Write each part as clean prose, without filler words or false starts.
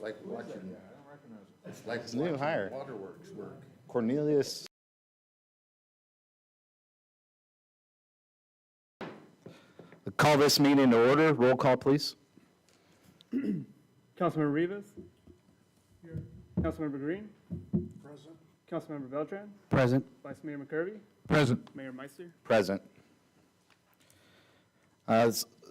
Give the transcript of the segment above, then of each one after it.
like watching, it's like It's new watching hire. waterworks work. Cornelius. Call this meeting to order. Roll call, please. Councilmember Rivas. Here. Councilmember Green. Present. Councilmember Beltran. Present. Vice Mayor McCurvey. Present. Mayor Meister. Present.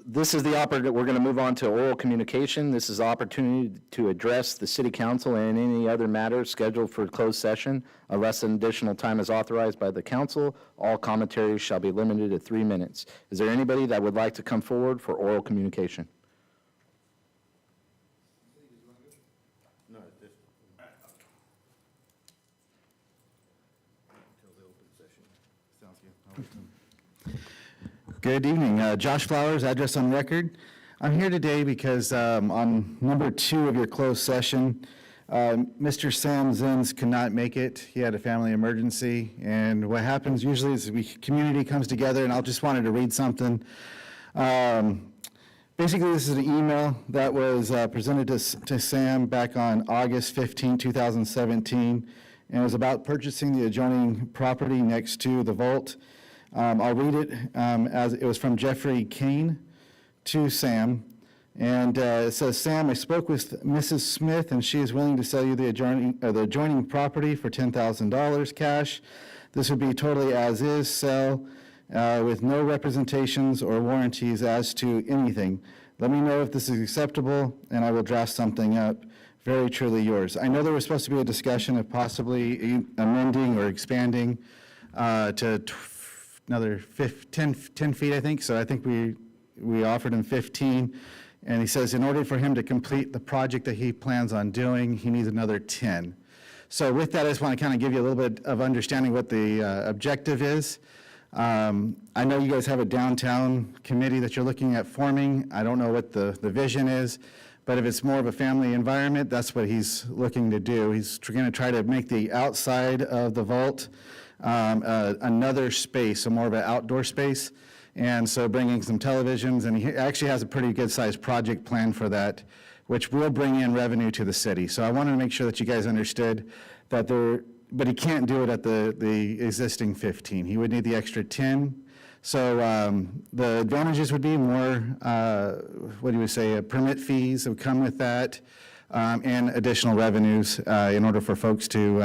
This is the opportunity, we're going to move on to oral communication. This is the opportunity to address the city council and any other matters scheduled for closed session. Unless an additional time is authorized by the council, all commentaries shall be limited to 3 minutes. Is there anybody that would like to come forward for oral communication? No, this. Until the open session. Sounds good. Good evening. Josh Flowers, address on record. I'm here today because on number 2 of your closed session, Mr. Sam Zins could not make it. He had a family emergency. And what happens usually is the community comes together, and I just wanted to read something. Basically, this is an email that was presented to Sam back on August 15, 2017, and it was about purchasing the adjoining property next to the vault. I'll read it as it was from Jeffrey Kane to Sam. And it says, Sam, I spoke with Mrs. Smith, and she is willing to sell you the adjoining property for $10,000 cash. This would be totally as is sell with no representations or warranties as to anything. Let me know if this is acceptable, and I will draft something up. Very truly yours. I know there was supposed to be a discussion of possibly amending or expanding to another 10 feet, I think. So I think we offered him 15. And he says in order for him to complete the project that he plans on doing, he needs another 10. So with that, I just want to kind of give you a little bit of understanding what the objective is. I know you guys have a downtown committee that you're looking at forming. I don't know what the vision is, but if it's more of a family environment, that's what he's looking to do. He's going to try to make the outside of the vault another space, so more of an outdoor space. And so bringing some televisions, and he actually has a pretty good sized project plan for that, which will bring in revenue to the city. So I wanted to make sure that you guys understood that but he can't do it at the existing 15. He would need the extra 10. So the advantages would be more, what do you say, permit fees that would come with that. And additional revenues in order for folks to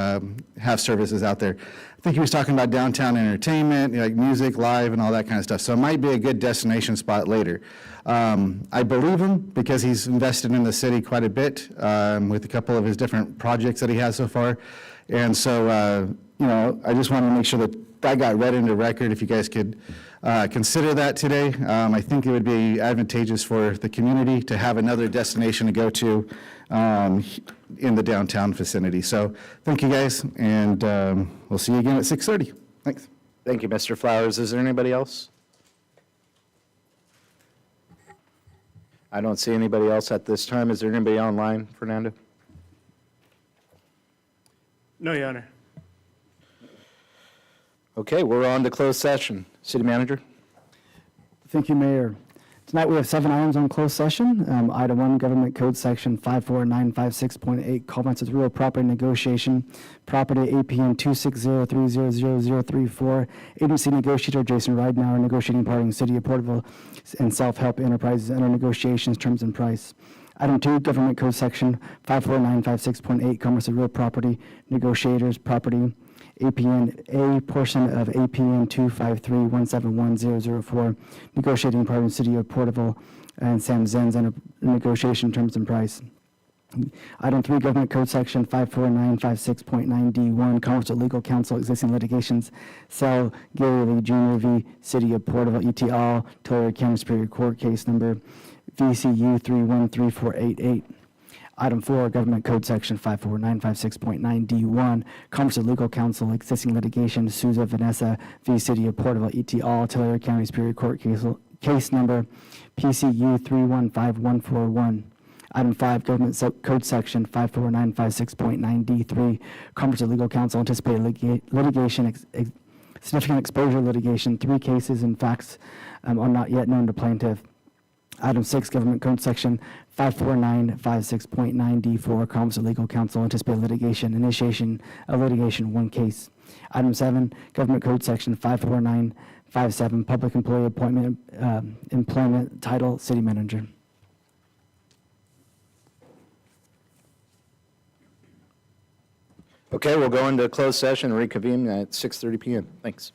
have services out there. I think he was talking about downtown entertainment, like music, live, and all that kind of stuff. So it might be a good destination spot later. I believe him because he's invested in the city quite a bit with a couple of his different projects that he has so far. And so, I just wanted to make sure that got read into record. If you guys could consider that today, I think it would be advantageous for the community to have another destination to go to in the downtown vicinity. So thank you guys, and we'll see you again at 6:30. Thanks. Thank you, Mr. Flowers. Is there anybody else? I don't see anybody else at this time. Is there anybody online, Fernando? No, Your Honor. Okay, we're on to closed session. City Manager? Thank you, Mayor. Tonight we have 7 items on closed session. Item 1, Government Code Section 54956.8, comments with real property negotiation, property APN 260300034, agency negotiator Jason Ridenauer, negotiating party in City of Porterville, and Self-Help Enterprises under negotiations, terms and price. Item 2, Government Code Section 54956.8, comments with real property negotiators, property APN A, portion of APN 253171004, negotiating party in City of Porterville, and Sam Zins under negotiation terms and price. Item 3, Government Code Section 54956.9D1, Conference with Legal Counsel, existing litigations, Sal Gary Lee Jr. v. City of Porterville, et al., Tulare County Superior Court, case number VCU 313488. Item 4, Government Code Section 54956.9D1, Conference of Legal Counsel, existing litigation, Souza Vanessa v. City of Porterville, et al., Tulare County Superior Court, case number PCU 315141. Item 5, Government Code Section 54956.9D3, Conference of Legal Counsel, anticipated litigation, significant exposure litigation, 3 cases and facts are not yet known to plaintiff. Item 6, Government Code Section 54956.9D4, Conference of Legal Counsel, anticipated litigation, initiation of litigation, one case. Item 7, Government Code Section 54957, Public Employee Appointment, Employment Title, City Manager. Okay, we'll go into closed session and reconvene at 6:30 PM. Thanks.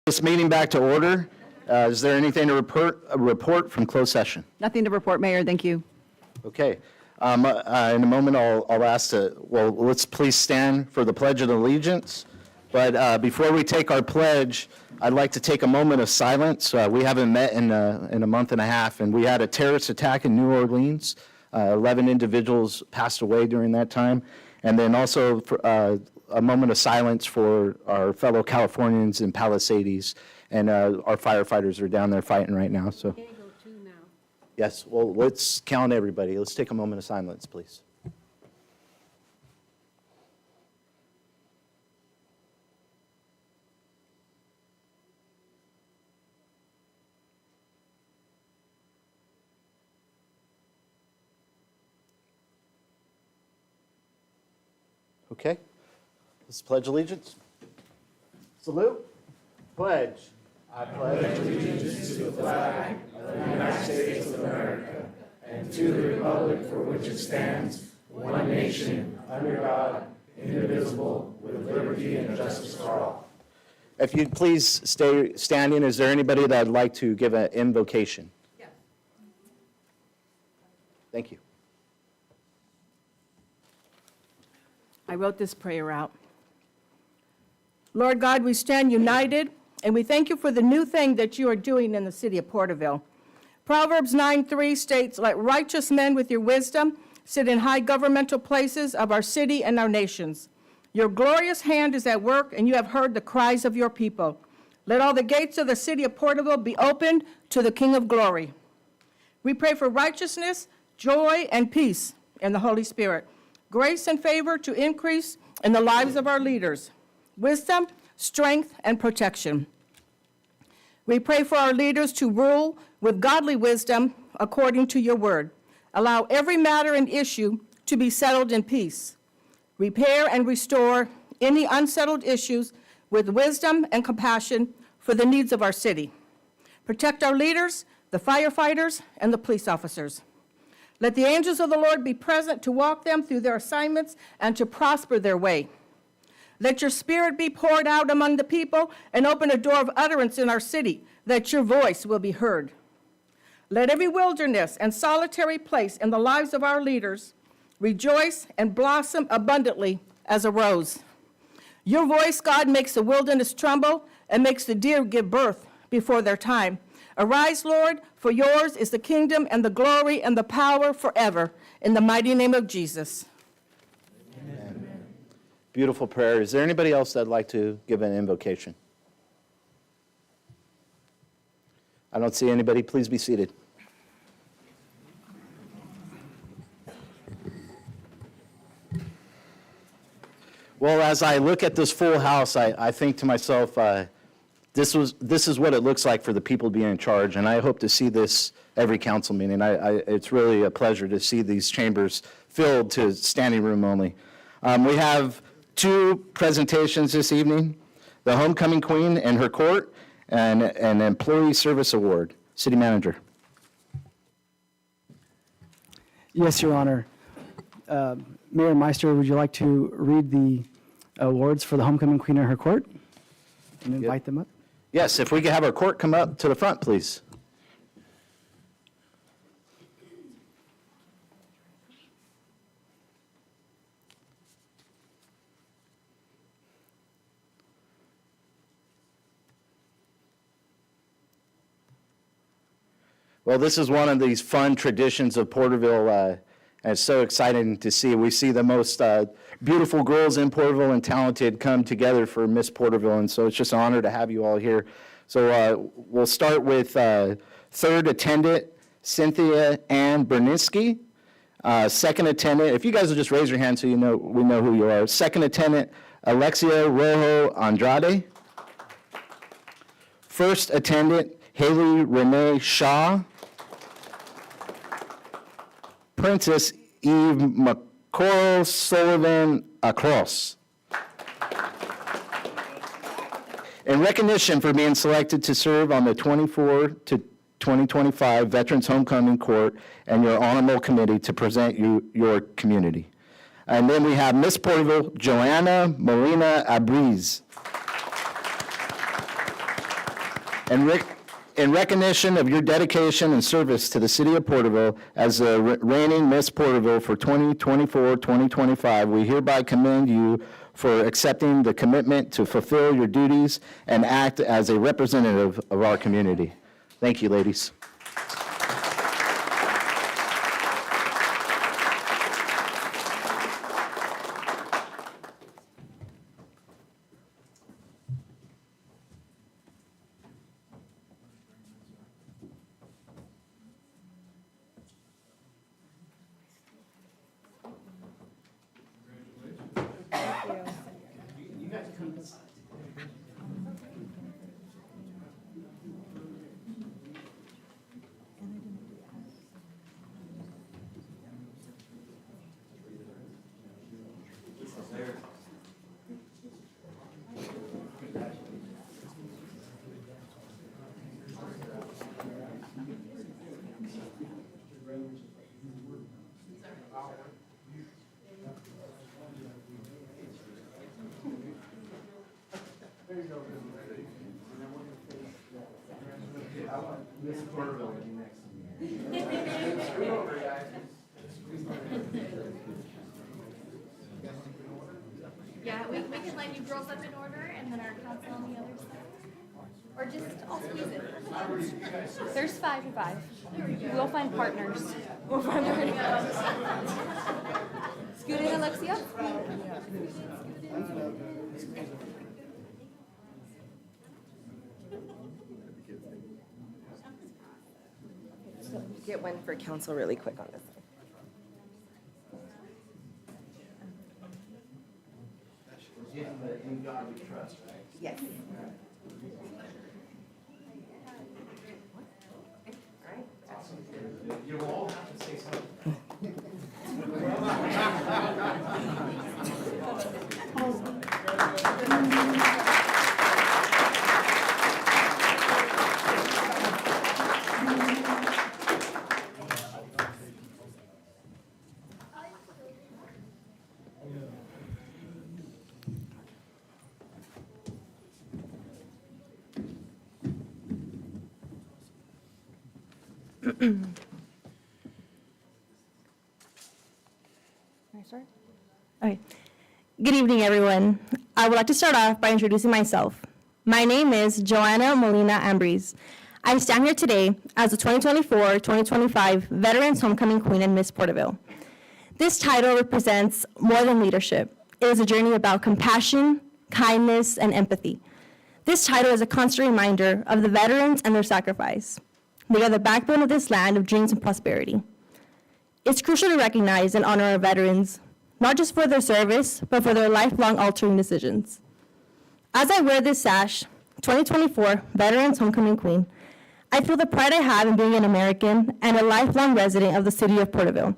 This meeting back to order. Is there anything to report from closed session? Nothing to report, Mayor. Thank you. Okay. In a moment, I'll ask let's please stand for the Pledge of Allegiance. But before we take our pledge, I'd like to take a moment of silence. We haven't met in a month and a half, and we had a terrorist attack in New Orleans. 11 individuals passed away during that time. And then also a moment of silence for our fellow Californians in Palisades. And our firefighters are down there fighting right now. So. Yes, well, let's count everybody. Let's take a moment of silence, please. Okay, let's pledge allegiance. Salute. Pledge. I pledge allegiance to the flag of the United States of America and to the republic for which it stands, one nation, under God, indivisible, with liberty and justice for all. If you'd please stay standing, is there anybody that would like to give an invocation? Yes. Thank you. I wrote this prayer out. Lord God, we stand united, and we thank you for the new thing that you are doing in the city of Porterville. Proverbs 9:3 states, "Let righteous men with your wisdom sit in high governmental places of our city and our nations. Your glorious hand is at work, and you have heard the cries of your people. Let all the gates of the city of Porterville be opened to the King of glory." We pray for righteousness, joy, and peace in the Holy Spirit, grace and favor to increase in the lives of our leaders, wisdom, strength, and protection. We pray for our leaders to rule with godly wisdom according to your word. Allow every matter and issue to be settled in peace. Repair and restore any unsettled issues with wisdom and compassion for the needs of our city. Protect our leaders, the firefighters, and the police officers. Let the angels of the Lord be present to walk them through their assignments and to prosper their way. Let your spirit be poured out among the people and open a door of utterance in our city, that your voice will be heard. Let every wilderness and solitary place in the lives of our leaders rejoice and blossom abundantly as a rose. Your voice, God, makes the wilderness tremble and makes the deer give birth before their time. Arise, Lord, for yours is the kingdom and the glory and the power forever. In the mighty name of Jesus. Amen. Beautiful prayer. Is there anybody else that'd like to give an invocation? I don't see anybody. Please be seated. Well, as I look at this full house, I think to myself, this is what it looks like for the people being in charge, and I hope to see this every council meeting. It's really a pleasure to see these chambers filled to standing room only. We have two presentations this evening, the Homecoming Queen and her court, and an Employee Service Award. City Manager. Yes, Your Honor. Mayor Meister, would you like to read the awards for the Homecoming Queen and her court and invite them up? Yes, if we could have our court come up to the front, please. Well, this is one of these fun traditions of Porterville, and it's so exciting to see. We see the most beautiful girls in Porterville and talented come together for Miss Porterville, and so it's just an honor to have you all here. So we'll start with third attendant, Cynthia Ann Berninsky. Second attendant, if you guys will just raise your hand so we know who you are. Second attendant, Alexia Rojo Andrade. First attendant, Haley Renee Shaw. Princess Eve McCoral Sullivan Across. In recognition for being selected to serve on the 24 to 2025 Veterans Homecoming Court and your honorable committee to present your community. And then we have Miss Porterville, Joanna Molina Abriz. In recognition of your dedication and service to the city of Porterville as the reigning Miss Porterville for 2024-2025, we hereby commend you for accepting the commitment to fulfill your duties and act as a representative of our community. Thank you, ladies. Yeah, we can line you girls up in order and then our council on the other side. Or just, I'll squeeze it. There's 5 and 5. We'll find partners. We'll find partners. Scoot in, Alexia. Get one for council really quick on this. Yes. You all have to say something. Okay. Good evening, everyone. I would like to start off by introducing myself. My name is Joanna Molina Ambriz. I stand here today as the 2024-2025 Veterans Homecoming Queen and Miss Porterville. This title represents more than leadership. It is a journey about compassion, kindness, and empathy. This title is a constant reminder of the veterans and their sacrifice. They are the backbone of this land of dreams and prosperity. It's crucial to recognize and honor our veterans, not just for their service, but for their lifelong altering decisions. As I wear this sash, 2024 Veterans Homecoming Queen, I feel the pride I have in being an American and a lifelong resident of the city of Porterville.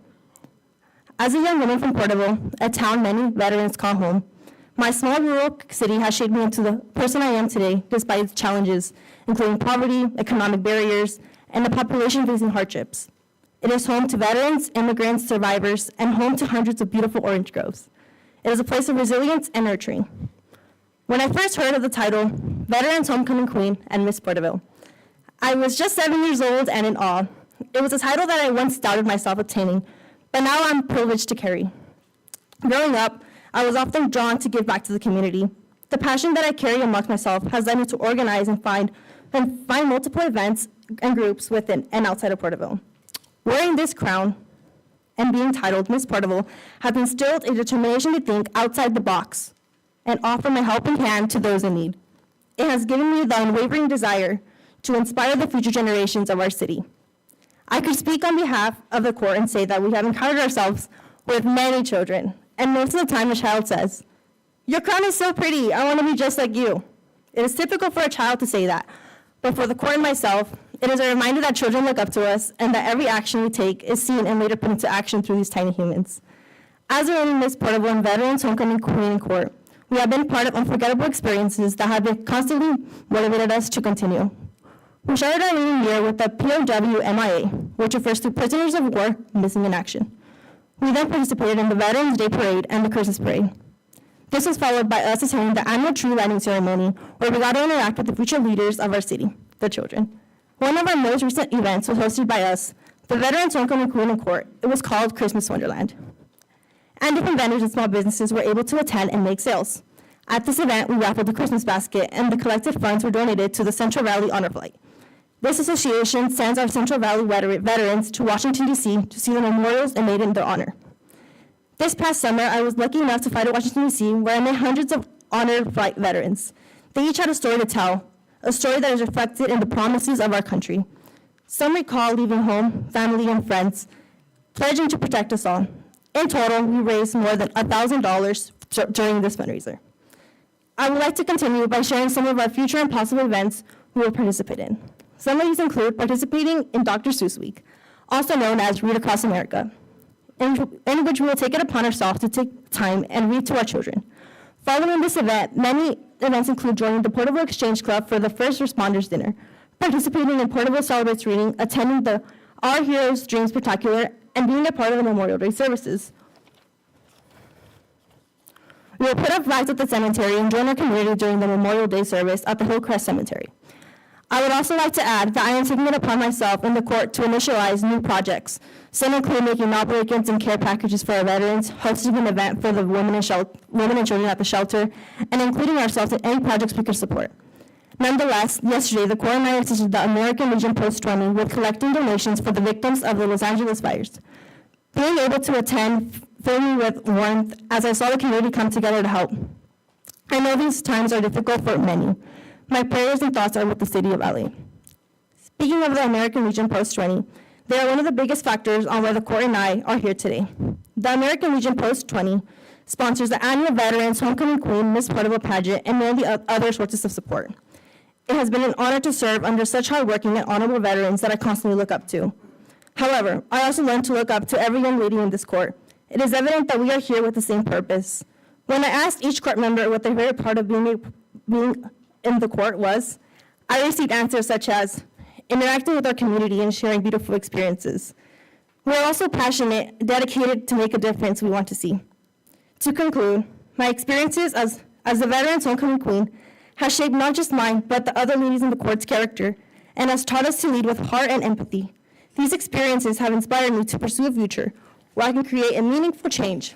As a young woman from Porterville, a town many veterans call home, my small rural city has shaped me into the person I am today, despite its challenges, including poverty, economic barriers, and a population facing hardships. It is home to veterans, immigrants, survivors, and home to hundreds of beautiful orange groves. It is a place of resilience and nurturing. When I first heard of the title, Veterans Homecoming Queen and Miss Porterville, I was just 7 years old and in awe. It was a title that I once doubted myself attaining, but now I'm privileged to carry. Growing up, I was often drawn to give back to the community. The passion that I carry amongst myself has led me to organize and find and find multiple events and groups within and outside of Porterville. Wearing this crown and being titled Miss Porterville has instilled a determination to think outside the box and offer my helping hand to those in need. It has given me the unwavering desire to inspire the future generations of our city. I could speak on behalf of the court and say that we have encountered ourselves with many children, and most of the time a child says, "Your crown is so pretty, I want to be just like you." It is typical for a child to say that, but for the court and myself, it is a reminder that children look up to us and that every action we take is seen and later put into action through these tiny humans. As a reigning Miss Porterville and Veterans Homecoming Queen in Court, we have been part of unforgettable experiences that have been constantly motivated us to continue. We started our reading year with the POW MIA, which refers to Prisoners of War Missing in Action. We then participated in the Veterans Day Parade and the Christmas Parade. This was followed by us attending the annual tree lighting ceremony, where we got to interact with the future leaders of our city, the children. One of our most recent events was hosted by us, the Veterans Homecoming Queen in Court. It was called Christmas Wonderland. And different vendors and small businesses were able to attend and make sales. At this event, we raffled the Christmas basket, and the collected funds were donated to the Central Valley Honor Flight. This association sends our Central Valley veterans to Washington, D.C. to see the memorials and made in their honor. This past summer, I was lucky enough to fly to Washington, D.C., where I met hundreds of honor flight veterans. They each had a story to tell, a story that is reflected in the promises of our country. Some recall leaving home, family, and friends, pledging to protect us all. In total, we raised more than $1,000 during this fundraiser. I would like to continue by sharing some of our future and possible events we will participate in. Some of these include participating in Dr. Seuss Week, also known as Read Across America, in which we will take it upon ourselves to take time and read to our children. Following this event, many events include joining the Porterville Exchange Club for the First Responders Dinner, participating in Porterville Celebrates Reading, attending the Our Heroes Dream Spectacular, and being a part of the Memorial Day services. We will put up flags at the cemetery and join our community during the Memorial Day service at the Hillcrest Cemetery. I would also like to add that I am taking it upon myself in the court to initialize new projects. Some include making non-break-ins and care packages for our veterans, hosting an event for the women and children at the shelter, and including ourselves in any projects we could support. Nonetheless, yesterday, the court and I assisted the American Legion Post 20 with collecting donations for the victims of the Los Angeles fires. Being able to attend filled me with warmth as I saw the community come together to help. I know these times are difficult for many. My prayers and thoughts are with the city of LA. Speaking of the American Legion Post 20, they are one of the biggest factors on why the court and I are here today. The American Legion Post 20 sponsors the annual Veterans Homecoming Queen Miss Porterville pageant and many other sources of support. It has been an honor to serve under such hardworking and honorable veterans that I constantly look up to. However, I also learned to look up to every young lady in this court. It is evident that we are here with the same purpose. When I asked each court member what their favorite part of being in the court was, I received answers such as interacting with our community and sharing beautiful experiences. We are also passionate, dedicated to make a difference we want to see. To conclude, my experiences as the Veterans Homecoming Queen has shaped not just mine, but the other ladies in the court's character, and has taught us to lead with heart and empathy. These experiences have inspired me to pursue a future where I can create a meaningful change.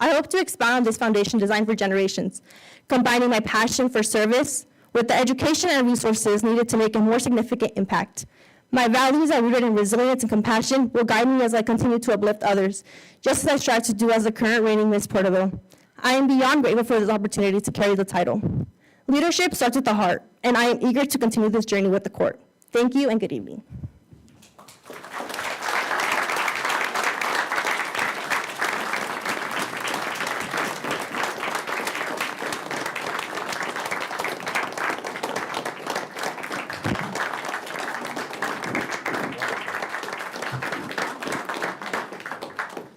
I hope to expand on this foundation designed for generations, combining my passion for service with the education and resources needed to make a more significant impact. My values are rooted in resilience and compassion will guide me as I continue to uplift others, just as I strive to do as the current reigning Miss Porterville. I am beyond grateful for this opportunity to carry the title. Leadership starts with the heart, and I am eager to continue this journey with the court. Thank you and good evening.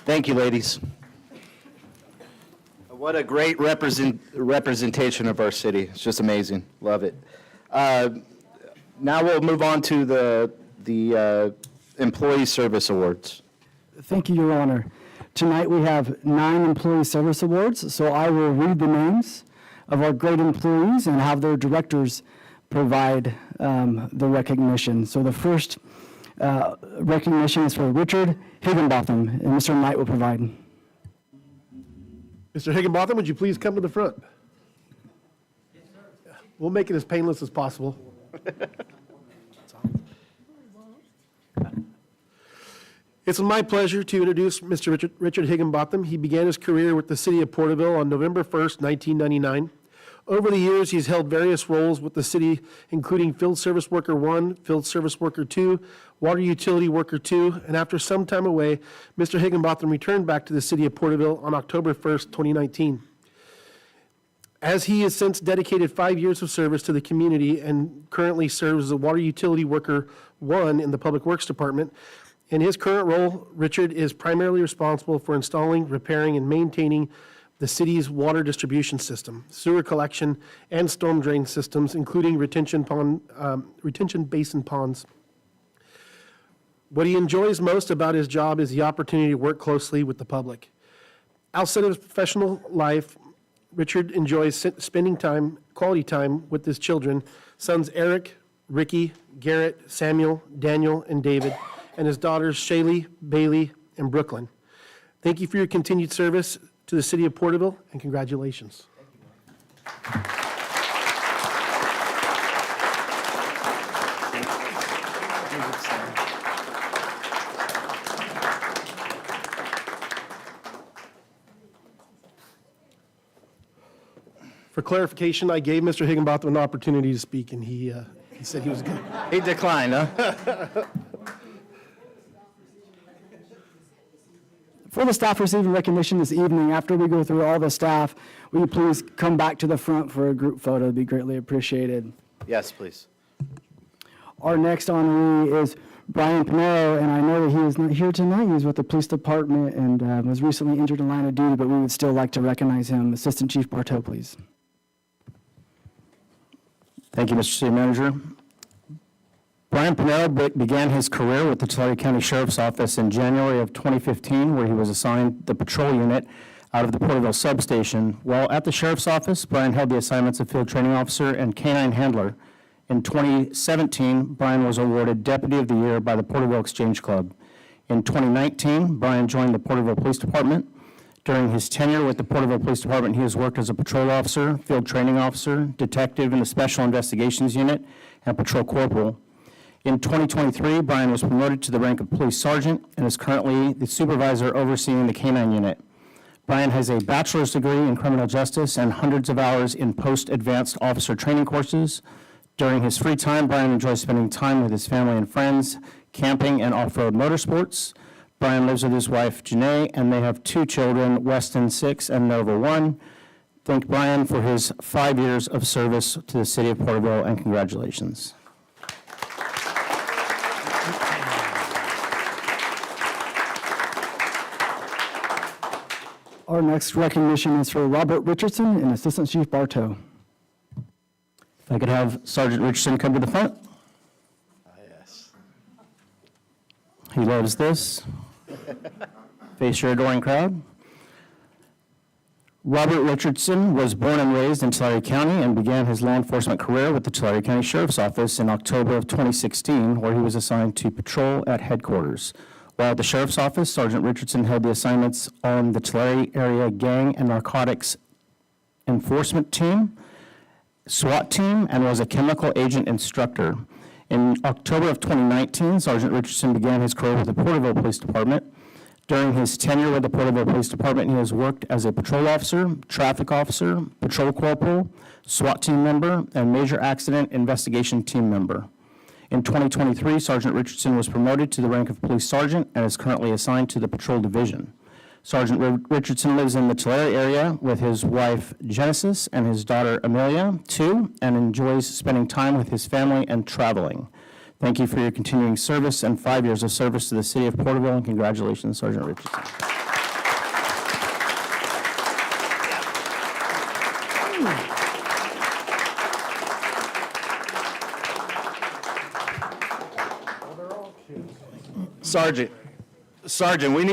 Thank you, ladies. What a great representation of our city. It's just amazing. Love it. Now we'll move on to the Employee Service Awards. Thank you, Your Honor. Tonight we have 9 Employee Service Awards, so I will read the names of our great employees and have their directors provide the recognition. So the first recognition is for Richard Higginbotham, and Mr. Knight will provide. Mr. Higginbotham, would you please come to the front? Yes, sir. We'll make it as painless as possible. It's my pleasure to introduce Mr. Richard Higginbotham. He began his career with the city of Porterville on November 1st, 1999. Over the years, he's held various roles with the city, including Field Service Worker 1, Field Service Worker 2, Water Utility Worker 2, and after some time away, Mr. Higginbotham returned back to the city of Porterville on October 1st, 2019. As he has since dedicated 5 years of service to the community and currently serves as a Water Utility Worker 1 in the Public Works Department, in his current role, Richard is primarily responsible for installing, repairing, and maintaining the city's water distribution system, sewer collection, and storm drain systems, including retention basin ponds. What he enjoys most about his job is the opportunity to work closely with the public. Outside of his professional life, Richard enjoys spending quality time with his children, sons Eric, Ricky, Garrett, Samuel, Daniel, and David, and his daughters Shaylee, Bailey, and Brooklyn. Thank you for your continued service to the city of Porterville, and congratulations. For clarification, I gave Mr. Higginbotham an opportunity to speak, and he said he was good. He declined, huh? For the staff receiving recognition this evening, after we go through all the staff, will you please come back to the front for a group photo? It'd be greatly appreciated. Yes, please. Our next honoree is Brian Pinero, and I know that he is not here tonight. He's with the police department and was recently injured in line of duty, but we would still like to recognize him. Assistant Chief Bartow, please. Thank you, Mr. City Manager. Brian Pinero began his career with the Tulare County Sheriff's Office in January of 2015, where he was assigned the patrol unit out of the Porterville substation. While at the Sheriff's Office, Brian held the assignments of Field Training Officer and Canine Handler. In 2017, Brian was awarded Deputy of the Year by the Porterville Exchange Club. In 2019, Brian joined the Porterville Police Department. During his tenure with the Porterville Police Department, he has worked as a patrol officer, field training officer, detective in the Special Investigations Unit, and patrol corporal. In 2023, Brian was promoted to the rank of police sergeant and is currently the supervisor overseeing the K-9 unit. Brian has a bachelor's degree in criminal justice and hundreds of hours in post-advanced officer training courses. During his free time, Brian enjoys spending time with his family and friends, camping and off-road motorsports. Brian lives with his wife, Janae, and they have 2 children, Weston 6 and Nova 1. Thank Brian for his 5 years of service to the city of Porterville, and congratulations. Our next recognition is for Robert Richardson and Assistant Chief Bartow. If I could have Sergeant Richardson come to the front. Yes. He loves this. Face your adoring crowd. Robert Richardson was born and raised in Tulare County and began his law enforcement career with the Tulare County Sheriff's Office in October of 2016, where he was assigned to patrol at headquarters. While at the Sheriff's Office, Sergeant Richardson held the assignments on the Tulare Area Gang and Narcotics Enforcement Team, SWAT team, and was a chemical agent instructor. In October of 2019, Sergeant Richardson began his career with the Porterville Police Department. During his tenure with the Porterville Police Department, he has worked as a patrol officer, traffic officer, patrol corporal, SWAT team member, and major accident investigation team member. In 2023, Sergeant Richardson was promoted to the rank of police sergeant and is currently assigned to the patrol division. Sergeant Richardson lives in the Tulare area with his wife Genesis and his daughter Amelia, 2, and enjoys spending time with his family and traveling. Thank you for your continuing service and 5 years of service to the city of Porterville, and congratulations, Sergeant Richardson. Sergeant, we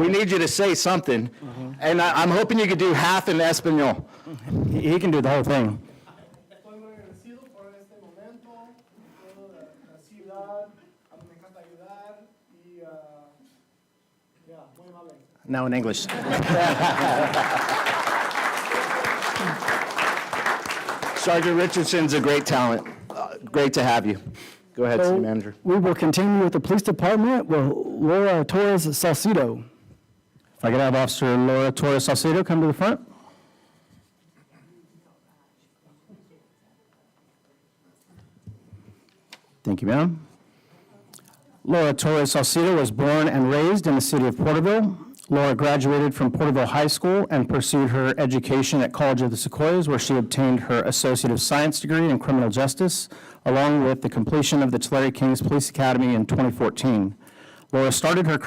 need you to say something, and I'm hoping you could do half in Espanol. He can do the whole thing. Estoy muy agradecido por este momento, toda la ciudad, a mí me encanta ayudar y muy amable. Now in English. Sergeant Richardson's a great talent. great to have you. Go ahead, City Manager. We will continue with the Police Department with Laura Torres Salcido. If I could have Officer Laura Torres Salcido come to the front. Thank you, ma'am. Laura Torres Salcido was born and raised in the city of Porterville. Laura graduated from Porterville High School and pursued her education at College of the Sequoias, where she obtained her Associate of Science degree in Criminal Justice, along with the completion of the Tulare Kings Police Academy in 2014. Laura started her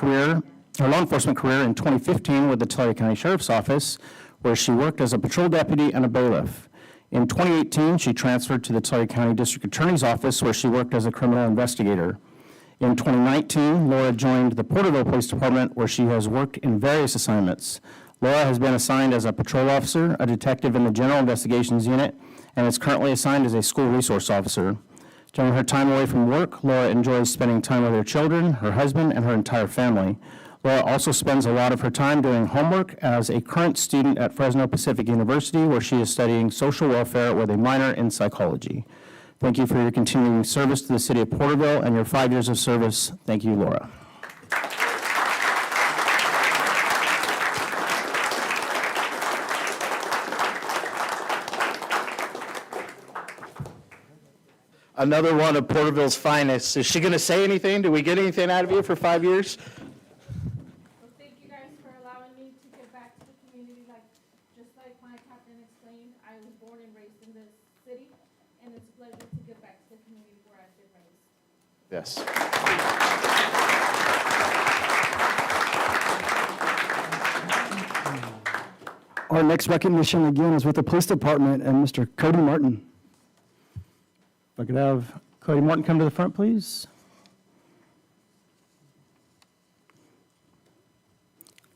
law enforcement career in 2015 with the Tulare County Sheriff's Office, where she worked as a patrol deputy and a bailiff. In 2018, she transferred to the Tulare County District Attorney's Office, where she worked as a criminal investigator. In 2019, Laura joined the Porterville Police Department, where she has worked in various assignments. Laura has been assigned as a patrol officer, a detective in the General Investigations Unit, and is currently assigned as a school resource officer. During her time away from work, Laura enjoys spending time with her children, her husband, and her entire family. Laura also spends a lot of her time doing homework as a current student at Fresno Pacific University, where she is studying social welfare with a minor in psychology. Thank you for your continuing service to the city of Porterville and your 5 years of service. Thank you, Laura. Another one of Porterville's finest. Is she going to say anything? Did we get anything out of you for 5 years? Well, thank you guys for allowing me to give back to the community. Just like my captain explained, I was born and raised in this city, and it's a pleasure to give back to the community where I've been raised. Yes. Our next recognition again is with the Police Department and Mr. Cody Martin. If I could have Cody Martin come to the front, please.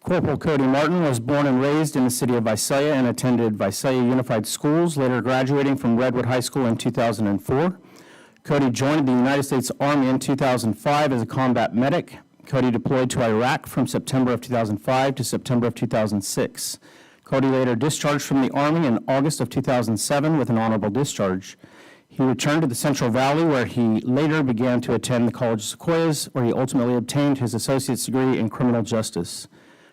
Corporal Cody Martin was born and raised in the city of Visalia and attended Visalia Unified Schools, later graduating from Redwood High School in 2004. Cody joined the United States Army in 2005 as a combat medic. Cody deployed to Iraq from September of 2005 to September of 2006. Cody later discharged from the Army in August of 2007 with an honorable discharge. He returned to the Central Valley, where he later began to attend the College of Sequoias, where he ultimately obtained his associate's degree in criminal justice.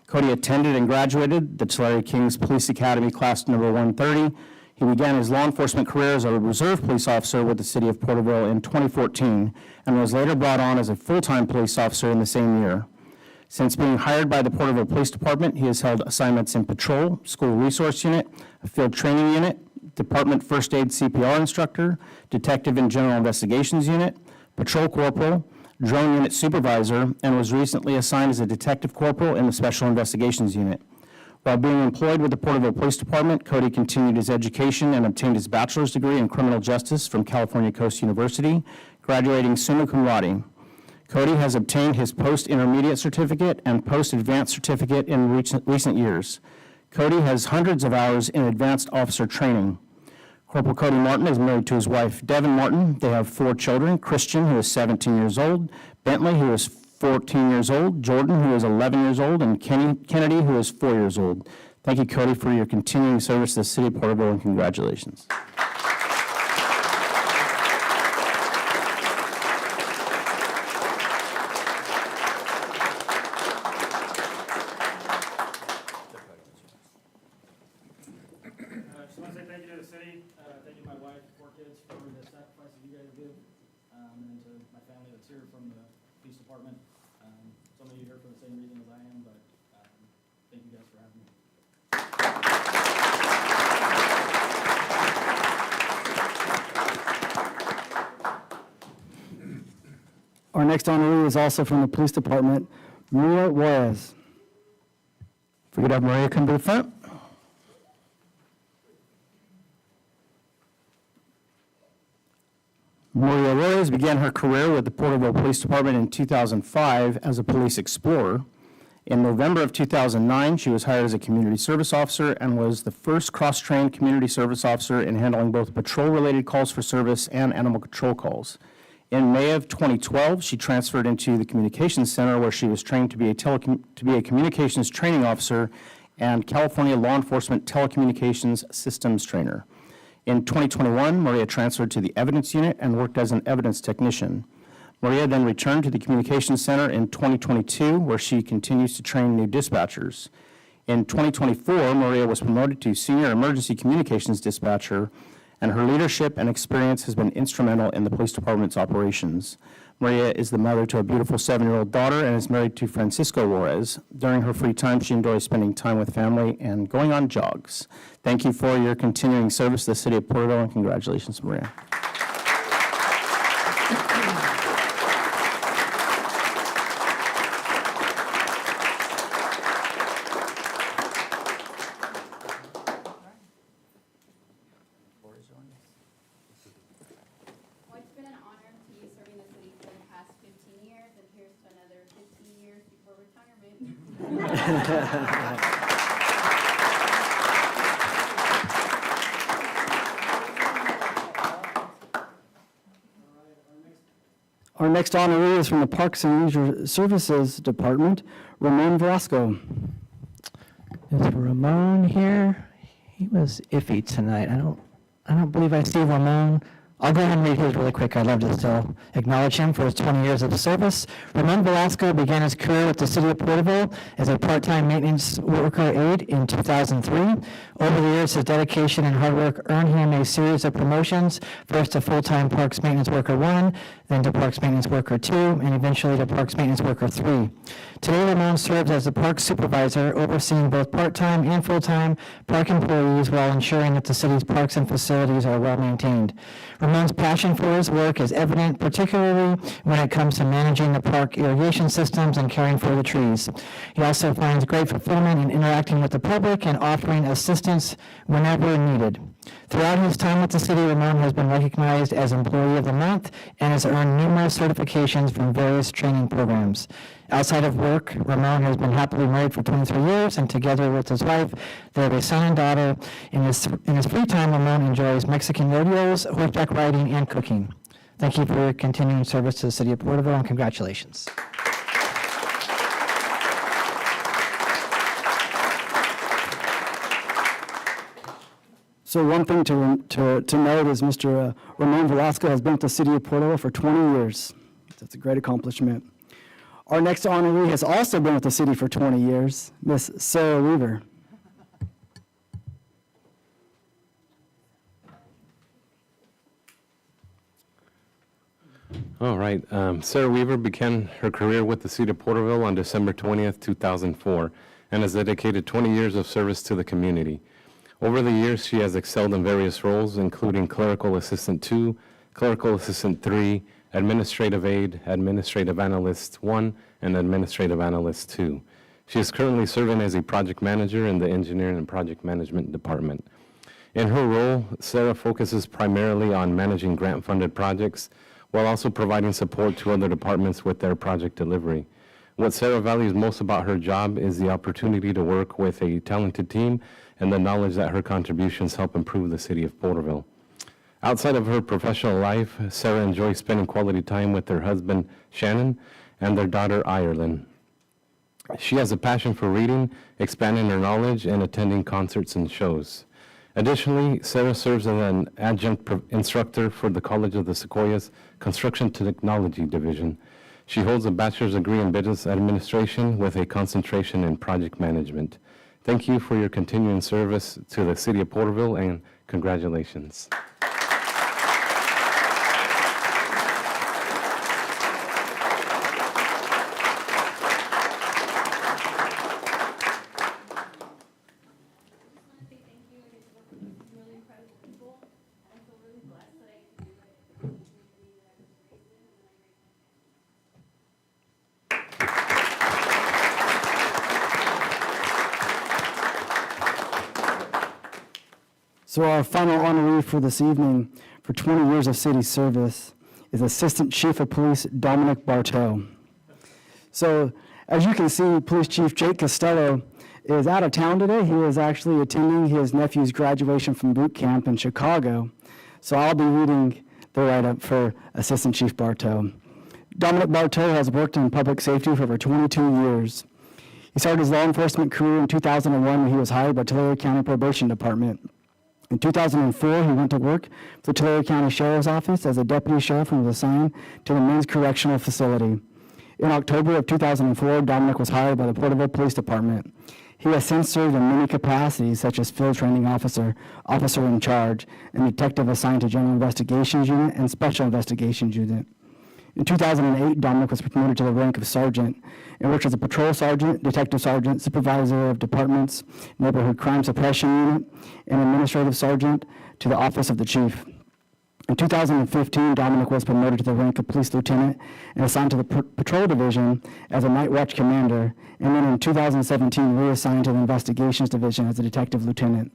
Cody attended and graduated the Tulare Kings Police Academy class number 130. He began his law enforcement career as a reserve police officer with the city of Porterville in 2014 and was later brought on as a full-time police officer in the same year. Since being hired by the Porterville Police Department, he has held assignments in patrol, school resource unit, a field training unit, department first aid CPR instructor, detective in general investigations unit, patrol corporal, drone unit supervisor, and was recently assigned as a detective corporal in the special investigations unit. While being employed with the Porterville Police Department, Cody continued his education and obtained his bachelor's degree in criminal justice from California Coast University, graduating summa cum laude. Cody has obtained his post-intermediate certificate and post-advanced certificate in recent years. Cody has hundreds of hours in advanced officer training. Corporal Cody Martin is married to his wife, Devin Martin. They have 4 children, Christian, who is 17 years old, Bentley, who is 14 years old, Jordan, who is 11 years old, and Kennedy, who is 4 years old. Thank you, Cody, for your continuing service to the city of Porterville, and congratulations. Just want to say thank you to the city, thank you to my wife, 4 kids, for the sacrifices you guys give, and to my family that's here from the police department. Some of you are here for the same reason as I am, but thank you guys for having me. Our next honoree is also from the Police Department, Maria Juarez. If we could have Maria come to the front. Maria Reyes began her career with the Porterville Police Department in 2005 as a police explorer. In November of 2009, she was hired as a community service officer and was the first cross-trained community service officer in handling both patrol-related calls for service and animal control calls. In May of 2012, she transferred into the Communications Center, where she was trained to be a communications training officer and California Law Enforcement Telecommunications Systems Trainer. In 2021, Maria transferred to the evidence unit and worked as an evidence technician. Maria then returned to the communications center in 2022, where she continues to train new dispatchers. In 2024, Maria was promoted to senior emergency communications dispatcher, and her leadership and experience has been instrumental in the police department's operations. Maria is the mother to a beautiful 7-year-old daughter and is married to Francisco Juarez. During her free time, she enjoys spending time with family and going on jogs. Thank you for your continuing service to the city of Porterville, and congratulations, Maria. Well, it's been an honor to be serving the city for the past 15 years, and here's to another 15 years before retirement. Our next honoree is from the Parks and Leisure Services Department, Ramon Velasco. Is Ramon here? He was iffy tonight. I don't believe I see Ramon. I'll go ahead and read his really quick. I'd love to still acknowledge him for his 20 years of service. Ramon Velasco began his career with the city of Porterville as a part-time maintenance worker aide in 2003. Over the years, his dedication and hard work earned him a series of promotions, first to full-time Parks Maintenance Worker 1, then to Parks Maintenance Worker 2, and eventually to Parks Maintenance Worker 3. Today, Ramon serves as the Parks Supervisor, overseeing both part-time and full-time park employees while ensuring that the city's parks and facilities are well-maintained. Ramon's passion for his work is evident, particularly when it comes to managing the park irrigation systems and caring for the trees. He also finds great fulfillment in interacting with the public and offering assistance whenever needed. Throughout his time with the city, Ramon has been recognized as Employee of the Month and has earned numerous certifications from various training programs. Outside of work, Ramon has been happily married for 23 years, and together with his wife, they have a son and daughter. In his free time, Ramon enjoys Mexican rodeos, horseback riding, and cooking. Thank you for your continuing service to the city of Porterville, and congratulations. So one thing to note is Mr. Ramon Velasco has been with the city of Porterville for 20 years. That's a great accomplishment. Our next honoree has also been with the city for 20 years, Miss Sarah Weaver. All right. Sarah Weaver began her career with the city of Porterville on December 20th, 2004, and has dedicated 20 years of service to the community. Over the years, she has excelled in various roles, including Clerical Assistant 2, Clerical Assistant 3, Administrative Aide, Administrative Analyst 1, and Administrative Analyst 2. She is currently serving as a project manager in the Engineering and Project Management Department. In her role, Sarah focuses primarily on managing grant-funded projects, while also providing support to other departments with their project delivery. What Sarah values most about her job is the opportunity to work with a talented team and the knowledge that her contributions help improve the city of Porterville. Outside of her professional life, Sarah enjoys spending quality time with her husband, Shannon, and their daughter, Ireland. She has a passion for reading, expanding her knowledge, and attending concerts and shows. Additionally, Sarah serves as an adjunct instructor for the College of the Sequoias Construction Technology Division. She holds a bachelor's degree in business administration with a concentration in project management. Thank you for your continuing service to the city of Porterville, and congratulations. So our final honoree for this evening for 20 years of city service is Assistant Chief of Police Dominic Bartow. So as you can see, Police Chief Jake Costello is out of town today. He is actually attending his nephew's graduation from boot camp in Chicago. So I'll be reading the write-up for Assistant Chief Bartow. Dominic Bartow has worked in public safety for over 22 years. He started his law enforcement career in 2001 when he was hired by Tulare County Probation Department. In 2004, he went to work for the Tulare County Sheriff's Office as a deputy sheriff and was assigned to the men's correctional facility. In October of 2004, Dominic was hired by the Porterville Police Department. He has since served in many capacities, such as field training officer, officer in charge, and detective assigned to General Investigations Unit and Special Investigations Unit. In 2008, Dominic was promoted to the rank of sergeant and worked as a patrol sergeant, detective sergeant, supervisor of departments, neighborhood crime suppression unit, and administrative sergeant to the office of the chief. In 2015, Dominic was promoted to the rank of police lieutenant and assigned to the patrol division as a night watch commander, and then in 2017, reassigned to the investigations division as a detective lieutenant.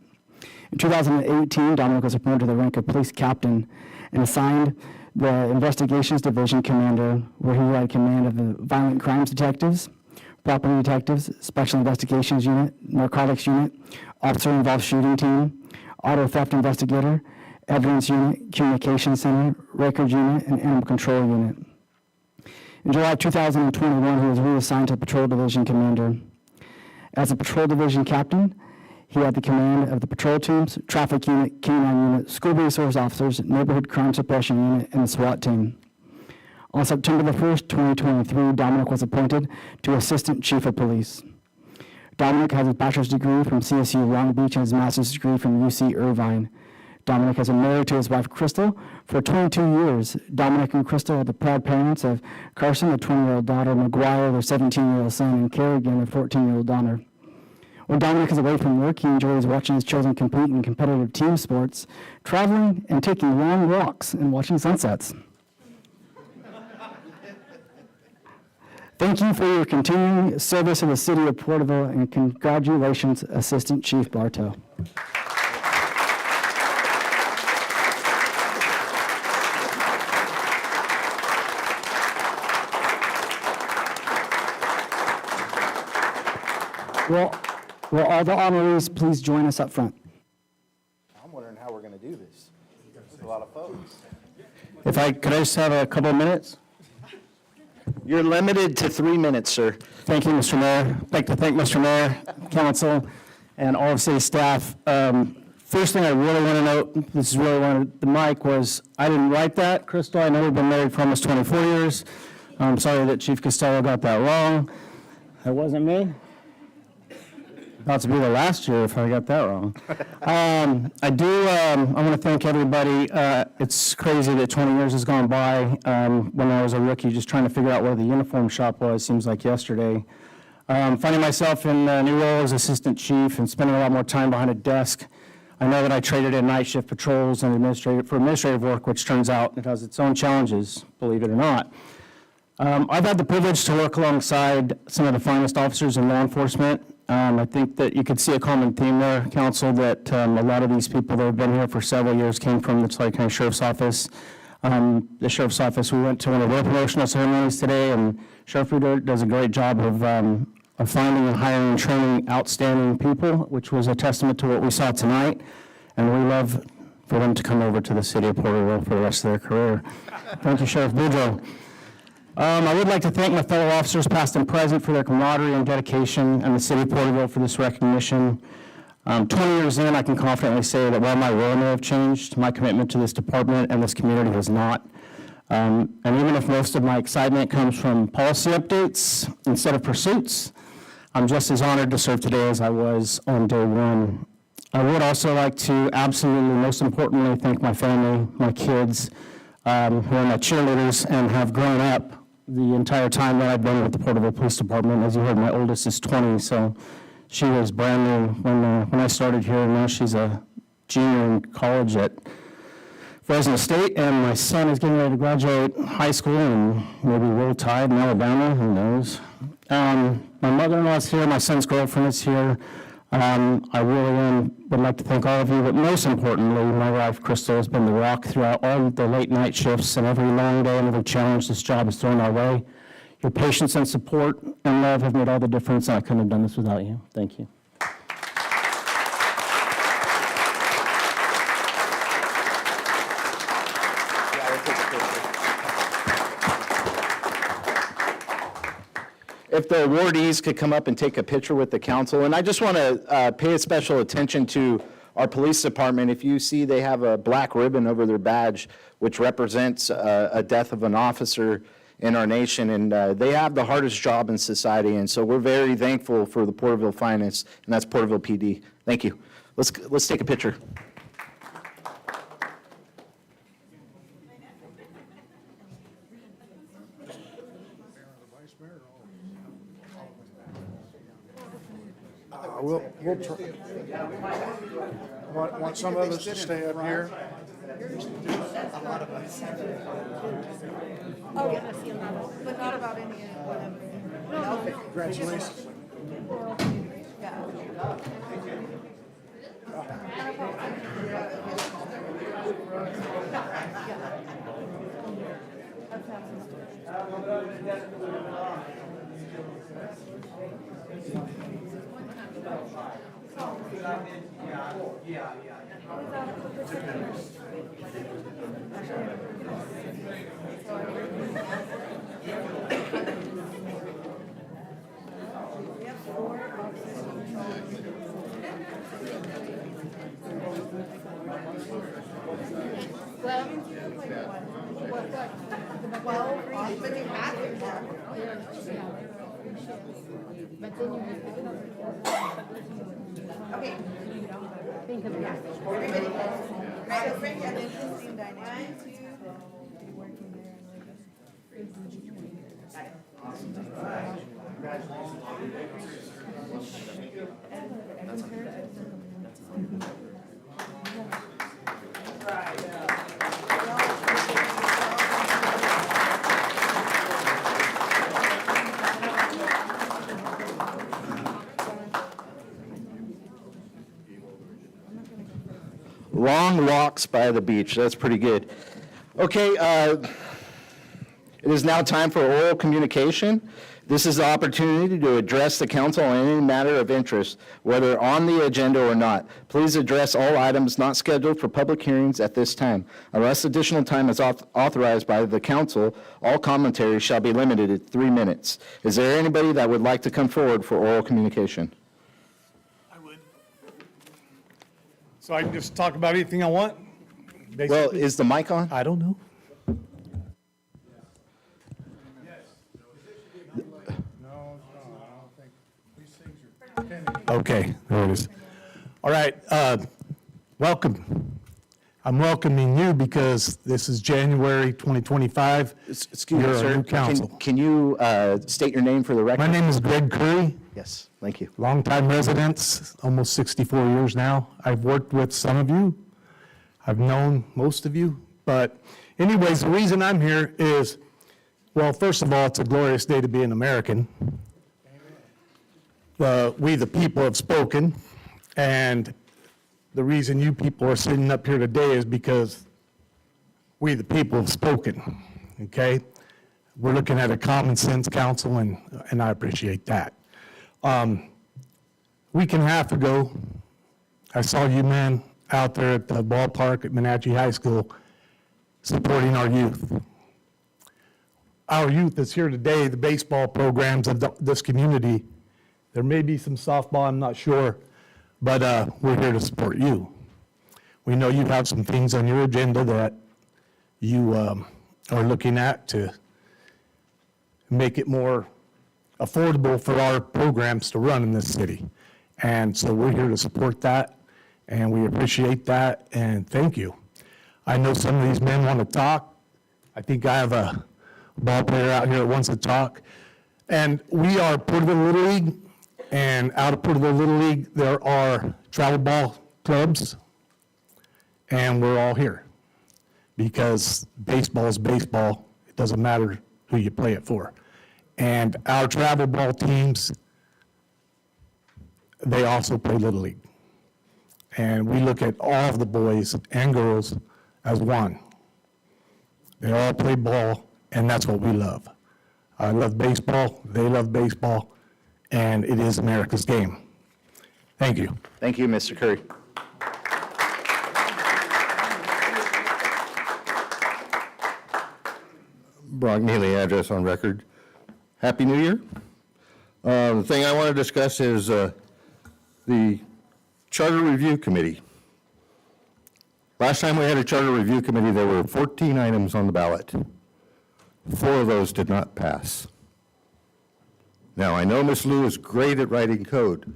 In 2018, Dominic was promoted to the rank of police captain and assigned the investigations division commander, where he had command of the violent crimes detectives, property detectives, special investigations unit, narcotics unit, officer involved shooting team, auto theft investigator, evidence unit, communication center, records unit, and animal control unit. In July 2021, he was reassigned to patrol division commander. As a patrol division captain, he had the command of the patrol teams, traffic unit, canine unit, school resource officers, neighborhood crime suppression unit, and the SWAT team. On September the 1st, 2023, Dominic was appointed to Assistant Chief of Police. Dominic has a bachelor's degree from CSU Long Beach and his master's degree from UC Irvine. Dominic has been married to his wife, Crystal, for 22 years. Dominic and Crystal are the proud parents of Carson, a 20-year-old daughter, McGuire, their 17-year-old son, and Kerrigan, their 14-year-old daughter. When Dominic is away from work, he enjoys watching his children compete in competitive team sports, traveling, and taking long walks and watching sunsets. Thank you for your continuing service in the city of Porterville, and congratulations, Assistant Chief Bartow. Will all the honorees please join us up front? I'm wondering how we're going to do this. There's a lot of folks. Could I just have a couple of minutes? You're limited to 3 minutes, sir. Thank you, Mr. Mayor. I'd like to thank Mr. Mayor, council, and all of city staff. First thing I really want to note, this is really wanted the mic, was I didn't write that. Crystal, I know we've been married for almost 24 years. I'm sorry that Chief Costello got that wrong. That wasn't me. About to be the last year if I got that wrong. I want to thank everybody. It's crazy that 20 years has gone by. When I was a rookie, just trying to figure out where the uniform shop was, seems like yesterday. Finding myself in a new role as assistant chief and spending a lot more time behind a desk. I know that I traded in night shift patrols and administrative work, which turns out it has its own challenges, believe it or not. I've had the privilege to work alongside some of the finest officers in law enforcement. I think that you could see a common theme there, council, that a lot of these people that have been here for several years came from the Tulare County Sheriff's Office. The Sheriff's Office, we went to one of their promotional ceremonies today, and Sheriff Ruder does a great job of finding and hiring and training outstanding people, which was a testament to what we saw tonight. And we love for them to come over to the city of Porterville for the rest of their career. Thank you, Sheriff Boudreaux. I would like to thank my fellow officers, past and present, for their camaraderie and dedication, and the city of Porterville for this recognition. 20 years in, I can confidently say that while my role may have changed, my commitment to this department and this community has not. And even if most of my excitement comes from policy updates instead of pursuits, I'm just as honored to serve today as I was on day one. I would also like to absolutely, most importantly, thank my family, my kids, who are my cheerleaders and have grown up the entire time that I've been with the Porterville Police Department. As you heard, my oldest is 20, so she was brand new when I started here, and now she's a junior in college at Fresno State, and my son is getting ready to graduate high school and maybe Roll Tide in Alabama, who knows. My mother-in-law's here, my son's girlfriend is here. I really would like to thank all of you, but most importantly, my wife, Crystal, has been the rock throughout all the late night shifts and every long day and every challenge this job has thrown our way. Your patience and support and love have made all the difference, and I couldn't have done this without you. Thank you. If the awardees could come up and take a picture with the council. And I just want to pay a special attention to Our police department, if you see they have a black ribbon over their badge, which represents a death of an officer in our nation, and they have the hardest job in society, and so we're very thankful for the Porterville Finest, and that's Porterville PD. Thank you. Let's take a picture. We'll try. Want some of us to stay up here? Oh, yeah, I see a lot, but not about any, whatever. Congratulations. Okay. Think of it. Everybody, right over and then interesting dynamic. 1, 2. Long walks by the beach, that's pretty good. Okay, it is now time for oral communication. This is the opportunity to address the council on any matter of interest, whether on the agenda or not. Please address all items not scheduled for public hearings at this time. Unless additional time is authorized by the council, all commentary shall be limited to 3 minutes. Is there anybody that would like to come forward for oral communication? I would. So I can just talk about anything I want? Well, basically? is the mic on? I don't know. Okay, there it is. All right, welcome. I'm welcoming you because this is January 2025. Excuse me, You're sir. our new council. Can you state your name for the record? My name is Greg Curry, Yes, thank you. longtime resident, almost 64 years now. I've worked with some of you. I've known most of you. But anyways, the reason I'm here is, well, first of all, it's a glorious day to be an American. We, the people, have spoken, and the reason you people are sitting up here today is because we, the people, have spoken, okay? We're looking at a common sense council, and I appreciate that. Week and a half ago, I saw you men out there at the ballpark at Wenatchee High School supporting our youth. Our youth is here today, the baseball programs of this community. There may be some softball, I'm not sure, but we're here to support you. We know you have some things on your agenda that you are looking at to make it more affordable for our programs to run in this city. And so we're here to support that, and we appreciate that, and thank you. I know some of these men want to talk. I think I have a ball player out here that wants to talk. And we are Porterville Little League, and out of Porterville Little League, there are travel ball clubs, and we're all here. Because baseball is baseball. It doesn't matter who you play it for. And our travel ball teams, they also play Little League. And we look at all of the boys and girls as one. They all play ball, and that's what we love. I love baseball, they love baseball, and it is America's game. Thank you. Thank you, Mr. Curry. Brock Neely, address on record. Happy New Year. The thing I want to discuss is the Charter Review Committee. Last time we had a charter review committee, there were 14 items on the ballot. 4 of those did not pass. Now, I know Ms. Lou is great at writing code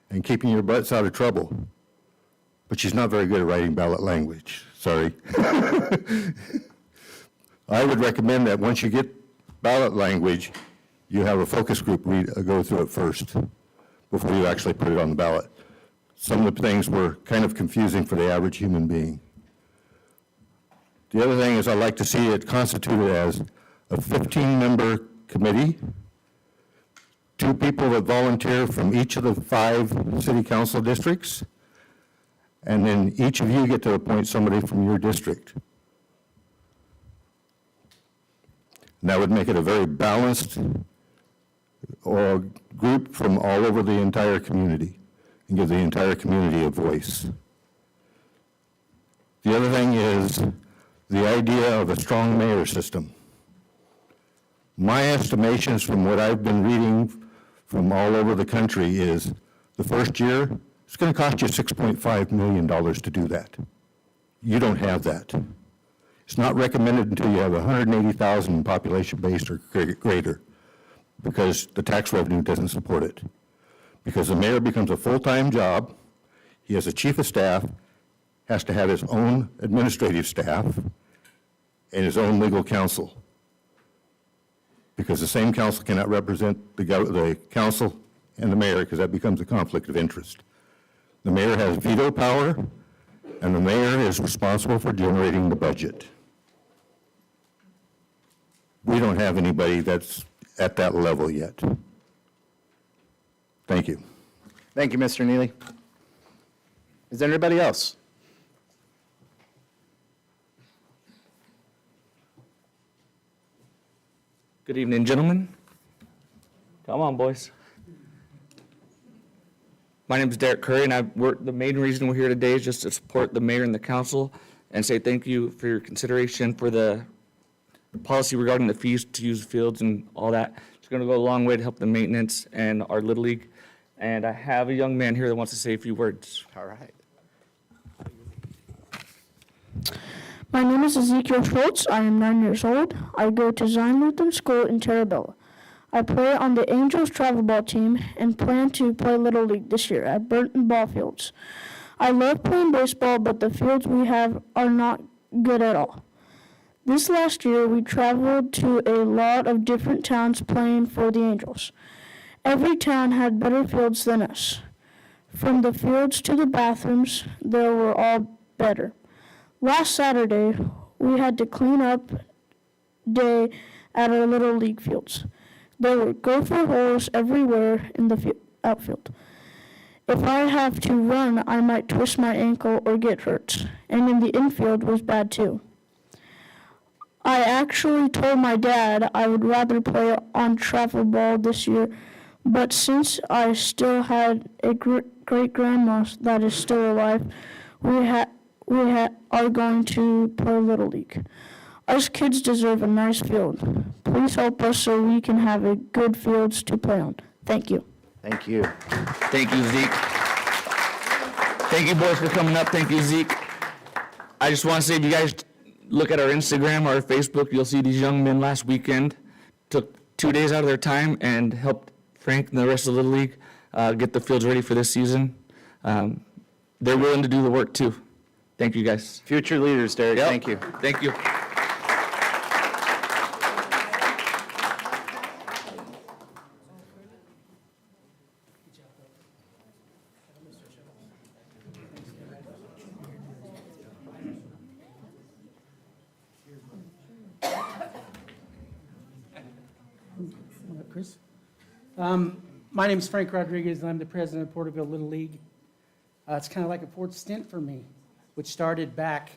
and keeping your butts out of trouble, but she's not very good at writing ballot language. Sorry. I would recommend that once you get ballot language, you have a focus group go through it first before you actually put it on the ballot. Some of the things were kind of confusing for the average human being. The other thing is I'd like to see it constituted as a 15-member committee, 2 people that volunteer from each of the 5 city council districts, and then each of you get to appoint somebody from your district. And that would make it a very balanced group from all over the entire community and give the entire community a voice. The other thing is the idea of a strong mayor system. My estimations from what I've been reading from all over the country is the first year, it's going to cost you $6.5 million to do that. You don't have that. It's not recommended until you have 180,000 population base or greater, because the tax revenue doesn't support it. Because the mayor becomes a full-time job, he has a chief of staff, has to have his own administrative staff, and his own legal counsel. Because the same council cannot represent the council and the mayor, because that becomes a conflict of interest. The mayor has veto power, and the mayor is responsible for generating the budget. We don't have anybody that's at that level yet. Thank you. Thank you, Mr. Neely. Is there anybody else? Good evening, gentlemen. Come on, boys. My name is Derek Curry, and the main reason we're here today is just to support the mayor and the council and say thank you for your consideration for the policy regarding the fees to use fields and all that. It's going to go a long way to help the maintenance and our Little League. And I have a young man here that wants to say a few words. All right. My name is Ezekiel Schultz. I am 9 years old. I go to Zion Lutheran School in Porterville. I play on the Angels travel ball team and plan to play Little League this year at Burton Ball Fields. I love playing baseball, but the fields we have are not good at all. This last year, we traveled to a lot of different towns playing for the Angels. Every town had better fields than us. From the fields to the bathrooms, they were all better. Last Saturday, we had to clean up day at our Little League fields. There were gopher holes everywhere in the outfield. If I have to run, I might twist my ankle or get hurt. And in the infield was bad too. I actually told my dad I would rather play on travel ball this year, but since I still had a great-grandma that is still alive, we are going to play Little League. Us kids deserve a nice field. Please help us so we can have a good fields to play on. Thank you. Thank you. Thank you, Zeke. Thank you, boys, for coming up. Thank you, Zeke. I just want to say, if you guys look at our Instagram or our Facebook, you'll see these young men last weekend took 2 days out of their time and helped Frank and the rest of the Little League get the fields ready for this season. They're willing to do the work, too. Thank you, guys. Future leaders, Derek. Yep. Thank you. Thank you. Chris. My name is Frank Rodriguez, and I'm the president of Porterville Little League. It's kind of like a fourth stint for me, which started back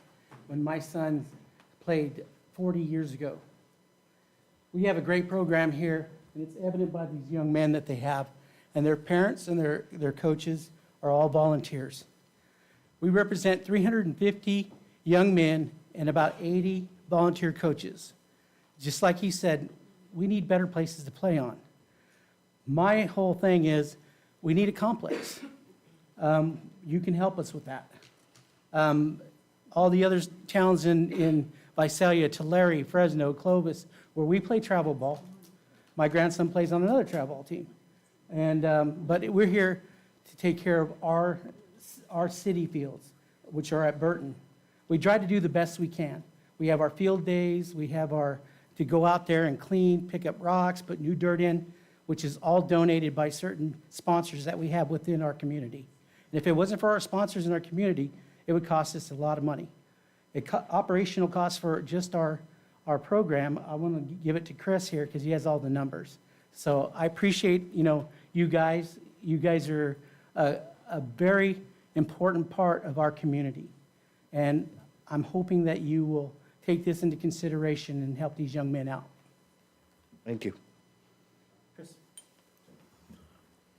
when my son played 40 years ago. We have a great program here, and it's evident by these young men that they have, and their parents and their coaches are all volunteers. We represent 350 young men and about 80 volunteer coaches. Just like he said, we need better places to play on. My whole thing is we need a complex. You can help us with that. all the other towns in Visalia, Tulare, Fresno, Clovis, where we play travel ball. My grandson plays on another travel ball team. And, but we're here to take care of our city fields, which are at Burton. We try to do the best we can. We have our field days, we have to go out there and clean, pick up rocks, put new dirt in, which is all donated by certain sponsors that we have within our community. And if it wasn't for our sponsors in our community, it would cost us a lot of money. Operational costs for just our program, I want to give it to Chris here because he has all the numbers. So I appreciate, you guys. You guys are a very important part of our community. And I'm hoping that you will take this into consideration and help these young men out. Thank you. Chris?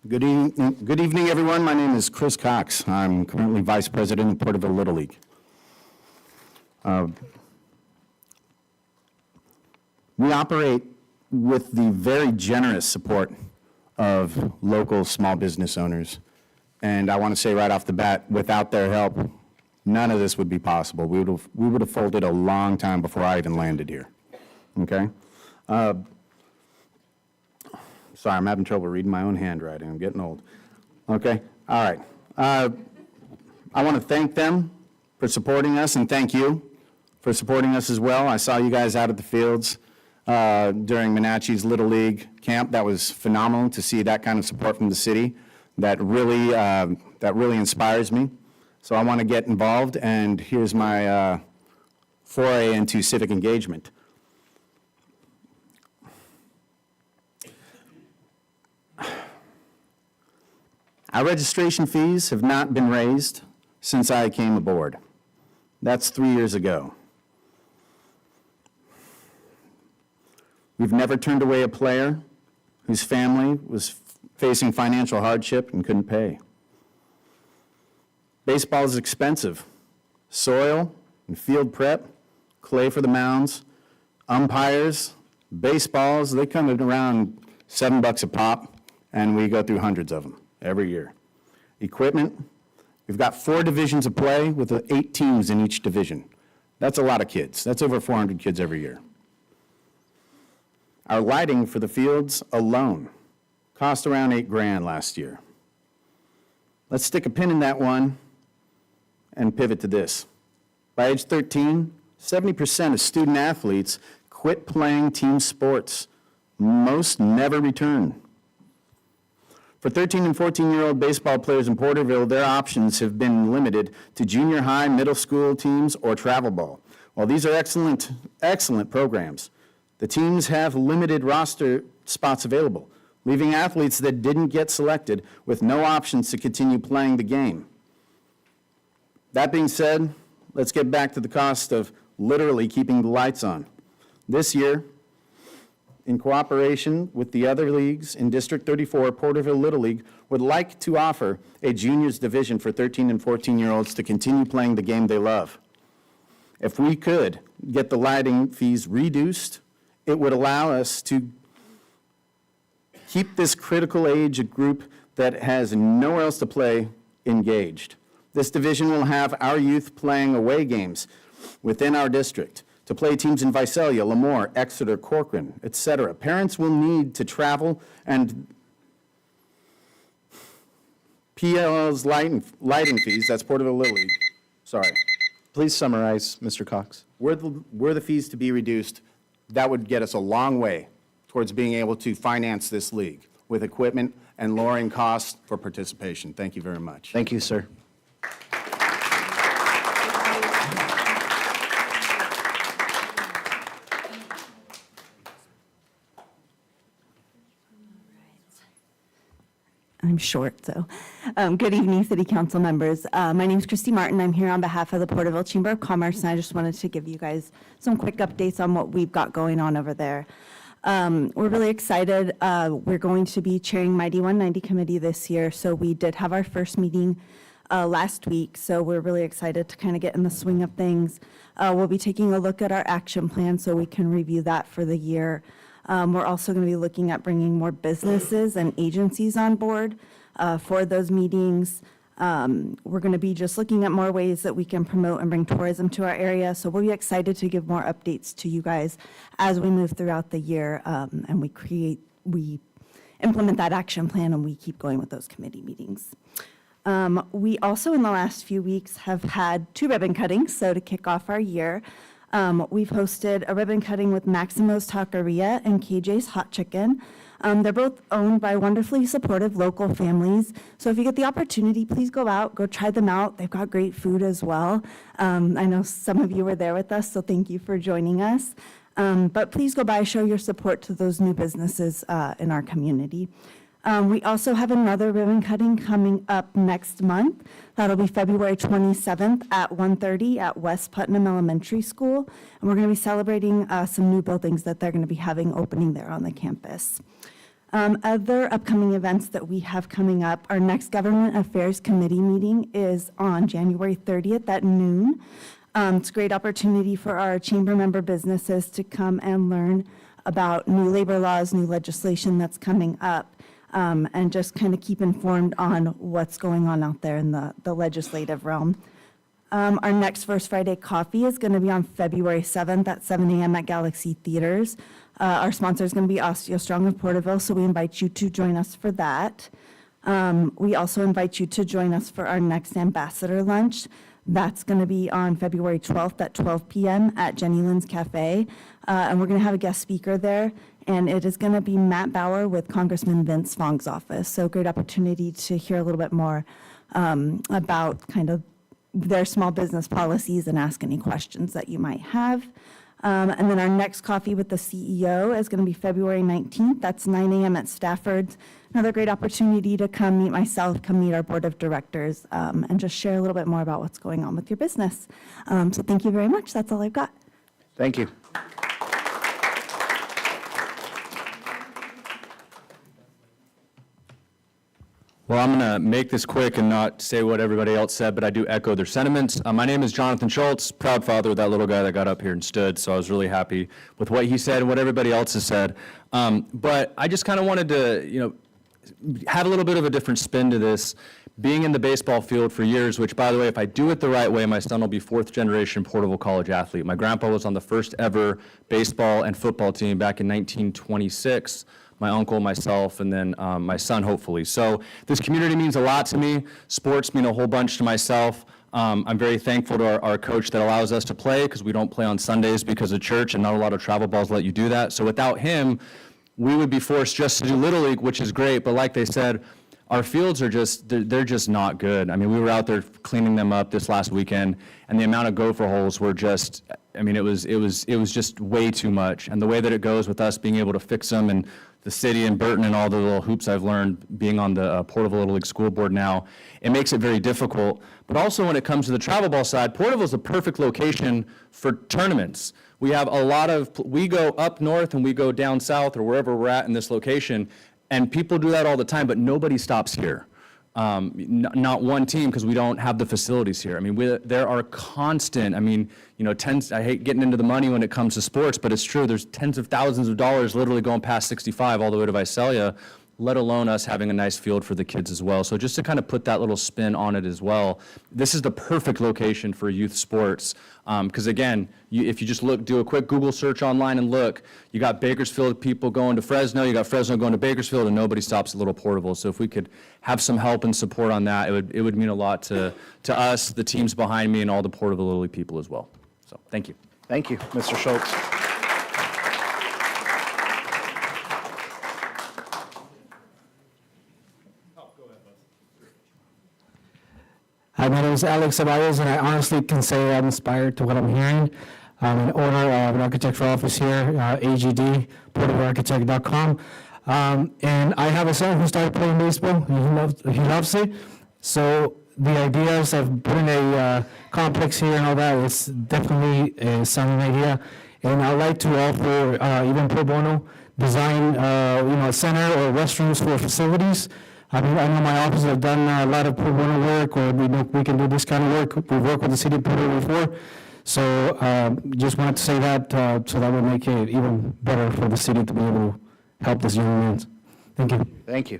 Good evening, everyone. My name is Chris Cox. I'm currently Vice President of Porterville Little League. We operate with the very generous support of local small business owners. And I want to say right off the bat, without their help, none of this would be possible. We would have folded a long time before I even landed here. Okay? Sorry, I'm having trouble reading my own handwriting. I'm getting old. Okay? All right. I want to thank them for supporting us, and thank you for supporting us as well. I saw you guys out at the fields during Monache's Little League camp. That was phenomenal to see that kind of support from the city. That really inspires me. So I want to get involved, and here's my foray into civic engagement. Our registration fees have not been raised since I came aboard. That's 3 years ago. We've never turned away a player whose family was facing financial hardship and couldn't pay. Baseball is expensive. Soil and field prep, clay for the mounds, umpires, baseballs, they come at around $7 a pop, and we go through hundreds of them every year. Equipment, we've got 4 divisions of play with 8 teams in each division. That's a lot of kids. That's over 400 kids every year. Our lighting for the fields alone cost around $8,000 last year. Let's stick a pin in that one and pivot to this. By age 13, 70% of student athletes quit playing team sports. Most never return. For 13 and 14-year-old baseball players in Porterville, their options have been limited to junior high, middle school teams, or travel ball. While these are excellent programs, the teams have limited roster spots available, leaving athletes that didn't get selected with no options to continue playing the game. That being said, let's get back to the cost of literally keeping the lights on. This year, in cooperation with the other leagues in District 34, Porterville Little League would like to offer a juniors division for 13 and 14-year-olds to continue playing the game they love. If we could get the lighting fees reduced, it would allow us to keep this critical age group that has nowhere else to play engaged. This division will have our youth playing away games within our district to play teams in Visalia, Lemoore, Exeter, Corcoran, etc. Parents will need to travel, and PLL's lighting fees, that's Porterville Little League, sorry. Please summarize, Mr. Cox. Were the fees to be reduced, that would get us a long way towards being able to finance this league with equipment and lowering costs for participation. Thank you very much. Thank you, sir. I'm short, so. Good evening, City Council members. My name is Christy Martin. I'm here on behalf of the Porterville Chamber of Commerce, and I just wanted to give you guys some quick updates on what we've got going on over there. We're really excited. We're going to be chairing my D190 committee this year, so we did have our first meeting last week, so we're really excited to kind of get in the swing of things. We'll be taking a look at our action plan so we can review that for the year. We're also going to be looking at bringing more businesses and agencies on board for those meetings. We're going to be just looking at more ways that we can promote and bring tourism to our area. So we'll be excited to give more updates to you guys as we move throughout the year, and we implement that action plan and we keep going with those committee meetings. We also, in the last few weeks, have had 2 ribbon cuttings. So to kick off our year, we've hosted a ribbon cutting with Maximo's Taqueria and KJ's Hot Chicken. They're both owned by wonderfully supportive local families. So if you get the opportunity, please go out, go try them out. They've got great food as well. I know some of you were there with us, so thank you for joining us. But please go by, show your support to those new businesses in our community. We also have another ribbon cutting coming up next month. That'll be February 27th at 1:30 at West Putnam Elementary School. And we're going to be celebrating some new buildings that they're going to be having opening there on the campus. Other upcoming events that we have coming up, our next Government Affairs Committee meeting is on January 30th at noon. It's a great opportunity for our chamber member businesses to come and learn about new labor laws, new legislation that's coming up, and just kind of keep informed on what's going on out there in the legislative realm. Our next First Friday Coffee is going to be on February 7th at 7 a.m. at Galaxy Theaters. Our sponsor is going to be Osteo Strong of Porterville, so we invite you to join us for that. We also invite you to join us for our next Ambassador Lunch. That's going to be on February 12th at 12 p.m. at Jenny Lynn's Cafe, and we're going to have a guest speaker there, and it is going to be Matt Bauer with Congressman Vince Fong's office. So great opportunity to hear a little bit more about kind of their small business policies and ask any questions that you might have. And then our next coffee with the CEO is going to be February 19th. That's 9 a.m. at Stafford's. Another great opportunity to come meet myself, come meet our board of directors, and just share a little bit more about what's going on with your business. So thank you very much. That's all I've got. Thank you. Well, I'm going to make this quick and not say what everybody else said, but I do echo their sentiments. My name is Jonathan Schultz, proud father of that little guy that got up here and stood, so I was really happy with what he said and what everybody else has said. But I just kind of wanted to, have a little bit of a different spin to this. Being in the baseball field for years, which, by the way, if I do it the right way, my son will be 4th-generation Porterville College athlete. My grandpa was on the first ever baseball and football team back in 1926. My uncle, myself, and then my son, hopefully. So this community means a lot to me. Sports mean a whole bunch to myself. I'm very thankful to our coach that allows us to play, because we don't play on Sundays because of church, and not a lot of travel balls let you do that. So without him, we would be forced just to do Little League, which is great, but like they said, our fields are just, they're just not good. I mean, we were out there cleaning them up this last weekend, and the amount of gopher holes were just, I mean, it was just way too much. And the way that it goes with us being able to fix them, and the city and Burton and all the little hoops I've learned being on the Porterville Little League School Board now, it makes it very difficult. But also when it comes to the travel ball side, Porterville is the perfect location for tournaments. We have a lot of, we go up north and we go down south or wherever we're at in this location, and people do that all the time, but nobody stops here. Not one team, because we don't have the facilities here. I mean, there are constant, I mean, I hate getting into the money when it comes to sports, but it's true, there's tens of thousands of dollars literally going past 65 all the way to Visalia, let alone us having a nice field for the kids as well. So just to kind of put that little spin on it as well, this is the perfect location for youth sports. Because again, if you just do a quick Google search online and look, you got Bakersfield people going to Fresno, you got Fresno going to Bakersfield, and nobody stops at Little Porterville. So if we could have some help and support on that, it would mean a lot to us, the teams behind me, and all the Porterville Little League people as well. So thank you. Thank you, Mr. Schultz. Hi, my name is Alex Ceballos, and I honestly can say I'm inspired to what I'm hearing. I'm an owner of an architectural office here, AGD, PortervilleArchitect.com. And I have a son who started playing baseball, and he loves it. So the ideas of putting a complex here and all that is definitely a sound idea. And I'd like to offer, even pro bono, design, a center or restrooms for facilities. I know my office have done a lot of pro bono work, or we can do this kind of work. We've worked with the city of Porterville before. So just wanted to say that so that would make it even better for the city to be able to help this young man. Thank you. Thank you.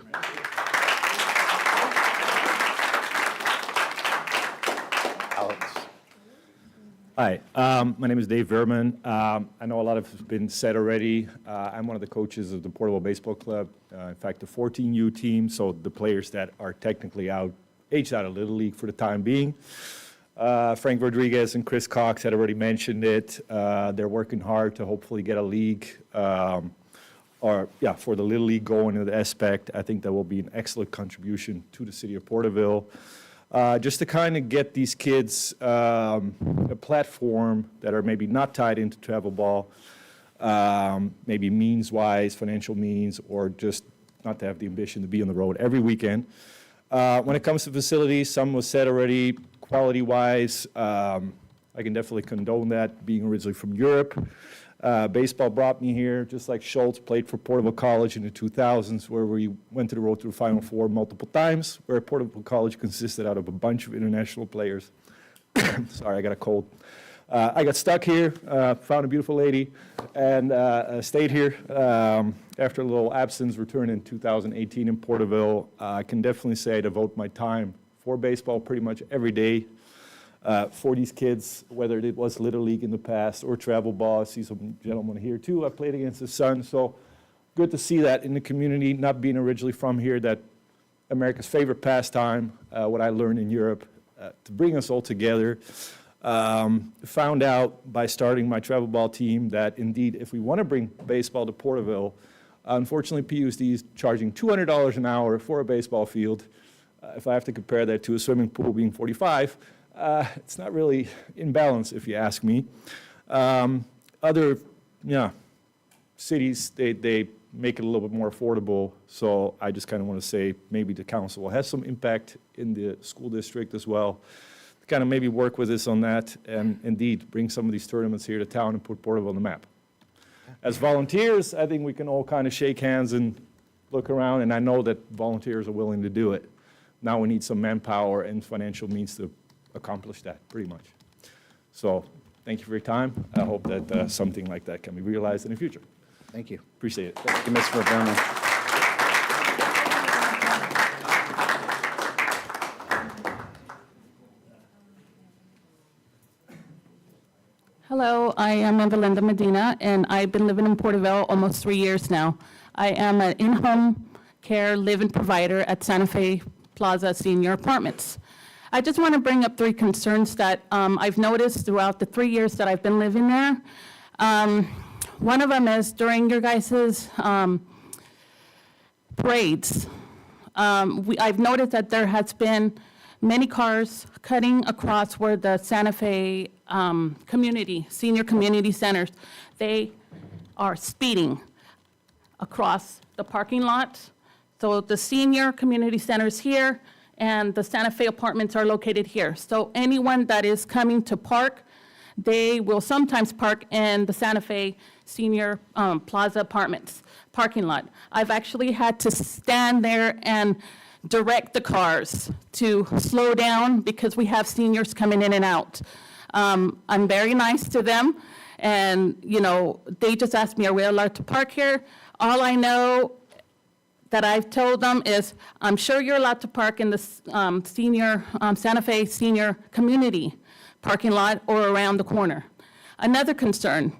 Hi, my name is Dave Verman. I know a lot has been said already. I'm one of the coaches of the Porterville Baseball Club. In fact, the 14U team, so the players that are technically aged out of Little League for the time being. Frank Rodriguez and Chris Cox had already mentioned it. They're working hard to hopefully get a league, for the Little League going into the aspect. I think that will be an excellent contribution to the city of Porterville. Just to kind of get these kids a platform that are maybe not tied into travel ball, maybe means-wise, financial means, or just not to have the ambition to be on the road every weekend. When it comes to facilities, some was said already, quality-wise, I can definitely condone that, being originally from Europe. Baseball brought me here, just like Schultz played for Porterville College in the 2000s, where we went to the road to the Final Four multiple times, where Porterville College consisted out of a bunch of international players. Sorry, I got a cold. I got stuck here, found a beautiful lady, and stayed here. After a little absence, returned in 2018 in Porterville. I can definitely say I devote my time for baseball pretty much every day. For these kids, whether it was Little League in the past or travel ball. I see some gentlemen here too. I played against the Sun, so good to see that in the community, not being originally from here, that America's favorite pastime, what I learned in Europe, to bring us all together. Found out by starting my travel ball team that indeed, if we want to bring baseball to Porterville, unfortunately PUSD is charging $200 an hour for a baseball field. If I have to compare that to a swimming pool being $45, it's not really in balance, if you ask me. Other cities, they make it a little bit more affordable, so I just kind of want to say maybe the council has some impact in the school district as well, to kind of maybe work with us on that, and indeed bring some of these tournaments here to town and put Porterville on the map. As volunteers, I think we can all kind of shake hands and look around, and I know that volunteers are willing to do it. Now we need some manpower and financial means to accomplish that, pretty much. So, thank you for your time. I hope that something like that can be realized in the future. Thank you. Appreciate it. Thank you, Mr. Verman. Hello, I am Evelinda Medina, and I've been living in Porterville almost 3 years now. I am an in-home care living provider at Santa Fe Plaza Senior Apartments. I just want to bring up 3 concerns that I've noticed throughout the 3 years that I've been living there. One of them is during your guys' parades. I've noticed that there has been many cars cutting across where the Santa Fe senior community centers, they are speeding across the parking lot. So the senior community centers here, and the Santa Fe apartments are located here. So anyone that is coming to park, they will sometimes park in the Santa Fe Senior Plaza Apartments parking lot. I've actually had to stand there and direct the cars to slow down because we have seniors coming in and out. I'm very nice to them, and they just asked me, are we allowed to park here? All I know that I've told them is, I'm sure you're allowed to park in the Santa Fe Senior Community parking lot or around the corner. Another concern,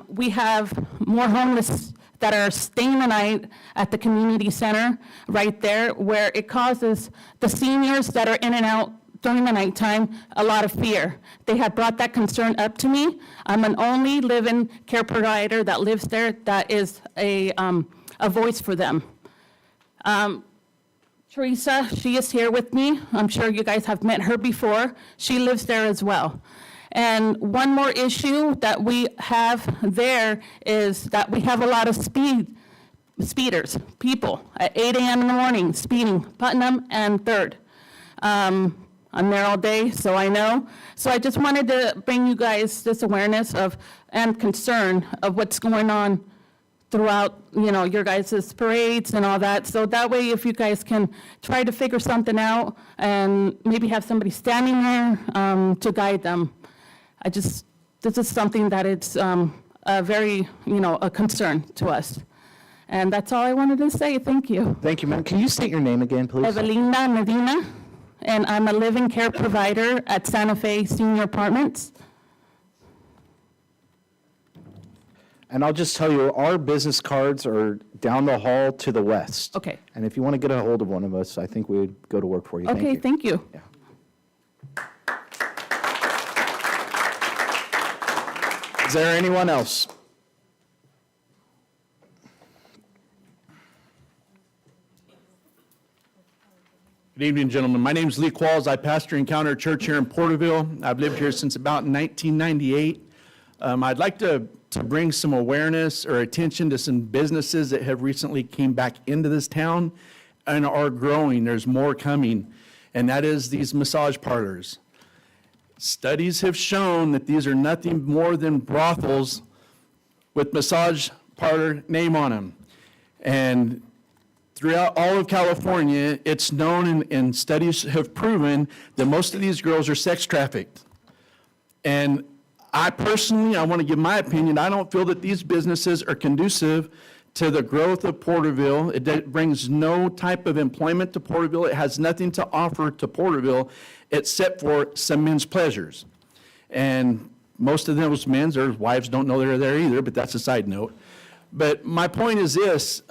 we have more homeless that are staying the night at the community center right there, where it causes the seniors that are in and out during the nighttime a lot of fear. They have brought that concern up to me. I'm an only living care provider that lives there that is a voice for them. Teresa, she is here with me. I'm sure you guys have met her before. She lives there as well. And one more issue that we have there is that we have a lot of speeders, people at 8 a.m. in the morning speeding, Putnam and 3rd. I'm there all day, so I know. So I just wanted to bring you guys this awareness of and concern of what's going on throughout, your guys' parades and all that. So that way, if you guys can try to figure something out and maybe have somebody standing there to guide them. This is something that it's a very, a concern to us. And that's all I wanted to say. Thank you. Thank you, ma'am. Can you state your name again, please? Evelinda Medina, and I'm a living care provider at Santa Fe Senior Apartments. And I'll just tell you, our business cards are down the hall to the west. Okay. And if you want to get a hold of one of us, I think we'd go to work for you. Okay, thank you. Is there anyone else? Good evening, gentlemen. My name is Lee Qualls. I pastor Encounter Church here in Porterville. I've lived here since about 1998. I'd like to bring some awareness or attention to some businesses that have recently came back into this town and are growing. There's more coming, and that is these massage parlors. Studies have shown that these are nothing more than brothels with massage parlor name on them. And throughout all of California, it's known and studies have proven that most of these girls are sex trafficked. And I personally, I want to give my opinion, I don't feel that these businesses are conducive to the growth of Porterville. It brings no type of employment to Porterville. It has nothing to offer to Porterville except for some men's pleasures. And most of those men's, their wives don't know they're there either, but that's a side note. But my point is this,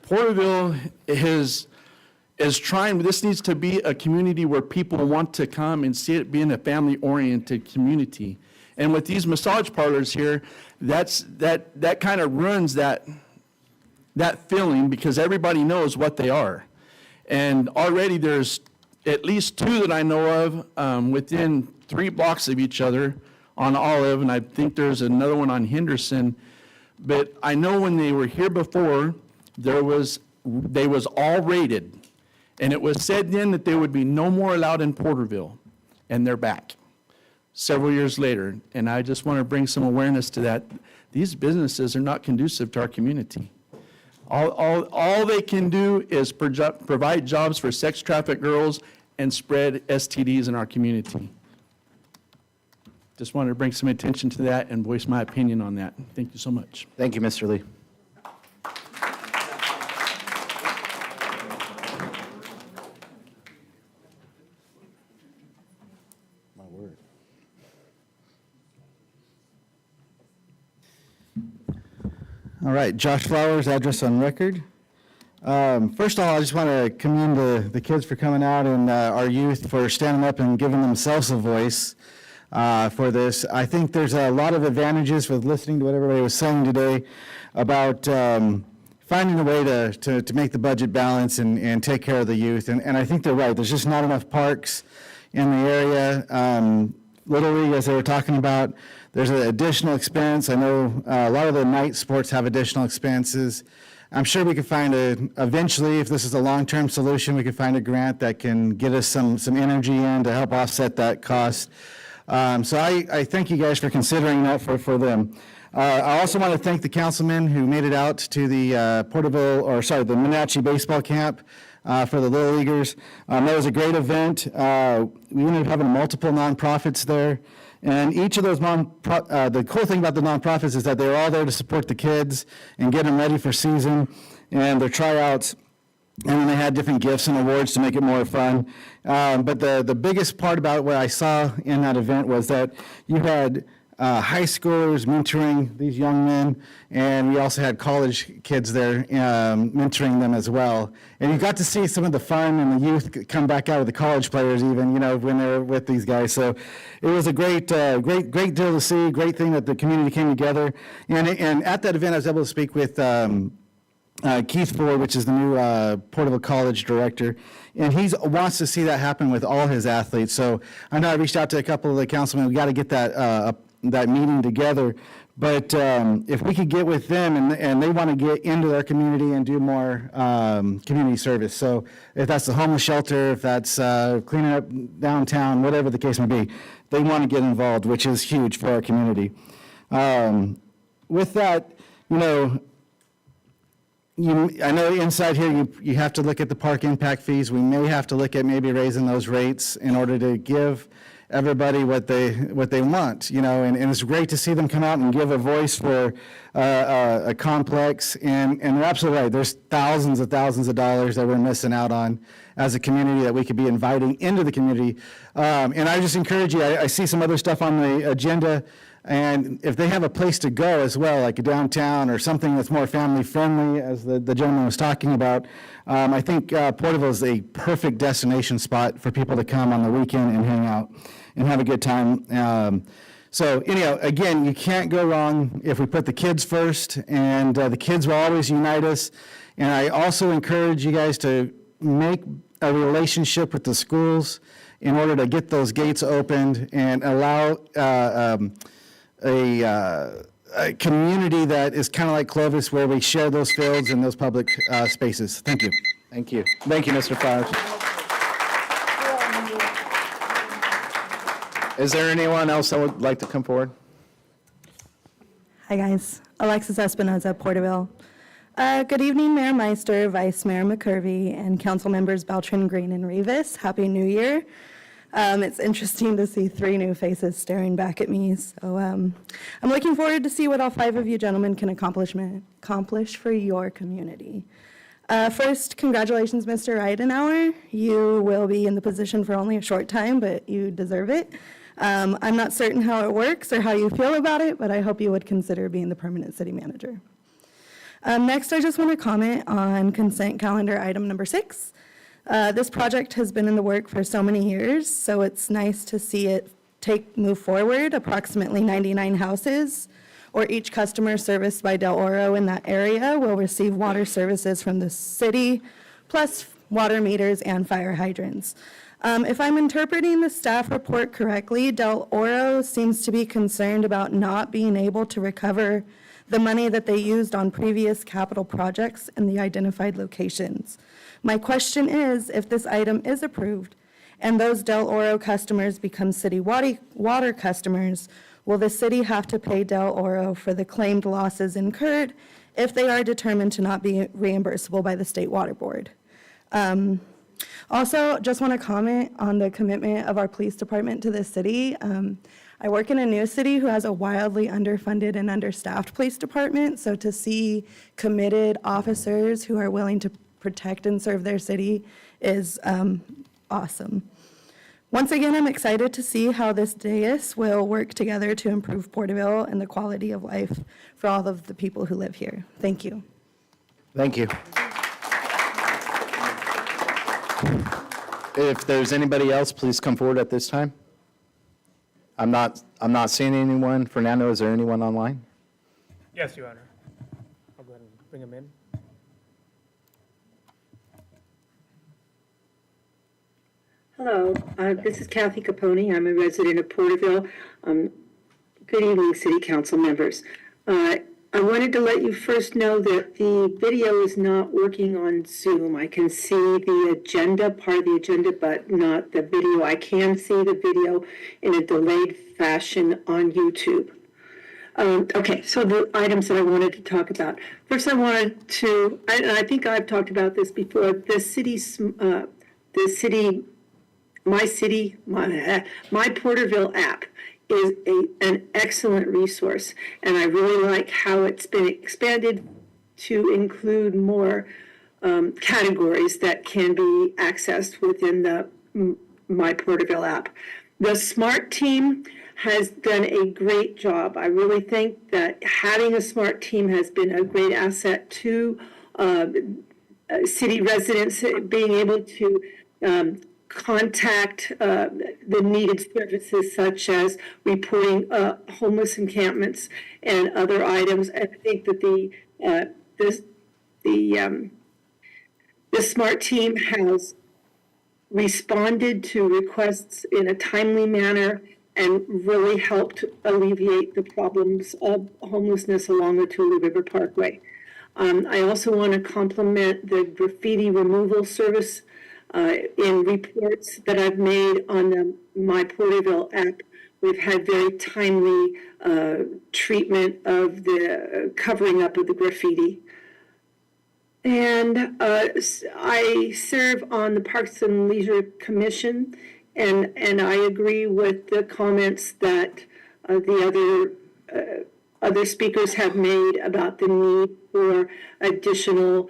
Porterville is trying, this needs to be a community where people want to come and see it being a family-oriented community. And with these massage parlors here, that kind of ruins that feeling because everybody knows what they are. And already there's at least 2 that I know of within 3 blocks of each other on Olive, and I think there's another one on Henderson. But I know when they were here before, they was all rated. And it was said then that there would be no more allowed in Porterville, and they're back several years later. And I just want to bring some awareness to that. These businesses are not conducive to our community. All they can do is provide jobs for sex trafficked girls and spread STDs in our community. Just wanted to bring some attention to that and voice my opinion on that. Thank you so much. Thank you, Mr. Lee. My word. All right, Josh Flowers, address on record. First of all, I just want to commend the kids for coming out and our youth for standing up and giving themselves a voice for this. I think there's a lot of advantages with listening to what everybody was saying today about finding a way to make the budget balance and take care of the youth. And I think they're right. There's just not enough parks in the area. Little League, as they were talking about, there's an additional expense. I know a lot of the night sports have additional expenses. I'm sure we could find eventually, if this is a long-term solution, we could find a grant that can get us some energy in to help offset that cost. So I thank you guys for considering that for them. I also want to thank the councilmen who made it out to the the Wenatchee baseball camp for the Little Leaguers. That was a great event. We ended up having multiple nonprofits there. And each of those the cool thing about the nonprofits is that they're all there to support the kids and get them ready for season and their tryouts. And then they had different gifts and awards to make it more fun. But the biggest part about what I saw in that event was that you had high schoolers mentoring these young men, and we also had college kids there mentoring them as well. And you got to see some of the fun and the youth come back out of the college players even, when they're with these guys. So it was a great deal to see, great thing that the community came together. And at that event, I was able to speak with Keith Ford, which is the new Porterville College director, and he wants to see that happen with all his athletes. So I know I reached out to a couple of the councilmen. We got to get that meeting together. But if we could get with them and they want to get into their community and do more community service. So if that's the homeless shelter, if that's cleaning up downtown, whatever the case may be, they want to get involved, which is huge for our community. With that, I know inside here you have to look at the park impact fees. We may have to look at maybe raising those rates in order to give everybody what they want, and it's great to see them come out and give a voice for a complex, and they're absolutely right. There's thousands of dollars that we're missing out on as a community that we could be inviting into the community. And I just encourage you, I see some other stuff on the agenda And if they have a place to go as well, like a downtown or something that's more family-friendly, as the gentleman was talking about, I think Porterville is a perfect destination spot for people to come on the weekend and hang out and have a good time. So anyhow, again, you can't go wrong if we put the kids first, and the kids will always unite us. And I also encourage you guys to make a relationship with the schools in order to get those gates opened and allow a community that is kind of like Clovis, where we share those fields and those public spaces. Thank you. Thank you. Thank you, Mr. Flowers. Is there anyone else that would like to come forward? Hi, guys. Alexis Espinoza, Porterville. Good evening, Mayor Meister, Vice Mayor McCurvey, and council members Beltran, Green, and Rivas. Happy New Year. It's interesting to see 3 new faces staring back at me. So I'm looking forward to see what all 5 of you gentlemen can accomplish for your community. First, congratulations, Mr. Eidenauer. You will be in the position for only a short time, but you deserve it. I'm not certain how it works or how you feel about it, but I hope you would consider being the permanent city manager. Next, I just want to comment on consent calendar item number 6. This project has been in the work for so many years, so it's nice to see it move forward. Approximately 99 houses, or each customer serviced by Del Oro in that area, will receive water services from the city, plus water meters and fire hydrants. If I'm interpreting the staff report correctly, Del Oro seems to be concerned about not being able to recover the money that they used on previous capital projects in the identified locations. My question is, if this item is approved and those Del Oro customers become city water customers, will the city have to pay Del Oro for the claimed losses incurred if they are determined to not be reimbursable by the State Water Board? Also, just want to comment on the commitment of our police department to the city. I work in a new city who has a wildly underfunded and understaffed police department, so to see committed officers who are willing to protect and serve their city is awesome. Once again, I'm excited to see how this dais will work together to improve Porterville and the quality of life for all of the people who live here. Thank you. Thank you. If there's anybody else, please come forward at this time. I'm not seeing anyone. Fernando, is there anyone online? Yes, Your Honor. I'll go ahead and bring him in. Hello, this is Kathy Capone. I'm a resident of Porterville. Good evening, City Council members. I wanted to let you first know that the video is not working on Zoom. I can see the agenda, part of the agenda, but not the video. I can see the video in a delayed fashion on YouTube. Okay, so the items that I wanted to talk about. First, I wanted to, and I think I've talked about this before, my Porterville app is an excellent resource, and I really like how it's been expanded to include more categories that can be accessed within the My Porterville app. The SMART team has done a great job. I really think that having a SMART team has been a great asset to city residents, being able to contact the needed services such as reporting homeless encampments and other items. I think that the SMART team has responded to requests in a timely manner and really helped alleviate the problems of homelessness along the Tule River Parkway. I also want to compliment the graffiti removal service in reports that I've made on the My Porterville app. We've had very timely treatment of the covering up of the graffiti. And I serve on the Parks and Leisure Commission, and I agree with the comments that the other speakers have made about the need for additional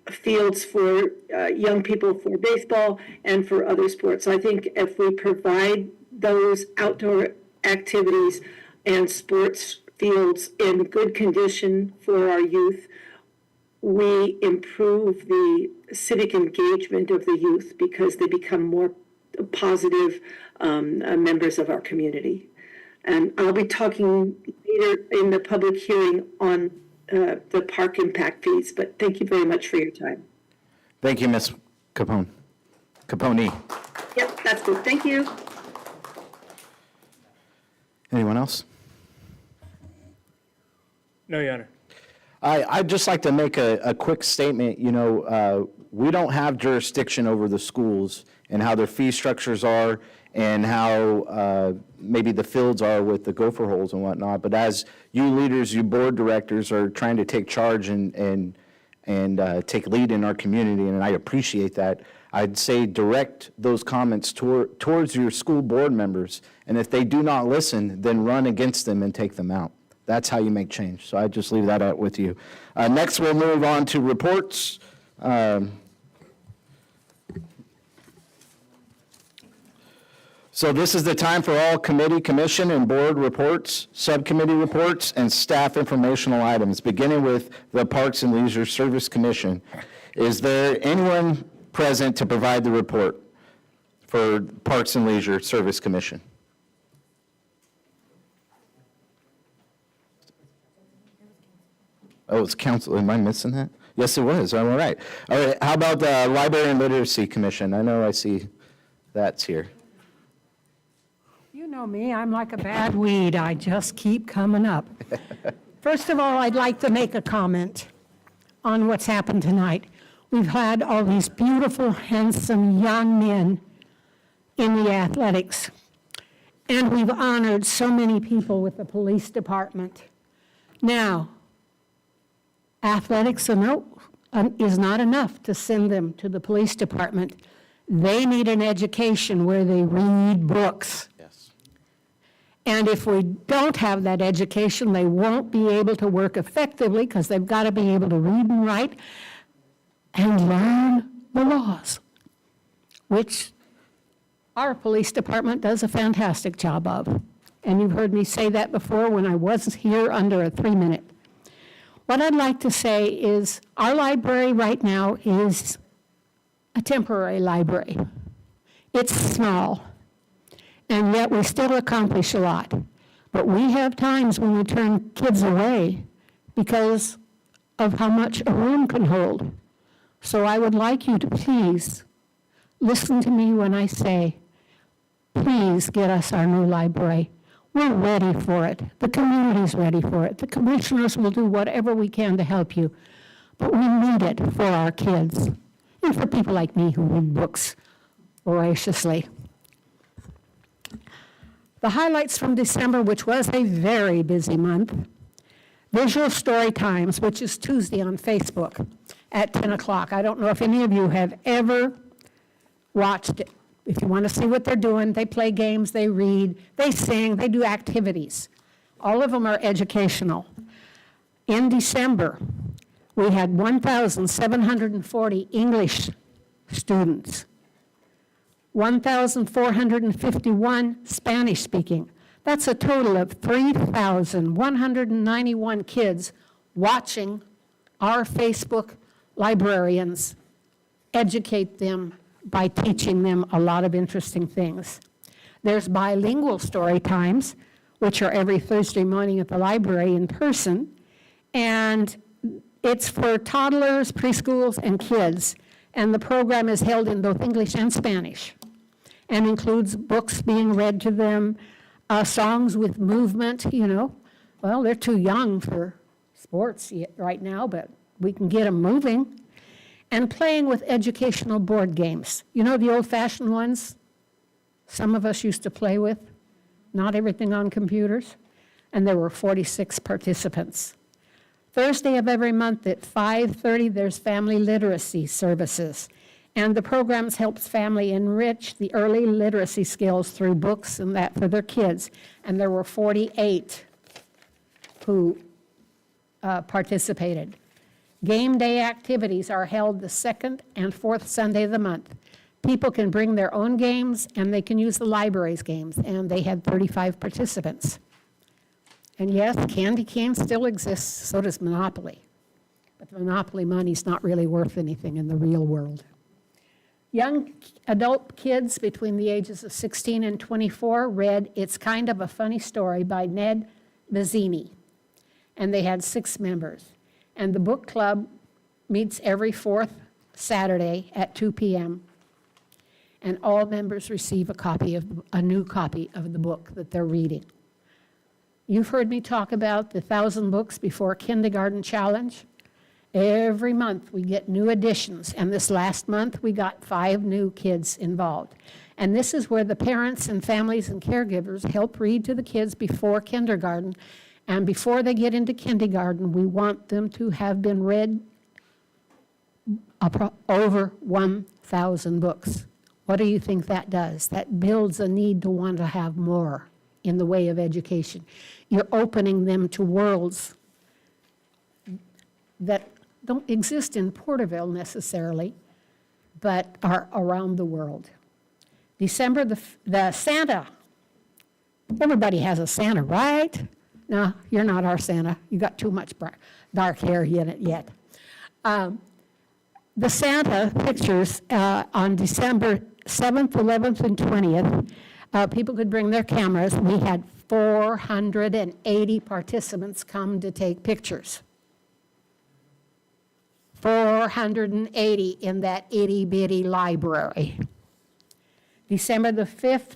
fields for young people for baseball and for other sports. I think if we provide those outdoor activities, and sports fields in good condition for our youth, we improve the civic engagement of the youth because they become more positive members of our community. And I'll be talking later in the public hearing on the park impact fees, but thank you very much for your time. Thank you, Ms. Capone. Yep, that's good. Thank you. Anyone else? No, Your Honor. I'd just like to make a quick statement. You know, we don't have jurisdiction over the schools and how their fee structures are and how maybe the fields are with the gopher holes and whatnot. But as you leaders, you board directors are trying to take charge and take lead in our community, and I appreciate that. I'd say direct those comments towards your school board members, and if they do not listen, then run against them and take them out. That's how you make change. So I just leave that out with you. Next, we'll move on to reports. So this is the time for all committee, commission, and board reports, subcommittee reports, and staff informational items, beginning with the Parks and Leisure Service Commission. Is there anyone present to provide the report for Parks and Leisure Service Commission? Oh, it's council. Am I missing that? Yes, it was. All right. All right. How about the Library and Literacy Commission? I know I see that's here. You know me, I'm like a bad weed. I just keep coming up. First of all, I'd like to make a comment on what's happened tonight. We've had all these beautiful, handsome young men in the athletics, and we've honored so many people with the police department. Now, athletics is not enough to send them to the police department. They need an education where they read books. Yes. And if we don't have that education, they won't be able to work effectively because they've got to be able to read and write and learn the laws, which our police department does a fantastic job of. And you've heard me say that before when I wasn't here under a 3-minute. What I'd like to say is our library right now is a temporary library. It's small, and yet we still accomplish a lot. But we have times when we turn kids away because of how much a room can hold. So I would like you to please listen to me when I say, please get us our new library. We're ready for it. The community's ready for it. The commissioners will do whatever we can to help you. But we need it for our kids and for people like me who read books voraciously. The highlights from December, which was a very busy month, Visual Story Times, which is Tuesday on Facebook at 10 o'clock. I don't know if any of you have ever watched it. If you want to see what they're doing, they play games, they read, they sing, they do activities. All of them are educational. In December, we had 1,740 English students, 1,451 Spanish speaking. That's a total of 3,191 kids watching our Facebook librarians educate them by teaching them a lot of interesting things. There's bilingual story times, which are every Thursday morning at the library in person, and it's for toddlers, preschools, and kids, and the program is held in both English and Spanish, and includes books being read to them, songs with movement, you know. Well, they're too young for sports right now, but we can get them moving. And playing with educational board games. You know the old-fashioned ones some of us used to play with? Not everything on computers. And there were 46 participants. Thursday of every month at 5:30, there's family literacy services. And the programs helps family enrich the early literacy skills through books and that for their kids. And there were 48 who participated. Game day activities are held the second and fourth Sunday of the month. People can bring their own games and they can use the library's games, and they had 35 participants. And yes, candy cane still exists, so does Monopoly. But the Monopoly money's not really worth anything in the real world. Young adult kids between the ages of 16 and 24 read It's Kind of a Funny Story by Ned Mazzini. And they had 6 members. And the book club meets every 4th Saturday at 2 p.m. And all members receive a new copy of the book that they're reading. You've heard me talk about the 1,000 Books Before Kindergarten Challenge. Every month we get new additions, and this last month we got 5 new kids involved. And this is where the parents and families and caregivers help read to the kids before kindergarten. And before they get into kindergarten, we want them to have been read over 1,000 books. What do you think that does? That builds a need to want to have more in the way of education. You're opening them to worlds that don't exist in Porterville necessarily, but are around the world. December, the Santa. Everybody has a Santa, right? No, you're not our Santa. You got too much dark hair in it yet. The Santa pictures on December 7th, 11th, and 20th, people could bring their cameras. We had 480 participants come to take pictures. 480 in that itty-bitty library. December the 5th,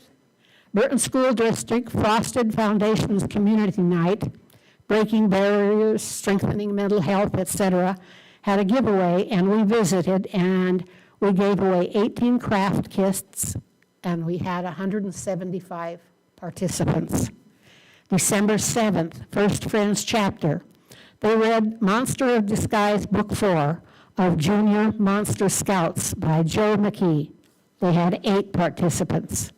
Burton School District Frosted Foundations Community Night, Breaking Barriers, Strengthening Mental Health, etc., had a giveaway, and we visited, and we gave away 18 craft kits, and we had 175 participants. December 7th, First Friends Chapter. They read Monster of Disguise, Book 4 of Junior Monster Scouts by Joe McKee. They had 8 participants.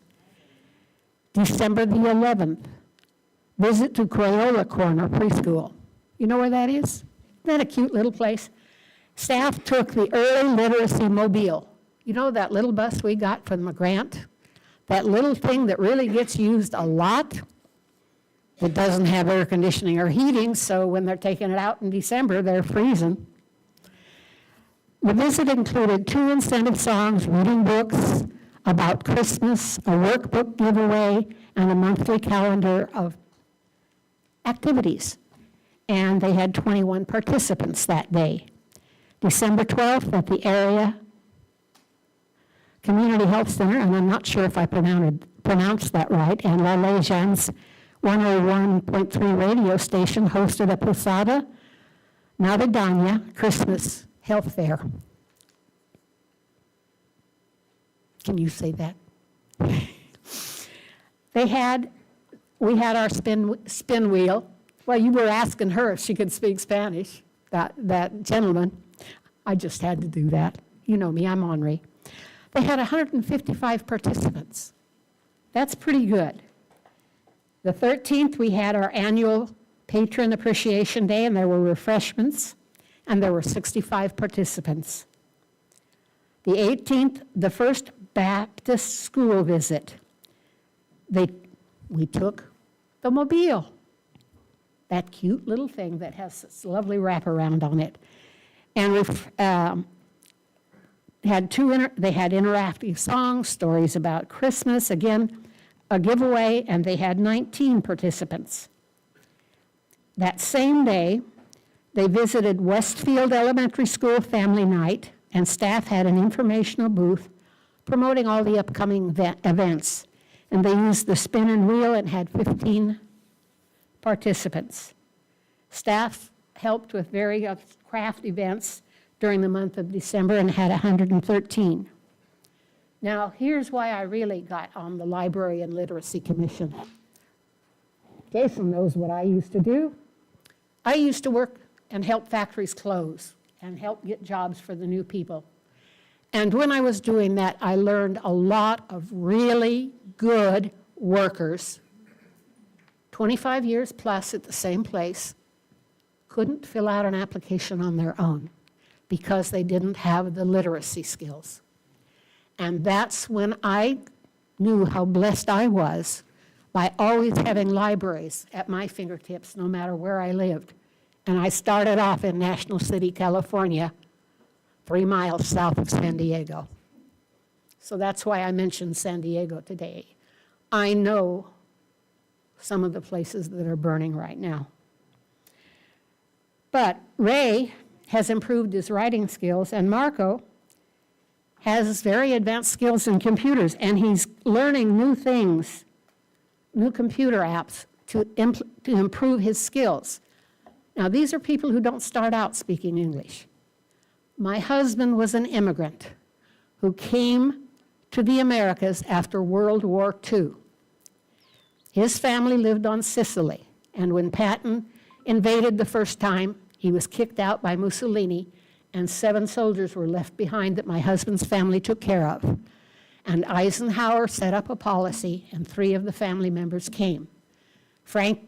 December the 11th, visit to Crayola Corner Preschool. You know where that is? Isn't that a cute little place? Staff took the early literacy mobile. You know that little bus we got from the grant? That little thing that really gets used a lot? It doesn't have air conditioning or heating, so when they're taking it out in December, they're freezing. The visit included 2 incentive songs, reading books about Christmas, a workbook giveaway, and a monthly calendar of activities. And they had 21 participants that day. December 12th at the area Community Health Center, and I'm not sure if I pronounced that right, and La Legends 101.3 radio station hosted a Posada Navidad Christmas health fair. Can you say that? We had our spin wheel. Well, you were asking her if she could speak Spanish, that gentleman. I just had to do that. You know me, I'm Henri. They had 155 participants. That's pretty good. The 13th, we had our annual Patron Appreciation Day, and there were refreshments, and there were 65 participants. The 18th, the First Baptist School visit. We took the mobile, that cute little thing that has this lovely wraparound on it. And we they had interactive songs, stories about Christmas, again, a giveaway, and they had 19 participants. That same day, they visited Westfield Elementary School Family Night, and staff had an informational booth promoting all the upcoming events. And they used the spin and wheel and had 15 participants. Staff helped with various craft events during the month of December and had 113. Now, here's why I really got on the Library and Literacy Commission. Jason knows what I used to do. I used to work and help factories close and help get jobs for the new people. And when I was doing that, I learned a lot of really good workers, 25 years plus at the same place, couldn't fill out an application on their own because they didn't have the literacy skills. And that's when I knew how blessed I was by always having libraries at my fingertips, no matter where I lived. And I started off in National City, California, 3 miles south of San Diego. So that's why I mentioned San Diego today. I know some of the places that are burning right now. But Ray has improved his writing skills, and Marco has very advanced skills in computers, and he's learning new things, new computer apps to improve his skills. Now, these are people who don't start out speaking English. My husband was an immigrant who came to the Americas after World War II. His family lived on Sicily, and when Patton invaded the first time, he was kicked out by Mussolini, and 7 soldiers were left behind that my husband's family took care of. And Eisenhower set up a policy, and 3 of the family members came. Frankie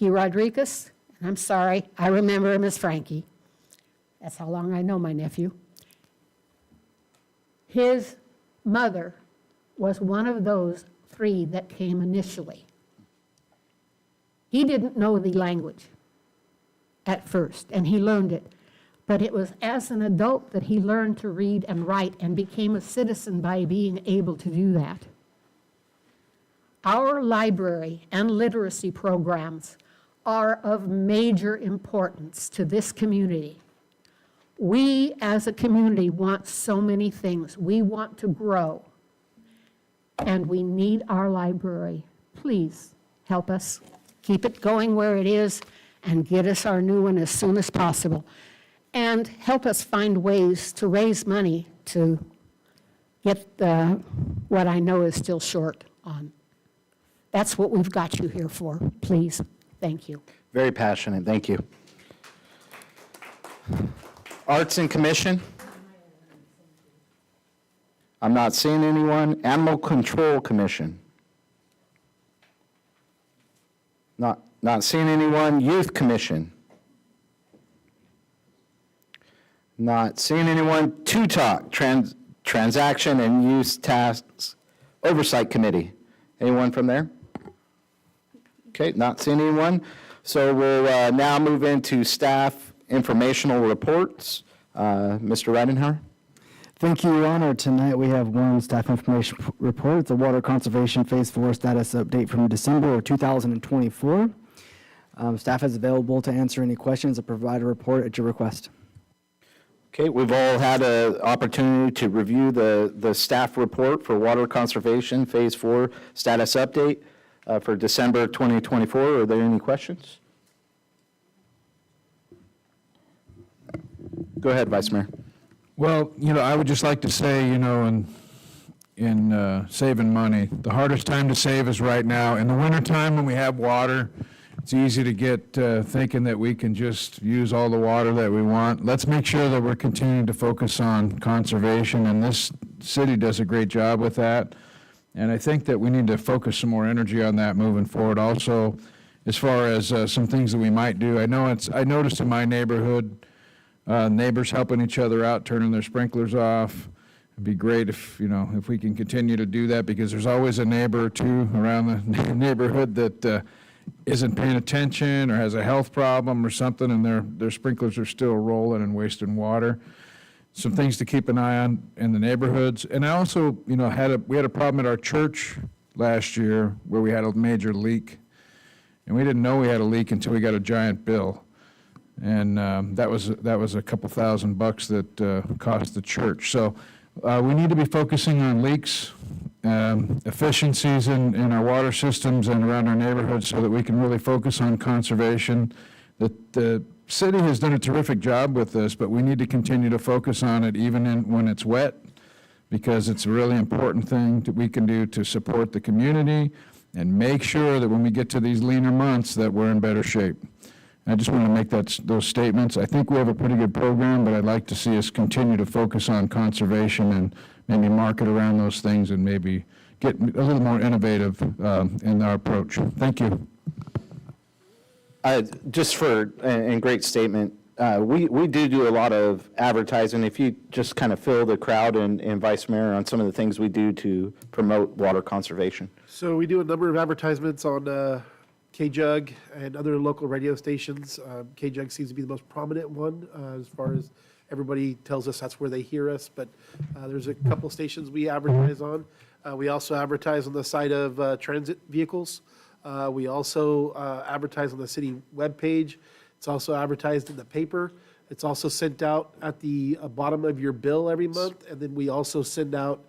Rodriguez, and I'm sorry, I remember him as Frankie. That's how long I know my nephew. His mother was one of those 3 that came initially. He didn't know the language at first, and he learned it. But it was as an adult that he learned to read and write and became a citizen by being able to do that. Our library and literacy programs are of major importance to this community. We as a community want so many things. We want to grow, and we need our library. Please help us keep it going where it is and get us our new one as soon as possible. And help us find ways to raise money to get what I know is still short on. That's what we've got you here for. Please, thank you. Very passionate, thank you. Arts and Commission? I'm not seeing anyone. Animal Control Commission? Not seeing anyone. Youth Commission? Not seeing anyone. TUTOC, Transaction and Use Tasks Oversight Committee. Anyone from there? Okay, not seeing anyone. So we'll now move into staff informational reports. Mr. Reidenhauer? Thank you, Your Honor. Tonight we have one staff information report. It's a water conservation phase 4 status update from December of 2024. Staff is available to answer any questions or provide a report at your request. Okay, we've all had an opportunity to review the staff report for water conservation phase 4 status update for December 2024. Are there any questions? Go ahead, Vice Mayor. Well, I would just like to say, in saving money, the hardest time to save is right now. In the wintertime when we have water, it's easy to get thinking that we can just use all the water that we want. Let's make sure that we're continuing to focus on conservation, and this city does a great job with that. And I think that we need to focus some more energy on that moving forward. Also, as far as some things that we might do, I noticed in my neighborhood, neighbors helping each other out, turning their sprinklers off. It'd be great if we can continue to do that, because there's always a neighbor or two around the neighborhood that isn't paying attention or has a health problem or something, and their sprinklers are still rolling and wasting water. Some things to keep an eye on in the neighborhoods. And I also, we had a problem at our church last year where we had a major leak, and we didn't know we had a leak until we got a giant bill. And that was a couple $1,000 that cost the church. So we need to be focusing on leaks, efficiencies in our water systems and around our neighborhoods, so that we can really focus on conservation. The city has done a terrific job with this, but we need to continue to focus on it even when it's wet, because it's a really important thing that we can do to support the community and make sure that when we get to these leaner months that we're in better shape. I just want to make those statements. I think we have a pretty good program, but I'd like to see us continue to focus on conservation and maybe market around those things and maybe get a little more innovative in our approach. Thank you. And great statement, We do a lot of advertising. If you just kind of fill the crowd and Vice Mayor on some of the things we do to promote water conservation. So we do a number of advertisements on KJUG and other local radio stations. KJUG seems to be the most prominent one as far as everybody tells us that's where they hear us, but there's a couple stations we advertise on. We also advertise on the side of transit vehicles. We also advertise on the city webpage. It's also advertised in the paper. It's also sent out at the bottom of your bill every month, and then we also send out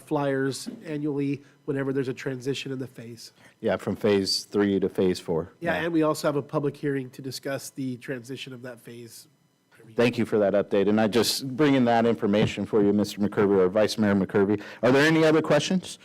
flyers annually whenever there's a transition in the phase. Yeah, from phase 3 to phase 4. Yeah, and we also have a public hearing to discuss the transition of that phase. Thank you for that update, and I just bring in that information for you, Mr. McCurvey, or Vice Mayor McCurvey. Are there any other questions?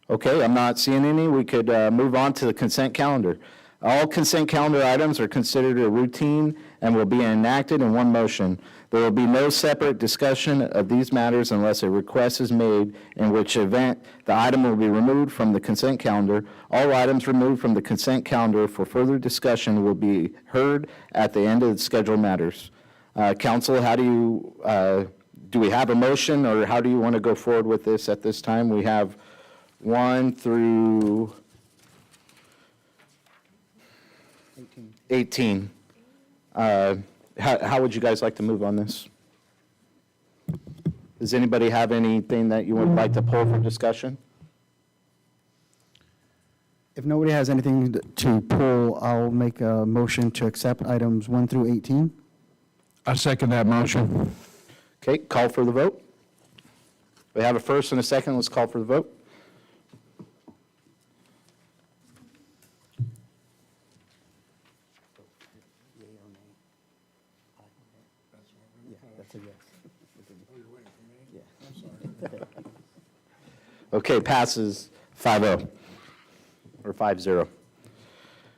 Okay, I'm not seeing any. We could move on to the consent calendar. All consent calendar items are considered a routine and will be enacted in one motion. There will be no separate discussion of these matters unless a request is made, in which event the item will be removed from the consent calendar. All items removed from the consent calendar for further discussion will be heard at the end of the scheduled matters. Council, how do we have a motion, or how do you want to go forward with this at this time? We have 1 through 18. How would you guys like to move on this? Does anybody have anything that you would like to pull for discussion? If nobody has anything to pull, I'll make a motion to accept items 1 through 18. I second that motion. Okay, call for the vote. We have a first and a second. Let's call for the vote. Okay, passes 5-0, or 5-0.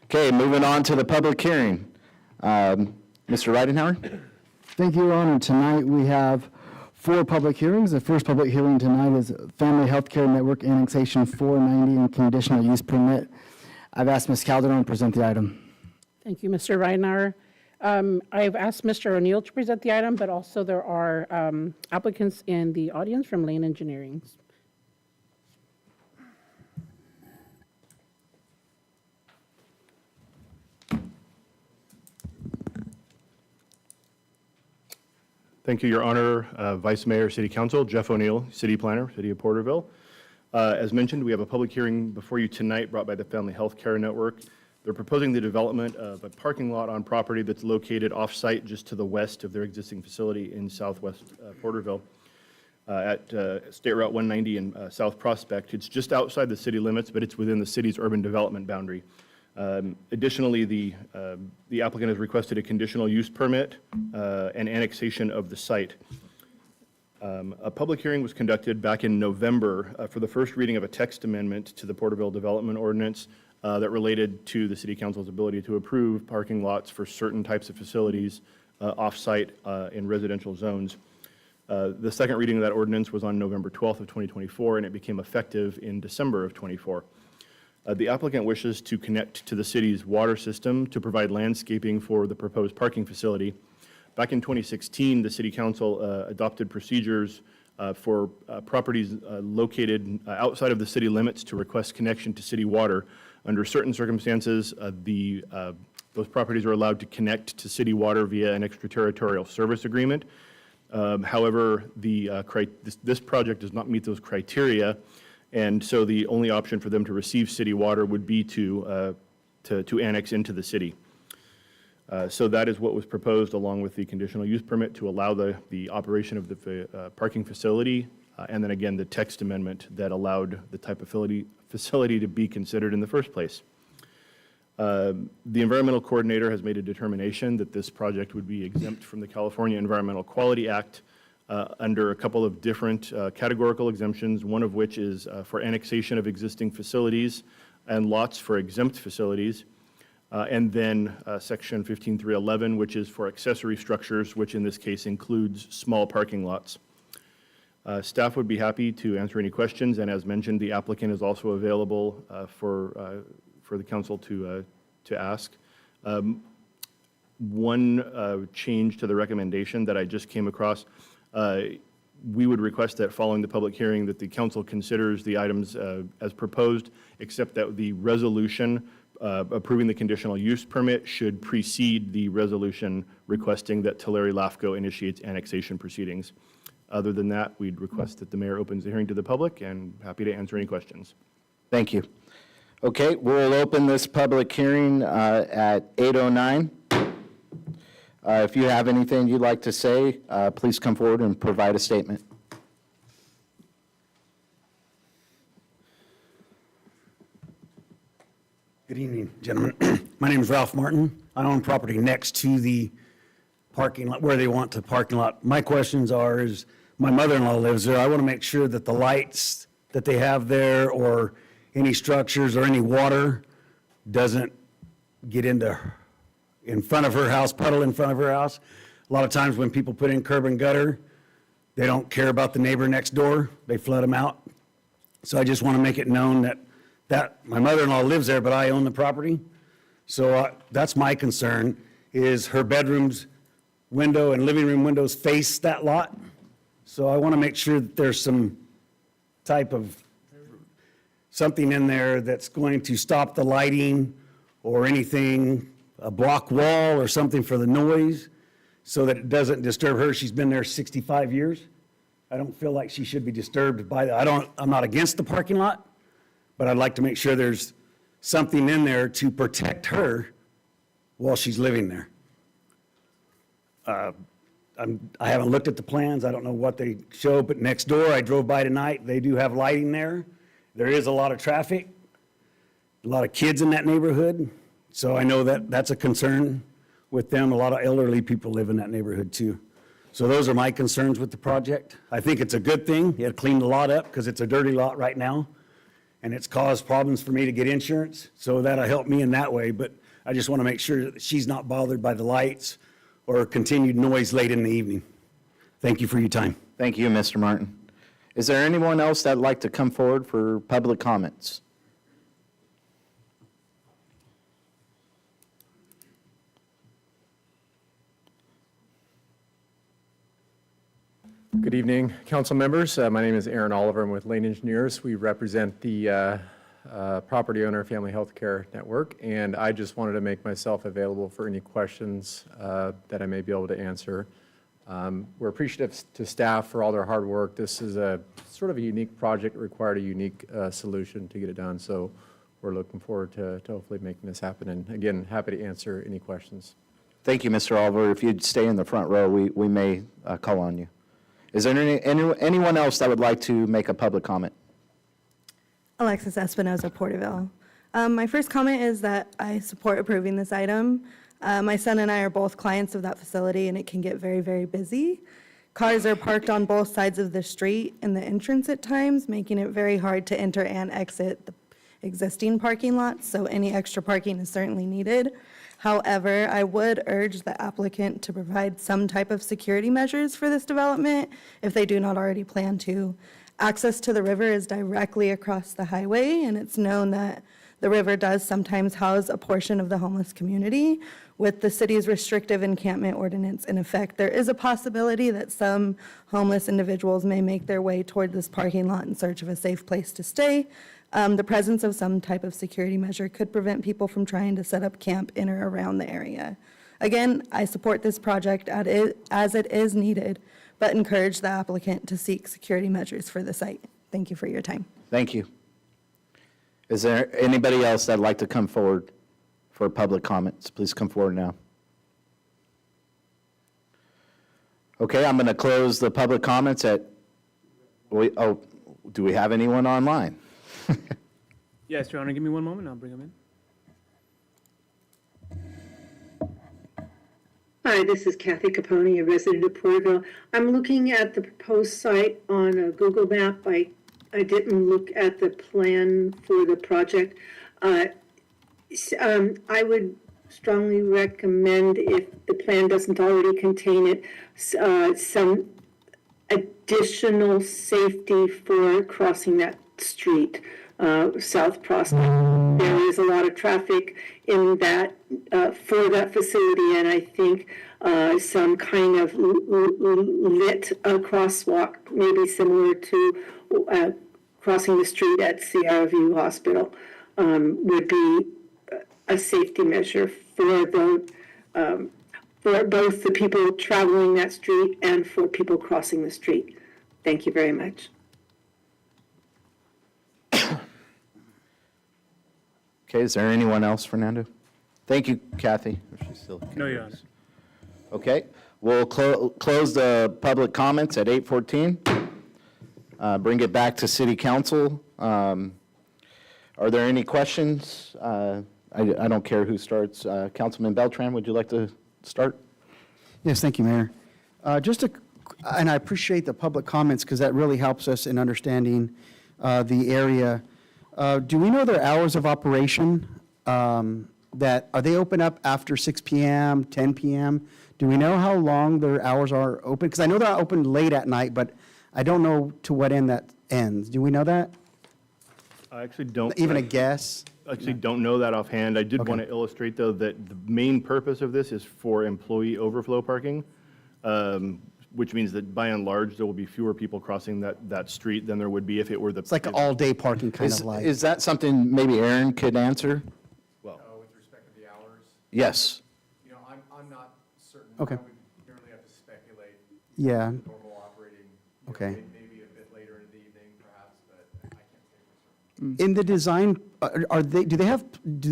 Okay, moving on to the public hearing. Mr. Ridenhour? Thank you, Your Honor. Tonight we have 4 public hearings. The first public hearing tonight is Family Healthcare Network Annexation 490 and Conditional Use Permit. I've asked Ms. Calderon to present the item. Thank you, Mr. Ridenhour. I've asked Mr. O'Neill to present the item, but also there are applicants in the audience from Lane Engineering. Thank you, Your Honor, Vice Mayor, City Council, Jeff O'Neill, City Planner, City of Porterville. As mentioned, we have a public hearing before you tonight brought by the Family Health Care Network. They're proposing the development of a parking lot on property that's located off-site just to the west of their existing facility in southwest Porterville at State Route 190 and South Prospect. It's just outside the city limits, but it's within the city's urban development boundary. Additionally, the applicant has requested a conditional use permit and annexation of the site. A public hearing was conducted back in November for the first reading of a text amendment to the Porterville Development Ordinance that related to the City Council's ability to approve parking lots for certain types of facilities off-site in residential zones. The second reading of that ordinance was on November 12th of 2024, and it became effective in December of 24. The applicant wishes to connect to the city's water system to provide landscaping for the proposed parking facility. Back in 2016, the City Council adopted procedures for properties located outside of the city limits to request connection to city water. Under certain circumstances, those properties are allowed to connect to city water via an extraterritorial service agreement. However, this project does not meet those criteria, and so the only option for them to receive city water would be to annex into the city. So that is what was proposed along with the conditional use permit to allow the operation of the parking facility, and then again, the text amendment that allowed the type of facility to be considered in the first place. The environmental coordinator has made a determination that this project would be exempt from the California Environmental Quality Act under a couple of different categorical exemptions, one of which is for annexation of existing facilities and lots for exempt facilities, and then section 15311, which is for accessory structures, which in this case includes small parking lots. Staff would be happy to answer any questions, and as mentioned, the applicant is also available for the council to ask. one change to the recommendation that I just came across. We would request that following the public hearing that the council considers the items as proposed, except that the resolution approving the conditional use permit should precede the resolution requesting that Tulare LAFCO initiates annexation proceedings. Other than that, we'd request that the mayor opens the hearing to the public, and happy to answer any questions. Thank you. Okay, we'll open this public hearing at 8:09. If you have anything you'd like to say, please come forward and provide a statement. Good evening, gentlemen. My name is Ralph Martin. I own property next to the parking lot, where they want the parking lot. My questions are, is my mother-in-law lives there. I want to make sure that the lights that they have there, or any structures or any water, doesn't get in front of her house, puddle in front of her house. A lot of times when people put in curb and gutter, they don't care about the neighbor next door. They flood them out. So I just want to make it known that my mother-in-law lives there, but I own the property. So that's my concern, is her bedroom's window and living room windows face that lot. So I want to make sure that there's some type of something in there that's going to stop the lighting or anything, a block wall or something for the noise, so that it doesn't disturb her. She's been there 65 years. I don't feel like she should be disturbed by that. I'm not against the parking lot, but I'd like to make sure there's something in there to protect her while she's living there. I haven't looked at the plans. I don't know what they show, but next door, I drove by tonight. They do have lighting there. There is a lot of traffic, a lot of kids in that neighborhood. So I know that that's a concern with them. A lot of elderly people live in that neighborhood too. So those are my concerns with the project. I think it's a good thing. It cleaned the lot up because it's a dirty lot right now. And it's caused problems for me to get insurance. So that'll help me in that way. But I just want to make sure that she's not bothered by the lights or continued noise late in the evening. Thank you for your time. Thank you, Mr. Martin. Is there anyone else that'd like to come forward for public comments? Good evening, council members. My name is Aaron Oliver. I'm with Lane Engineers. We represent the Property Owner Family Health Care Network, and I just wanted to make myself available for any questions that I may be able to answer. We're appreciative to staff for all their hard work. This is a sort of a unique project, required a unique solution to get it done, so we're looking forward to hopefully making this happen, and again, happy to answer any questions. Thank you, Mr. Oliver. If you'd stay in the front row, we may call on you. Is there anyone else that would like to make a public comment? Alexis Espinoza, Porterville. My first comment is that I support approving this item. My son and I are both clients of that facility, and it can get very, very busy. Cars are parked on both sides of the street and the entrance at times, making it very hard to enter and exit the existing parking lots, so any extra parking is certainly needed. However, I would urge the applicant to provide some type of security measures for this development if they do not already plan to. Access to the river is directly across the highway, and it's known that the river does sometimes house a portion of the homeless community. With the city's restrictive encampment ordinance in effect, there is a possibility that some homeless individuals may make their way toward this parking lot in search of a safe place to stay. The presence of some type of security measure could prevent people from trying to set up camp in or around the area. Again, I support this project as it is needed, but encourage the applicant to seek security measures for the site. Thank you for your time. Thank you. Is there anybody else that'd like to come forward for public comments? Please come forward now. Okay, I'm going to close the public comments at, do we have anyone online? Yes, Your Honor, give me one moment, I'll bring them in. Hi, this is Kathy Capone, a resident of Porterville. I'm looking at the proposed site on a Google map. I didn't look at the plan for the project. I would strongly recommend, if the plan doesn't already contain it, some additional safety for crossing that street. South Prospect. There is a lot of traffic in that, for that facility, and I think some kind of lit crosswalk, maybe similar to crossing the street at Sierra View Hospital, would be a safety measure for both the people traveling that street and for people crossing the street. Thank you very much. Okay, is there anyone else, Fernando? Thank you, Kathy. If she's still No, Your Honor. Okay, we'll close the public comments at 8:14. Bring it back to city council. Are there any questions? I don't care who starts. Councilman Beltran, would you like to start? Yes, thank you, Mayor. And I appreciate the public comments because that really helps us in understanding the area. Do we know their hours of operation? Are they open up after 6 p.m., 10 p.m.? Do we know how long their hours are open? Because I know they're open late at night, but I don't know to what end that ends. Do we know that? I actually don't. Even a guess? Actually don't know that offhand. I did want to illustrate, though, that the main purpose of this is for employee overflow parking, which means that by and large, there will be fewer people crossing that street than there would be if it were the. It's like all-day parking kind of like. Is that something maybe Aaron could answer? Well, with respect to the hours, Yes. you know, I'm not certain. Okay. I would merely have to speculate. Yeah. Normal operating. Okay. Maybe a bit later in the evening, perhaps, but I can't say for certain. In the design, do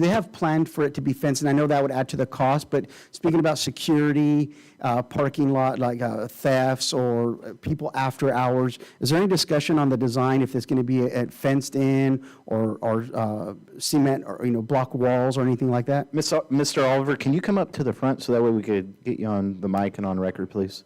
they have planned for it to be fenced? And I know that would add to the cost, but speaking about security, parking lot, like thefts or people after hours, is there any discussion on the design if it's going to be fenced in or cement or, block walls or anything like that? Mr. Oliver, can you come up to the front so that way we could get you on the mic and on record, please?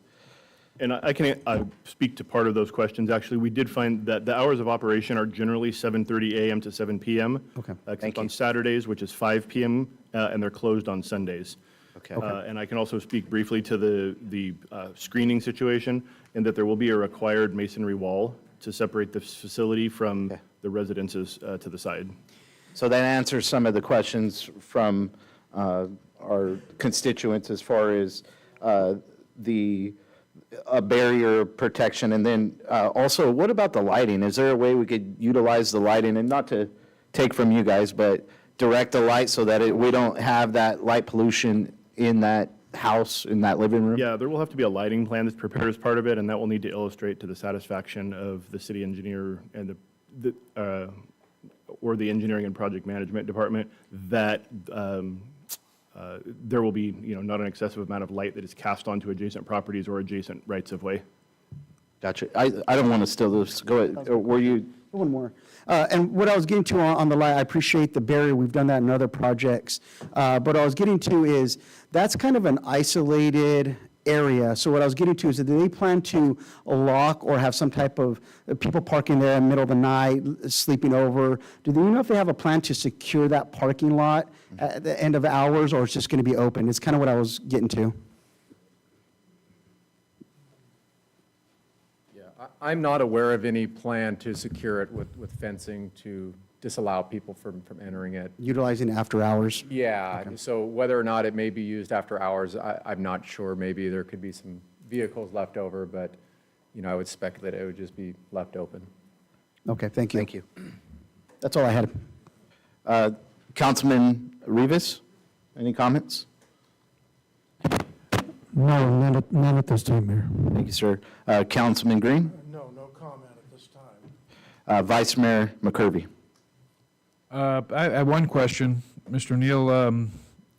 And I can speak to part of those questions. Actually, we did find that the hours of operation are generally 7:30 a.m. to 7 p.m. Okay. Except on Saturdays, which is 5 p.m., and they're closed on Sundays. Okay. And I can also speak briefly to the screening situation, and that there will be a required masonry wall to separate the facility from the residences to the side. So that answers some of the questions from our constituents as far as a barrier protection. And then also, what about the lighting? Is there a way we could utilize the lighting, and not to take from you guys, but direct the light so that we don't have that light pollution in that house, in that living room? Yeah, there will have to be a lighting plan that's prepared as part of it, and that will need to illustrate to the satisfaction of the city engineer and or the engineering and project management department that there will be, not an excessive amount of light that is cast onto adjacent properties or adjacent rights of way. Gotcha. I don't want to steal this. Go ahead. Were you? One more. And what I was getting to on the light, I appreciate the barrier. We've done that in other projects. But what I was getting to is that's kind of an isolated area. So what I was getting to is that do they plan to lock or have some type of people parking there in the middle of the night, sleeping over? Do you know if they have a plan to secure that parking lot at the end of hours, or it's just going to be open? It's kind of what I was getting to. Yeah, I'm not aware of any plan to secure it with fencing to disallow people from entering it. Utilizing after hours? Yeah, so whether or not it may be used after hours, I'm not sure. Maybe there could be some vehicles left over, but, I would speculate it would just be left open. Okay, thank you. Thank you. That's all I had. Councilman Rivas, any comments? No, none at this time, Mayor. Thank you, sir. Councilman Green? No comment at this time. Vice Mayor McCurvey? I have one question, Mr. Neal.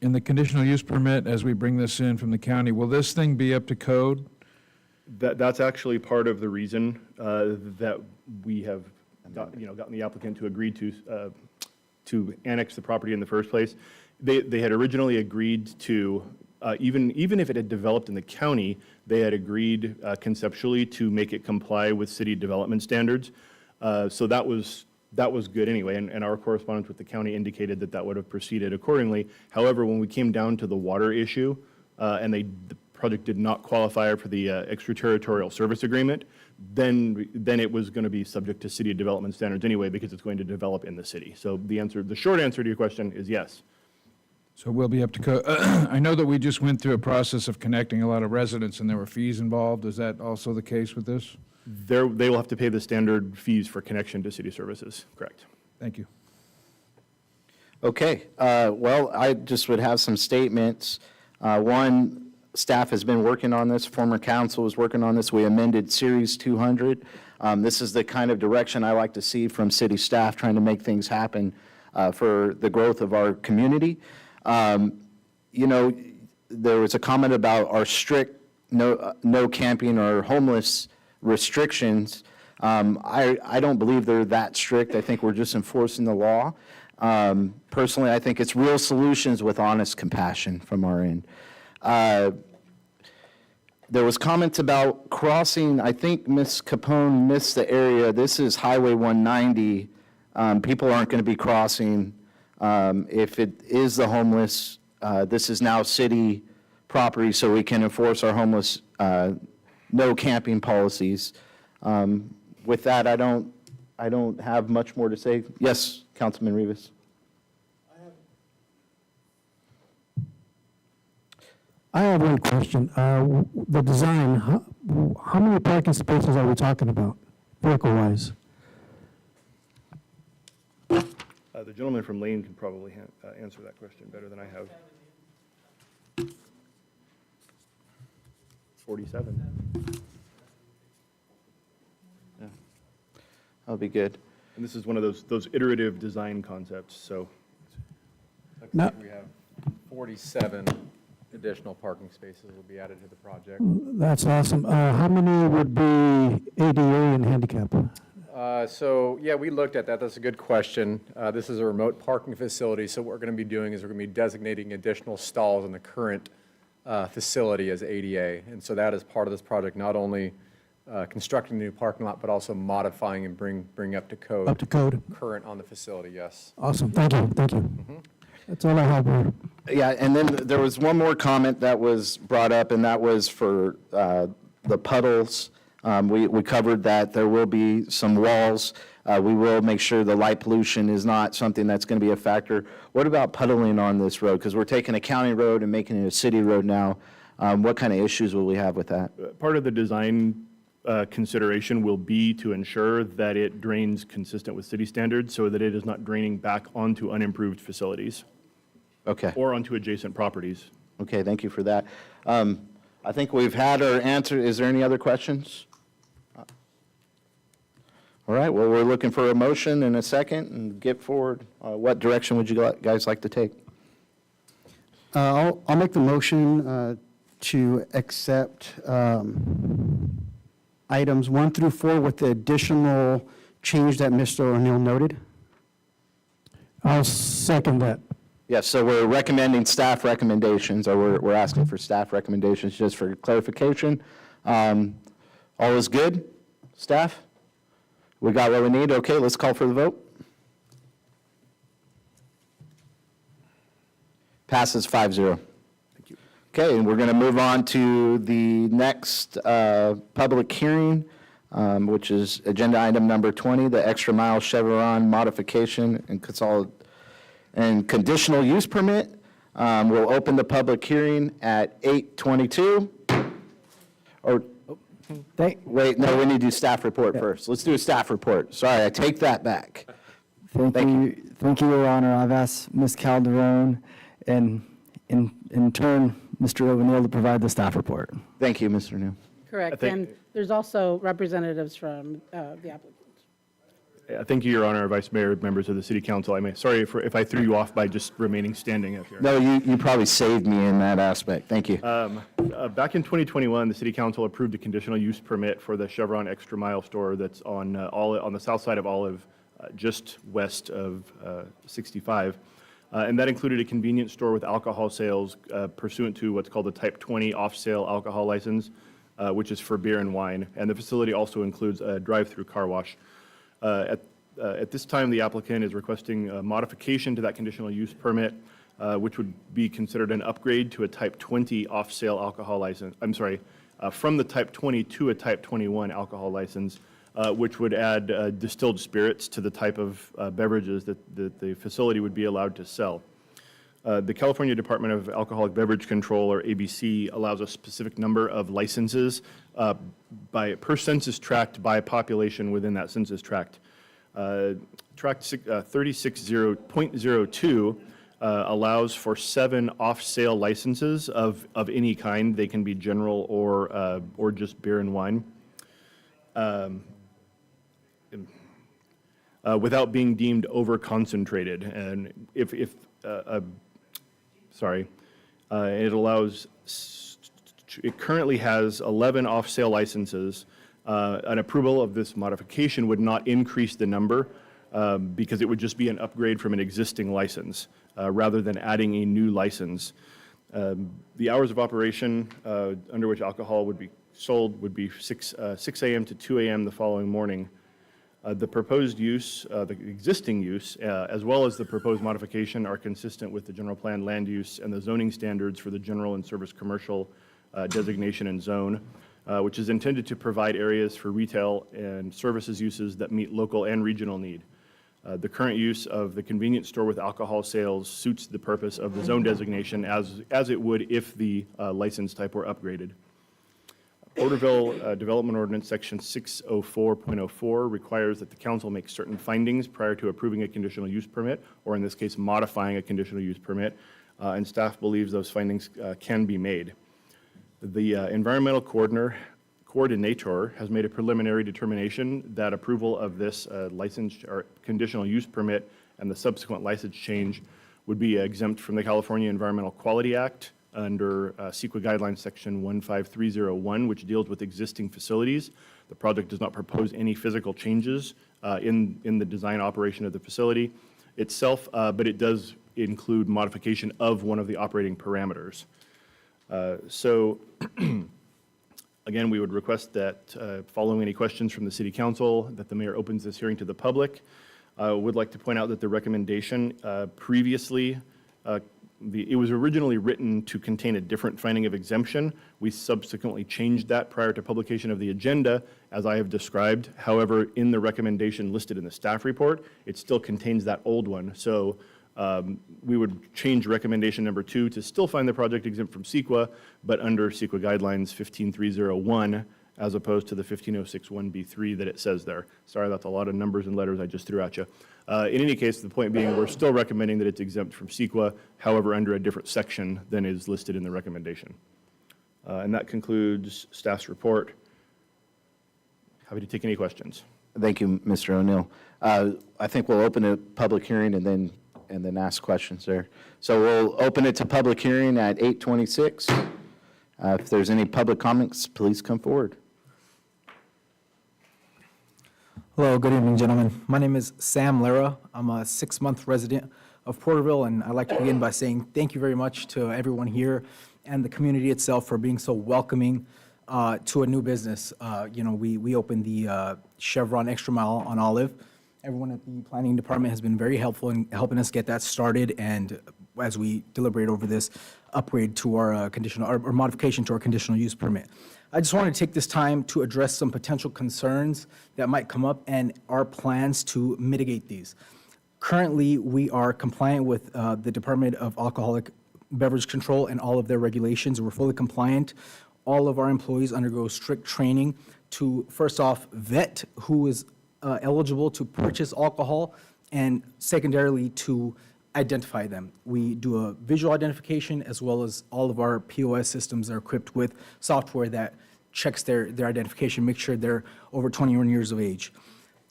In the conditional use permit, as we bring this in from the county, will this thing be up to code? That's actually part of the reason that we have gotten the applicant to agree to annex the property in the first place. They had originally agreed to, even if it had developed in the county, they had agreed conceptually to make it comply with city development standards. So that was good anyway, and our correspondence with the county indicated that would have proceeded accordingly. However, when we came down to the water issue, and the project did not qualify for the extraterritorial service agreement, then it was going to be subject to city development standards anyway, because it's going to develop in the city. So the short answer to your question is yes. So we'll be up to code. I know that we just went through a process of connecting a lot of residents, and there were fees involved. Is that also the case with this? They will have to pay the standard fees for connection to city services, correct? Thank you. Okay, well, I just would have some statements. One, staff has been working on this, former council was working on this. We amended Series 200. This is the kind of direction I like to see from city staff, trying to make things happen for the growth of our community. You know, there was a comment about our strict no camping or homeless restrictions. I don't believe they're that strict. I think we're just enforcing the law. Personally, I think it's real solutions with honest compassion from our end. There was comments about crossing. I think Ms. Capone missed the area. This is Highway 190. People aren't going to be crossing. If it is the homeless, this is now city property, so we can enforce our homeless no camping policies. With that, I don't have much more to say. Yes, Councilman Rivas. I have one question. The design, how many parking spaces are we talking about, vehicle-wise? The gentleman from Lane can probably answer that question better than I have. 47. Yeah, that'll be good. And this is one of those iterative design concepts, so. Looks like we have 47 additional parking spaces will be added to the project. That's awesome. How many would be ADA and handicap? So, yeah, we looked at that. That's a good question. This is a remote parking facility, so what we're going to be doing is we're going to be designating additional stalls in the current facility as ADA. And so that is part of this project, not only constructing a new parking lot, but also modifying and bring up to code. Up to code. Current on the facility, yes. Awesome. Thank you. Thank you. That's all I have, Mayor. Yeah, and then there was one more comment that was brought up, and that was for the puddles. We covered that there will be some walls. We will make sure the light pollution is not something that's going to be a factor. What about puddling on this road? Because we're taking a county road and making it a city road now. What kind of issues will we have with that? Part of the design consideration will be to ensure that it drains consistent with city standards so that it is not draining back onto unimproved facilities. Okay. Or onto adjacent properties. Okay, thank you for that. I think we've had our answer. Is there any other questions? All right, well, we're looking for a motion in a second and get forward. What direction would you guys like to take? I'll make the motion to accept items 1 through 4 with the additional change that Mr. O'Neill noted. I'll second that. Yes, so we're recommending staff recommendations, or we're asking for staff recommendations just for clarification. All is good, staff? We got what we need? Okay, let's call for the vote. Passes 5-0. Thank you. Okay, and we're going to move on to the next public hearing, which is agenda item number 20, the extra mile Chevron modification and conditional use permit. We'll open the public hearing at 8:22. Wait, no, we need to do staff report first. Let's do a staff report. Sorry, I take that back. Thank you, Your Honor. I've asked Ms. Calderon and in turn, Mr. O'Neill to provide the staff report. Thank you, Mr. New. Correct, and there's also representatives from the applicant. Thank you, Your Honor, Vice Mayor, members of the City Council. Sorry if I threw you off by just remaining standing up here. No, you probably saved me in that aspect. Thank you. Back in 2021, the City Council approved a conditional use permit for the Chevron Extra Mile store that's on the south side of Olive, just west of 65. And that included a convenience store with alcohol sales pursuant to what's called the Type 20 off-sale alcohol license, which is for beer and wine. And the facility also includes a drive-through car wash. At this time, the applicant is requesting a modification to that conditional use permit which would be considered an upgrade to a Type 20 off-sale alcohol license. I'm sorry, from the Type 20 to a Type 21 alcohol license, which would add distilled spirits to the type of beverages that the facility would be allowed to sell. The California Department of Alcoholic Beverage Control, or ABC, allows a specific number of licenses per census tract by population within that census tract. Tract 360.02 allows for 7 off-sale licenses of any kind. They can be general or just beer and wine. Without being deemed over-concentrated. And it allows, it currently has 11 off-sale licenses. An approval of this modification would not increase the number because it would just be an upgrade from an existing license rather than adding a new license. The hours of operation under which alcohol would be sold would be 6 a.m. to 2 a.m. the following morning. The proposed use, the existing use, as well as the proposed modification are consistent with the general plan land use and the zoning standards for the general and service commercial designation and zone, which is intended to provide areas for retail and services uses that meet local and regional need. The current use of the convenience store with alcohol sales suits the purpose of the zone designation as it would if the license type were upgraded. Porterville Development Ordinance Section 604.04 requires that the council make certain findings prior to approving a conditional use permit, or in this case, modifying a conditional use permit, and staff believes those findings can be made. The environmental coordinator has made a preliminary determination that approval of this license or conditional use permit and the subsequent license change would be exempt from the California Environmental Quality Act under CEQA Guidelines Section 15301, which deals with existing facilities. The project does not propose any physical changes in the design operation of the facility itself, but it does include modification of one of the operating parameters. So again, we would request that following any questions from the City Council, that the mayor opens this hearing to the public. I would like to point out that the recommendation previously it was originally written to contain a different finding of exemption. We subsequently changed that prior to publication of the agenda, as I have described. However, in the recommendation listed in the staff report, it still contains that old one. So we would change recommendation number 2 to still find the project exempt from CEQA, but under CEQA Guidelines 15301, as opposed to the 15061B3 that it says there. Sorry, that's a lot of numbers and letters I just threw at you. In any case, the point being, we're still recommending that it's exempt from CEQA, however, under a different section than is listed in the recommendation. And that concludes staff's report. Happy to take any questions. Thank you, Mr. O'Neill. I think we'll open a public hearing and then ask questions there. So we'll open it to public hearing at 8:26. If there's any public comments, please come forward. Hello, good evening, gentlemen. My name is Sam Lara. I'm a 6-month resident of Porterville, and I'd like to begin by saying thank you very much to everyone here and the community itself for being so welcoming to a new business. We opened the Chevron Extra Mile on Olive. Everyone at the planning department has been very helpful in helping us get that started, and as we deliberate over this upgrade to our conditional or modification to our conditional use permit. I just wanted to take this time to address some potential concerns that might come up and our plans to mitigate these. Currently, we are compliant with the Department of Alcoholic Beverage Control and all of their regulations. We're fully compliant. All of our employees undergo strict training to, first off, vet who is eligible to purchase alcohol, and secondarily, to identify them. We do a visual identification, as well as all of our POS systems are equipped with software that checks their identification, make sure they're over 21 years of age.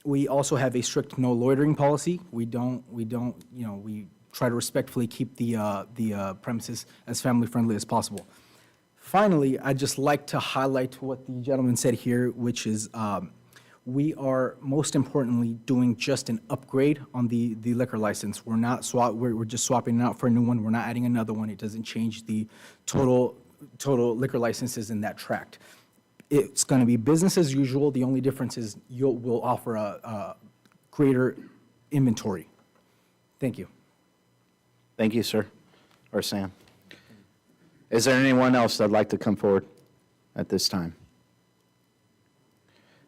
We also have a strict no loitering policy. We try to respectfully keep the premises as family friendly as possible. Finally, I'd just like to highlight what the gentleman said here, which is we are most importantly doing just an upgrade on the liquor license. We're just swapping it out for a new one. We're not adding another one. It doesn't change the total liquor licenses in that tract. It's going to be business as usual. The only difference is we'll offer a greater inventory. Thank you. Thank you, sir. or Sam? Is there anyone else that'd like to come forward at this time?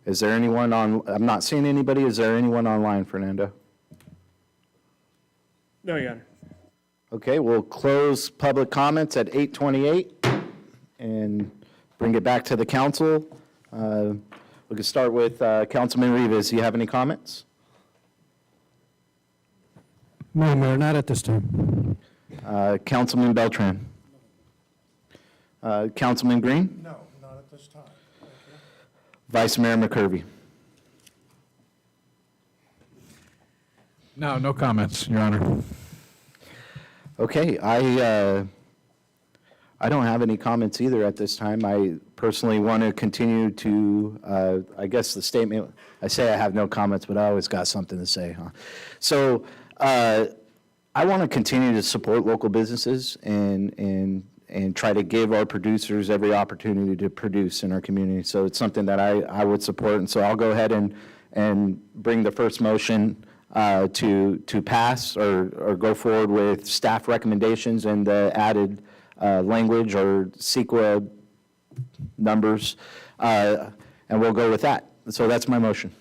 Is there anyone I'm not seeing anybody. Is there anyone online, Fernando? No, Your Honor. Okay, we'll close public comments at 8:28 and bring it back to the council. We can start with Councilman Rivas. Do you have any comments? No, Mayor, not at this time. Councilman Beltran? Councilman Green? No, not at this time. Thank you. Vice Mayor McCurvey? No, no comments, Your Honor. Okay, I don't have any comments either at this time. I personally want to continue to, I guess the statement, I say I have no comments, but I always got something to say, huh? So I want to continue to support local businesses and try to give our producers every opportunity to produce in our community. So it's something that I would support, and so I'll go ahead and bring the first motion to pass or go forward with staff recommendations and the added language or CEQA numbers, and we'll go with that. So that's my motion.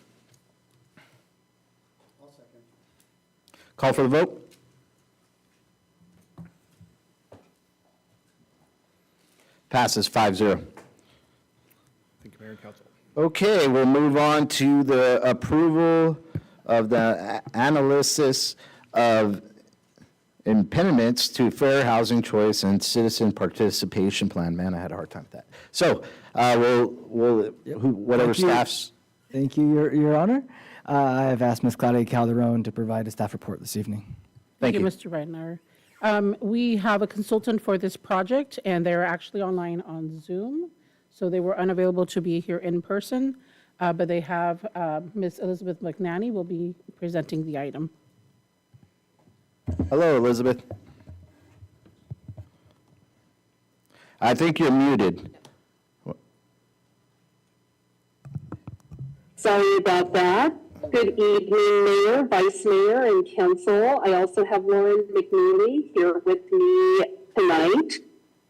Call for the vote. Passes 5-0. Thank you, Mayor and Council. Okay, we'll move on to the approval of the analysis of impediments to fair housing choice and citizen participation plan. Man, I had a hard time with that. So whatever Thank you. staff's. Thank you, Your Honor. I have asked Ms. Claudia Calderon to provide a staff report this evening. Thank you. Mr. Reitner. We have a consultant for this project, and they're actually online on Zoom. So they were unavailable to be here in person, but they have Ms. Elizabeth McNanny will be presenting the item. Hello, Elizabeth. I think you're muted. Sorry about that. Good evening, Mayor, Vice Mayor, and Council. I also have Lauren McNeely here with me tonight.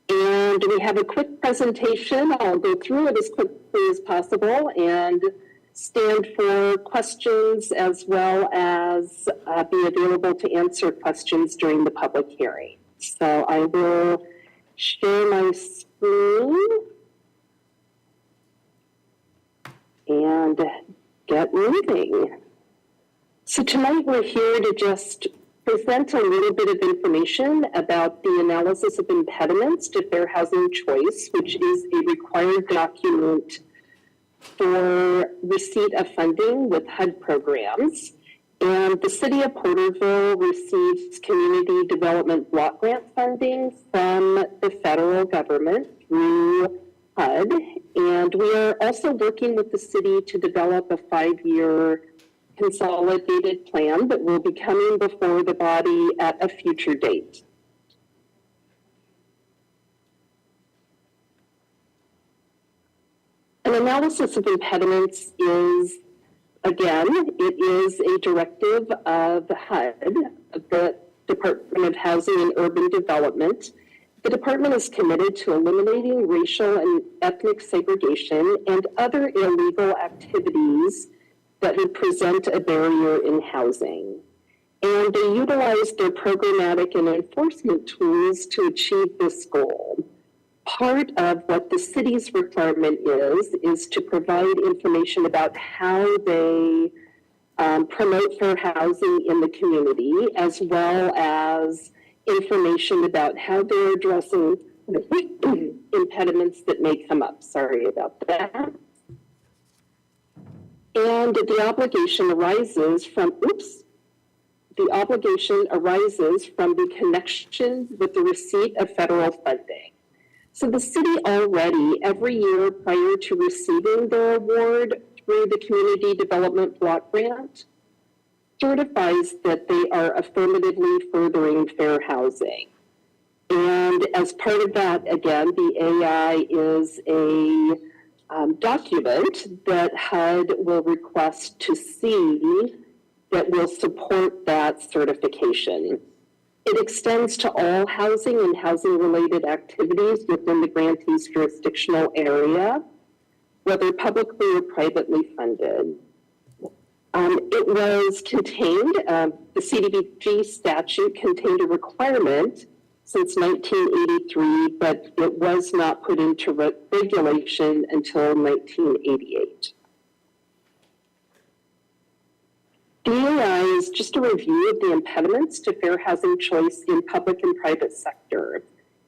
And we have a quick presentation. I'll go through it as quickly as possible and stand for questions as well as be available to answer questions during the public hearing. So I will share my screen and get moving. So tonight we're here to just present a little bit of information about the analysis of impediments to fair housing choice, which is a required document for receipt of funding with HUD programs. And the city of Porterville receives community development block grant funding from the federal government through HUD. And we are also working with the city to develop a 5-year consolidated plan that will be coming before the body at a future date. An analysis of impediments is, again, it is a directive of HUD, the Department of Housing and Urban Development. The department is committed to eliminating racial and ethnic segregation and other illegal activities that would present a barrier in housing. And they utilize their programmatic and enforcement tools to achieve this goal. Part of what the city's requirement is to provide information about how they promote fair housing in the community, as well as information about how they're addressing impediments that may come up. Sorry about that. And the obligation arises from, the connection with the receipt of federal funding. So the city already, every year prior to receiving their award through the Community Development Block Grant, certifies that they are affirmatively furthering fair housing. And as part of that, again, the AI is a document that HUD will request to see that will support that certification. It extends to all housing and housing-related activities within the grantee's jurisdictional area, whether publicly or privately funded. It was contained, the CDBG statute contained a requirement since 1983, but it was not put into regulation until 1988. DAI is just a review of the impediments to fair housing choice in public and private sector.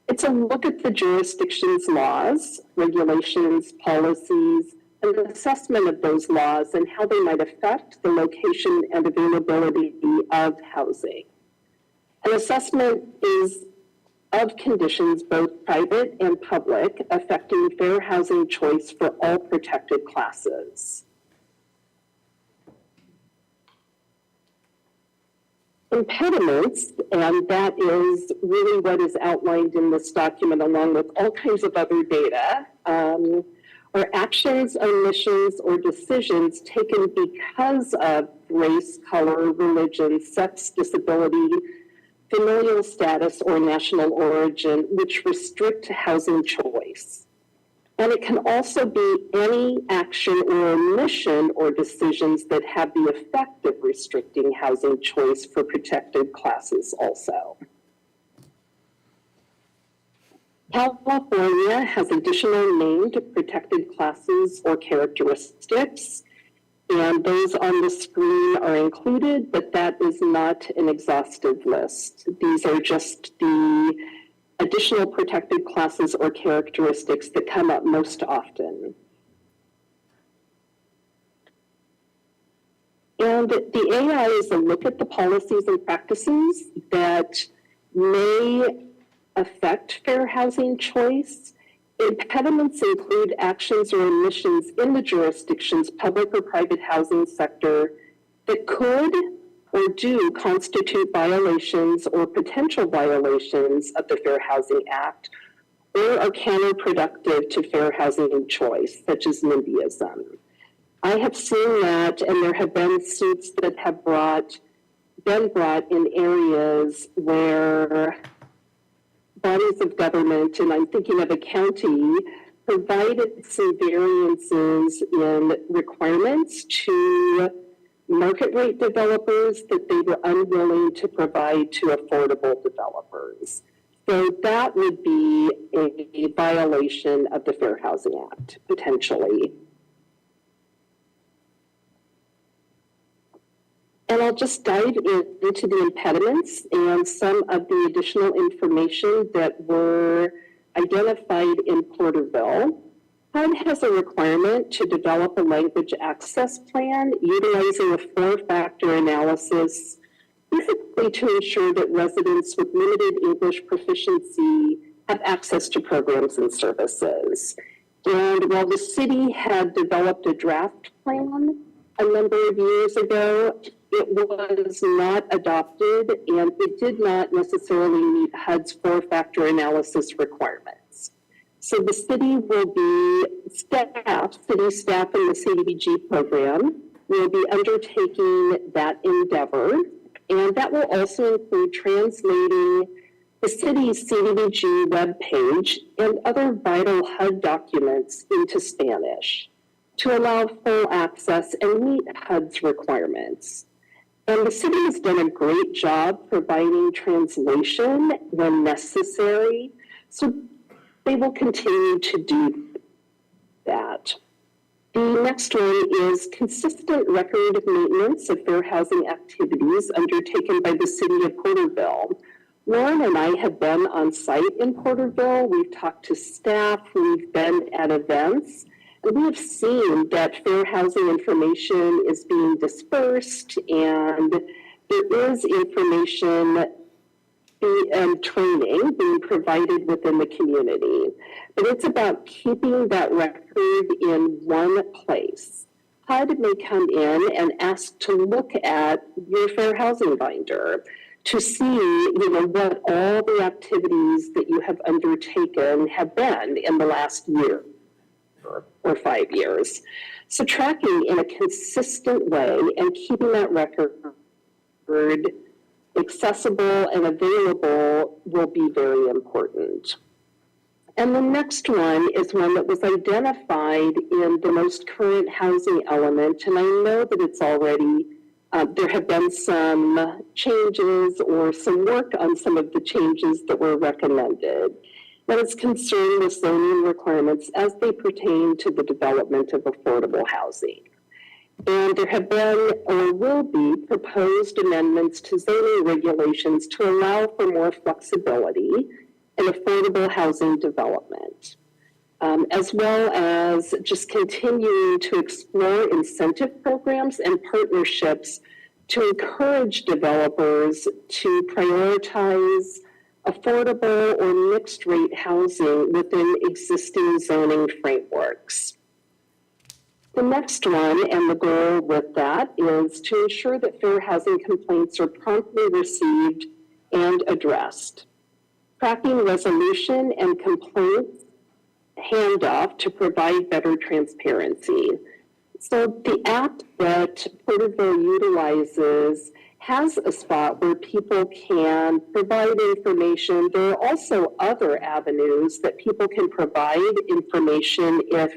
It's a look at the jurisdiction's laws, regulations, policies, and an assessment of those laws and how they might affect the location and availability of housing. An assessment is of conditions, both private and public, affecting fair housing choice for all protected classes. Impediments, and that is really what is outlined in this document along with all kinds of other data, are actions, omissions, or decisions taken because of race, color, religion, sex, disability, familial status, or national origin, which restrict housing choice. And it can also be any action or omission or decisions that have the effect of restricting housing choice for protected classes also. California has additional named protected classes or characteristics, and those on the screen are included, but that is not an exhaustive list. These are just the additional protected classes or characteristics that come up most often. And the AI is a look at the policies and practices that may affect fair housing choice. Impediments include actions or omissions in the jurisdiction's public or private housing sector that could or do constitute violations or potential violations of the Fair Housing Act, or are counterproductive to fair housing choice, such as NIMBYism. I have seen that, and there have been suits that have been brought in areas where bodies of government, and I'm thinking of a county, provided some variances in requirements to market rate developers that they were unwilling to provide to affordable developers. So that would be a violation of the Fair Housing Act, potentially. And I'll just dive into the impediments and some of the additional information that were identified in Porterville. HUD has a requirement to develop a language access plan utilizing a 4-factor analysis, basically to ensure that residents with limited English proficiency have access to programs and services. And while the city had developed a draft plan a number of years ago, it was not adopted and it did not necessarily meet HUD's 4-factor analysis requirements. So the city will be city staff in the CDBG program will be undertaking that endeavor, and that will also include translating the city's CDBG webpage and other vital HUD documents into Spanish to allow full access and meet HUD's requirements. And the city has done a great job providing translation when necessary, so they will continue to do that. The next one is consistent record maintenance of fair housing activities undertaken by the city of Porterville. Lauren and I have been on site in Porterville. We've talked to staff, we've been at events, and we have seen that fair housing information is being dispersed and there is information and training being provided within the community. But it's about keeping that record in one place. HUD may come in and ask to look at your fair housing binder to see, what all the activities that you have undertaken have been in the last year or 5 years. So tracking in a consistent way and keeping that record accessible and available will be very important. And the next one is one that was identified in the most current housing element, and I know that it's already, there have been some changes or some work on some of the changes that were recommended. That is concerned with zoning requirements as they pertain to the development of affordable housing. And there have been or will be proposed amendments to zoning regulations to allow for more flexibility in affordable housing development, as well as just continuing to explore incentive programs and partnerships to encourage developers to prioritize affordable or mixed-rate housing within existing zoning frameworks. The next one, and the goal with that, is to ensure that fair housing complaints are promptly received and addressed. Tracking resolution and complaints handoff to provide better transparency. So the app that Porterville utilizes has a spot where people can provide information. There are also other avenues that people can provide information if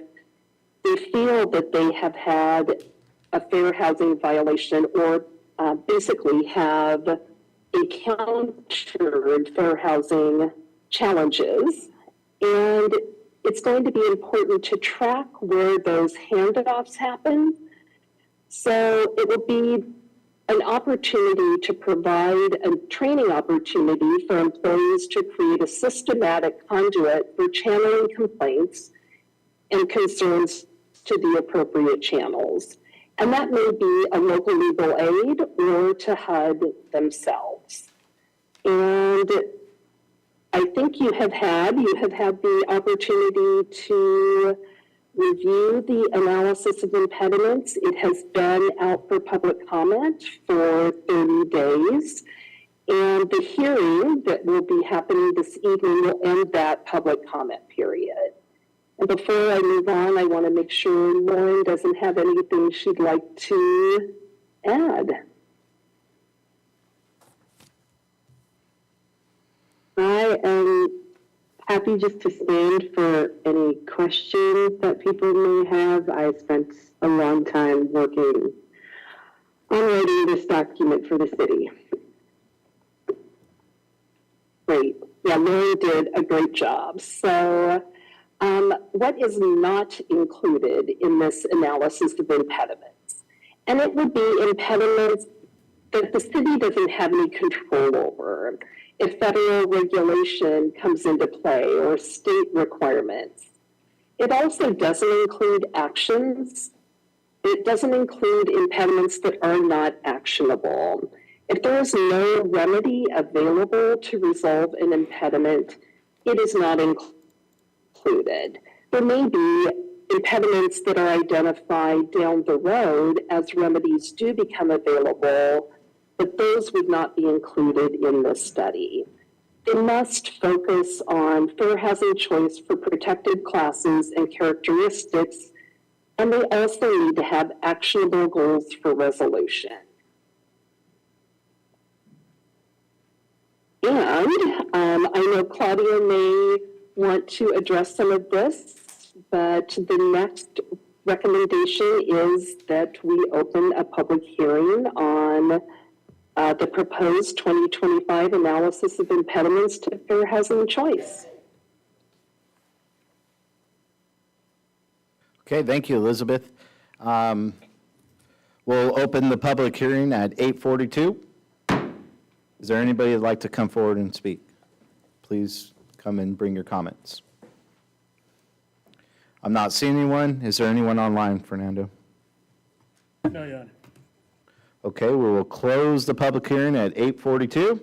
they feel that they have had a fair housing violation or basically have encountered fair housing challenges. And it's going to be important to track where those handoffs happen. So it will be an opportunity to provide a training opportunity for employees to create a systematic conduit for channeling complaints and concerns to the appropriate channels. And that may be a local legal aid or to HUD themselves. And I think you have had the opportunity to review the analysis of impediments. It has been out for public comment for 30 days. And the hearing that will be happening this evening will end that public comment period. And before I move on, I want to make sure Lauren doesn't have anything she'd like to add. I am happy just to stand for any questions that people may have. I spent a long time working on writing this document for the city. Great. Yeah, Lauren did a great job. So what is not included in this analysis of impediments? And it would be impediments that the city doesn't have any control over. If federal regulation comes into play or state requirements. It also doesn't include actions. It doesn't include impediments that are not actionable. If there is no remedy available to resolve an impediment, it is not included. There may be impediments that are identified down the road as remedies do become available, but those would not be included in this study. They must focus on fair housing choice for protected classes and characteristics, and they also need to have actionable goals for resolution. And I know Claudia may want to address some of this, but the next recommendation is that we open a public hearing on the proposed 2025 analysis of impediments to fair housing choice. Okay, thank you, Elizabeth. We'll open the public hearing at 8:42. Is there anybody that'd like to come forward and speak? Please come and bring your comments. I'm not seeing anyone. Is there anyone online, Fernando? No, Your Honor. Okay, we will close the public hearing at 8:42.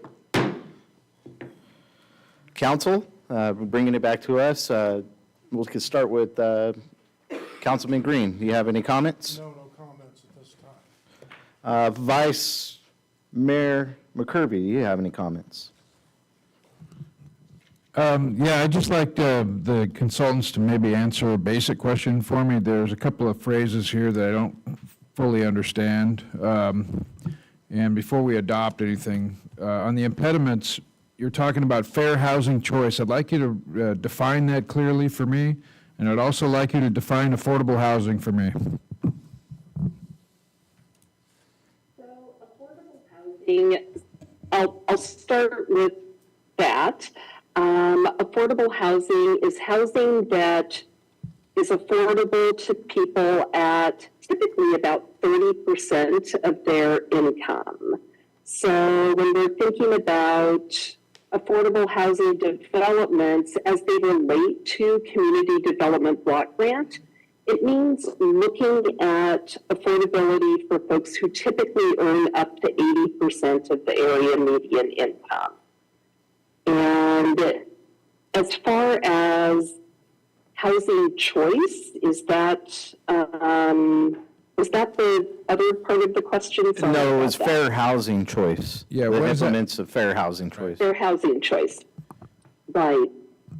Council, bringing it back to us. We can start with Councilman Green. Do you have any comments? No comments at this time. Vice Mayor McCurvey, do you have any comments? Yeah, I'd just like the consultants to maybe answer a basic question for me. There's a couple of phrases here that I don't fully understand. And before we adopt anything, on the impediments, you're talking about fair housing choice. I'd like you to define that clearly for me, and I'd also like you to define affordable housing for me. I'll start with that. Affordable housing is housing that is affordable to people at typically about 30% of their income. So when we're thinking about affordable housing developments as they relate to community development block grant, it means looking at affordability for folks who typically earn up to 80% of the area median income. And as far as housing choice, is that the other part of the question? Sorry No, it about was that. fair housing choice. Yeah, The what is that? implements of fair housing choice. Fair housing choice. Right.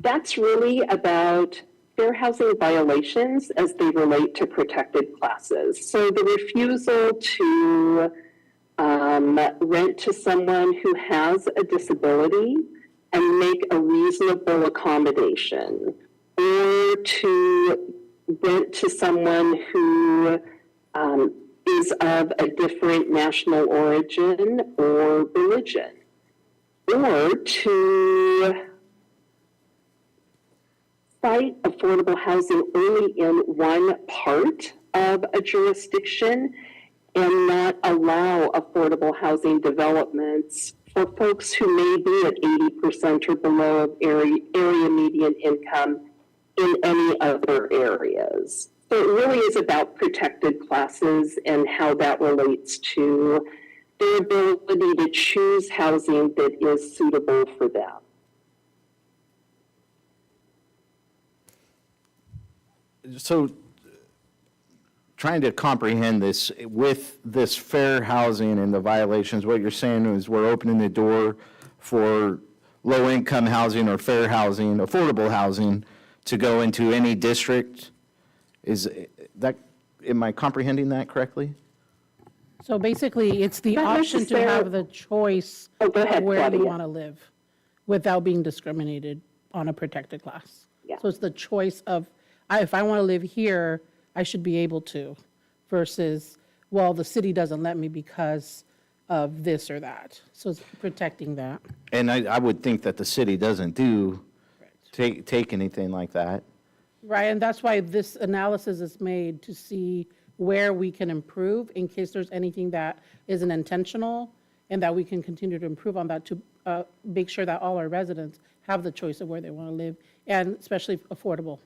That's really about fair housing violations as they relate to protected classes. So the refusal to rent to someone who has a disability and make a reasonable accommodation, or to rent to someone who is of a different national origin or religion, or to cite affordable housing only in one part of a jurisdiction and not allow affordable housing developments for folks who may be at 80% or below of area median income in any other areas. So it really is about protected classes and how that relates to their ability to choose housing that is suitable for them. So trying to comprehend this, with this fair housing and the violations, what you're saying is we're opening the door for low-income housing or fair housing, affordable housing, to go into any district? Is that, am I comprehending that correctly? So basically, it's the Not option to necessarily- have the choice Oh, go ahead, of where you Claudia. want to live without being discriminated on a protected class. Yeah. So it's the choice of, if I want to live here, I should be able to, versus, well, the city doesn't let me because of this or that. So it's protecting that. And I would think that the city doesn't take anything like that. Right, and that's why this analysis is made, to see where we can improve in case there's anything that isn't intentional, and that we can continue to improve on that to make sure that all our residents have the choice of where they want to live, and especially affordable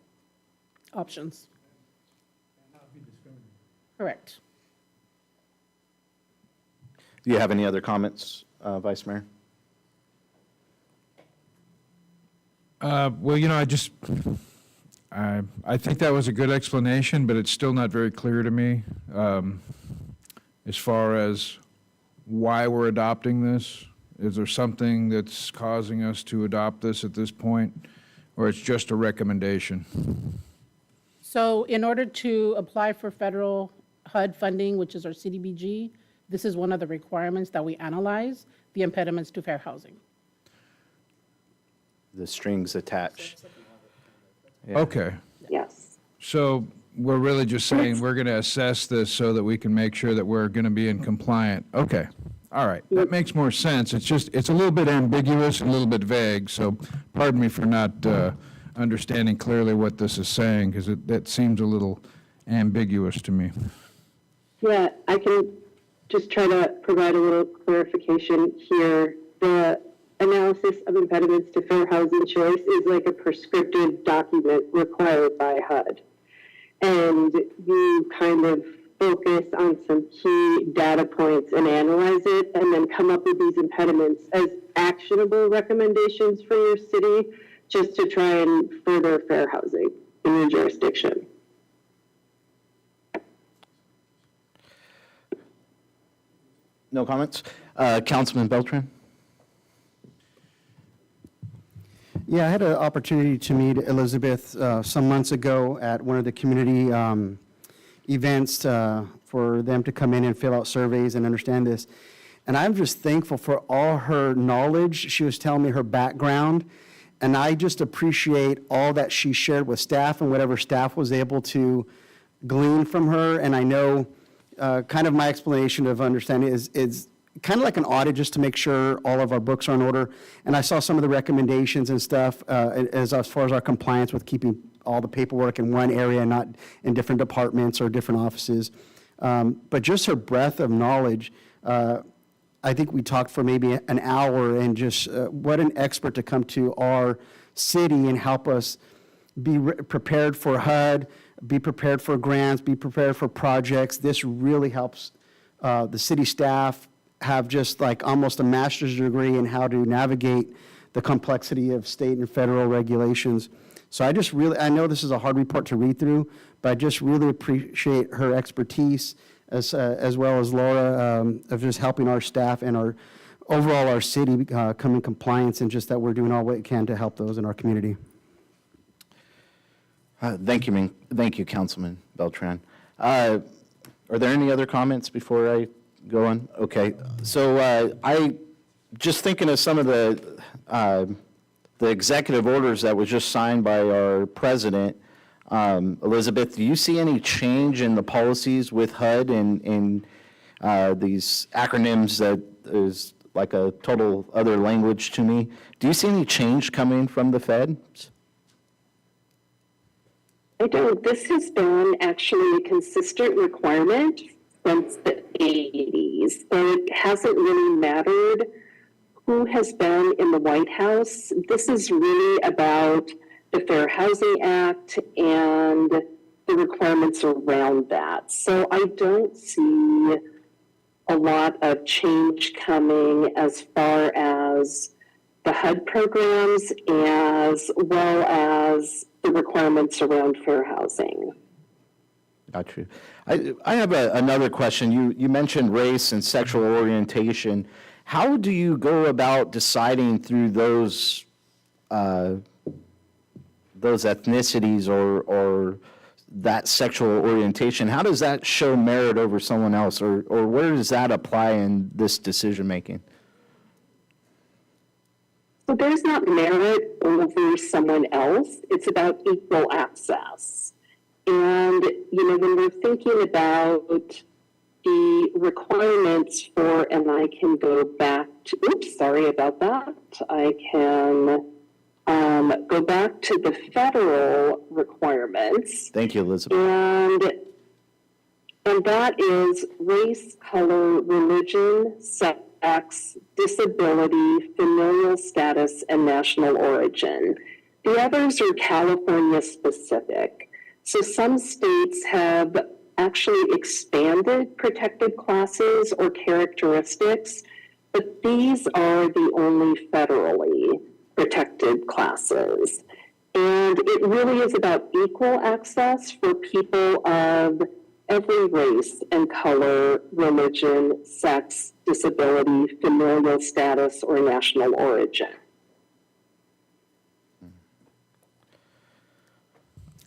options. Correct. Do you have any other comments, Vice Mayor? Well, I think that was a good explanation, but it's still not very clear to me as far as why we're adopting this. Is there something that's causing us to adopt this at this point, or it's just a recommendation? So in order to apply for federal HUD funding, which is our CDBG, this is one of the requirements that we analyze, the impediments to fair housing. The strings attached. Yeah. Okay. Yes. So we're really just saying we're going to assess this so that we can make sure that we're going to be in compliant. Okay. All right. That makes more sense. It's just, it's a little bit ambiguous and a little bit vague, so pardon me for not understanding clearly what this is saying, because that seems a little ambiguous to me. Yeah, I can just try to provide a little clarification here. The analysis of impediments to fair housing choice is like a prescriptive document required by HUD. And you kind of focus on some key data points and analyze it, and then come up with these impediments as actionable recommendations for your city, just to try and further fair housing in your jurisdiction. No comments? Councilman Beltran? Yeah, I had an opportunity to meet Elizabeth some months ago at one of the community events for them to come in and fill out surveys and understand this. And I'm just thankful for all her knowledge. She was telling me her background, and I just appreciate all that she shared with staff and whatever staff was able to glean from her. And I know kind of my explanation of understanding is kind of like an audit just to make sure all of our books are in order. And I saw some of the recommendations and stuff as far as our compliance with keeping all the paperwork in one area, not in different departments or different offices. But just her breadth of knowledge, I think we talked for maybe an hour, and just what an expert to come to our city and help us be prepared for HUD, be prepared for grants, be prepared for projects. This really helps the city staff have just like almost a master's degree in how to navigate the complexity of state and federal regulations. So I just really, I know this is a hard report to read through, but I just really appreciate her expertise as well as Laura of just helping our staff and our overall our city come in compliance, and just that we're doing all we can to help those in our community. Thank you, Councilman Beltran. Are there any other comments before I go on? Okay, so I just thinking of some of the executive orders that was just signed by our president. Elizabeth, do you see any change in the policies with HUD and these acronyms that is like a total other language to me? Do you see any change coming from the feds? I don't. This has been actually a consistent requirement since the 80s. It hasn't really mattered who has been in the White House. This is really about the Fair Housing Act and the requirements around that. So I don't see a lot of change coming as far as the HUD programs as well as the requirements around fair housing. Got you. I have another question. You mentioned race and sexual orientation. How do you go about deciding through those ethnicities or that sexual orientation? How does that show merit over someone else, or where does that apply in this decision making? So there's not merit over someone else. It's about equal access. And, when we're thinking about the requirements for, and I can go back to, oops, sorry about that. I can go back to the federal requirements. Thank you, Elizabeth. And that is race, color, religion, sex, disability, familial status, and national origin. The others are California specific. So some states have actually expanded protected classes or characteristics, but these are the only federally protected classes. And it really is about equal access for people of every race and color, religion, sex, disability, familial status, or national origin.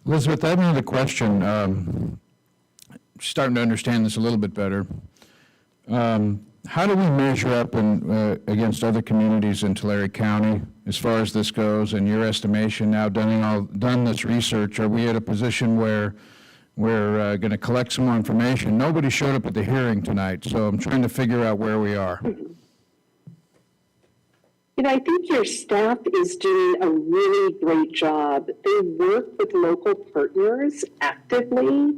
Elizabeth, I have another question. Starting to understand this a little bit better. How do we measure up against other communities in Tulare County as far as this goes? In your estimation, now done this research, are we at a position where we're going to collect some more information? Nobody showed up at the hearing tonight, so I'm trying to figure out where we are. I think your staff is doing a really great job. They work with local partners actively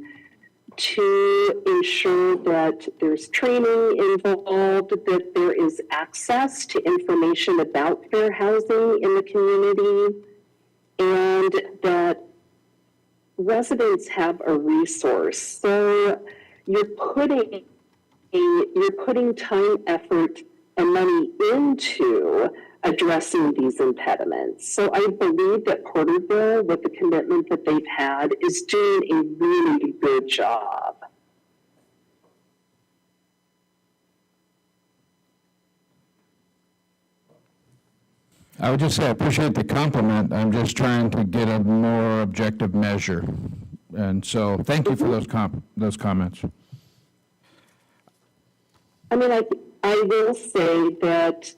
to ensure that there's training involved, that there is access to information about fair housing in the community, and that residents have a resource. So you're putting time, effort, and money into addressing these impediments. So I believe that Porterville, with the commitment that they've had, is doing a really good job. I would just say I appreciate the compliment. I'm just trying to get a more objective measure. And so thank you for those comments. I mean, I will say that,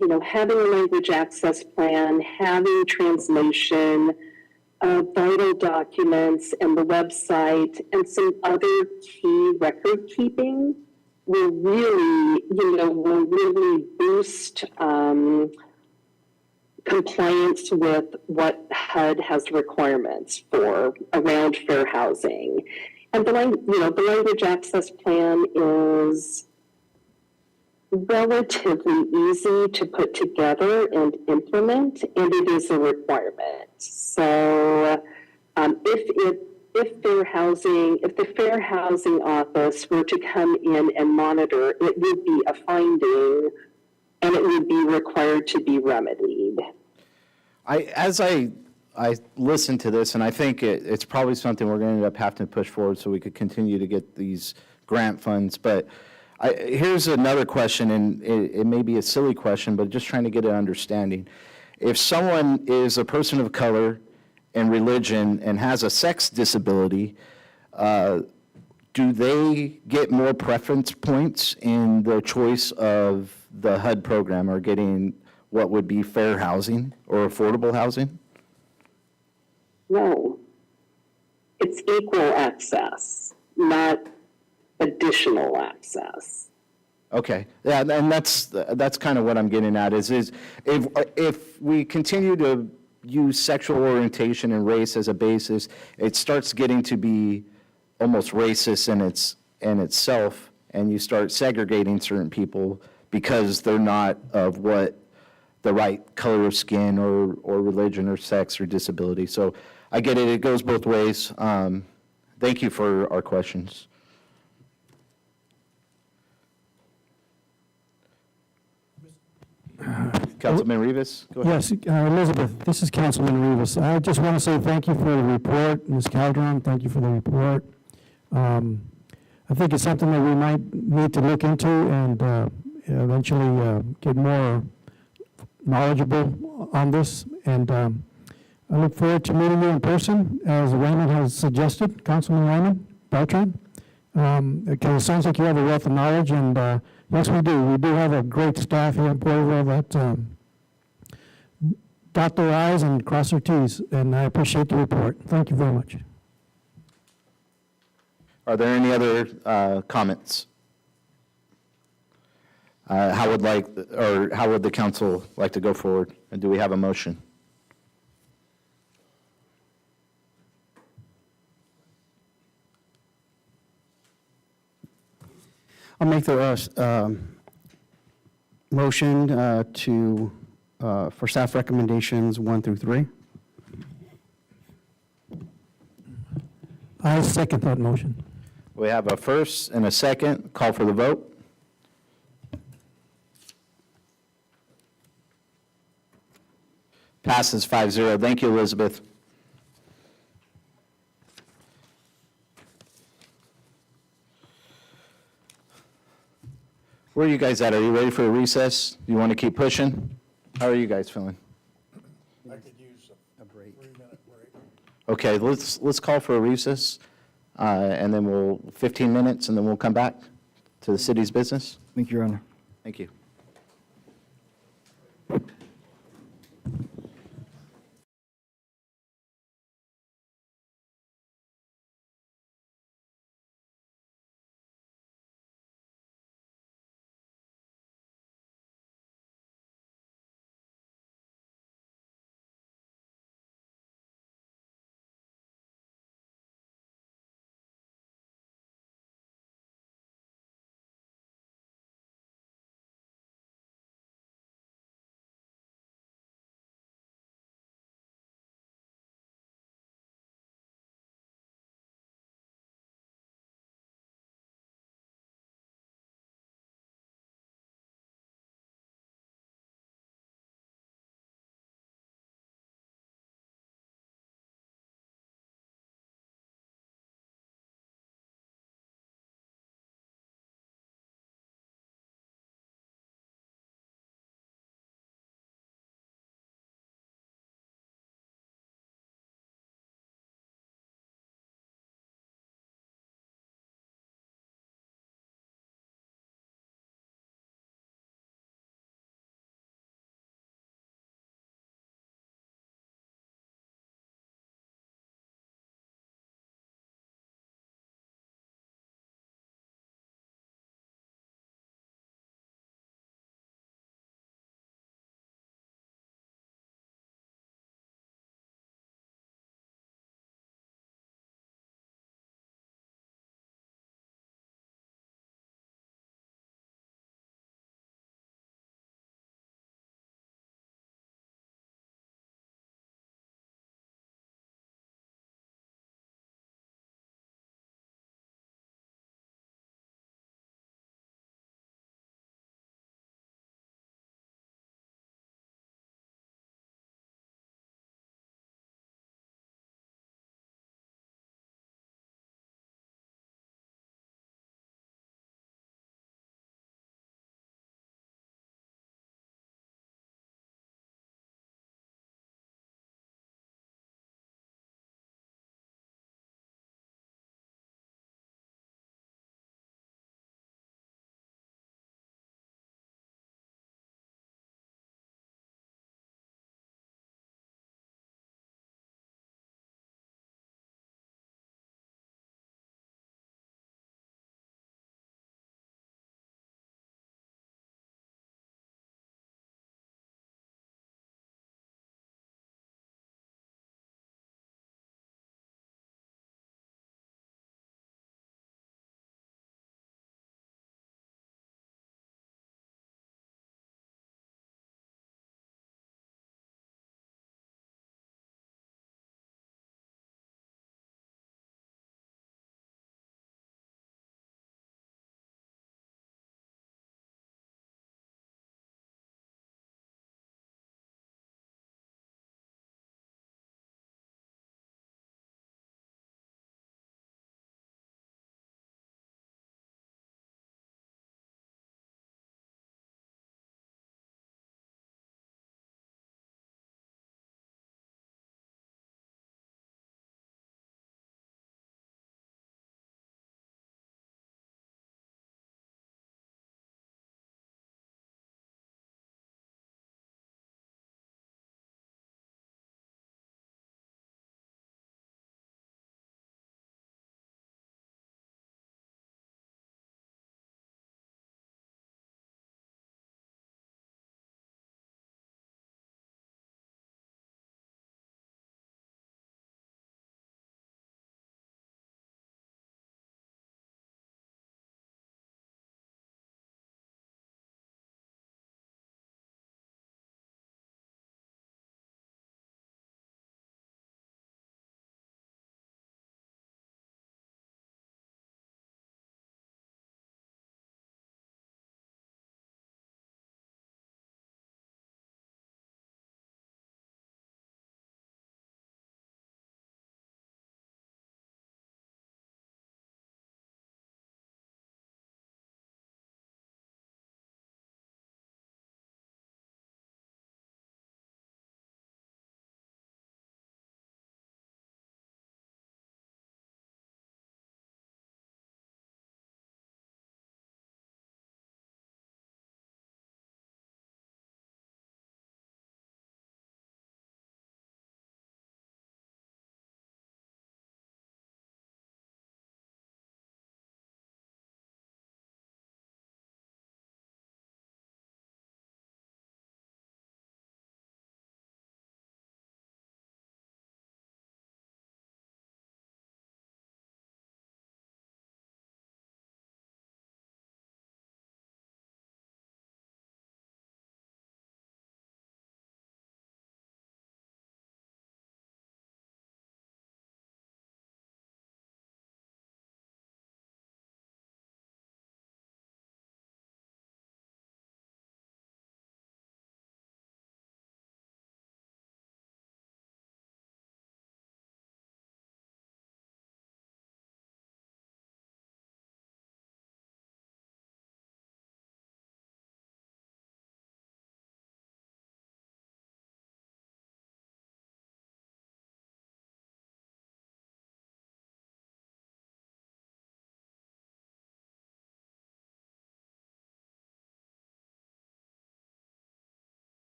you know, having a language access plan, having translation, vital documents and the website and some other key record keeping will really, will really boost compliance with what HUD has requirements for around fair housing. And the language access plan is relatively easy to put together and implement, and it is a requirement. So if the Fair Housing Office were to come in and monitor, it would be a finding and it would be required to be remedied. As I listen to this, and I think it's probably something we're going to end up having to push forward so we could continue to get these grant funds, but here's another question, and it may be a silly question, but just trying to get an understanding. If someone is a person of color and religion and has a sex disability, do they get more preference points in their choice of the HUD program or getting what would be fair housing or affordable housing? No. It's equal access, not additional access. Okay, yeah, and that's kind of what I'm getting at is if we continue to use sexual orientation and race as a basis, it starts getting to be almost racist in itself, and you start segregating certain people because they're not of what the right color of skin or religion or sex or disability. So I get it, it goes both ways. Thank you for our questions. Councilman Rivas, go ahead. Yes, Elizabeth, this is Councilman Rivas. I just want to say thank you for the report. Ms. Calderon, thank you for the report. I think it's something that we might need to look into and eventually get more knowledgeable on this. And I look forward to meeting you in person, as Raymond has suggested, Councilman Raymond Beltran. Because it sounds like you have a wealth of knowledge, and yes, we do. We do have a great staff here in Porterville that dot their I's and cross their T's, and I appreciate the report. Thank you very much. Are there any other comments? How would the council like to go forward? And do we have a motion? I'll make the motion for staff recommendations 1 through 3. I second that motion. We have a first and a second. Call for the vote. Passes 5-0. Thank you, Elizabeth. Where are you guys at? Are you ready for a recess? You want to keep pushing? How are you guys feeling? I could use a break. 3-minute break. Okay, let's call for a recess, and then 15 minutes, and then we'll come back to the city's business. Thank you, Your Honor. Thank you.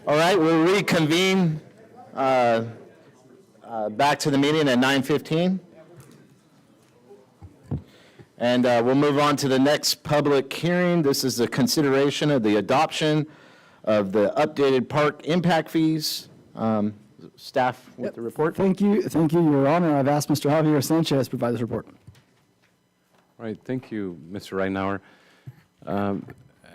All right, we'll reconvene back to the meeting at 9:15. And we'll move on to the next public hearing. This is the consideration of the adoption of the updated park impact fees. Staff with the report. Thank you, Your Honor. I've asked Mr. Javier Sanchez to provide this report. All right, thank you, Mr. Reitnauer.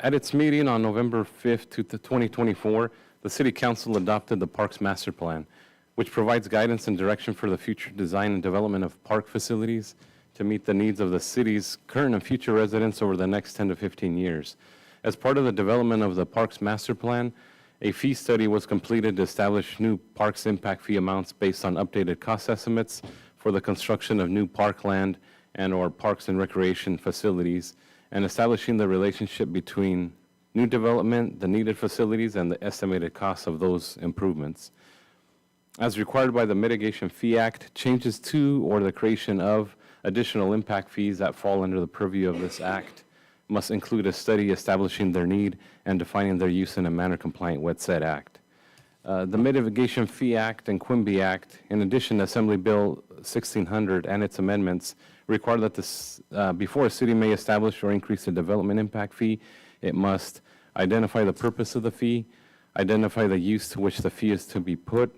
At its meeting on November 5th, 2024, the City Council adopted the Parks Master Plan, which provides guidance and direction for the future design and development of park facilities to meet the needs of the city's current and future residents over the next 10 to 15 years. As part of the development of the Parks Master Plan, a fee study was completed to establish new parks impact fee amounts based on updated cost estimates for the construction of new parkland and/or parks and recreation facilities, and establishing the relationship between new development, the needed facilities, and the estimated costs of those improvements. As required by the Mitigation Fee Act, changes to or the creation of additional impact fees that fall under the purview of this act must include a study establishing their need and defining their use in a manner compliant with said act. The Mitigation Fee Act and Quimby Act, in addition to Assembly Bill 1600 and its amendments, require that before a city may establish or increase a development impact fee, it must identify the purpose of the fee, identify the use to which the fee is to be put,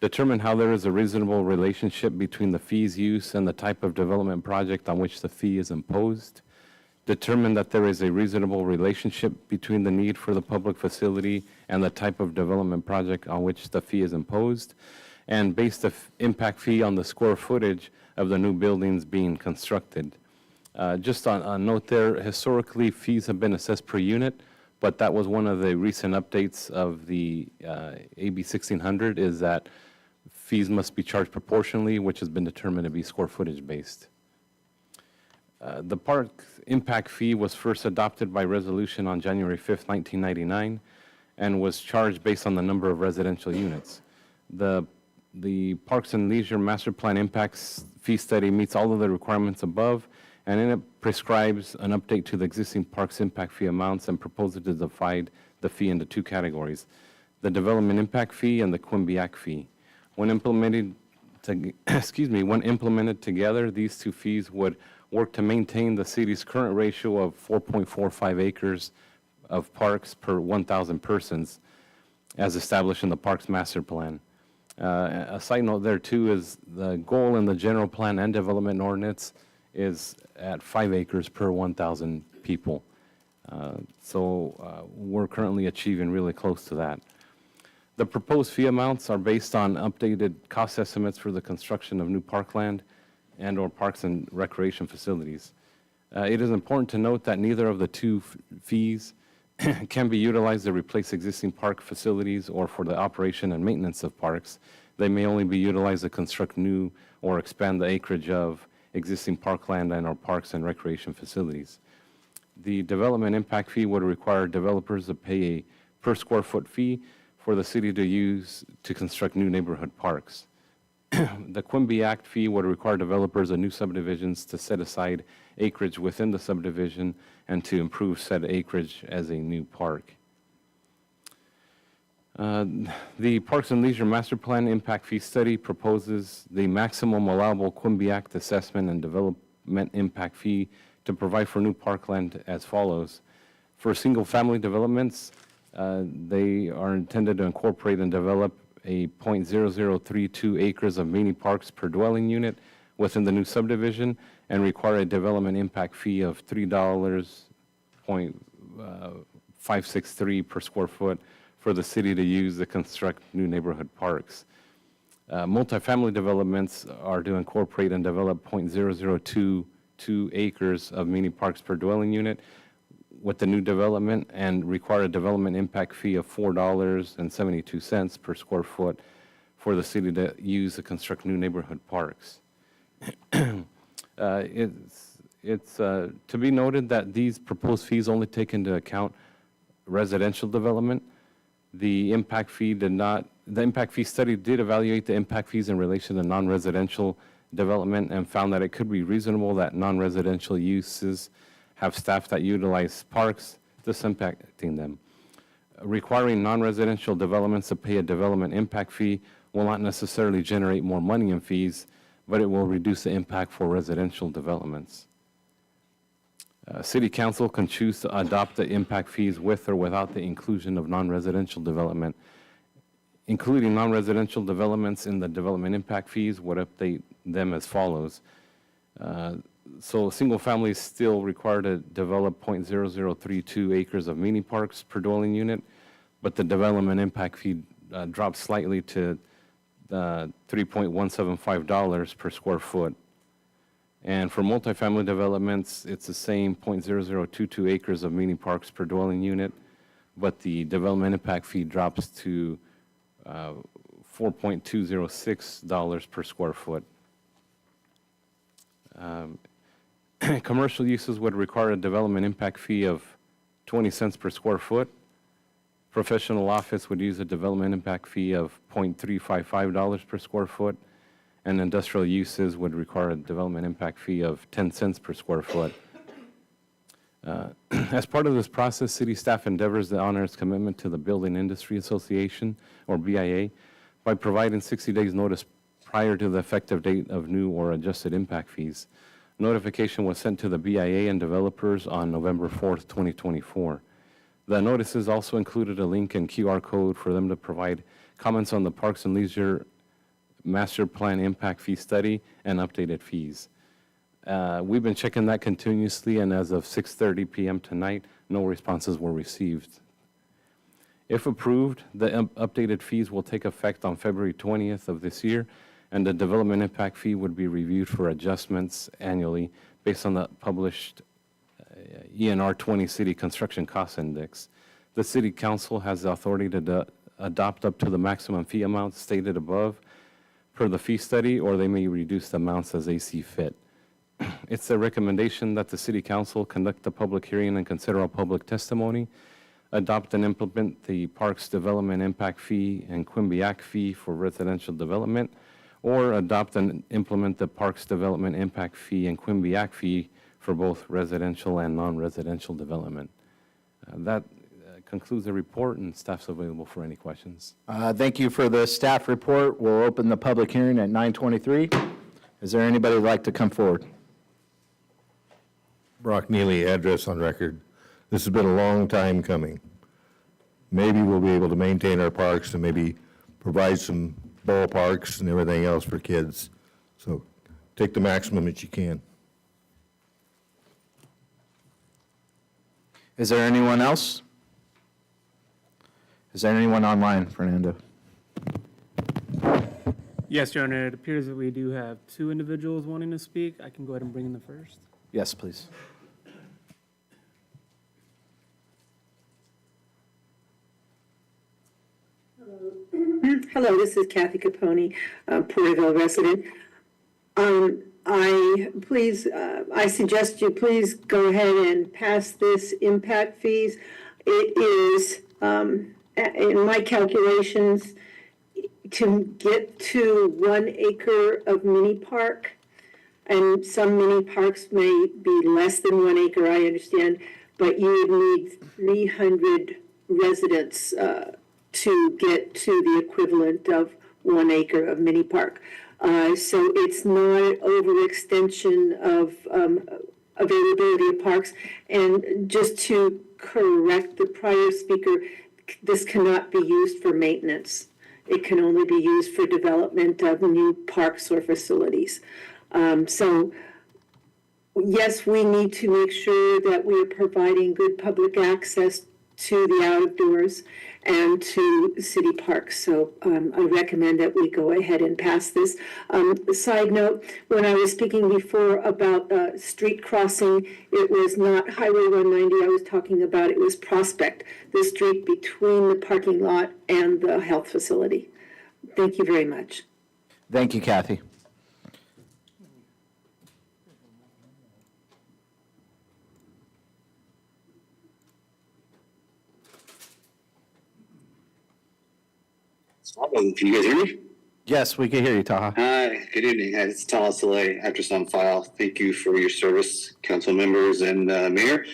determine how there is a reasonable relationship between the fee's use and the type of development project on which the fee is imposed, determine that there is a reasonable relationship between the need for the public facility and the type of development project on which the fee is imposed, and base the impact fee on the square footage of the new buildings being constructed. Just on a note there, historically, fees have been assessed per unit, but that was one of the recent updates of the AB 1600, is that fees must be charged proportionally, which has been determined to be square footage based. The park impact fee was first adopted by resolution on January 5th, 1999, and was charged based on the number of residential units. The Parks and Leisure Master Plan Impacts Fee Study meets all of the requirements above, and in it prescribes an update to the existing parks impact fee amounts and proposes to divide the fee into two categories: the Development Impact Fee and the Quimby Act Fee. When implemented together, these two fees would work to maintain the city's current ratio of 4.45 acres of parks per 1,000 persons, as established in the Parks Master Plan. A side note there too is the goal in the general plan and development ordinance is at 5 acres per 1,000 people. So we're currently achieving really close to that. The proposed fee amounts are based on updated cost estimates for the construction of new parkland and/or parks and recreation facilities. It is important to note that neither of the two fees can be utilized to replace existing park facilities or for the operation and maintenance of parks. They may only be utilized to construct new or expand the acreage of existing parkland and/or parks and recreation facilities. The development impact fee would require developers to pay a per square foot fee for the city to use to construct new neighborhood parks. The Quimby Act fee would require developers of new subdivisions to set aside acreage within the subdivision and to improve said acreage as a new park. The Parks and Leisure Master Plan Impact Fee Study proposes the maximum allowable Quimby Act assessment and development impact fee to provide for new parkland as follows. For single-family developments, they are intended to incorporate and develop a 0.0032 acres of mini parks per dwelling unit within the new subdivision and require a development impact fee of $3.563 per square foot for the city to use to construct new neighborhood parks. Multifamily developments are to incorporate and develop 0.0022 acres of mini parks per dwelling unit with the new development and require a development impact fee of $4.72 per square foot for the city to use to construct new neighborhood parks. It's to be noted that these proposed fees only take into account residential development. The impact fee study did evaluate the impact fees in relation to non-residential development and found that it could be reasonable that non-residential uses have staff that utilize parks, thus impacting them. requiring non-residential developments to pay a development impact fee will not necessarily generate more money in fees, but it will reduce the impact for residential developments. City Council can choose to adopt the impact fees with or without the inclusion of non-residential development. Including non-residential developments in the development impact fees would update them as follows. So single families still required to develop 0.0032 acres of mini parks per dwelling unit, but the development impact fee dropped slightly to $3.175 per square foot. And for multifamily developments, it's the same 0.0022 acres of mini parks per dwelling unit, but the development impact fee drops to $4.206 per square foot. Commercial uses would require a development impact fee of 20 cents per square foot. Professional office would use a development impact fee of $0.355 per square foot. And industrial uses would require a development impact fee of 10 cents per square foot. As part of this process, city staff endeavors to honor its commitment to the Building Industry Association, or BIA, by providing 60 days notice prior to the effective date of new or adjusted impact fees. Notification was sent to the BIA and developers on November 4th, 2024. The notices also included a link and QR code for them to provide comments on the Parks and Leisure Master Plan Impact Fee Study and updated fees. We've been checking that continuously, and as of 6:30 p.m. tonight, no responses were received. If approved, the updated fees will take effect on February 20th of this year, and the development impact fee would be reviewed for adjustments annually based on the published ENR 20 City Construction Cost Index. The City Council has the authority to adopt up to the maximum fee amount stated above per the fee study, or they may reduce the amounts as they see fit. It's a recommendation that the City Council conduct a public hearing and consider all public testimony, adopt and implement the Parks Development Impact Fee and Quimby fee for residential development, or adopt and implement the Parks Development Impact Fee and Quimby fee for both residential and non-residential development. That concludes the report, and staff's available for any questions. Thank you for the staff report. We'll open the public hearing at 9:23. Is there anybody who'd like to come forward? Brock Neely, address on record. This has been a long time coming. Maybe we'll be able to maintain our parks and maybe provide some ballparks and everything else for kids. So take the maximum that you can. Is there anyone else? Is there anyone online, Fernando? Yes, Your Honor, it appears that we do have two individuals wanting to speak. I can go ahead and bring in the first. Yes, please. Hello, this is Kathy Capone, Porterville resident. I suggest you please go ahead and pass this impact fees. It is, in my calculations, to get to 1 acre of mini park, and some mini parks may be less than 1 acre, I understand, but you would need 300 residents to get to the equivalent of 1 acre of mini park. So it's not an overextension of availability of parks. And just to correct the prior speaker, this cannot be used for maintenance. It can only be used for development of new parks or facilities. So yes, we need to make sure that we are providing good public access to the outdoors and to city parks. So I recommend that we go ahead and pass this. Side note, when I was speaking before about street crossing, it was not Highway 190 I was talking about, it was Prospect, the street between the parking lot and the health facility. Thank you very much. Thank you, Kathy. Can you guys hear me? Yes, we can hear you, Taha. Hi, good evening. It's Taha Saleh, address on file. Thank you for your service, council members and mayor.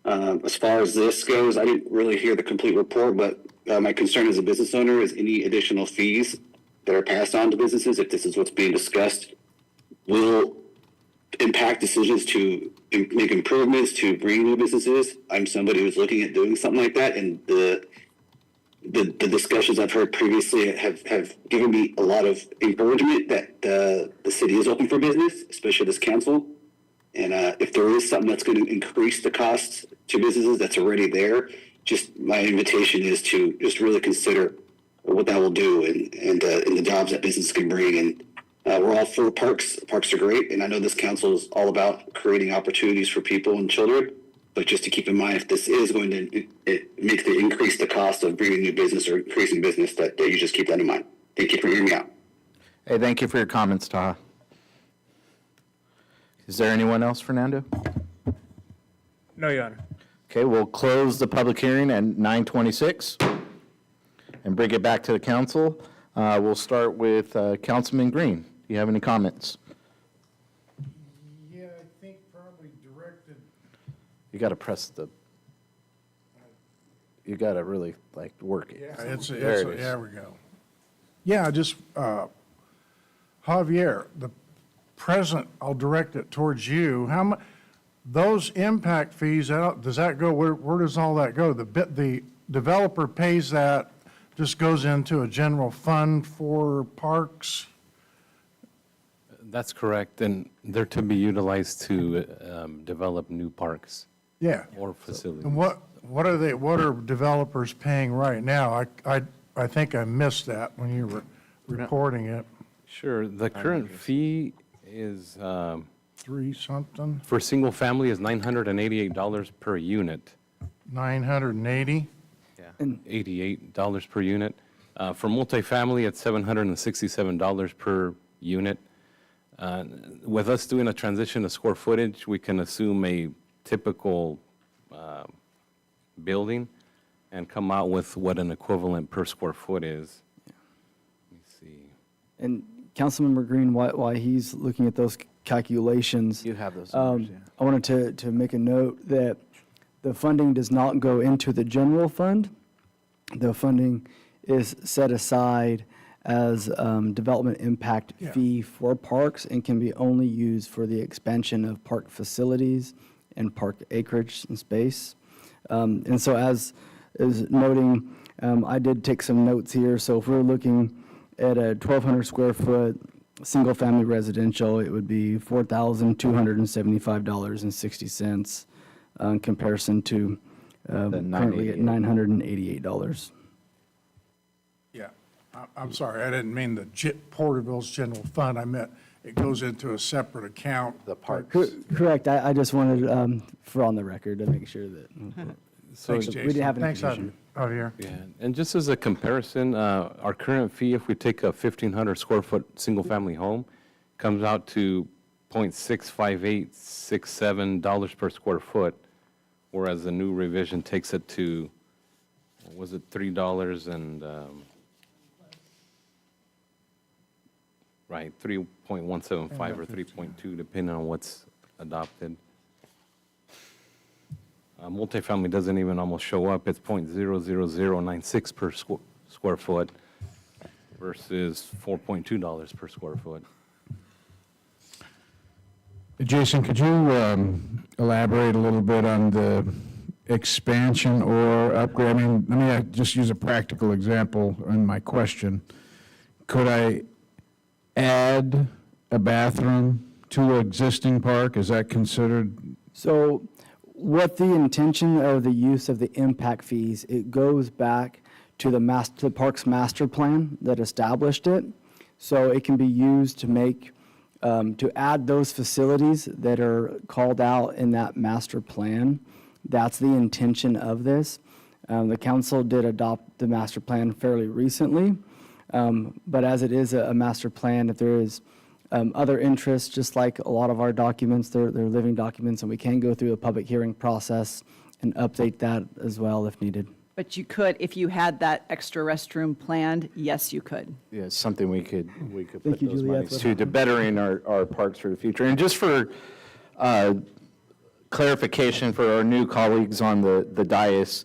As far as this goes, I didn't really hear the complete report, but my concern as a business owner is any additional fees that are passed on to businesses, if this is what's being discussed, will impact decisions to make improvements, to bring new businesses. I'm somebody who's looking at doing something like that, and the discussions I've heard previously have given me a lot of encouragement that the city is open for business, especially this council. And if there is something that's going to increase the costs to businesses that's already there, just my invitation is to just really consider what that will do and the jobs that business can bring. And we're all for parks. Parks are great, and I know this council is all about creating opportunities for people and children. But just to keep in mind, if this is going to increase the cost of bringing new business or increasing business, that you just keep that in mind. Thank you for hearing me out. Hey, thank you for your comments, Taha. Is there anyone else, Fernando? No, Your Honor. Okay, we'll close the public hearing at 9:26 and bring it back to the council. We'll start with Councilman Green. Do you have any comments? Yeah, I think probably directed. You got to press the, you got to really like work it. Yeah, it's There it is. there we go. Yeah, just, Javier, the present, I'll direct it towards you. How much, those impact fees, does that go, where does all that go? The developer pays that, just goes into a general fund for parks? That's correct, and they're to be utilized to develop new parks Yeah. or facilities. And what are developers paying right now? I think I missed that when you were reporting it. Sure, the current fee is, 3 something, for single family is $988 per unit. 980? $88 per unit. For multifamily, it's $767 per unit. With us doing a transition to square footage, we can assume a typical building and come out with what an equivalent per square foot is. Let me see. And Councilmember Green, while he's looking at those calculations. You have those numbers, yeah. I wanted to make a note that the funding does not go into the general fund. The funding is set aside as development impact fee for parks and can be only used for the expansion of park facilities and park acreage and space. And so as is noting, I did take some notes here. So if we're looking at a 1,200 square foot single-family residential, it would be $4,275.60 in comparison to currently at $988. Yeah, I'm sorry, I didn't mean the Porterville's general fund. I meant it goes into a separate account. The parks. Correct. I just wanted, for on the record, to make sure that Thanks, we Jason. didn't have any Thanks, confusion. Javier. Yeah, and just as a comparison, our current fee, if we take a 1,500 square foot single-family home, comes out to $0.65867 per square foot, whereas the new revision takes it to, was it $3 and, right, 3.175 or 3.2, depending on what's adopted. Multifamily doesn't even almost show up. It's $0.00096 per square foot versus $4.2 per square foot. Jason, could you elaborate a little bit on the expansion or upgrade? I mean, let me just use a practical example in my question. Could I add a bathroom to an existing park? Is that considered? So what the intention of the use of the impact fees, it goes back to the park's master plan that established it. So it can be used to make, to add those facilities that are called out in that master plan. That's the intention of this. The council did adopt the master plan fairly recently, but as it is a master plan, if there is other interests, just like a lot of our documents, they're living documents, and we can go through a public hearing process and update that as well if needed. But you could, if you had that extra restroom planned, yes, you could. Yeah, it's something we could Thank put you, those Juliet. monies to bettering our parks for the future. And just for clarification for our new colleagues on the dais.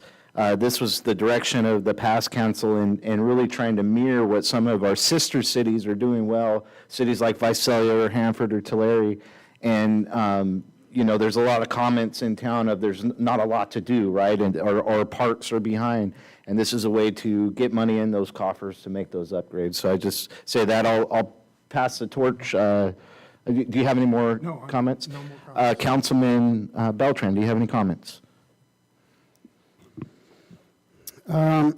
This was the direction of the past council and really trying to mirror what some of our sister cities are doing well, cities like Visalia or Hanford or Tulare. And, there's a lot of comments in town of there's not a lot to do, right? And our parks are behind. And this is a way to get money in those coffers to make those upgrades. So I just say that. I'll pass the torch. Do you have any more comments? No more comments. Councilman Beltran, do you have any comments? So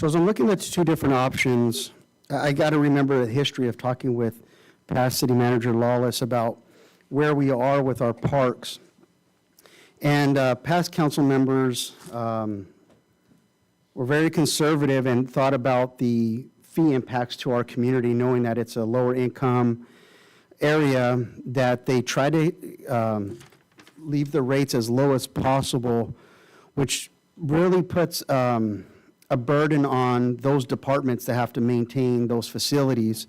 as I'm looking at the two different options, I got to remember the history of talking with past city manager Lawless about where we are with our parks. And past council members were very conservative and thought about the fee impacts to our community, knowing that it's a lower income area, that they try to leave the rates as low as possible, which really puts a burden on those departments that have to maintain those facilities.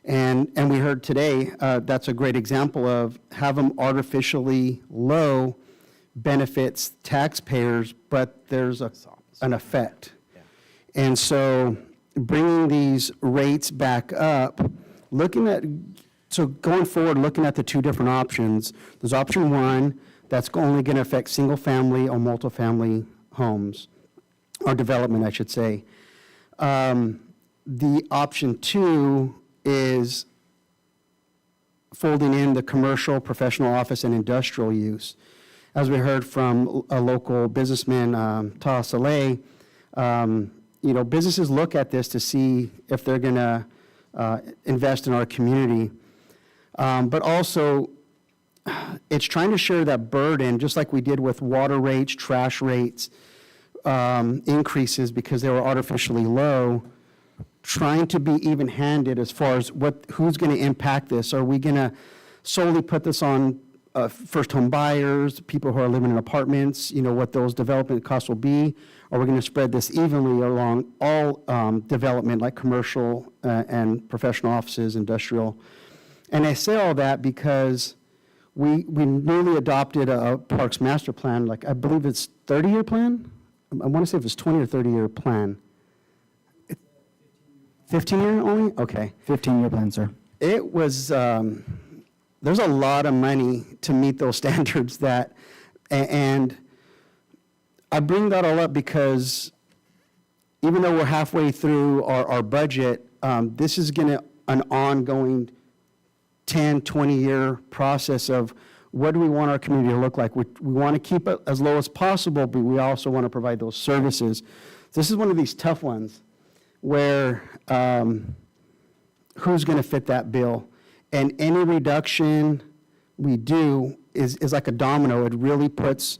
And we heard today, that's a great example of have them artificially low benefits taxpayers, but there's an effect. And so bringing these rates back up, so going forward, looking at the two different options, there's option one, that's only going to affect single-family or multifamily homes, or development, I should say. The option two is folding in the commercial, professional office, and industrial use. As we heard from a local businessman, Taha Saleh, businesses look at this to see if they're going to invest in our community. But also, it's trying to share that burden, just like we did with water rates, trash rates, increases because they were artificially low, trying to be even-handed as far as who's going to impact this. Are we going to solely put this on first-home buyers, people who are living in apartments, what those development costs will be? Are we going to spread this evenly along all development, like commercial and professional offices, industrial? And I say all that because we newly adopted a Parks Master Plan, like I believe it's 30-year plan? I want to say if it's 20 or 30-year plan. 15-year only? Okay. 15-year plan, sir. It was, there's a lot of money to meet those standards and I bring that all up because even though we're halfway through our budget, this is an ongoing 10, 20-year process of what do we want our community to look like. We want to keep it as low as possible, but we also want to provide those services. This is one of these tough ones where who's going to fit that bill? And any reduction we do is like a domino. It really puts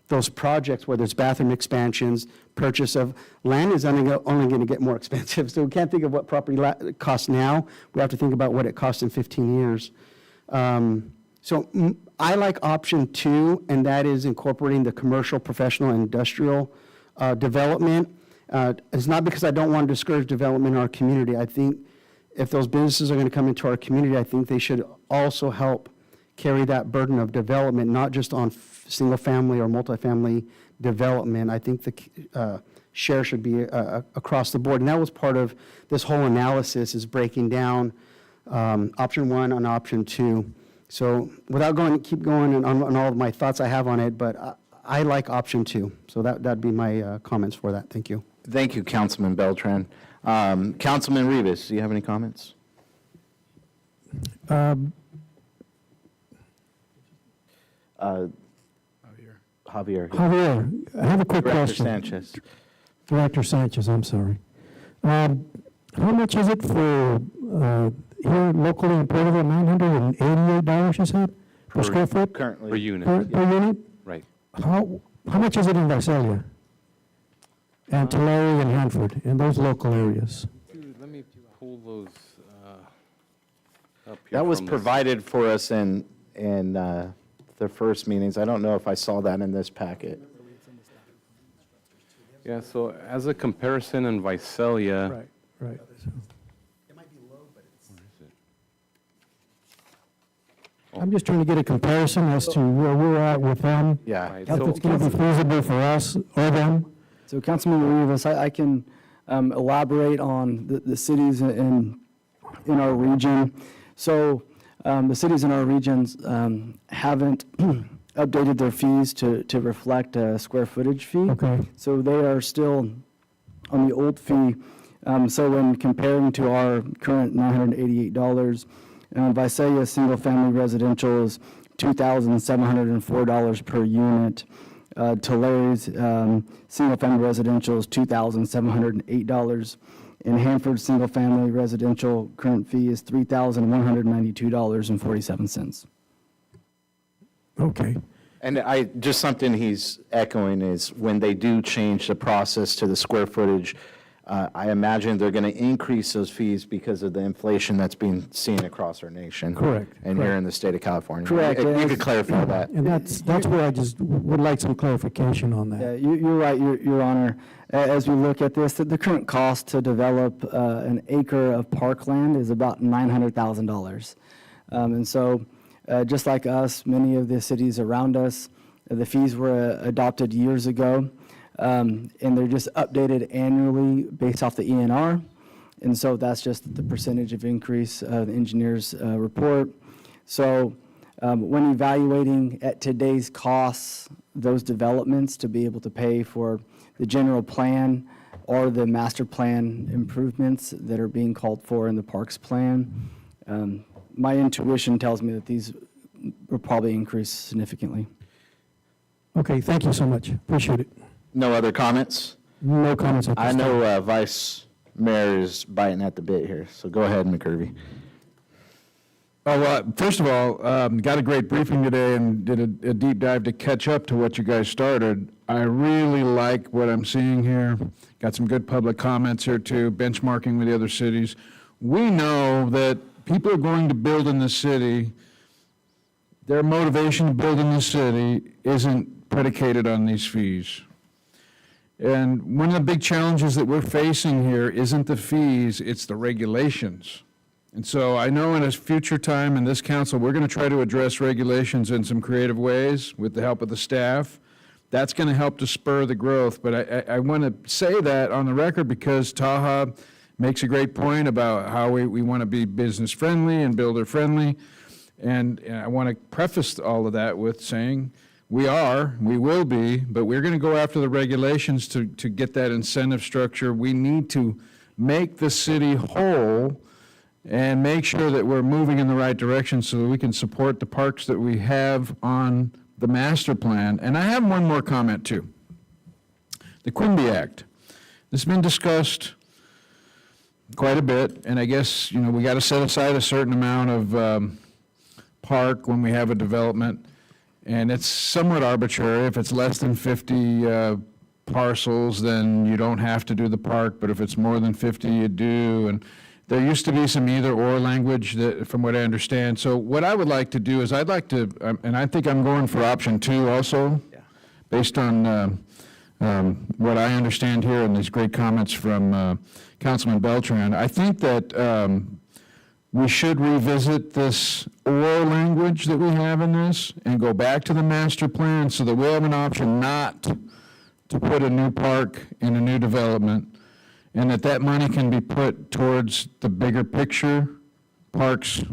those projects, whether it's bathroom expansions, purchase of land is only going to get more expensive. So we can't think of what property costs now. We have to think about what it costs in 15 years. So I like option two, and that is incorporating the commercial, professional, and industrial development. It's not because I don't want to discourage development in our community. I think if those businesses are going to come into our community, I think they should also help carry that burden of development, not just on single-family or multifamily development. I think the share should be across the board. And that was part of this whole analysis, is breaking down option one and option two. So without keep going on all of my thoughts I have on it, but I like option two. So that'd be my comments for that. Thank you. Thank you, Councilman Beltran. Councilman Rivas, do you have any comments? Javier. Javier, I have a quick Director question. Sanchez. Director Sanchez, I'm sorry. How much is it for here locally in Porterville, $988, you said, per square foot? Currently. Per unit. Per unit? Right. How much is it in Visalia? And Tulare and Hanford, in those local areas? Dude, let me pull those up here. That was from this. provided for us in the first meetings. I don't know if I saw that in this packet. Yeah, so as a comparison in Visalia. Right, right. It might be low, but it's. Where is it? I'm just trying to get a comparison as to where we're at with them. Yeah. If it's going to be feasible for us or them. So Councilmember Rivas, I can elaborate on the cities in our region. So the cities in our regions haven't updated their fees to reflect a square footage fee. Okay. So they are still on the old fee. So when comparing to our current $988, Visalia single-family residential is $2,704 per unit. Tulare single-family residential is $2,708. And Hanford single-family residential current fee is $3,192.47. Okay. And just something he's echoing is when they do change the process to the square footage, I imagine they're going to increase those fees because of the inflation that's being seen across our nation. Correct, And here in the state of California. Correct. You could clarify that. And that's where I just would like some clarification on that. Yeah, you're right, Your Honor. As we look at this, the current cost to develop an acre of parkland is about $900,000. And so, just like us, many of the cities around us, the fees were adopted years ago, and they're just updated annually based off the ENR. And so that's just the percentage of increase, the engineer's report. So when evaluating at today's costs, those developments to be able to pay for the general plan or the master plan improvements that are being called for in the parks plan, my intuition tells me that these will probably increase significantly. Okay, thank you so much. Appreciate it. No other comments? No comments at this I time. know Vice Mayor is biting at the bit here, so go ahead, McCurvey. Oh, well, first of all, got a great briefing today and did a deep dive to catch up to what you guys started. I really like what I'm seeing here. Got some good public comments here too, benchmarking with the other cities. We know that people are going to build in the city. Their motivation to build in the city isn't predicated on these fees. And one of the big challenges that we're facing here isn't the fees, it's the regulations. And so I know in a future time in this council, we're going to try to address regulations in some creative ways with the help of the staff. That's going to help to spur the growth. But I want to say that on the record because Taha makes a great point about how we want to be business friendly and builder friendly. And I want to preface all of that with saying, we will be, but we're going to go after the regulations to get that incentive structure. We need to make the city whole and make sure that we're moving in the right direction so that we can support the parks that we have on the master plan. And I have one more comment too. The Quimby Act. This has been discussed quite a bit, and I guess, we got to set aside a certain amount of park when we have a development. And it's somewhat arbitrary. If it's less than 50 parcels, then you don't have to do the park, but if it's more than 50, you do. And there used to be some either-or language, that, from what I understand. So what I would like to do is I'd like to, and I think I'm going for option 2 also, based on what I understand here and these great comments from Councilman Beltran. I think that we should revisit this or language that we have in this and go back to the master plan so that we have an option not to put a new park in a new development, and that money can be put towards the bigger picture parks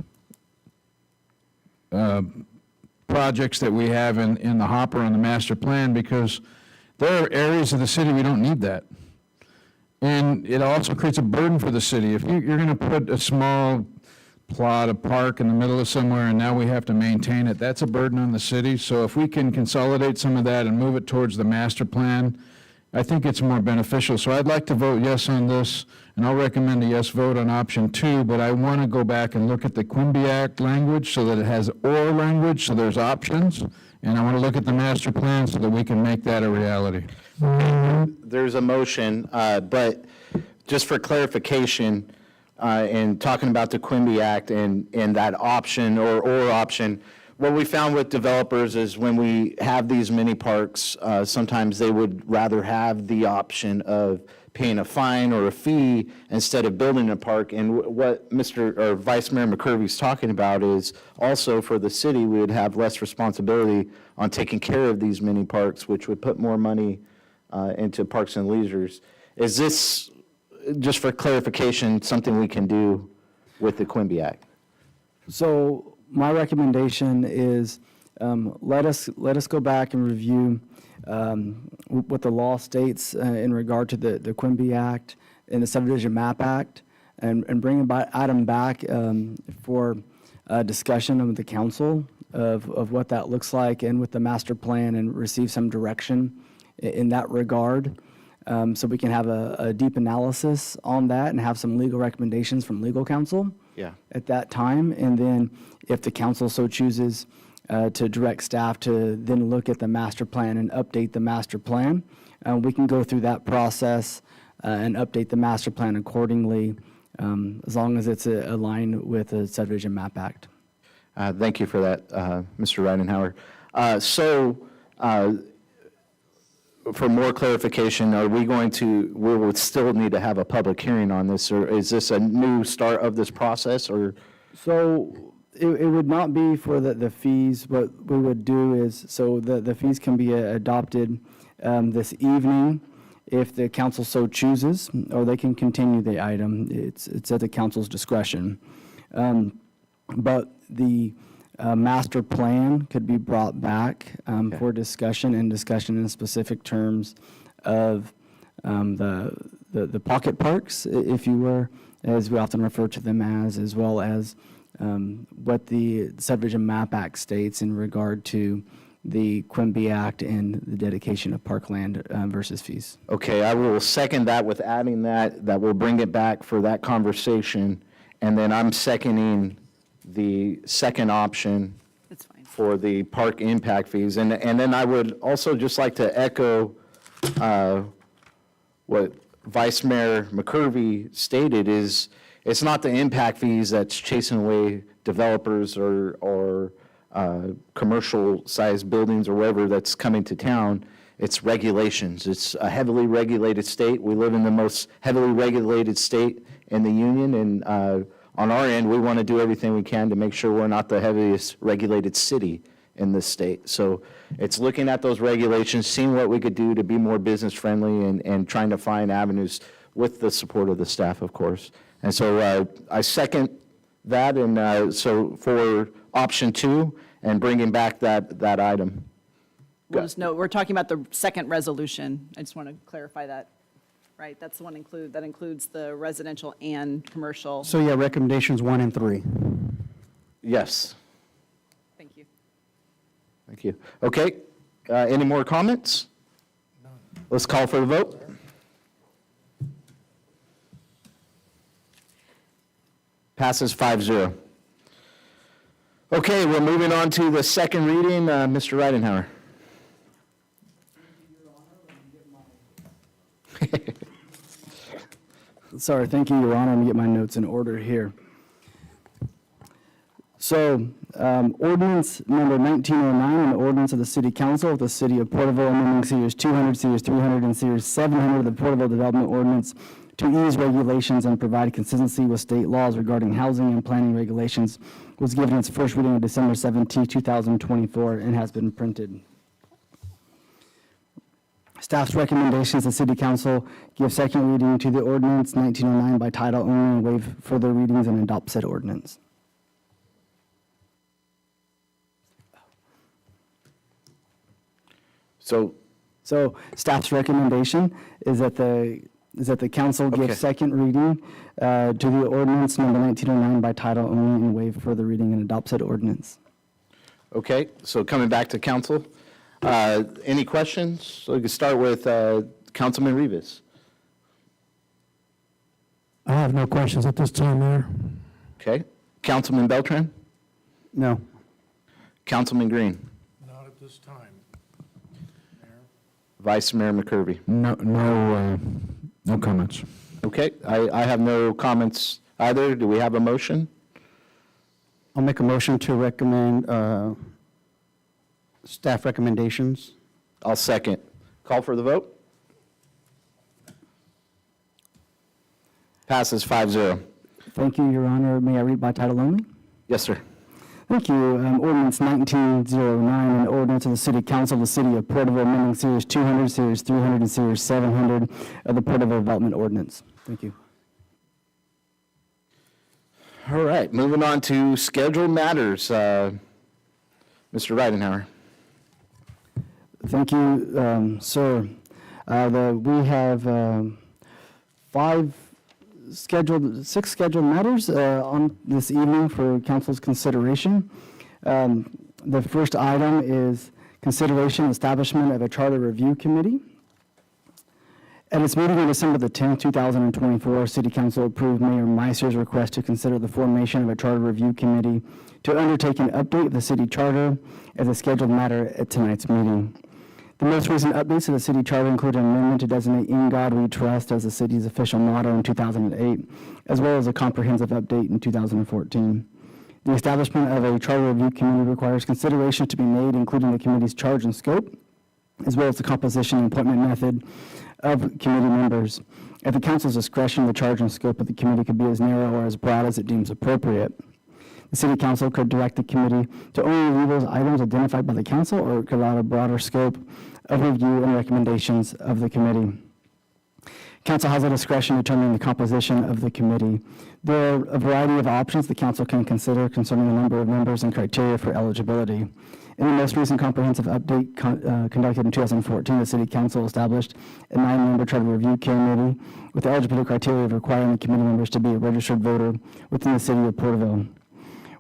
projects that we have in the hopper on the master plan, because there are areas of the city we don't need that. And it also creates a burden for the city. If you're going to put a small plot, a park in the middle of somewhere, and now we have to maintain it, that's a burden on the city. So if we can consolidate some of that and move it towards the master plan, I think it's more beneficial. So I'd like to vote yes on this, and I'll recommend a yes vote on option 2, but I want to go back and look at the Quimby Act language so that it has or language, so there's options, and I want to look at the master plan so that we can make that a reality. There's a motion, but just for clarification, in talking about the Quimby Act and that option or option, what we found with developers is when we have these mini parks, sometimes they would rather have the option of paying a fine or a fee instead of building a park. And what Vice Mayor McCurvey's talking about is also for the city, we would have less responsibility on taking care of these mini parks, which would put more money into Parks and Leisures. Is this, just for clarification, something we can do with the Quimby Act? So my recommendation is, let us go back and review what the law states in regard to the Quimby Act and the Subdivision Map Act, and bring an item back for discussion of the council of what that looks like and with the master plan, and receive some direction in that regard. So we can have a deep analysis on that and have some legal recommendations from legal counsel at that time. And then if the council so chooses to direct staff to then look at the master plan and update the master plan, we can go through that process and update the master plan accordingly, as long as it's aligned with the Subdivision Map Act. Thank you for that, Mr. Ridenhour. For more clarification, we would still need to have a public hearing on this, or is this a new start of this process, or? So it would not be for the fees. What we would do is, so the fees can be adopted this evening if the council so chooses, or they can continue the item. It's at the council's discretion. But the master plan could be brought back for discussion in specific terms of the pocket parks, if you were, as we often refer to them as well as what the Subdivision Map Act states in regard to the Quimby Act and the dedication of parkland versus fees. Okay, I will second that with adding that will bring it back for that conversation. And then I'm seconding the second option for the park impact fees. And then I would also just like to echo what Vice Mayor McCurvey stated, is it's not the impact fees that's chasing away developers or commercial-sized buildings or whatever that's coming to town. It's regulations. It's a heavily regulated state. We live in the most heavily regulated state in the union, and on our end, we want to do everything we can to make sure we're not the heaviest regulated city in this state. So it's looking at those regulations, seeing what we could do to be more business-friendly, and trying to find avenues with the support of the staff, of course. And so I second that, and so for option 2 and bringing back that item. We'll just note, we're talking about the second resolution. I just want to clarify that, right? That's the one that includes the residential and commercial. So yeah, recommendations 1 and 3. Yes. Thank you. Thank you. Okay, any more comments? Let's call for the vote. Passes 5-0. Okay, we're moving on to the second reading. Mr. Ridenhour. Sorry, thank you, Your Honor. Let me get my notes in order here. So, ordinance number 1909, an ordinance of the City Council of the City of Porterville, amending Series 200, Series 300, and Series 700 of the Porterville Development Ordinance to ease regulations and provide consistency with state laws regarding housing and planning regulations, was given its first reading on December 17, 2024, and has been printed. Staff's recommendations, the City Council give second reading to the ordinance 1909 by title only and waive further readings and adopt said ordinance. So staff's recommendation is that the council give second reading to the ordinance number 1909 by title only and waive further reading and adopt said ordinance. Okay, so coming back to council, any questions? So we can start with Councilman Rivas. I have no questions at this time, Mayor. Okay, Councilman Beltran? No. Councilman Green? Not at this time. Vice Mayor McCurvey? No comments. Okay, I have no comments either. Do we have a motion? I'll make a motion to recommend staff recommendations. I'll second. Call for the vote. Passes 5-0. Thank you, Your Honor. May I read by title only? Yes, sir. Thank you. Ordinance 1909, an ordinance of the City Council of the City of Porterville, amending Series 200, Series 300, and Series 700 of the Porterville Development Ordinance. Thank you. All right, moving on to scheduled matters. Mr. Ridenhour. Thank you, sir. We have six scheduled matters on this evening for council's consideration. The first item is consideration and establishment of a charter review committee. At its meeting on December the 10th, 2024, City Council approved Mayor Meister's request to consider the formation of a charter review committee to undertake an update of the city charter as a scheduled matter at tonight's meeting. The most recent updates to the city charter include an amendment to designate "In God We Trust" as the city's official motto in 2008, as well as a comprehensive update in 2014. The establishment of a charter review committee requires consideration to be made, including the committee's charge and scope, as well as the composition and appointment method of committee members. At the council's discretion, the charge and scope of the committee could be as narrow or as broad as it deems appropriate. The city council could direct the committee to only review those items identified by the council, or it could allow a broader scope of review and recommendations of the committee. Council has the discretion to determine the composition of the committee. There are a variety of options the council can consider concerning the number of members and criteria for eligibility. In the most recent comprehensive update conducted in 2014, the City Council established a 9-member charter review committee with the eligibility criteria of requiring the committee members to be a registered voter within the city of Porterville.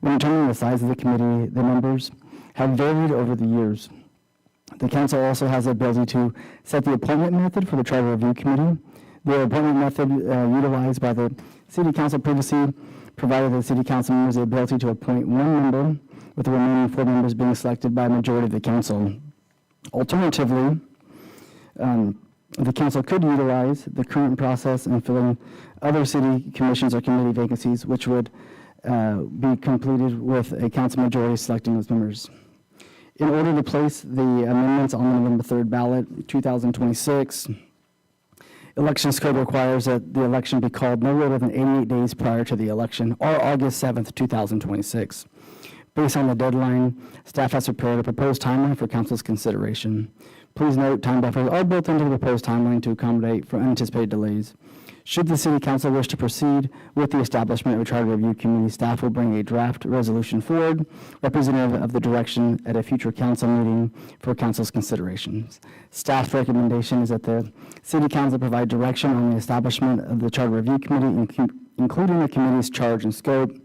When determining the size of the committee, the members have varied over the years. The council also has the ability to set the appointment method for the charter review committee. The appointment method utilized by the City Council previously provided the City Council members the ability to appoint 1 member, with the remaining 4 members being selected by a majority of the council. Alternatively, the council could utilize the current process in filling other city commissions or committee vacancies, which would be completed with a council majority selecting those members. In order to place the amendments on the November 3rd ballot, 2026, Elections Code requires that the election be called no later than 88 days prior to the election, or August 7th, 2026. Based on the deadline, staff has prepared a proposed timeline for council's consideration. Please note, time buffers are built into the proposed timeline to accommodate for unanticipated delays. Should the City Council wish to proceed with the establishment of a charter review committee, staff will bring a draft resolution forward, representative of the direction at a future council meeting for council's considerations. Staff's recommendation is that the City Council provide direction on the establishment of the charter review committee, including the committee's charge and scope,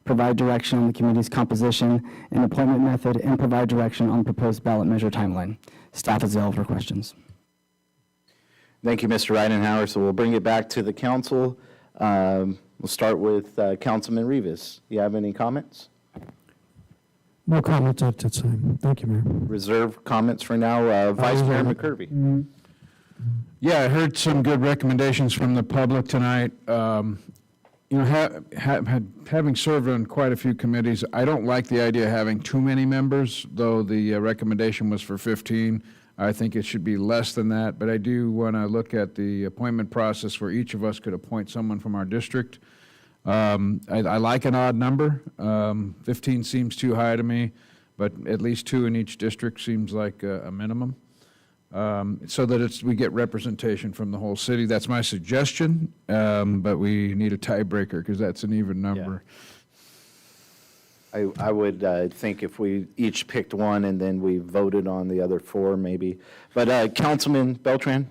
provide direction on the committee's composition and appointment method, and provide direction on the proposed ballot measure timeline. Staff is available for questions. Thank you, Mr. Ridenhour. So we'll bring it back to the council. We'll start with Councilman Rivas. Do you have any comments? No comments at this time. Thank you, Mayor. Reserve comments for now. Vice Mayor McCurvey. Yeah, I heard some good recommendations from the public tonight. You know, having served on quite a few committees, I don't like the idea of having too many members, though the recommendation was for 15. I think it should be less than that, but I do want to look at the appointment process where each of us could appoint someone from our district. I like an odd number. 15 seems too high to me, but at least 2 in each district seems like a minimum. So that we get representation from the whole city. That's my suggestion, but we need a tiebreaker because that's an even number. I would think if we each picked one and then we voted on the other 4, maybe. But Councilman Beltran,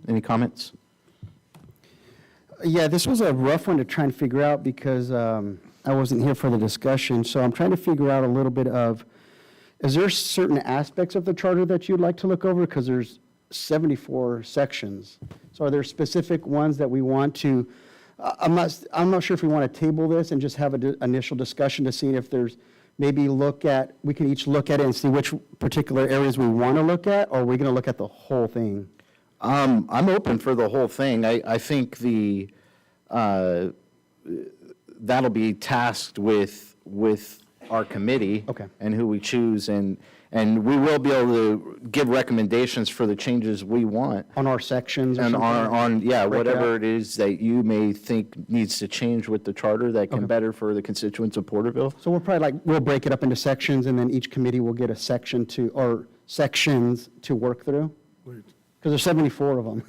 any comments? Yeah, this was a rough one to try and figure out because I wasn't here for the discussion. So I'm trying to figure out a little bit of, is there certain aspects of the charter that you'd like to look over? Because there's 74 sections. So are there specific ones that we want to, I'm not sure if we want to table this and just have an initial discussion to see if there's maybe we can each look at it and see which particular areas we want to look at, or are we going to look at the whole thing? I'm open for the whole thing. I think that'll be tasked with with our committee. Okay. And who we choose, and we will be able to give recommendations for the changes we want. On our sections or And something? yeah, Break it whatever up? it is that you may think needs to change with the charter that can better for the constituents of Porterville. So we'll probably we'll break it up into sections, and then each committee will get a section or sections to work through? Because there's 74 of them.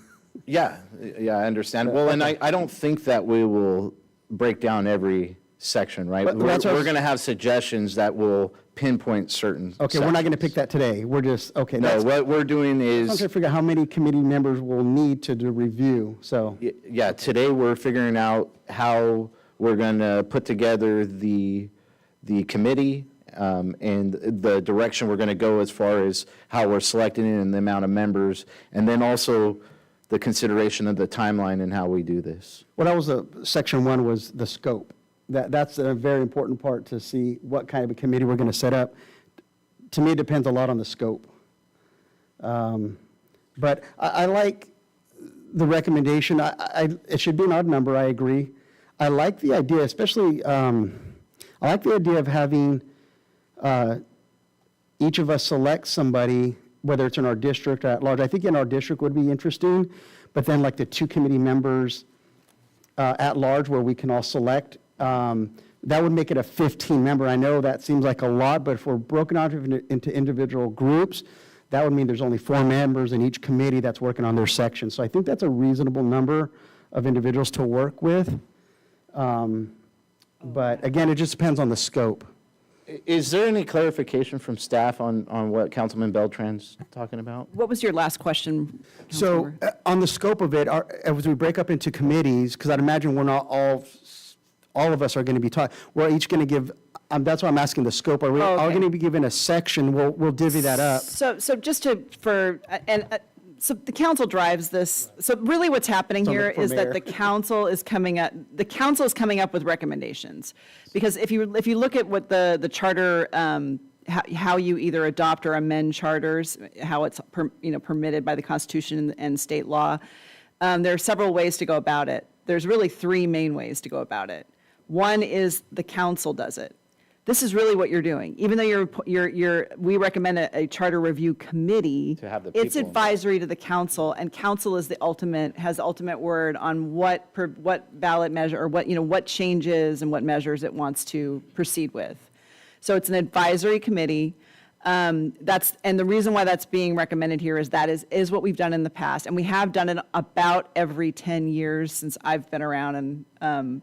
Yeah, yeah, I understand. Well, and I don't think that we will break down every section, right? But that's what I We're was- going to have suggestions that will pinpoint certain Okay, we're not going to sections. pick that today. We're just, okay. No, that's- what we're doing I'm trying is, to figure out how many committee members we'll need to do review, so. yeah, today we're figuring out how we're going to put together the committee and the direction we're going to go as far as how we're selecting it and the amount of members, and then also the consideration of the timeline and how we do this. Well, that was section 1 was the scope. That's a very important part to see what kind of a committee we're going to set up. To me, it depends a lot on the scope. But I like the recommendation. It should be an odd number, I agree. I like the idea, especially, I like the idea of having each of us select somebody, whether it's in our district or at large. I think in our district would be interesting, but then like the 2 committee members at large where we can all select, that would make it a 15-member. I know that seems like a lot, but if we're broken out into individual groups, that would mean there's only 4 members in each committee that's working on their section. So I think that's a reasonable number of individuals to work with. But again, it just depends on the scope. Is there any clarification from staff on what Councilman Beltran's talking about? What was your last question? So on the scope of it, as we break up into committees, because I'd imagine we're not all of us are going to be taught, we're each going to give, that's why I'm asking the scope. Are we all okay. going to be given a section? We'll divvy that up. So just so the council drives this. So really what's happening So here for is that mayor. the council is coming up with recommendations. Because if you look at what the charter, how you either adopt or amend charters, how it's permitted by the Constitution and state law, there are several ways to go about it. There's really 3 main ways to go about it. One is the council does it. This is really what you're doing. Even though we recommend a charter review committee, To have the it's people advisory to the council, and council is has the ultimate word on what ballot measure, or what changes and what measures it wants to proceed with. So it's an advisory committee. And the reason why that's being recommended here is that is what we've done in the past. And we have done it about every 10 years since I've been around, and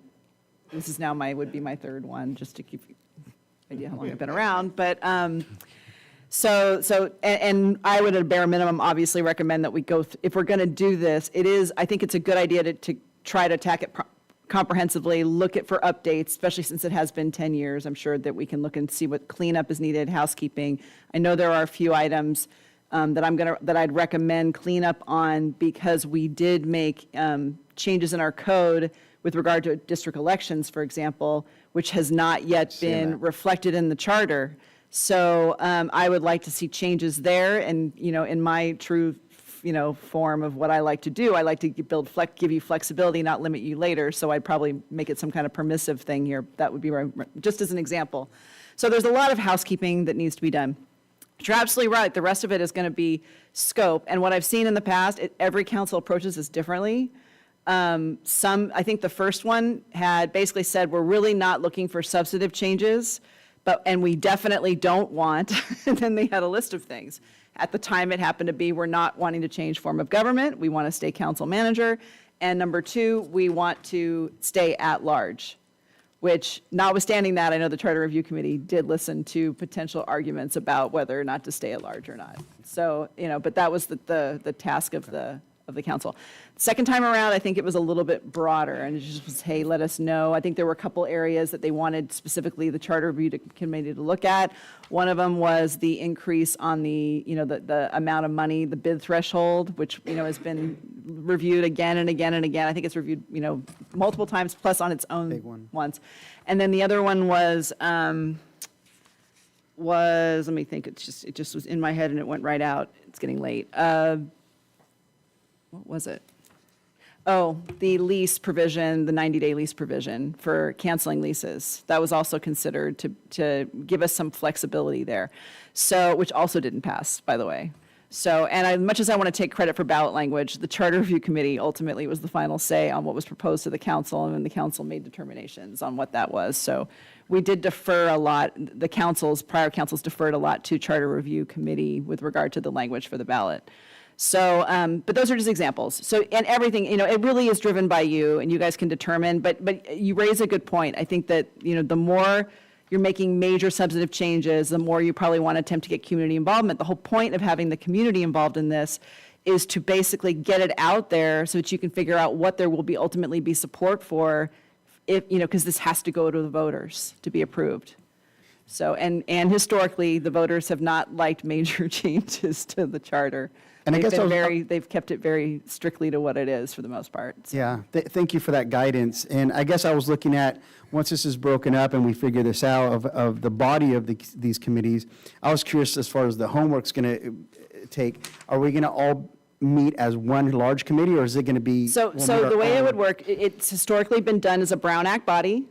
this is now would be my 3rd one, just to keep you idea how long I've been around. But and I would at a bare minimum obviously recommend that we go, if we're going to do this, I think it's a good idea to try to attack it comprehensively, look at for updates, especially since it has been 10 years. I'm sure that we can look and see what cleanup is needed, housekeeping. I know there are a few items that I'd recommend cleanup on, because we did make changes in our code with regard to district elections, for example, which has not yet been reflected in the charter. So I would like to see changes there, and, in my true, form of what I like to do, I like to give you flexibility, not limit you later, so I'd probably make it some kind of permissive thing here. That would be just as an example. So there's a lot of housekeeping that needs to be done. But you're absolutely right, the rest of it is going to be scope, and what I've seen in the past, every council approaches this differently. I think the first one had basically said, we're really not looking for substantive changes, and we definitely don't want, and then they had a list of things. At the time, it happened to be, we're not wanting to change form of government, we want to stay council manager, and number 2, we want to stay at large, which, notwithstanding that, I know the Charter Review Committee did listen to potential arguments about whether or not to stay at large or not. So, but that was the task of the council. Second time around, I think it was a little bit broader, and it just was, hey, let us know. I think there were a couple areas that they wanted specifically the Charter Review Committee to look at. One of them was the increase on the amount of money, the bid threshold, which, has been reviewed again and again and again. I think it's reviewed, multiple times, plus on its own Big one. once. And then the other one was, let me think, it just was in my head and it went right out. It's getting late. What was it? Oh, the lease provision, the 90-day lease provision for canceling leases. That was also considered to give us some flexibility there. So, which also didn't pass, by the way. So, and as much as I want to take credit for ballot language, the Charter Review Committee ultimately was the final say on what was proposed to the council, and then the council made determinations on what that was. So we did defer a lot, prior councils deferred a lot to Charter Review Committee with regard to the language for the ballot. So, but those are just examples. So, and everything, it really is driven by you, and you guys can determine, but you raise a good point. I think that, the more you're making major substantive changes, the more you probably want to attempt to get community involvement. The whole point of having the community involved in this is to basically get it out there so that you can figure out what there will ultimately be support for, if, because this has to go to the voters to be approved. So, and historically, the voters have not liked major changes to the charter. And I guess they've kept it very strictly to what it is for the most part. So. Yeah, thank you for that guidance. And I guess I was looking at, once this is broken up and we figure this out of the body of these committees, I was curious as far as the homework's going to take. Are we going to all meet as one large committee, or is it going to be? So the way it would work, it's historically been done as a Brown Act body.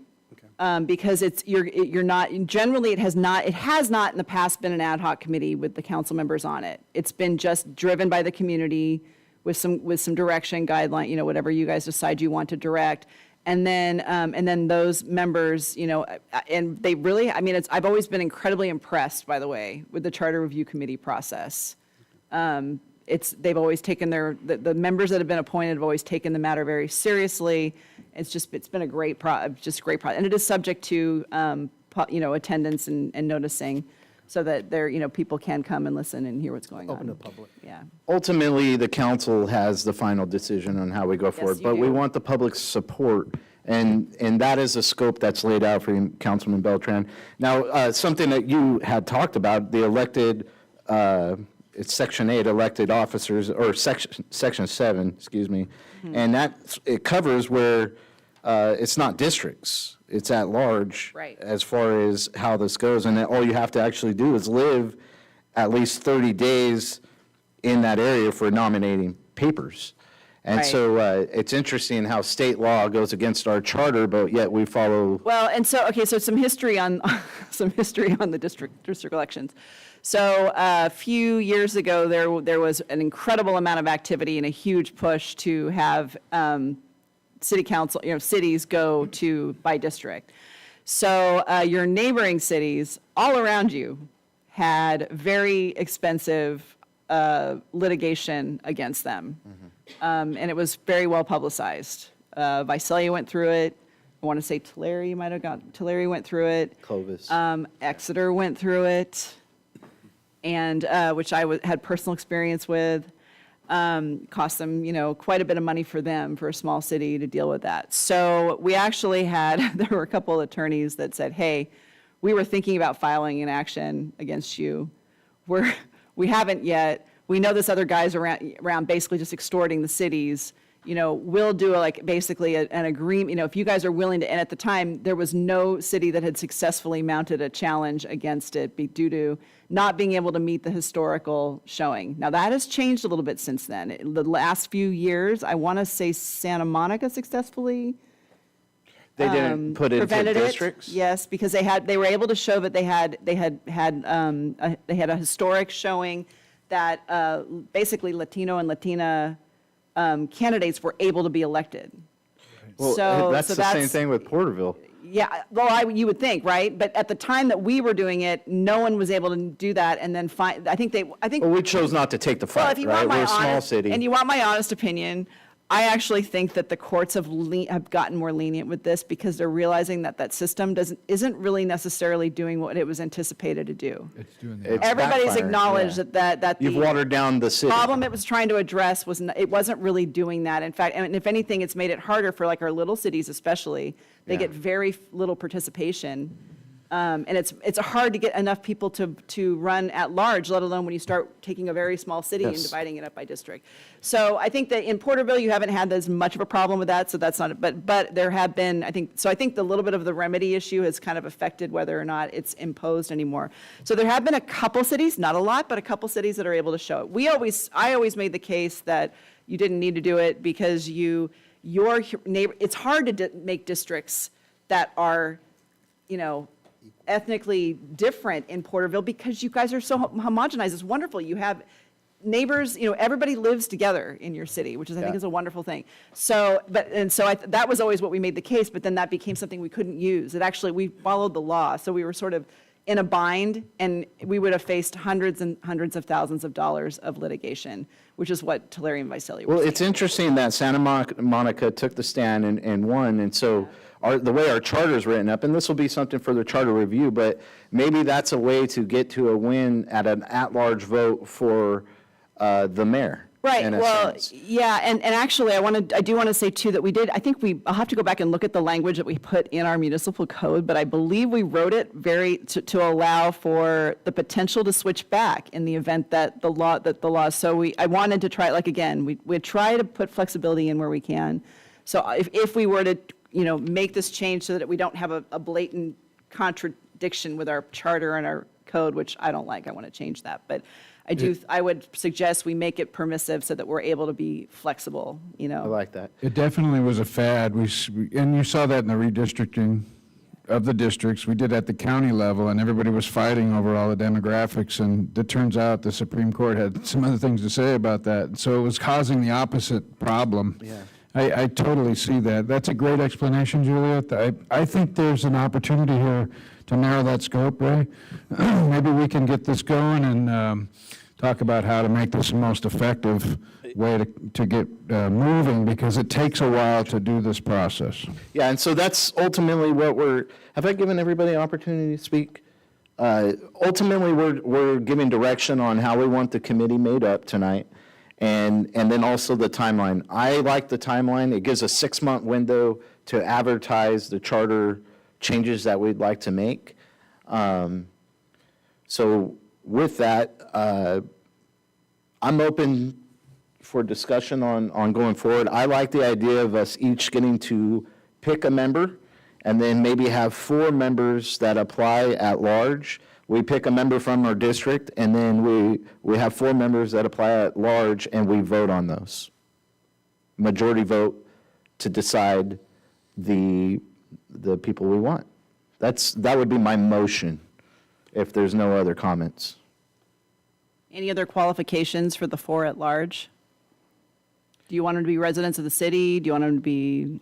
Because you're not, generally it has not in the past been an ad hoc committee with the council members on it. It's been just driven by the community with some direction, guideline, whatever you guys decide you want to direct. And then those members, and they really, I've always been incredibly impressed, by the way, with the Charter Review Committee process. They've always taken the members that have been appointed have always taken the matter very seriously. It's been a great project, and it is subject to, attendance and noticing, so that people can come and listen and hear what's going on. Open to the public. Yeah. Ultimately, the council has the final decision on how we go forward, you but we do. want the public's support, and that is a scope that's laid out for you, Councilman Beltran. Now, something that you had talked about, the elected, it's Section 8, elected officers, or Section 7, excuse me, and it covers where it's not districts, it's at large. Right. As far as how this goes, and that all you have to actually do is live at least 30 days in that area for nominating papers. And Right. so it's interesting how state law goes against our charter, but yet we follow. Well, and so, okay, so some history on the district elections. So a few years ago, there was an incredible amount of activity and a huge push to have city council, cities go to by district. So your neighboring cities all around you had very expensive litigation against them. And it was very well publicized. Visalia went through it. I want to say Tulare went through it. Clovis. Exeter went through it, and which I had personal experience with. Cost them, quite a bit of money for them, for a small city, to deal with that. So we actually there were a couple of attorneys that said, hey, we were thinking about filing an action against you. We haven't yet. We know this other guy's around basically just extorting the cities. We'll do basically an agreement, if you guys are willing to, and at the time, there was no city that had successfully mounted a challenge against it due to not being able to meet the historical showing. Now, that has changed a little bit since then. The last few years, I want to say Santa Monica successfully They didn't put into prevented it. districts? Yes, because they were able to show that they had a historic showing that basically Latino and Latina candidates were able to be elected. Well, that's the same thing with Porterville. Yeah, well, you would think, right? But at the time that we were doing it, no one was able to do that. And then Well, we chose not to take the well, fight, if you right? want my We're a small honest, city. and you want my honest opinion, I actually think that the courts have gotten more lenient with this because they're realizing that system isn't really necessarily doing what it was anticipated to do. It's doing It's Everybody's backfiring, acknowledged yeah. that You've the watered down the city. problem it was trying to address it wasn't really doing that. In fact, and if anything, it's made it harder for our little cities especially. They get very little participation. And it's hard to get enough people to run at large, let alone when you start taking a very small city and Yes. dividing it up by district. So I think that in Porterville, you haven't had as much of a problem with that, so that's not, but there have been, I think the little bit of the remedy issue has kind of affected whether or not it's imposed anymore. So there have been a couple cities, not a lot, but a couple cities that are able to show it. I always made the case that you didn't need to do it because your neighbor, it's hard to make districts that are, ethnically different in Porterville because you guys are so homogenized. It's wonderful. You have neighbors, everybody lives together in your city, which is, I think, is a wonderful thing. So, that was always what we made the case, but then that became something we couldn't use. We followed the law, so we were sort of in a bind, and we would have faced hundreds and hundreds of thousands of dollars of litigation, which is what Tulare and Visalia were Well, seeing. it's interesting that Santa Monica took the stand and won, and so the way our charter is written up, and this will be something for the charter review, but maybe that's a way to get to a win at an at-large vote for the mayor. Right, in a well, sense. yeah, and actually, I do want to say too that I'll have to go back and look at the language that we put in our municipal code, but I believe we wrote it to allow for the potential to switch back in the event that the law, so I wanted to try, we try to put flexibility in where we can. So if we were to, make this change so that we don't have a blatant contradiction with our charter and our code, which I don't like, I want to change that, but I would suggest we make it permissive so that we're able to be flexible, I like that. It definitely was a fad. And you saw that in the redistricting of the districts. We did at the county level, and everybody was fighting over all the demographics. And it turns out the Supreme Court had some other things to say about that. So it was causing the opposite problem. Yeah. I totally see that. That's a great explanation, Juliet. I think there's an opportunity here to narrow that scope, Ray. Maybe we can get this going and talk about how to make this the most effective way to get moving, because it takes a while to do this process. Yeah, and so that's ultimately what have I given everybody an opportunity to speak? Ultimately, we're giving direction on how we want the committee made up tonight, and then also the timeline. I like the timeline. It gives a 6-month window to advertise the charter changes that we'd like to make. So with that, I'm open for discussion on going forward. I like the idea of us each getting to pick a member and then maybe have 4 members that apply at large. We pick a member from our district, and then we have 4 members that apply at large, and we vote on those. Majority vote to decide the people we want. That would be my motion, if there's no other comments. Any other qualifications for the 4 at large? Do you want them to be residents of the city? Do you want them to be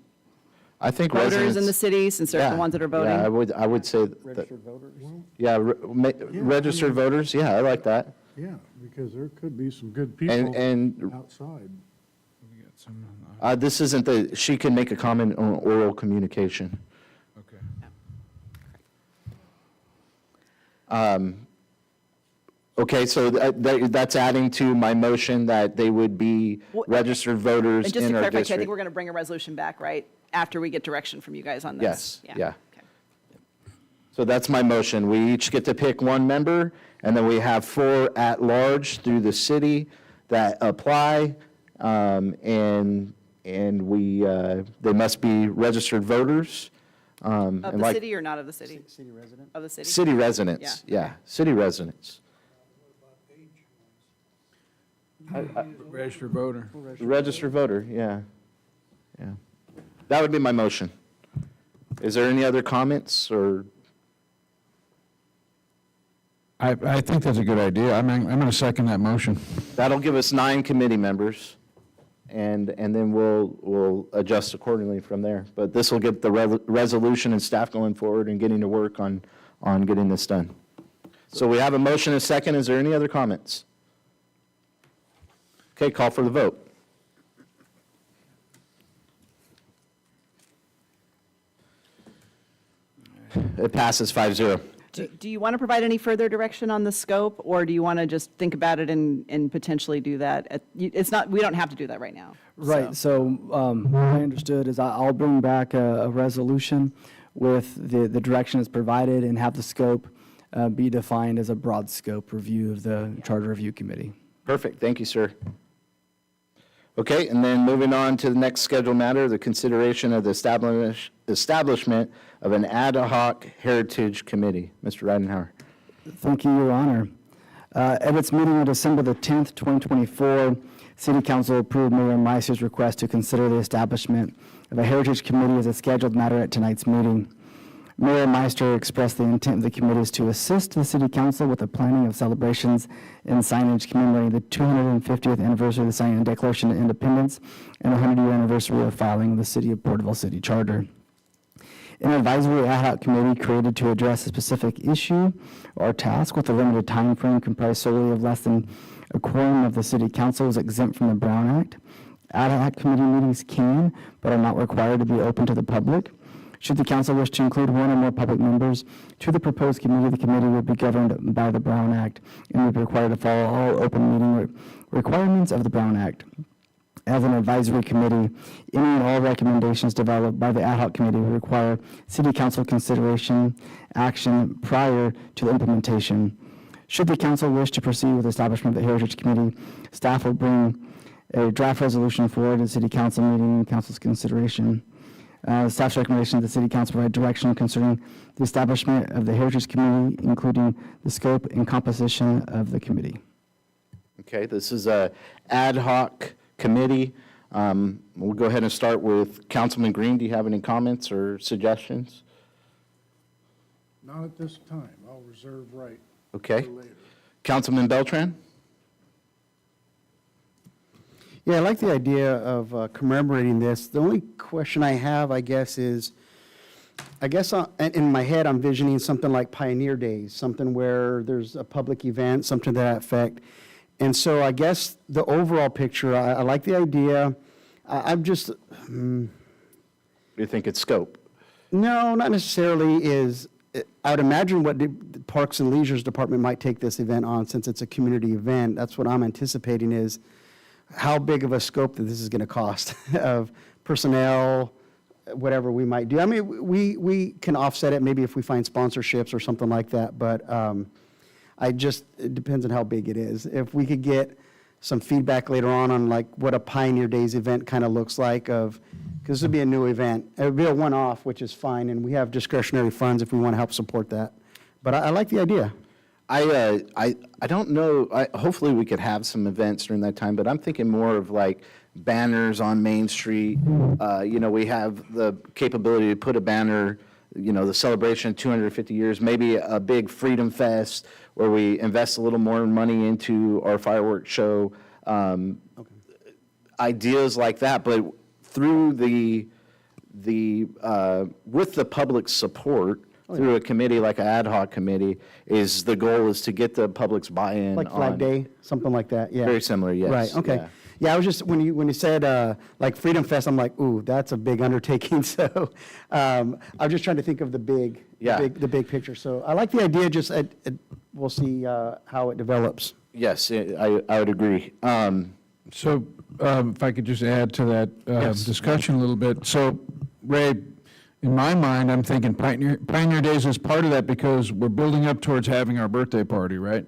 I think voters residents in the city, since they're the ones that are voting? Yeah, I would say that. Registered voters? Yeah, registered voters, yeah, I like that. Yeah, because there could be some good people And outside. this isn't she can make a comment on oral communication. Okay. Okay, so that's adding to my motion that they would be registered voters And just to in our clarify, I think district. we're going to bring a resolution back, right? After we get direction from you guys on this? Yes, yeah. Okay. So that's my motion. We each get to pick 1 member, and then we have 4 at-large through the city that apply, and they must be registered voters. Of the city or not of the city? City resident? Of the city? City residents, yeah, city residents. Registered voter. Registered voter, yeah. That would be my motion. Is there any other comments, or? I think that's a good idea. I'm going to second that motion. That'll give us 9 committee members, and then we'll adjust accordingly from there. But this will get the resolution and staff going forward and getting to work on getting this done. So we have a motion and a second. Is there any other comments? Okay, call for the vote. It passes 5-0. Do you want to provide any further direction on the scope, or do you want to just think about it and potentially do that? We don't have to do that right now. Right, so what I understood is I'll bring back a resolution with the direction that's provided and have the scope be defined as a broad scope review of the Charter Review Committee. Perfect, thank you, sir. Okay, and then moving on to the next scheduled matter, the consideration of the establishment of an ad hoc heritage committee. Mr. Ridenhour. Thank you, Your Honor. At its meeting on December the 10th, 2024, City Council approved Mayor Meister's request to consider the establishment of a Heritage Committee as a scheduled matter at tonight's meeting. Mayor Meister expressed the intent of the committee is to assist the City Council with the planning of celebrations and signage commemorating the 250th anniversary of the signing of the Declaration of Independence and the 100-year anniversary of filing of the City of Porterville City Charter. An advisory ad hoc committee created to address a specific issue or task with a limited time frame comprised solely of less than a quorum of the City Council is exempt from the Brown Act. Ad hoc committee meetings can, but are not required to be open to the public. Should the council wish to include one or more public members to the proposed committee, the committee would be governed by the Brown Act and would be required to follow all open meeting requirements of the Brown Act. As an advisory committee, any and all recommendations developed by the ad hoc committee will require City Council consideration action prior to the implementation. Should the council wish to proceed with the establishment of the Heritage Committee, staff will bring a draft resolution forward to the City Council meeting and council's consideration. Staff's recommendation that the City Council provide direction concerning the establishment of the Heritage Committee, including the scope and composition of the committee. Okay, this is a ad hoc committee. We'll go ahead and start with Councilman Green. Do you have any comments or suggestions? Not at this time. I'll reserve right Okay. for later. Councilman Beltran? Yeah, I like the idea of commemorating this. The only question I have, I guess, is, in my head, I'm visioning something like Pioneer Days, something where there's a public event, something to that effect. And so I guess the overall picture, I like the idea. I'm just, You think it's scope? no, not necessarily is, I would imagine what the Parks and Leisures Department might take this event on since it's a community event. That's what I'm anticipating is how big of a scope that this is going to cost of personnel, whatever we might do. I mean, we can offset it maybe if we find sponsorships or something like that, but it depends on how big it is. If we could get some feedback later on like what a Pioneer Days event kind of looks like because this would be a new event. It would be a one-off, which is fine, and we have discretionary funds if we want to help support that. But I like the idea. I don't know, hopefully we could have some events during that time, but I'm thinking more of like banners on Main Street. We have the capability to put a banner, the celebration of 250 years, maybe a big Freedom Fest where we invest a little more money into our fireworks show. Ideas like that, but through with the public support, through a committee like an ad hoc committee, the goal is to get the public's buy-in. Like Flag Day, something like that, yeah. Very similar, yes. Right, okay. Yeah. Yeah, I was just, when you said like Freedom Fest, I'm like, ooh, that's a big undertaking. So I'm just trying to think of the big picture. So I like the idea, just we'll see how it develops. Yes, I would agree. So if I could just add to that discussion a little bit. So Ray, in my mind, I'm thinking Pioneer Days is part of that because we're building up towards having our birthday party, right?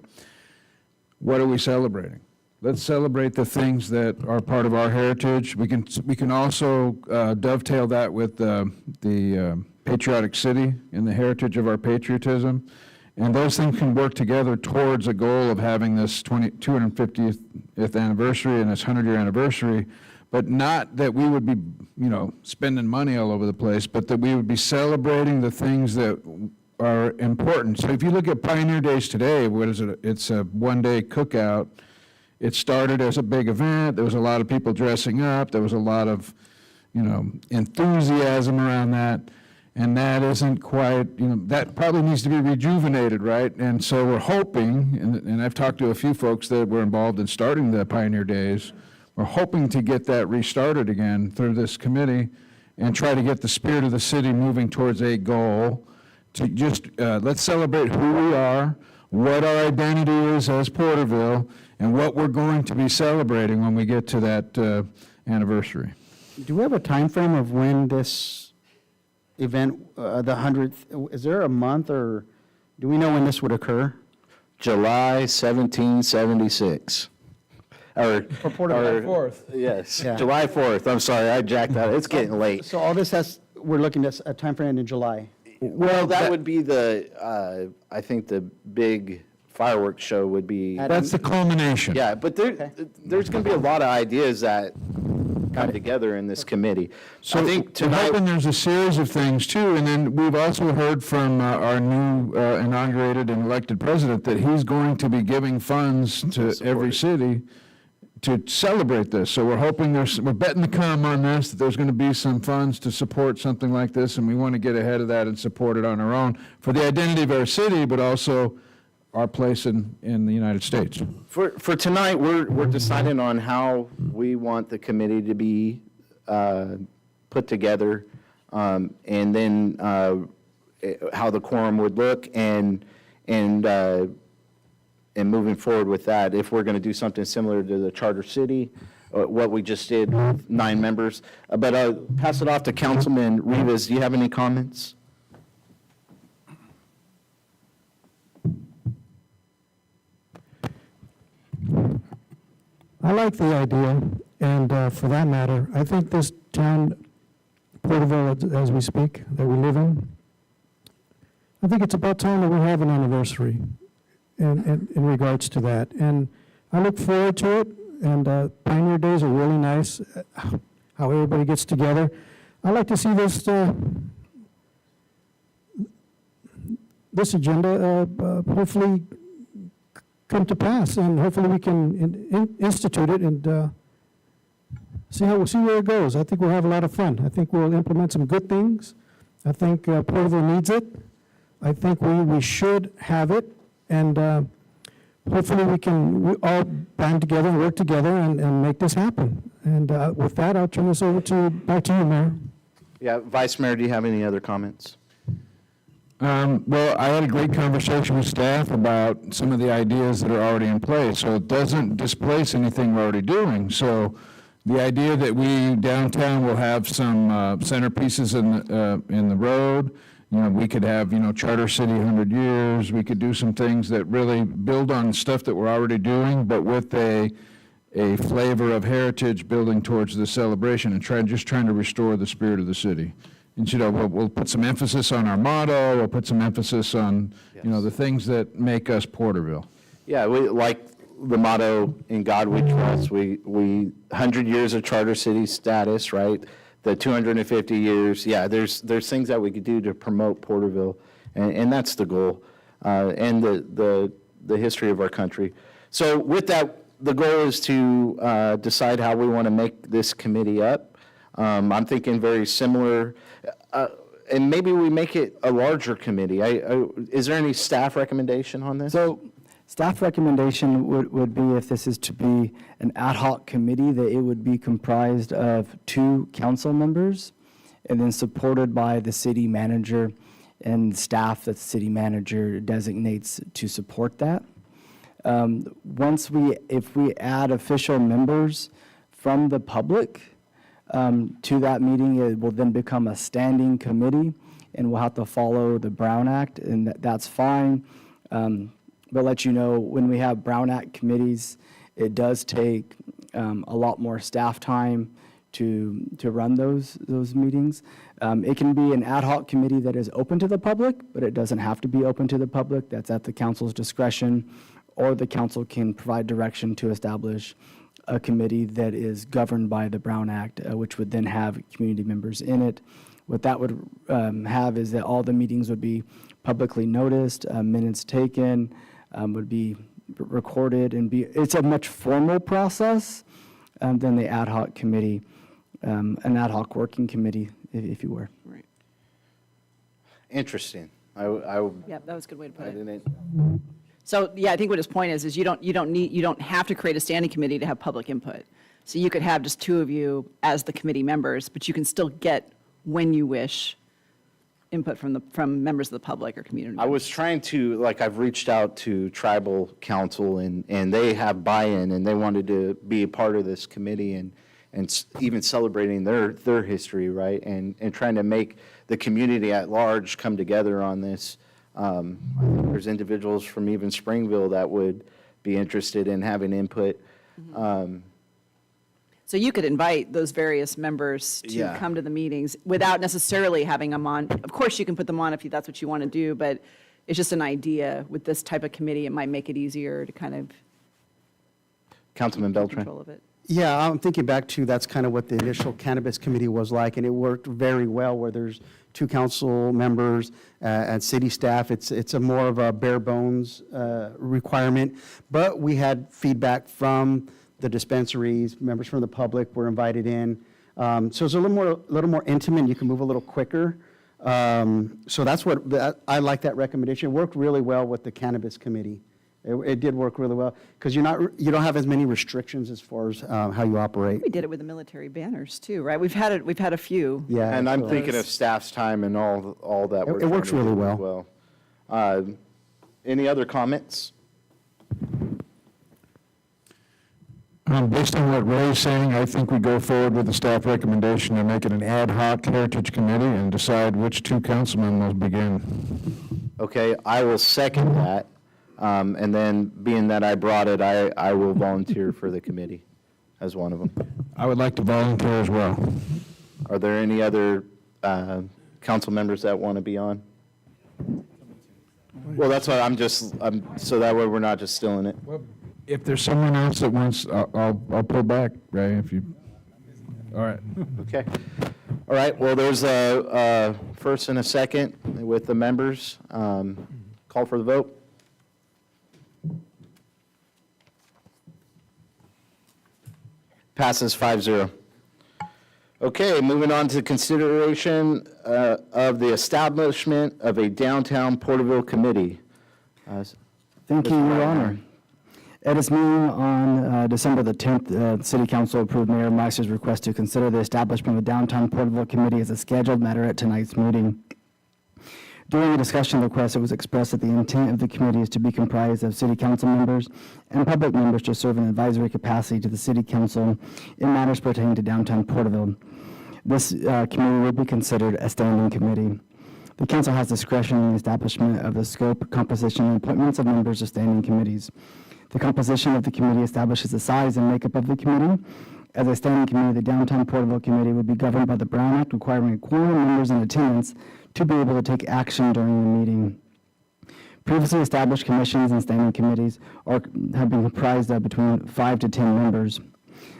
What are we celebrating? Let's celebrate the things that are part of our heritage. We can also dovetail that with the patriotic city and the heritage of our patriotism. And those things can work together towards a goal of having this 250th anniversary and this 100-year anniversary, but not that we would be, spending money all over the place, but that we would be celebrating the things that are important. So if you look at Pioneer Days today, what is it? It's a one-day cookout. It started as a big event. There was a lot of people dressing up. There was a lot of, enthusiasm around that. And that isn't quite, that probably needs to be rejuvenated, right? And so we're hoping, and I've talked to a few folks that were involved in starting the Pioneer Days, we're hoping to get that restarted again through this committee and try to get the spirit of the city moving towards a goal to just, let's celebrate who we are, what our identity is as Porterville, and what we're going to be celebrating when we get to that anniversary. Do we have a time frame of when this event, the 100th, is there a month or do we know when this would occur? July 1776. Or July 4th. Yes, Yeah. July 4th. I'm sorry, I jacked out. It's getting late. So all this we're looking at a time frame in July. Well, that would be I think the big fireworks show would be. That's the culmination. Yeah, but there's going to be a lot of ideas that come together in this committee. So I think we're tonight, hoping there's a series of things too, and then we've also heard from our new inaugurated and elected president that he's going to be giving funds to every city to celebrate this. So we're hoping we're betting the come on this, that there's going to be some funds to support something like this, and we want to get ahead of that and support it on our own for the identity of our city, but also our place in the United States. for tonight, we're deciding on how we want the committee to be put together, and then how the quorum would look, and moving forward with that, if we're going to do something similar to the charter city, what we just did with 9 members. But I'll pass it off to Councilman Rivas. Do you have any comments? I like the idea, and for that matter, I think this town, Porterville, as we speak, that we live in, I think it's about time that we have an anniversary in regards to that. And I look forward to it, and Pioneer Days are really nice, how everybody gets together. I like to see this agenda hopefully come to pass, and hopefully we can institute it and see where it goes. I think we'll have a lot of fun. I think we'll implement some good things. I think Porterville needs it. I think we should have it, and hopefully we all band together and work together and make this happen. And with that, I'll turn this over back to you, Mayor. Yeah, Vice Mayor, do you have any other comments? Well, I had a great conversation with staff about some of the ideas that are already in place, so it doesn't displace anything we're already doing. So the idea that we downtown will have some centerpieces in the road, we could have, Charter City 100 Years, we could do some things that really build on stuff that we're already doing, but with a flavor of heritage building towards the celebration and trying to restore the spirit of the city. And, we'll put some emphasis on our motto, we'll put some emphasis on, the things that make us Porterville. Yeah, we like the motto, "In God We Trust." We 100 years of charter city status, right? The 250 years. Yeah, there's things that we could do to promote Porterville, and that's the goal, and the history of our country. So with that, the goal is to decide how we want to make this committee up. I'm thinking very similar, and maybe we make it a larger committee. Is there any staff recommendation on this? So staff recommendation would be, if this is to be an ad hoc committee, that it would be comprised of 2 council members and then supported by the city manager and staff that the city manager designates to support that. If we add official members from the public to that meeting, it will then become a standing committee, and we'll have to follow the Brown Act, and that's fine. But let you know, when we have Brown Act committees, it does take a lot more staff time to run those meetings. It can be an ad hoc committee that is open to the public, but it doesn't have to be open to the public. That's at the council's discretion, or the council can provide direction to establish a committee that is governed by the Brown Act, which would then have community members in it. What that would have is that all the meetings would be publicly noticed, minutes taken, would be recorded, and it's a much formal process than the ad hoc committee, an ad hoc working committee, if you were. Right. Interesting. Yeah, that was a good way to put it. So, yeah, I think what his point is you don't have to create a standing committee to have public input. So you could have just 2 of you as the committee members, but you can still get, when you wish, input from members of the public or community. I was trying to, I've reached out to tribal council, and they have buy-in, and they wanted to be a part of this committee, and even celebrating their history, right? And trying to make the community at large come together on this. I think there's individuals from even Springville that would be interested in having input. So you could invite those various members to come to the meetings without necessarily having them on. Of course, you can put them on if that's what you want to do, but it's just an idea. With this type of committee, it might make it easier to kind of Councilman Beltran? control of it. Yeah, I'm thinking back to, that's kind of what the initial cannabis committee was like, and it worked very well where there's 2 council members and city staff. It's a more of a bare bones requirement. But we had feedback from the dispensaries, members from the public were invited in. So it's a little more intimate, you can move a little quicker. So that's I like that recommendation. It worked really well with the cannabis committee. It did work really well, because you don't have as many restrictions as far as how you operate. We did it with the military banners too, right? We've had a few. Yeah. And I'm so- thinking of staff's time and all that. we're It trying works to do really as well. Any other comments? Based on what Ray's saying, I think we go forward with the staff recommendation to make it an ad hoc heritage committee and decide which 2 councilmen will begin. Okay, I will second that. And then, being that I brought it, I will volunteer for the committee as one of them. I would like to volunteer as well. Are there any other council members that want to be on? Well, that's why so that way we're not just still in it. If there's someone else that wants, I'll pull back, Ray, if you, all right. Okay. All right, well, there's a first and a second with the members. Call for the vote. Passes 5-0. Okay, moving on to consideration of the establishment of a downtown Porterville committee. Thank you, Your Honor. At its meeting on December the 10th, the City Council approved Mayor Meister's request to consider the establishment of the Downtown Porterville Committee as a scheduled matter at tonight's meeting. During the discussion of the request, it was expressed that the intent of the committee is to be comprised of City Council members and public members to serve in advisory capacity to the City Council in matters pertaining to Downtown Porterville. This committee will be considered a standing committee. The council has discretion in the establishment of the scope, composition, and appointments of members of standing committees. The composition of the committee establishes the size and makeup of the committee. As a standing committee, the Downtown Porterville Committee would be governed by the Brown Act, requiring a quorum of members in attendance to be able to take action during the meeting. Previously established commissions and standing committees have been comprised of between 5 to 10 members.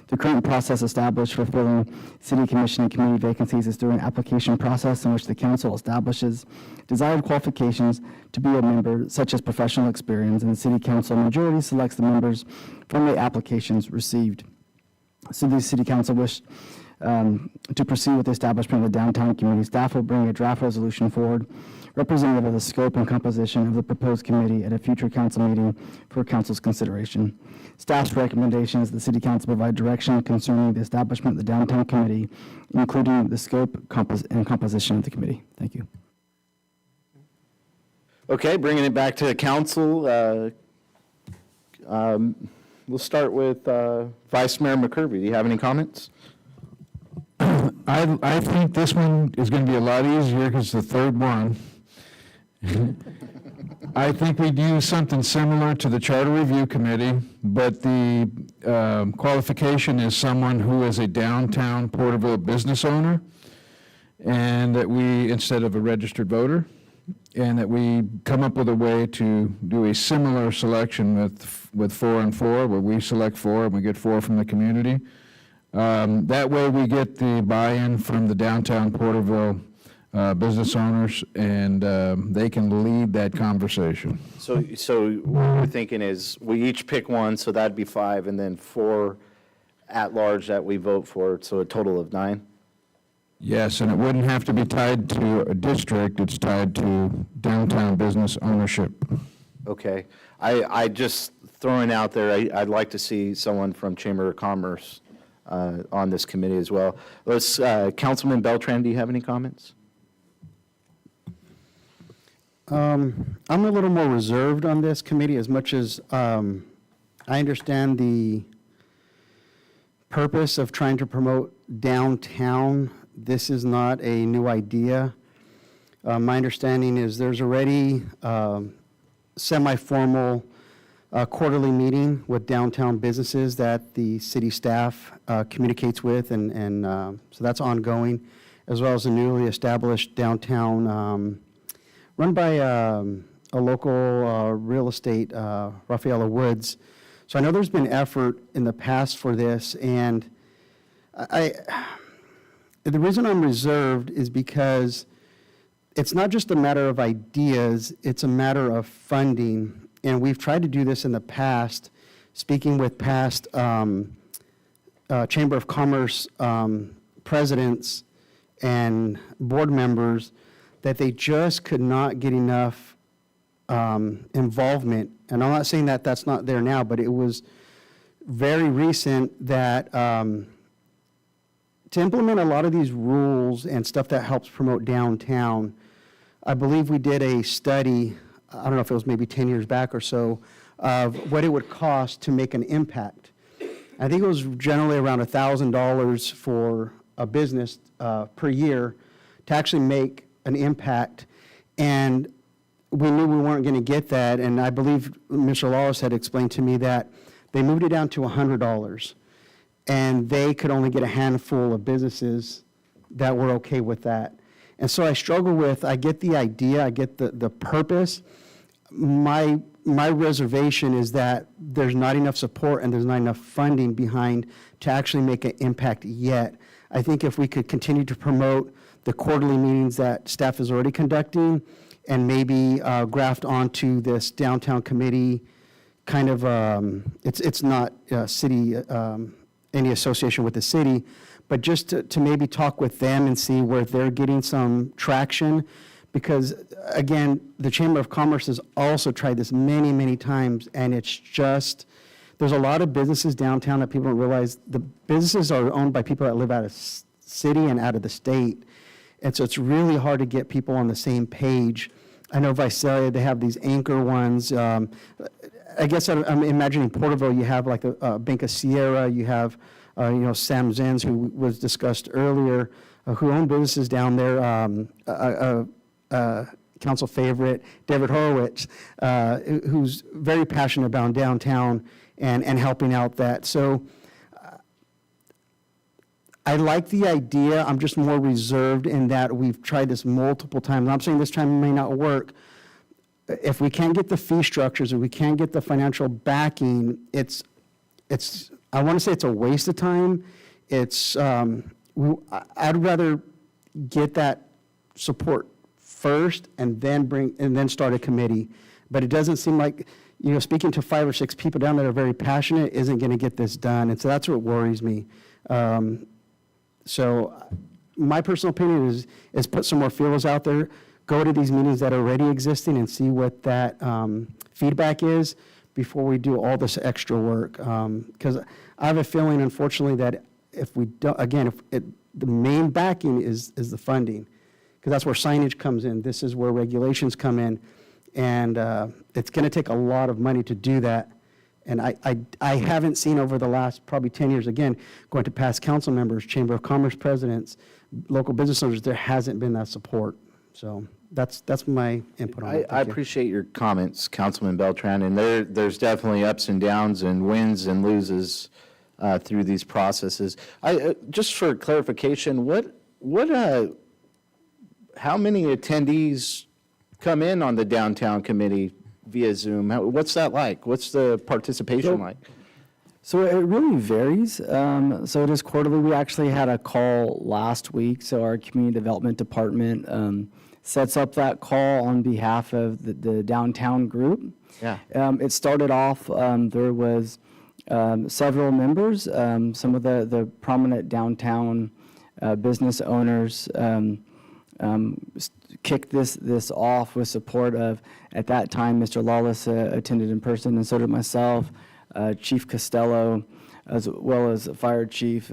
The current process established for filling city commission and committee vacancies is through an application process in which the council establishes desired qualifications to be a member, such as professional experience, and the city council majority selects the members from the applications received. So the city council wished to proceed with the establishment of the downtown committee. Staff will bring a draft resolution forward representative of the scope and composition of the proposed committee at a future council meeting for council's consideration. Staff's recommendation is the city council provide direction concerning the establishment of the downtown committee, including the scope and composition of the committee. Thank you. Okay, bringing it back to the council. We'll start with Vice Mayor McCurvey. Do you have any comments? I think this one is going to be a lot easier because it's the third one. I think we'd use something similar to the Charter Review Committee, but the qualification is someone who is a downtown Porterville business owner, and that we, instead of a registered voter, and that we come up with a way to do a similar selection with 4 and 4, where we select 4 and we get 4 from the community. That way we get the buy-in from the downtown Porterville business owners, and they can lead that conversation. So what we're thinking is we each pick one, so that'd be 5, and then 4 at large that we vote for, so a total of 9? Yes, and it wouldn't have to be tied to a district, it's tied to downtown business ownership. Okay. I just throwing out there, I'd like to see someone from Chamber of Commerce on this committee as well. Councilman Beltran, do you have any comments? I'm a little more reserved on this committee, as much as I understand the purpose of trying to promote downtown. This is not a new idea. My understanding is there's already semi-formal quarterly meeting with downtown businesses that the city staff communicates with, and so that's ongoing, as well as a newly established downtown run by a local real estate, Rafaela Woods. So I know there's been effort in the past for this, and the reason I'm reserved is because it's not just a matter of ideas, it's a matter of funding. And we've tried to do this in the past, speaking with past Chamber of Commerce presidents and board members, that they just could not get enough involvement. And I'm not saying that that's not there now, but it was very recent that to implement a lot of these rules and stuff that helps promote downtown, I believe we did a study, I don't know if it was maybe 10 years back or so, of what it would cost to make an impact. I think it was generally around $1,000 for a business per year to actually make an impact. And we knew we weren't going to get that. And I believe Mr. Lawless had explained to me that they moved it down to $100. And they could only get a handful of businesses that were okay with that. And so I struggle with, I get the idea, I get the purpose. My reservation is that there's not enough support and there's not enough funding behind to actually make an impact yet. I think if we could continue to promote the quarterly meetings that staff is already conducting and maybe graft onto this downtown committee kind of, it's not city, any association with the city, but just to maybe talk with them and see where they're getting some traction. Because again, the Chamber of Commerce has also tried this many, many times, and it's just, there's a lot of businesses downtown that people don't realize. The businesses are owned by people that live out of city and out of the state. And so it's really hard to get people on the same page. I know Visalia, they have these anchor ones. I guess I'm imagining Porterville, you have like a Bank of Sierra, you have, Sam Zenz, who was discussed earlier, who own businesses down there, council favorite, David Horowitz, who's very passionate about downtown and helping out that. So I like the idea. I'm just more reserved in that we've tried this multiple times. I'm saying this time may not work. If we can't get the fee structures, if we can't get the financial backing, I want to say it's a waste of time. I'd rather get that support first and then start a committee. But it doesn't seem like, speaking to 5 or 6 people down there that are very passionate isn't going to get this done. And so that's what worries me. So my personal opinion is put some more feelers out there, go to these meetings that are already existing and see what that feedback is before we do all this extra work. Because I have a feeling, unfortunately, that if we don't, again, the main backing is the funding, because that's where signage comes in. This is where regulations come in. And it's going to take a lot of money to do that. And I haven't seen over the last probably 10 years, again, going to past council members, Chamber of Commerce presidents, local business owners, there hasn't been that support. So that's my input on it. I appreciate your comments, Councilman Beltran, and there's definitely ups and downs and wins and loses through these processes. Just for clarification, how many attendees come in on the downtown committee via Zoom? What's that like? What's the participation like? So it really varies. So it is quarterly. We actually had a call last week. So our community development department sets up that call on behalf of the downtown group. Yeah. It started off, there was several members, some of the prominent downtown business owners kicked this off with support of, at that time, Mr. Lawless attended in person, and so did myself, Chief Costello, as well as Fire Chief.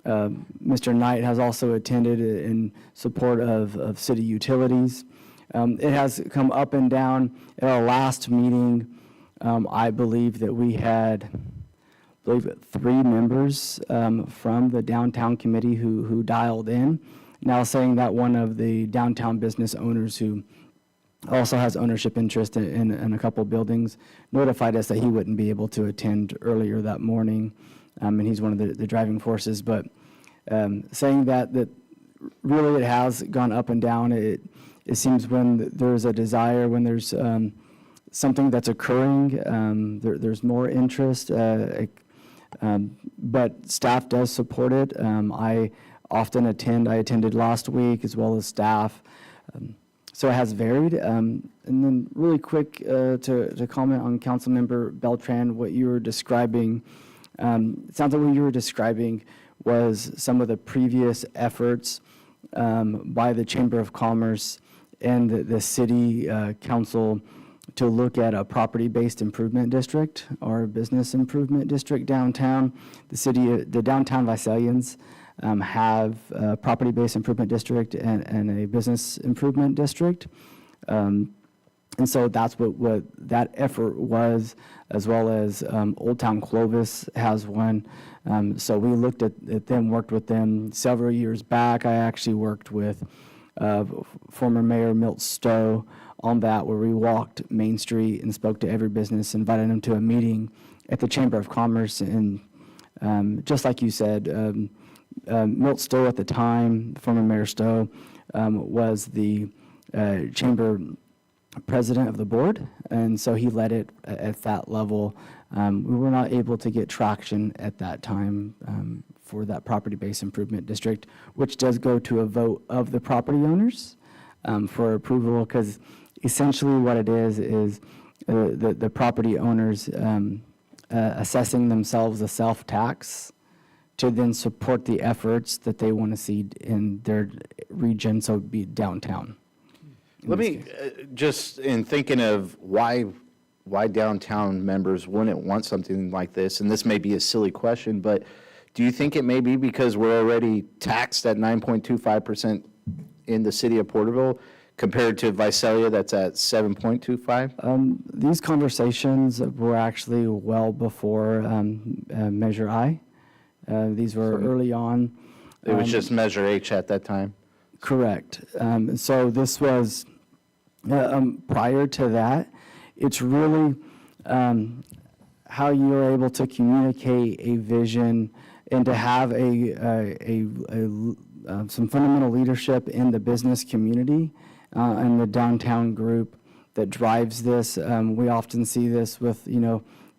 Mr. Knight has also attended in support of city utilities. It has come up and down. At our last meeting, I believe that we had, 3 members from the downtown committee who dialed in. Now saying that one of the downtown business owners who also has ownership interest in a couple buildings notified us that he wouldn't be able to attend earlier that morning, and he's one of the driving forces. But saying that really it has gone up and down. it seems when there's a desire, when there's something that's occurring, there's more interest, but staff does support it. I often attend. I attended last week as well as staff. So it has varied. And then really quick to comment on Councilmember Beltran, what you were describing. It sounds like what you were describing was some of the previous efforts by the Chamber of Commerce and the City Council to look at a property-based improvement district or business improvement district downtown. The downtown Visayans have a property-based improvement district and a business improvement district. And so that's what that effort was, as well as Old Town Clovis has one. So we looked at them, worked with them several years back. I actually worked with former Mayor Milt Stowe on that, where we walked Main Street and spoke to every business, invited them to a meeting at the Chamber of Commerce. And just like you said, Milt Stowe at the time, former Mayor Stowe, was the chamber president of the board, and so he led it at that level. We were not able to get traction at that time for that property-based improvement district, which does go to a vote of the property owners for approval, because essentially what it is the property owners assessing themselves a self-tax to then support the efforts that they want to see in their region, so it'd be downtown. Let me, just in thinking of why downtown members wouldn't want something like this, and this may be a silly question, but do you think it may be because we're already taxed at 9.25% in the city of Porterville compared to Visalia that's at 7.25? These conversations were actually well before Measure I. These were early on. It was just Measure H at that time? Correct. So this was prior to that. It's really how you're able to communicate a vision and to have some fundamental leadership in the business community and the downtown group that drives this. We often see this with,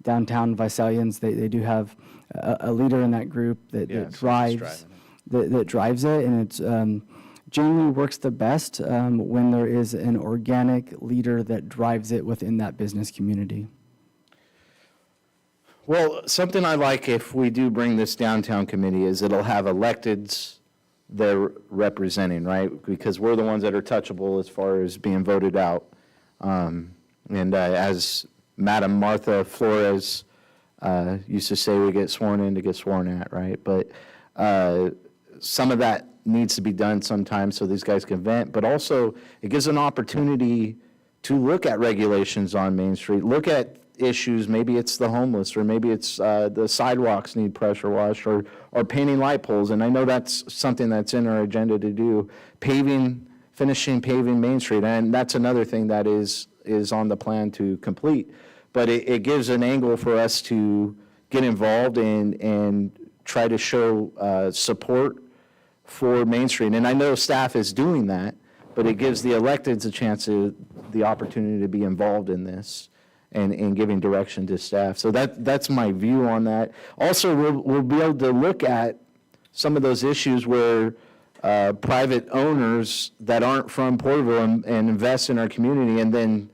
downtown Visalians. They do have a leader in that group that drives it, and it's generally works the best when there is an organic leader that drives it within that business community. Well, something I like if we do bring this downtown committee is it'll have electeds they're representing, right? Because we're the ones that are touchable as far as being voted out. And as Madam Martha Flores used to say, we get sworn in to get sworn at, right? But some of that needs to be done sometimes so these guys can vent, but also it gives an opportunity to look at regulations on Main Street, look at issues, maybe it's the homeless, or maybe it's the sidewalks need pressure washed, or painting light poles, and I know that's something that's in our agenda to do, finishing paving Main Street, and that's another thing that is on the plan to complete. But it gives an angle for us to get involved and try to show support for Main Street. And I know staff is doing that, but it gives the electeds a chance the opportunity to be involved in this and giving direction to staff. So that's my view on that. Also, we'll be able to look at some of those issues where private owners that aren't from Porterville and invest in our community and then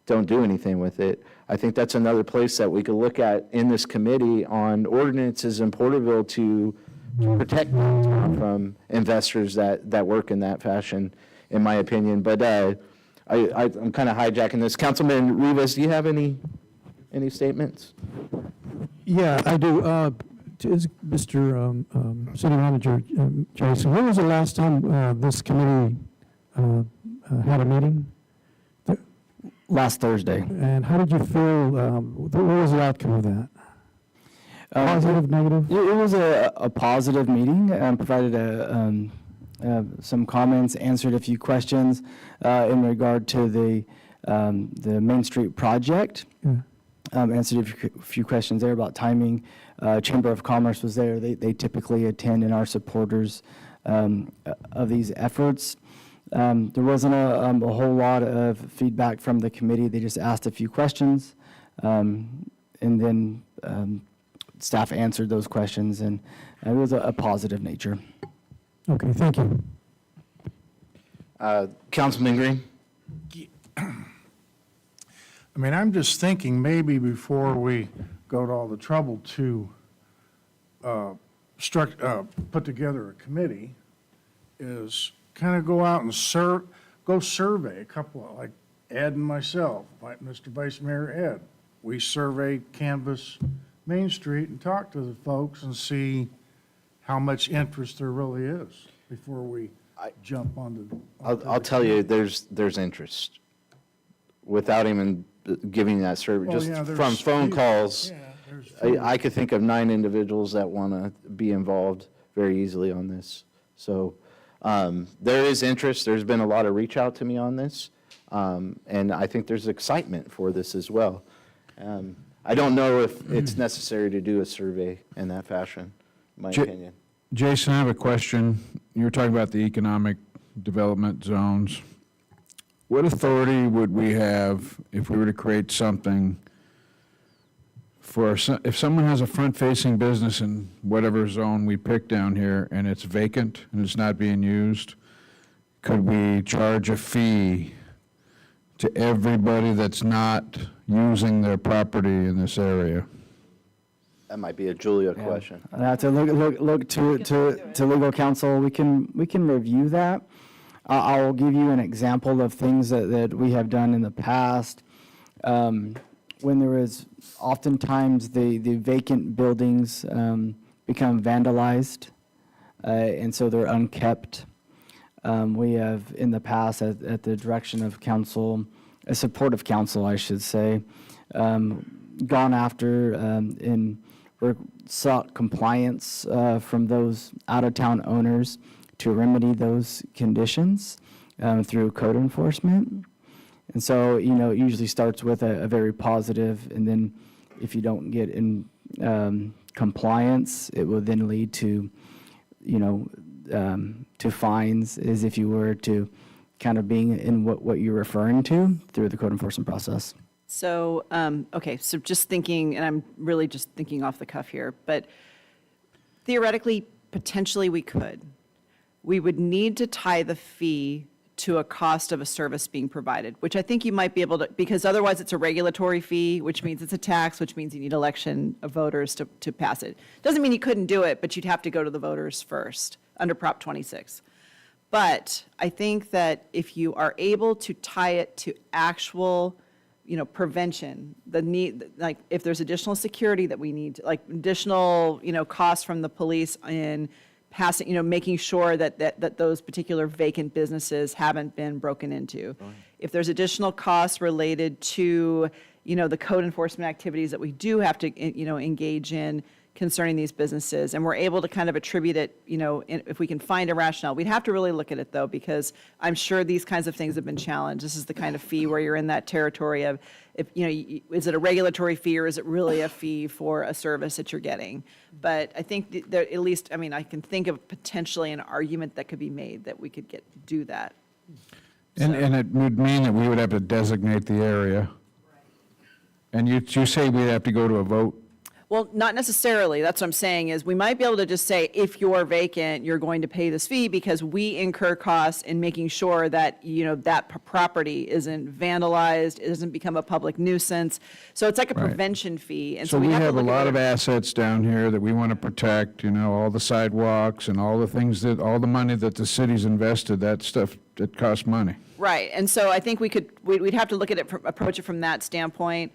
don't do anything with it. I think that's another place that we could look at in this committee on ordinances in Porterville to protect downtown from investors that work in that fashion, in my opinion. But I'm kind of hijacking this. Councilman Rivas, do you have any statements? Yeah, I do. Mr. City Manager Jason, when was the last time this committee had a meeting? Last Thursday. And how did you feel? What was the outcome of that? Positive, negative? It was a positive meeting. Provided some comments, answered a few questions in regard to the Main Street project. Answered a few questions there about timing. Chamber of Commerce was there. They typically attend and are supporters of these efforts. There wasn't a whole lot of feedback from the committee. They just asked a few questions, and then staff answered those questions, and it was a positive nature. Okay, thank you. Councilman Green? I mean, I'm just thinking maybe before we go to all the trouble to put together a committee, is kind of go out and survey a couple, like Ed and myself, like Mr. Vice Mayor Ed. We survey, canvass Main Street and talk to the folks and see how much interest there really is before we jump onto. I'll tell you, there's interest. Without even giving that survey, Well, just yeah, from there's phone few. calls, Yeah, there's few. I could think of 9 individuals that want to be involved very easily on this. So there is interest. There's been a lot of reach out to me on this. And I think there's excitement for this as well. I don't know if it's necessary to do a survey in that fashion, in my opinion. Jason, I have a question. You were talking about the economic development zones. What authority would we have if we were to create something for, if someone has a front-facing business in whatever zone we pick down here and it's vacant and it's not being used, could we charge a fee to everybody that's not using their property in this area? That might be a Julia question. To look to legal counsel, we can review that. I'll give you an example of things that we have done in the past. When there is, oftentimes the vacant buildings become vandalized, and so they're unkept. We have in the past, at the direction of council, a supportive council, I should say, gone after and sought compliance from those out-of-town owners to remedy those conditions through code enforcement. And so, it usually starts with a very positive, and then if you don't get in compliance, it will then lead to, to fines, as if you were to kind of being in what you're referring to through the code enforcement process. So, okay, so just thinking, and I'm really just thinking off the cuff here, but theoretically, potentially we could. We would need to tie the fee to a cost of a service being provided, which I think you might be able to, because otherwise it's a regulatory fee, which means it's a tax, which means you need election of voters to pass it. Doesn't mean you couldn't do it, but you'd have to go to the voters first under Prop 26. But I think that if you are able to tie it to actual, prevention, the need, like if there's additional security that we need, like additional, costs from the police in passing, making sure that those particular vacant businesses haven't been broken into. If there's additional costs related to, the code enforcement activities that we do have to, engage in concerning these businesses, and we're able to kind of attribute it, if we can find a rationale. We'd have to really look at it though, because I'm sure these kinds of things have been challenged. This is the kind of fee where you're in that territory of, if, is it a regulatory fee or is it really a fee for a service that you're getting? But I think that at least, I can think of potentially an argument that could be made that we could do that. And it would mean that we would have to designate the area. And you say we'd have to go to a vote? Well, not necessarily. That's what I'm saying is we might be able to just say, if you're vacant, you're going to pay this fee because we incur costs in making sure that, that property isn't vandalized, it doesn't become a public nuisance. So it's like a prevention fee. And So we have to have a look at lot it- of assets down here that we want to protect, all the sidewalks and all the things all the money that the city's invested, that stuff, that costs money. Right. And so I think we'd have to look at it, approach it from that standpoint.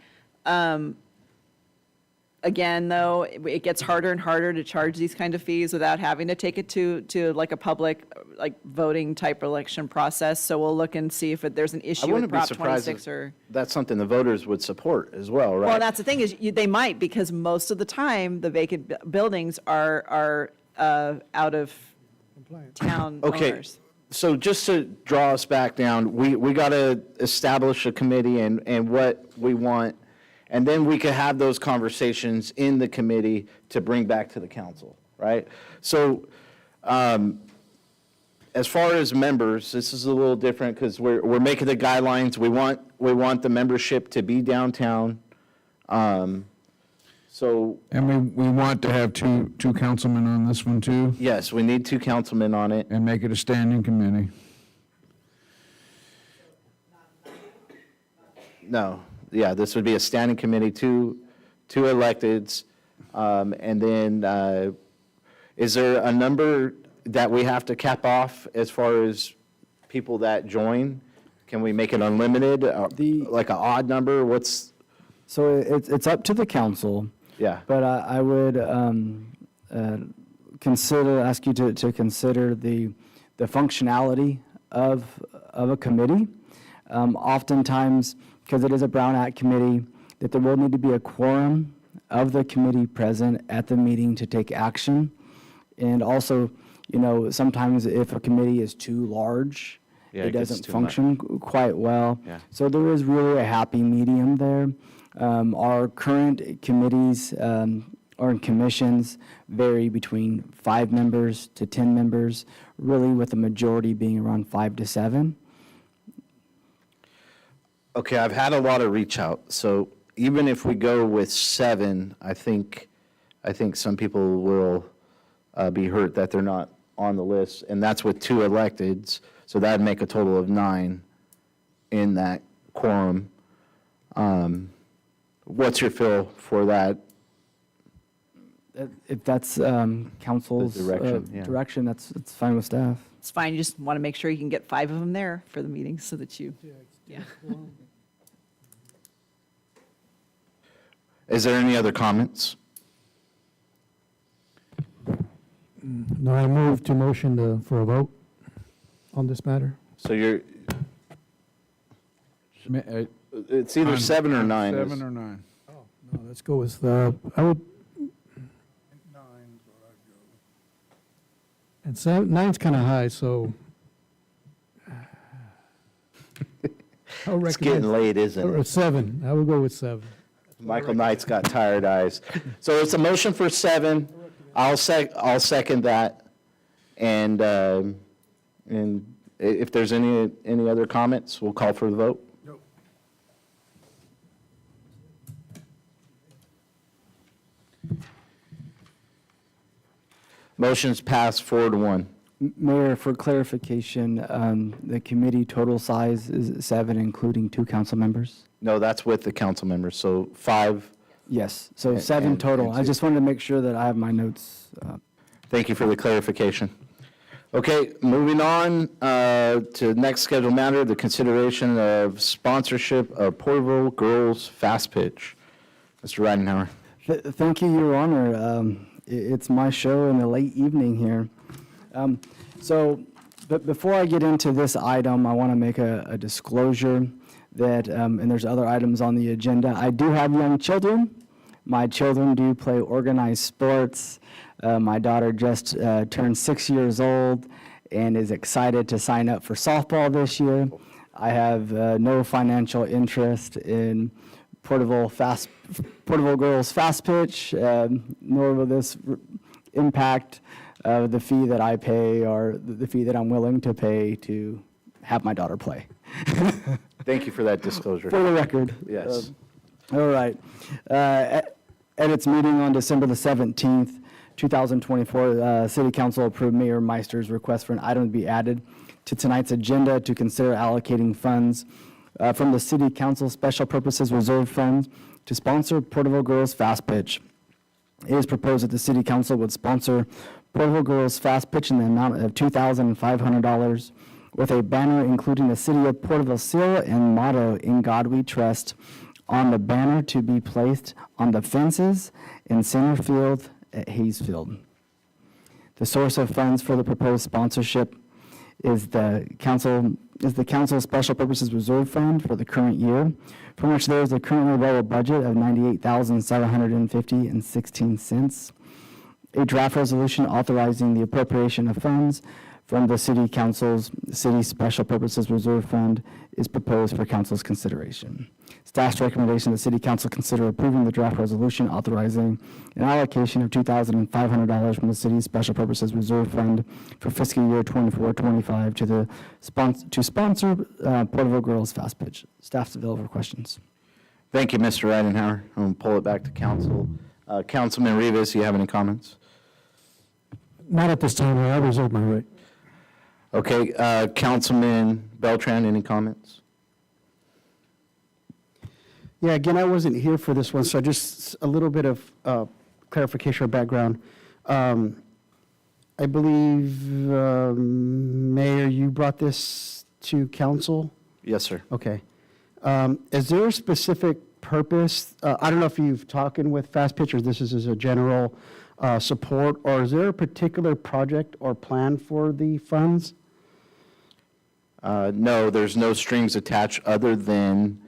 Again, though, it gets harder and harder to charge these kind of fees without having to take it to like a public, like voting type election process. So we'll look and see if there's an I issue with wouldn't be Prop surprised 26 if or. that's something the voters would support as well, right? Well, that's the thing is they might, because most of the time the vacant buildings are out of town Okay, owners. so just to draw us back down, we got to establish a committee and what we want, and then we could have those conversations in the committee to bring back to the council, right? So as far as members, this is a little different because we're making the guidelines. We want the membership to be downtown. So, And we want to have two councilmen on this one, too, yes, we need 2 councilmen on it. and make it a standing committee. No, yeah, this would be a standing committee, two electeds. And then, is there a number that we have to cap off as far as people that join? Can we make it unlimited, like an odd number? So it's up to the council. Yeah. But I would ask you to consider the functionality of a committee. Oftentimes, because it is a Brown Act committee, that there will need to be a quorum of the committee present at the meeting to take action. And also, sometimes if a committee is too large, Yeah, it it gets doesn't too function quite well. Yeah. So there is really a happy medium there. Our current committees or commissions vary between 5 members to 10 members, really with the majority being around 5 to 7. Okay, I've had a lot of reach out, so even if we go with 7, I think some people will be hurt that they're not on the list, and that's with 2 electeds, so that'd make a total of 9 in that quorum. What's your feel for that? If that's council's direction, that's fine with staff. It's fine, you just want to make sure you can get 5 of them there for the meeting so that you, yeah. Is there any other comments? No, I move to motion for a vote on this matter. So it's either 7 or 9. 7 or 9. No, let's go with, I would. And 9's kind of high, so. It's getting late, isn't Or it? 7, I would go with 7. Michael Knight's got tired eyes. So it's a motion for 7. I'll second that. And if there's any other comments, we'll call for the vote. Motion's passed 4-1. Mayor, for clarification, the committee total size is 7, including 2 council members? No, that's with the council members, so 5. Yes, so 7 total. I just wanted to make sure that I have my notes. Thank you for the clarification. Okay, moving on to the next scheduled matter, the consideration of sponsorship of Porterville Girls Fast Pitch. Mr. Ridenhour. Thank you, Your Honor. It's my show in the late evening here. But before I get into this item, I want to make a disclosure that, and there's other items on the agenda. I do have young children. My children do play organized sports. My daughter just turned 6 years old and is excited to sign up for softball this year. I have no financial interest in Porterville Girls Fast Pitch, nor will this impact the fee that I pay or the fee that I'm willing to pay to have my daughter play. Thank you for that disclosure. For the record. Yes. All right. At its meeting on December the 17th, 2024, City Council approved Mayor Meister's request for an item to be added to tonight's agenda to consider allocating funds from the City Council Special Purposes Reserve Fund to sponsor Porterville Girls Fast Pitch. It is proposed that the City Council would sponsor Porterville Girls Fast Pitch in the amount of $2,500 with a banner including the City of Porterville seal and motto, "In God We Trust," on the banner to be placed on the fences in center field at Hayesfield. The source of funds for the proposed sponsorship is the council's Special Purposes Reserve Fund for the current year, from which there is a currently available budget of $98,750.16. A draft resolution authorizing the appropriation of funds from the City Council's City Special Purposes Reserve Fund is proposed for council's consideration. Staff's recommendation that City Council consider approving the draft resolution authorizing an allocation of $2,500 from the city's Special Purposes Reserve Fund for fiscal year 24-25 to sponsor Porterville Girls Fast Pitch. Staff's available for questions. Thank you, Mr. Ridenhour. I'm going to pull it back to council. Councilman Rivas, you have any comments? Not at this time, I reserve my right. Okay, Councilman Beltran, any comments? Yeah, again, I wasn't here for this one, so just a little bit of clarification or background. I believe, Mayor, you brought this to council? Yes, sir. Okay. Is there a specific purpose? I don't know if you've talked with Fast Pitch, or this is as a general support, or is there a particular project or plan for the funds? No, there's no strings attached other than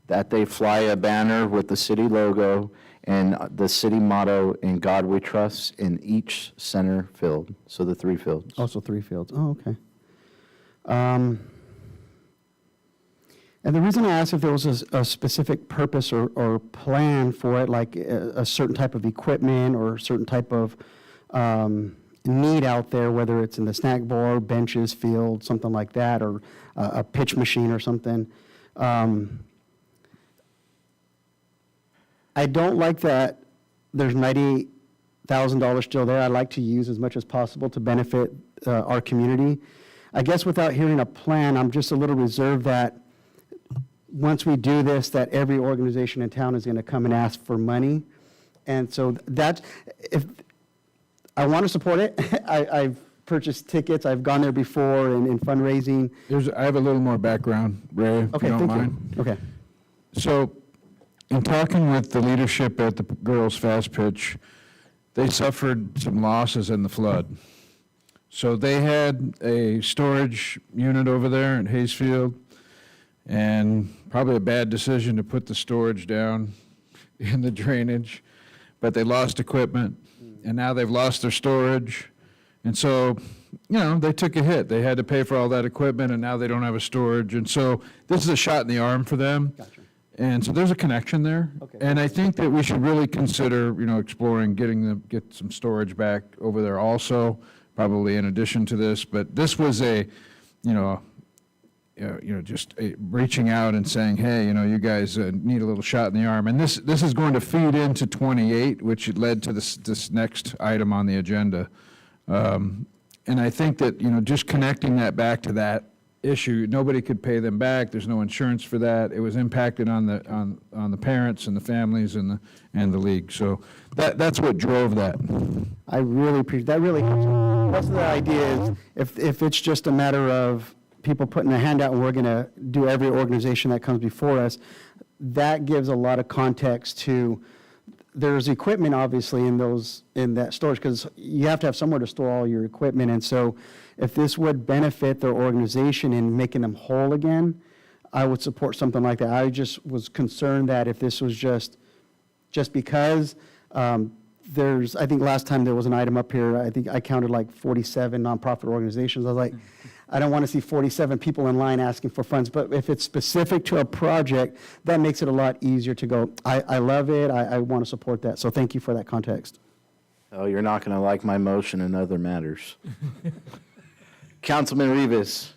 that they fly a banner with the city logo and the city motto, "In God We Trust," in each center field, so the 3 fields. Also 3 fields. Oh, okay. And the reason I asked if there was a specific purpose or plan for it, like a certain type of equipment or a certain type of need out there, whether it's in the snack bar, benches, field, something like that, or a pitch machine or something. I don't like that there's $98,000 still there. I like to use as much as possible to benefit our community. I guess without hearing a plan, I'm just a little reserved that once we do this, that every organization in town is going to come and ask for money. And so that's, if, I want to support it. I've purchased tickets. I've gone there before in fundraising. I have a little more background, Ray, if Okay, you don't thank mind. you. Okay. So, in talking with the leadership at the Girls Fast Pitch, they suffered some losses in the flood. So they had a storage unit over there in Hayesfield, and probably a bad decision to put the storage down in the drainage, but they lost equipment, and now they've lost their storage. And so, they took a hit. They had to pay for all that equipment, and now they don't have a storage. And so this is a shot in the arm for them. Gotcha. And so there's a connection there. Okay. And I think that we should really consider, exploring get some storage back over there also, probably in addition to this. But this was just reaching out and saying, hey, you guys need a little shot in the arm. And this is going to feed into 28, which led to this next item on the agenda. And I think that, just connecting that back to that issue, nobody could pay them back. There's no insurance for that. It was impacted on the parents and the families and the league. So that's what drove that. I really appreciate that. Really helps. That's the idea is if it's just a matter of people putting a hand out and we're going to do every organization that comes before us, that gives a lot of context to. There's equipment obviously in that storage because you have to have somewhere to store all your equipment. And so if this would benefit their organization in making them whole again, I would support something like that. I just was concerned that if this was just because I think last time there was an item up here, I think I counted like 47 nonprofit organizations. I was like, I don't want to see 47 people in line asking for funds, but if it's specific to a project, that makes it a lot easier to go, I love it, I want to support that. So thank you for that context. Oh, you're not going to like my motion in other matters. Councilman Rivas.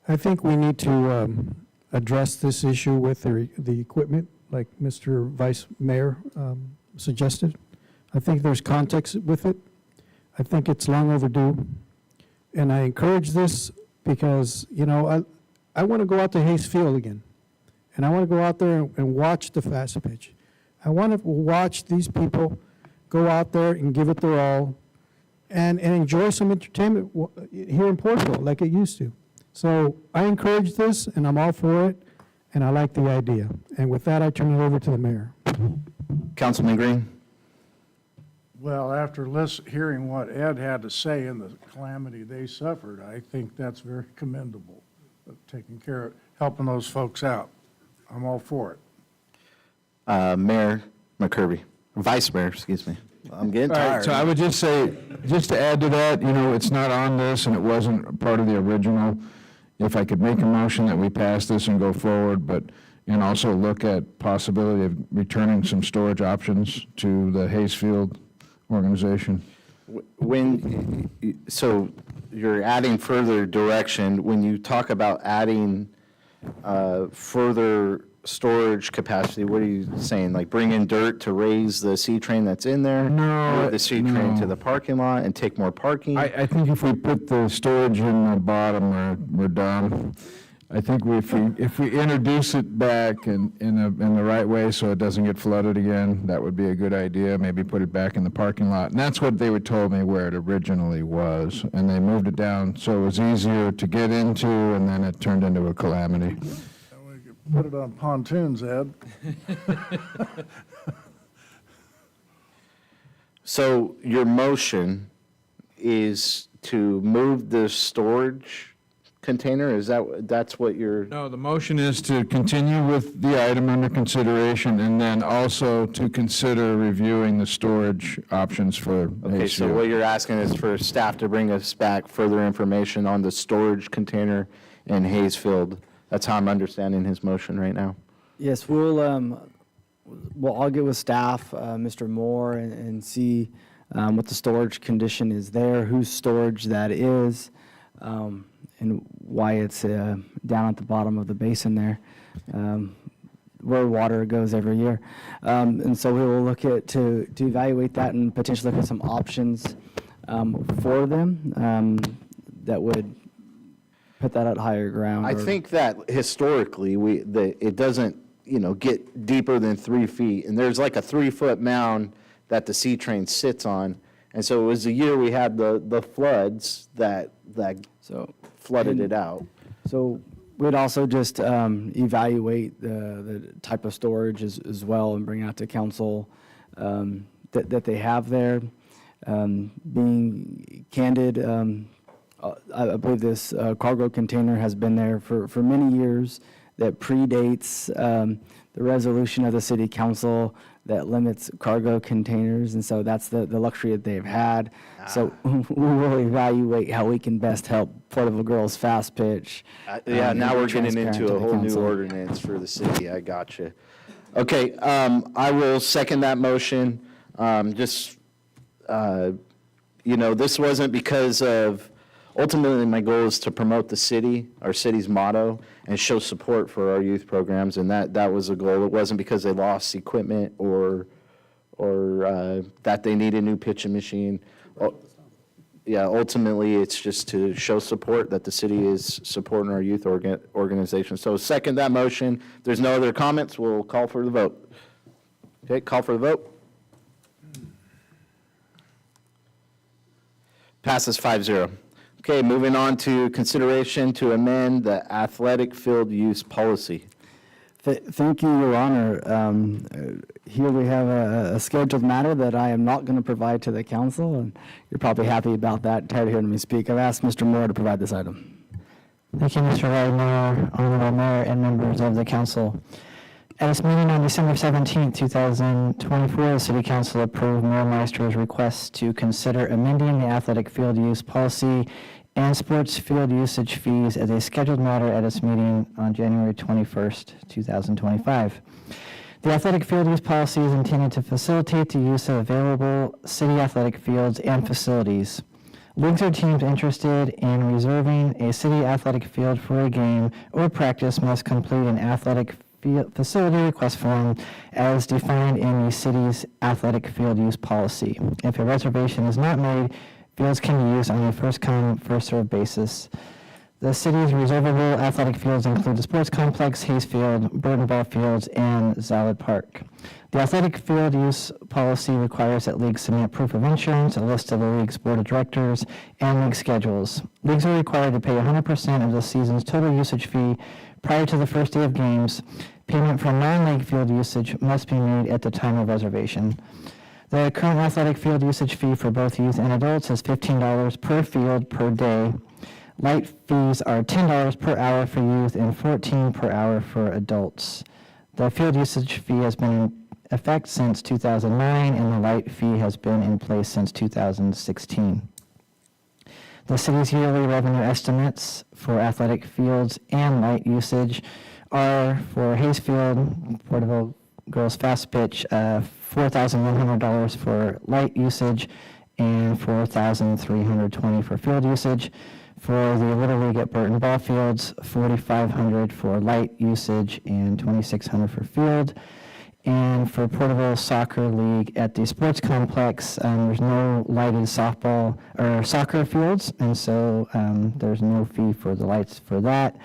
I think we need to address this issue with the equipment, like Mr. Vice Mayor suggested. I think there's context with it. I think it's long overdue. And I encourage this because, I want to go out to Hayes Field again. And I want to go out there and watch the fast pitch. I want to watch these people go out there and give it their all and enjoy some entertainment here in Porterville like it used to. So I encourage this, and I'm all for it, and I like the idea. And with that, I turn it over to the mayor. Councilman Green. Well, after hearing what Ed had to say and the calamity they suffered, I think that's very commendable, taking care of, helping those folks out. I'm all for it. Mayor, McCurvey, Vice Mayor, excuse me. I'm getting All right, tired. so I would just say, just to add to that, it's not on this and it wasn't part of the original. If I could make a motion that we pass this and go forward, and also look at possibility of returning some storage options to the Hayesfield organization. So you're adding further direction. When you talk about adding further storage capacity, what are you saying? Like bring in dirt to raise the C-train that's in there? No, Move the C-train to no. the parking lot and take more parking? I think if we put the storage in the bottom, we're done. I think if we introduce it back in the right way so it doesn't get flooded again, that would be a good idea. Maybe put it back in the parking lot. And that's what they would told me where it originally was. And they moved it down so it was easier to get into, and then it turned into a calamity. We could put it on pontoons, Ed. So your motion is to move the storage container? That's what you're? No, the motion is to continue with the item under consideration and then also to consider reviewing the storage options for Okay, so Hayesfield. what you're asking is for staff to bring us back further information on the storage container in Hayesfield. That's how I'm understanding his motion right now. Yes, I'll get with staff, Mr. Moore, and see what the storage condition is there, whose storage that is, and why it's down at the bottom of the basin there, where water goes every year. And so we will look to evaluate that and potentially look at some options for them that would put that at higher ground. I think that historically, it doesn't, get deeper than 3 feet. And there's like a 3-foot mound that the C-train sits on. And so it was the year we had the floods that flooded it out. So we'd also just evaluate the type of storage as well and bring out to council that they have there. Being candid, I believe this cargo container has been there for many years that predates the resolution of the city council that limits cargo containers, and so that's the luxury that they've had. So we will evaluate how we can best help Porterville Girls Fast Pitch. Now we're getting transparent into to a the whole new council. ordinance for the city. I gotcha. Okay, I will second that motion. This wasn't because of, ultimately, my goal is to promote the city, our city's motto, and show support for our youth programs, and that was a goal. It wasn't because they lost equipment or that they need a new pitching machine. Ultimately, it's just to show support that the city is supporting our youth organization. So second that motion. If there's no other comments, we'll call for the vote. Okay, call for the vote. Passes 5-0. Okay, moving on to consideration to amend the athletic field use policy. Thank you, Your Honor. Here we have a scheduled matter that I am not going to provide to the council, and you're probably happy about that, tired of hearing me speak. I've asked Mr. Moore to provide this item. Thank you, Mr. Mayor, Honorable Mayor, and members of the council. At its meeting on December 17, 2024, the City Council approved Mayor Meister's request to consider amending the athletic field use policy and sports field usage fees as a scheduled matter at its meeting on January 21st, 2025. The athletic field use policy is intended to facilitate the use of available city athletic fields and facilities. Leagues or teams interested in reserving a city athletic field for a game or practice must complete an athletic facility request form as defined in the city's athletic field use policy. If a reservation is not made, fields can be used on a first-come, first-served basis. The city's reservable athletic fields include the sports complex, Hayes Field, Burton Ball Fields, and Zalid Park. The athletic field use policy requires that leagues submit proof of insurance, a list of the league's board of directors, and league schedules. Leagues are required to pay 100% of the season's total usage fee prior to the first day of games. Payment for non-league field usage must be made at the time of reservation. The current athletic field usage fee for both youth and adults is $15 per field per day. Light fees are $10 per hour for youth and $14 per hour for adults. The field usage fee has been effect since 2009, and the light fee has been in place since 2016. The city's yearly revenue estimates for athletic fields and light usage are for Hayes Field, Porterville Girls Fast Pitch, $4,100 for light usage and $4,320 for field usage. For the Little League at Burton Ball Fields, $4,500 for light usage and $2,600 for field. And for Porterville Soccer League at the sports complex, there's no lighted softball or soccer fields, and so there's no fee for the lights for that.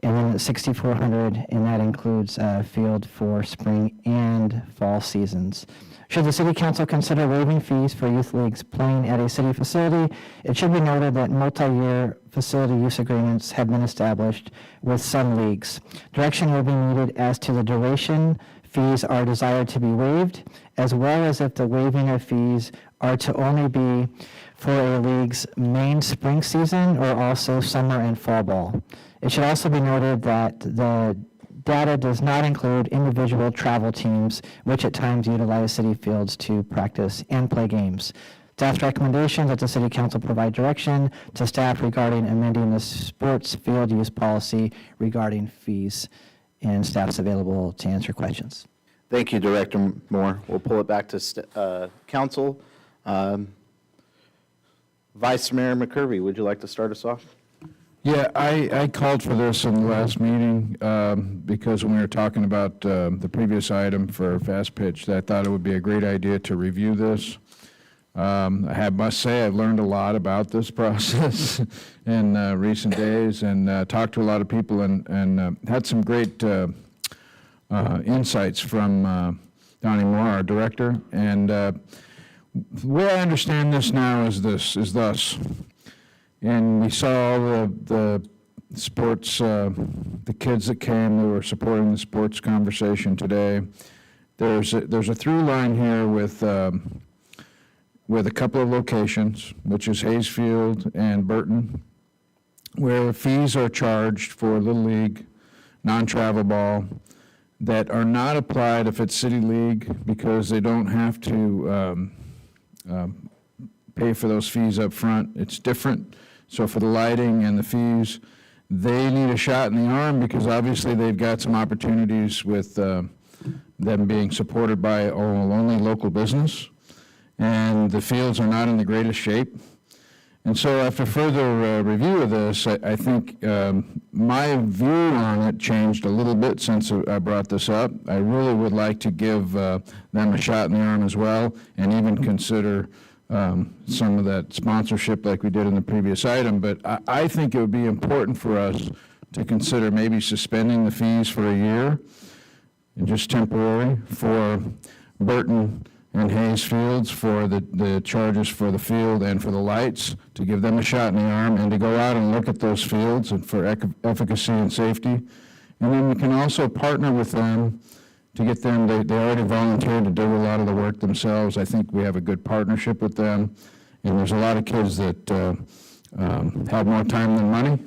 And then it's $6,400, and that includes field for spring and fall seasons. Should the City Council consider waiving fees for youth leagues playing at a city facility, it should be noted that multi-year facility use agreements have been established with some leagues. Direction will be needed as to the duration fees are desired to be waived, as well as if the waiving of fees are to only be for a league's main spring season or also summer and fall ball. It should also be noted that the data does not include individual travel teams, which at times utilize city fields to practice and play games. Staff's recommendation that the City Council provide direction to staff regarding amending the sports field use policy regarding fees, and staff's available to answer questions. Thank you, Director Moore. We'll pull it back to council. Vice Mayor McCurvey, would you like to start us off? Yeah, I called for this in the last meeting because when we were talking about the previous item for fast pitch, I thought it would be a great idea to review this. Must say I've learned a lot about this process in recent days, and talked to a lot of people, and had some great insights from Donnie Moore, our director. And the way I understand this now is thus. And we saw the sports, the kids that came who were supporting the sports conversation today. There's a through line here with a couple of locations, which is Hayes Field and Burton, where fees are charged for Little League, non-travel ball, that are not applied if it's City League, because they don't have to pay for those fees up front. It's different. So for the lighting and the fees, they need a shot in the arm, because obviously they've got some opportunities with them being supported by only local business, and the fields are not in the greatest shape. And so after further review of this, I think my view on it changed a little bit since I brought this up. I really would like to give them a shot in the arm as well, and even consider some of that sponsorship like we did in the previous item. But I think it would be important for us to consider maybe suspending the fees for a year, and just temporary, for Burton and Hayes Fields, for the charges for the field and for the lights, to give them a shot in the arm, and to go out and look at those fields and for efficacy and safety. And then we can also partner with them to get them, they already volunteered to do a lot of the work themselves. I think we have a good partnership with them, and there's a lot of kids that have more time than money,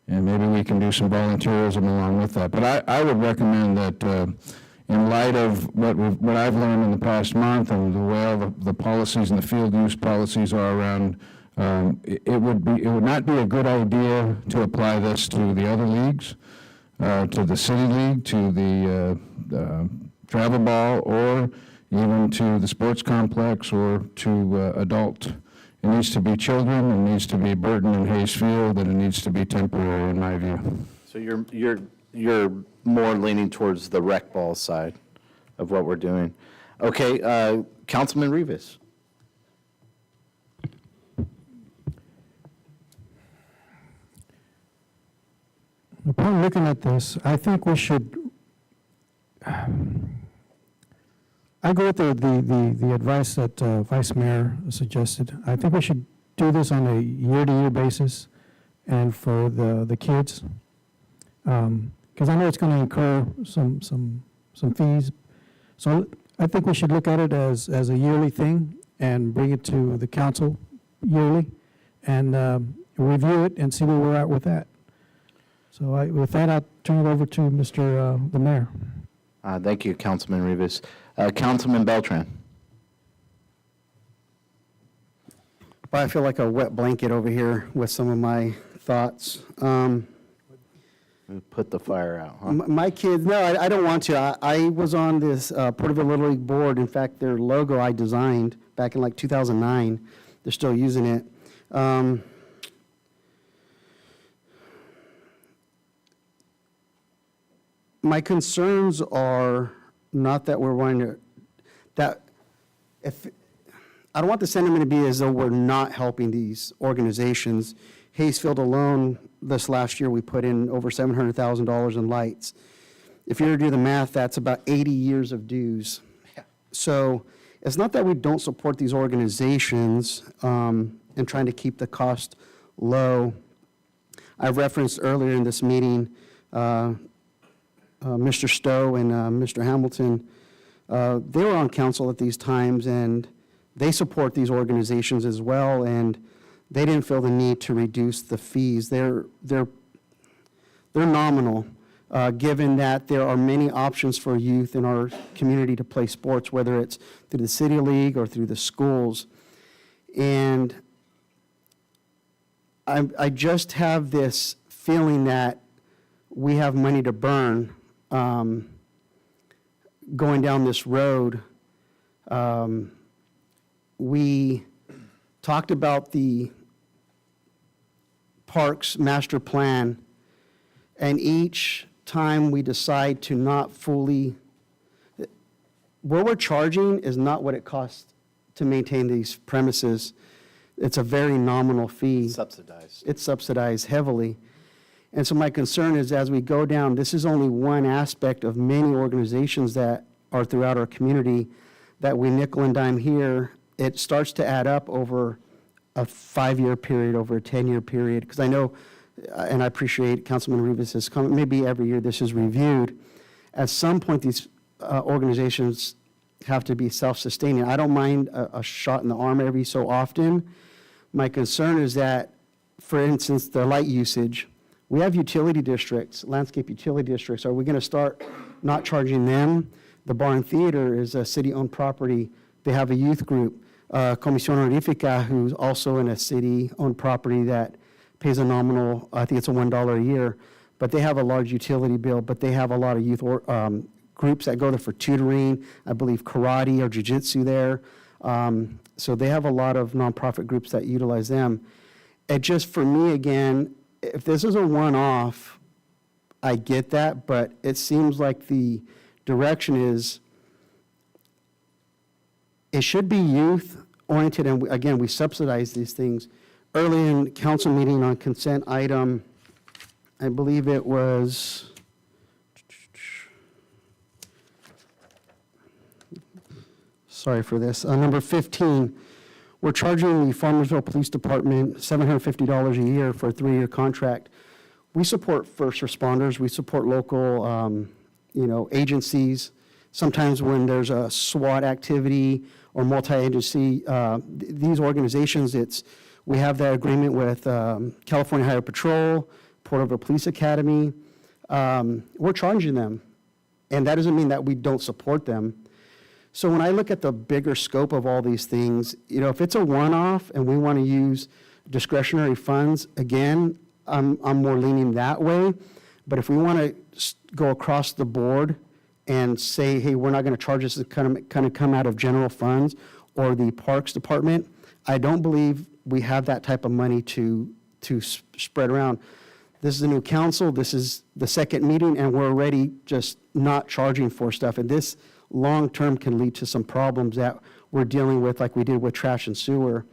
and maybe we can do some volunteerism along with that. But I would recommend that in light of what I've learned in the past month, and the way all the policies and the field use policies are around, it would not be a good idea to apply this to the other leagues, to the City League, to the travel ball, or even to the sports complex, or to adult. It needs to be children, it needs to be Burton and Hayes Field, and it needs to be temporary, in my view. So you're more leaning towards the rec ball side of what we're doing. Okay, Councilman Rivas. Upon looking at this, I think we should, I go with the advice that Vice Mayor suggested. I think we should do this on a year-to-year basis, and for the kids, because I know it's going to incur some fees. So I think we should look at it as a yearly thing and bring it to the council yearly, and review it and see where we're at with that. So with that, I'll turn it over to the mayor. Thank you, Councilman Rivas. Councilman Beltran. But I feel like a wet blanket over here with some of my thoughts. Put the fire out, huh? My kids, no, I don't want to. I was on this Porterville Little League board. In fact, their logo I designed back in like 2009. They're still using it. My concerns are not that we're wanting to, that if, I don't want the sentiment to be as though we're not helping these organizations. Hayesfield alone, this last year, we put in over $700,000 in lights. If you were to do the math, that's about 80 years of dues. So it's not that we don't support these organizations and trying to keep the cost low. I referenced earlier in this meeting, Mr. Stowe and Mr. Hamilton, they were on council at these times, and they support these organizations as well, and they didn't feel the need to reduce the fees. They're nominal, given that there are many options for youth in our community to play sports, whether it's through the city league or through the schools. And I just have this feeling that we have money to burn going down this road. We talked about the Parks Master Plan, and each time we decide to not fully, what we're charging is not what it costs to maintain these premises. It's a very nominal fee. Subsidized. It's subsidized heavily. And so my concern is as we go down, this is only one aspect of many organizations that are throughout our community that we nickel and dime here. It starts to add up over a 5-year period, over a 10-year period. Because I know, and I appreciate Councilman Rivas' comment, maybe every year this is reviewed. At some point, these organizations have to be self-sustaining. I don't mind a shot in the arm every so often. My concern is that, for instance, the light usage, we have utility districts, landscape utility districts. Are we going to start not charging them? The Bar and Theater is a city-owned property. They have a youth group, Comisión Honorífica, who's also in a city-owned property that pays a nominal, I think it's a $1 a year, but they have a large utility bill, but they have a lot of youth groups that go there for tutoring, I believe karate or jiu-jitsu there. So they have a lot of nonprofit groups that utilize them. It just, for me, again, if this is a one-off, I get that, but it seems like the direction is it should be youth-oriented, and again, we subsidize these things. Early in council meeting on consent item, I believe it was, sorry for this, number 15, we're charging the Farmersville Police Department $750 a year for a 3-year contract. We support first responders, we support local, agencies. Sometimes when there's a SWAT activity or multi-agency, these organizations, we have that agreement with California Highway Patrol, Porterville Police Academy. We're charging them, and that doesn't mean that we don't support them. So when I look at the bigger scope of all these things, if it's a one-off and we want to use discretionary funds, again, I'm more leaning that way. But if we want to go across the board and say, hey, we're not going to charge this to kind of come out of general funds or the Parks Department, I don't believe we have that type of money to spread around. This is a new council, this is the second meeting, and we're already just not charging for stuff. And this long-term can lead to some problems that we're dealing with, like we did with trash and sewer.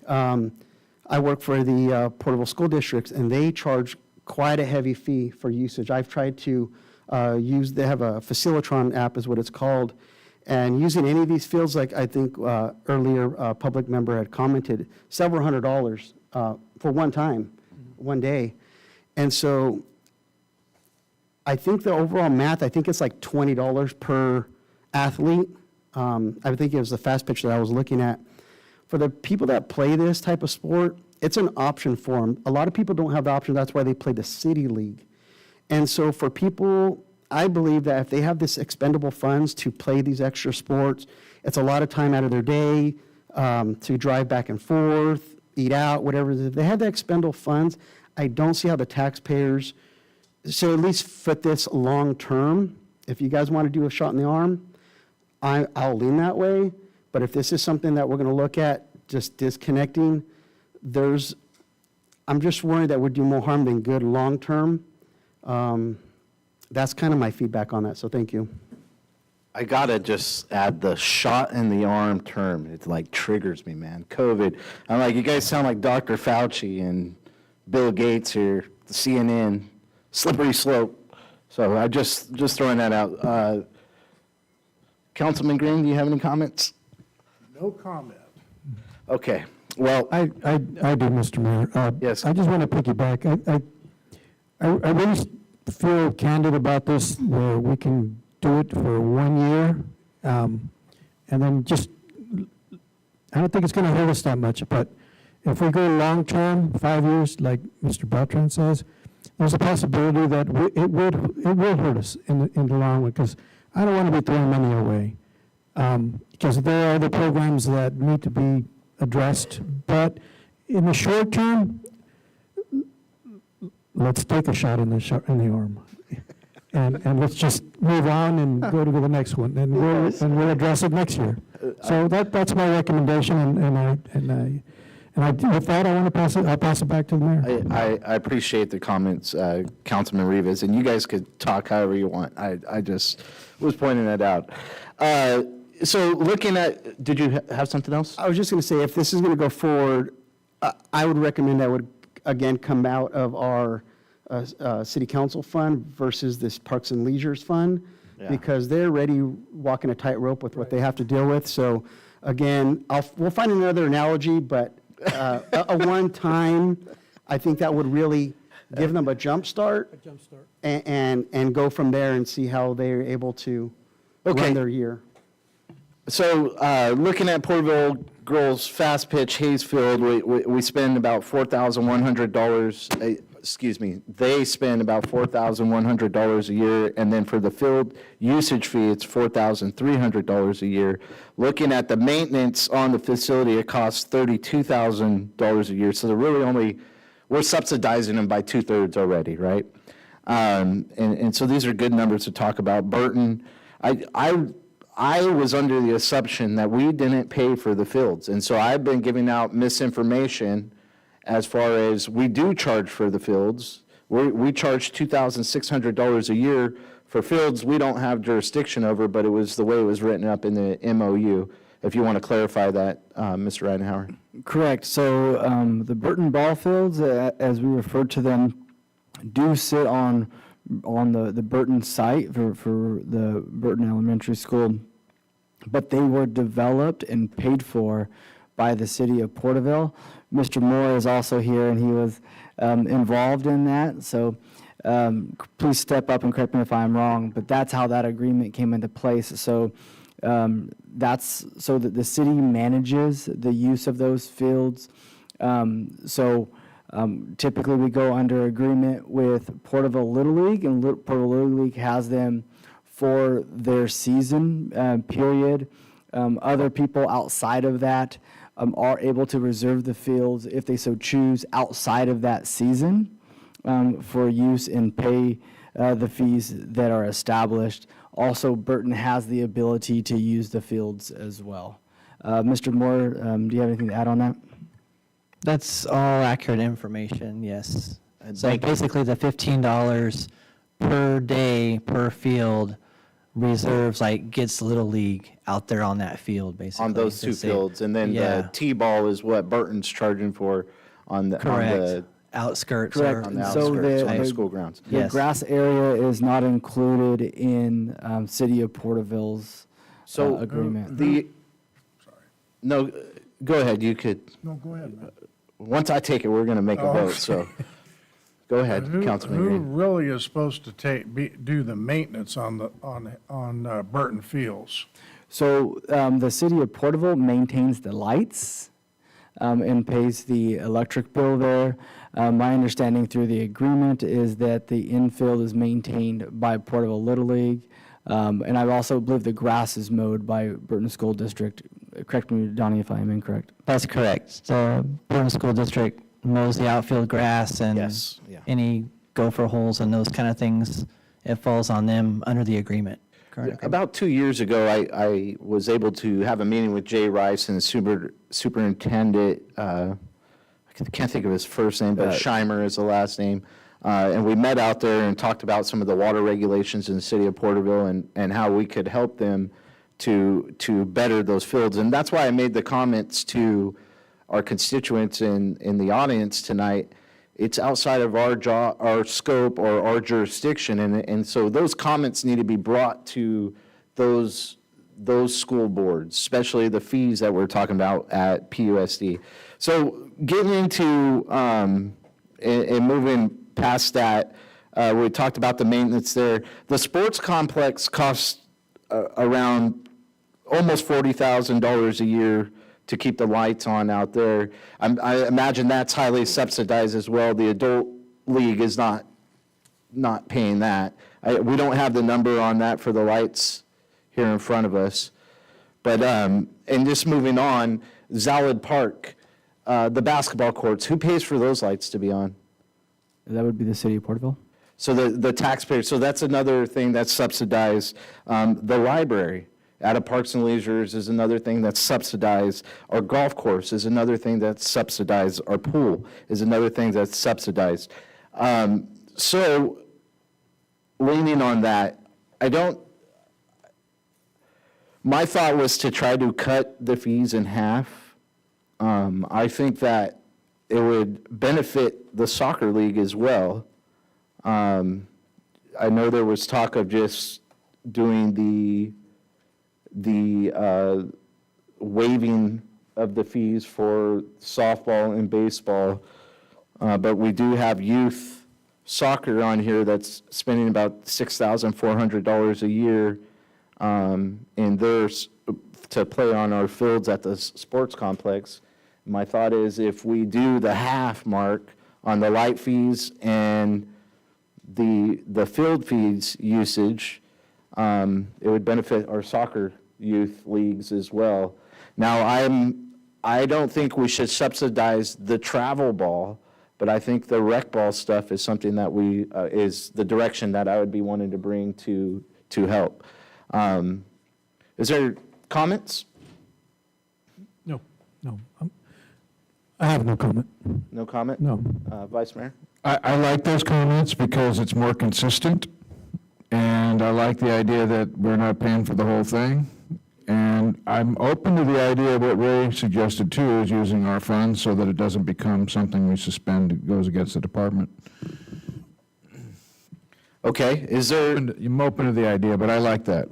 I work for the Porterville School Districts, and they charge quite a heavy fee for usage. I've tried to they have a Facilitron app is what it's called, and using any of these fields, like I think earlier a public member had commented, several $100s for one time, one day. And so I think the overall math, I think it's like $20 per athlete. I think it was the fast pitch that I was looking at. For the people that play this type of sport, it's an option for them. A lot of people don't have the option. That's why they play the city league. And so for people, I believe that if they have this expendable funds to play these extra sports, it's a lot of time out of their day to drive back and forth, eat out, whatever. If they have the expendable funds, I don't see how the taxpayers, so at least foot this long-term. If you guys want to do a shot in the arm, I'll lean that way. But if this is something that we're going to look at, just disconnecting, I'm just worried that we'd do more harm than good long-term. That's kind of my feedback on that, so thank you. I gotta just add the shot in the arm term. It like triggers me, man. COVID. I'm like, you guys sound like Dr. Fauci and Bill Gates here, the CNN, slippery slope. So I just throwing that out. Councilman Green, do you have any comments? No comment. Okay, well. I do, Mr. Mayor. Yes. I just want to piggyback. I really feel candid about this, where we can do it for 1 year, and then just, I don't think it's going to hurt us that much, but if we go long-term, 5 years, like Mr. Beltran says, there's a possibility that it will hurt us in the long run, because I don't want to be throwing money away, because there are other programs that need to be addressed, but in the short term, let's take a shot in the arm. And let's just move on and go to the next one, and we'll address it next year. So that's my recommendation, with that, I want to pass it. I'll pass it back to the mayor. I appreciate the comments, Councilman Rivas, and you guys could talk however you want. I just was pointing that out. So looking at, did you have something else? I was just going to say, if this is going to go forward, I would recommend that would, again, come out of our city council fund versus this Parks and Leisures fund, because they're already walking a tightrope with what they have to deal with. So again, we'll find another analogy, but a one-time, I think that would really give them a jump start. And go from there and see how they're able to run their year. So looking at Porterville Girls Fast Pitch Hayesfield, we spend about $4,100, they spend about $4,100 a year, and then for the field usage fee, it's $4,300 a year. Looking at the maintenance on the facility, it costs $32,000 a year, so they're really we're subsidizing them by 2/3 already, right? And so these are good numbers to talk about. Burton, I was under the assumption that we didn't pay for the fields, and so I've been giving out misinformation as far as we do charge for the fields. We charge $2,600 a year for fields we don't have jurisdiction over, but it was the way it was written up in the MOU. If you want to clarify that, Mr. Ridenhour. Correct. So the Burton ball fields, as we refer to them, do sit on the Burton site for the Burton Elementary School, but they were developed and paid for by the city of Porterville. Mr. Moore is also here, and he was involved in that. So please step up and correct me if I'm wrong, but that's how that agreement came into place. So that's so that the city manages the use of those fields. Typically, we go under agreement with Porterville Little League, and Porterville Little League has them for their season period. Other people outside of that are able to reserve the fields if they so choose outside of that season for use and pay the fees that are established. Also, Burton has the ability to use the fields as well. Mr. Moore, do you have anything to add on that? That's all accurate information, yes. So basically, the $15 per day per field reserves, gets Little League out there on that field, basically. On those two fields, and then the T-ball is what Burton's charging for on the outskirts. Correct. On the outskirts, on the school grounds. The grass area is not included in City of Porterville's agreement. No, go ahead, you could. No, go ahead. Once I take it, we're going to make a vote, so go ahead, Councilman Who Green. really is supposed to do the maintenance on Burton Fields? So the city of Porterville maintains the lights. and pays the electric bill there. My understanding through the agreement is that the infield is maintained by Porterville Little League. And I also believe the grass is mowed by Burton School District. Correct me, Donnie, if I am incorrect. That's correct. The Burton School District mows the outfield grass and Yes, yeah. any gopher holes and those kind of things, it falls on them under the agreement. Correct. About 2 years ago, I was able to have a meeting with Jay Rice and the superintendent, I can't think of his first name, but Scheimer is the last name. And we met out there and talked about some of the water regulations in the city of Porterville and how we could help them to better those fields. And that's why I made the comments to our constituents in the audience tonight. It's outside of our scope or our jurisdiction. And so those comments need to be brought to those school boards, especially the fees that we're talking about at PUSD. So getting into and moving past that, we talked about the maintenance there. The sports complex costs around almost $40,000 a year to keep the lights on out there. I imagine that's highly subsidized as well. The adult league is not paying that. We don't have the number on that for the lights here in front of us. But, and just moving on, Zalad Park, the basketball courts, who pays for those lights to be on? That would be the city of Porterville. So the taxpayer, so that's another thing that's subsidized. The library out of Parks and Leisures is another thing that's subsidized. Our golf course is another thing that's subsidized. Our pool is another thing that's subsidized. So leaning on that, my thought was to try to cut the fees in half. I think that it would benefit the soccer league as well. I know there was talk of just doing the waiving of the fees for softball and baseball, but we do have youth soccer on here that's spending about $6,400 a year in theirs to play on our fields at the sports complex. My thought is if we do the half mark on the light fees and the field fees usage, it would benefit our soccer youth leagues as well. Now, I don't think we should subsidize the travel ball, but I think the rec ball stuff is something that is the direction that I would be wanting to bring to help. Is there comments? No. I have no comment. No comment? No. Vice Mayor? I like those comments because it's more consistent, and I like the idea that we're not paying for the whole thing. And I'm open to the idea of what Ray suggested too, is using our funds so that it doesn't become something we suspend, it goes against the department. Okay, is there? I'm open to the idea, but I like that.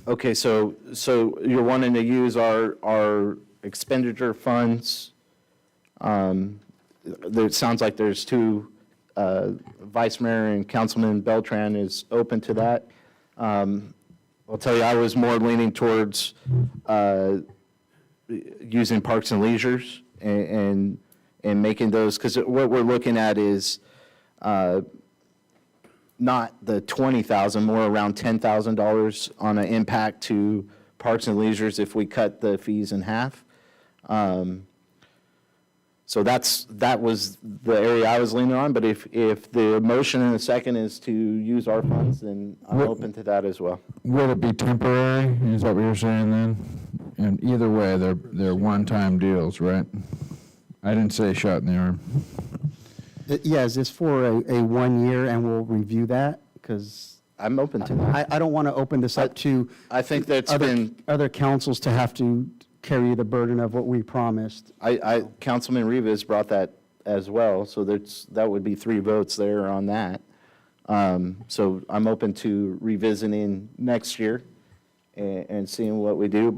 Okay, so you're wanting to use our expenditure funds. It sounds like there's two, Vice Mayor and Councilman Beltran is open to that. I'll tell you, I was more leaning towards using Parks and Leisures and making those, because what we're looking at is not the $20,000, more around $10,000 on an impact to Parks and Leisures if we cut the fees in half. So that was the area I was leaning on, but if the motion in a second is to use our funds, then I'm open to that as well. Will it be temporary? Is that what you're saying then? And either way, they're one-time deals, right? I didn't say shot in the arm. Yeah, is this for a 1 year and we'll review that? Because I'm open to that. I don't want to open this up to I think that's other councils to have to carry the burden of what we promised. Councilman Rivas brought that as well, so that would be 3 votes there on that. So I'm open to revisiting next year and seeing what we do.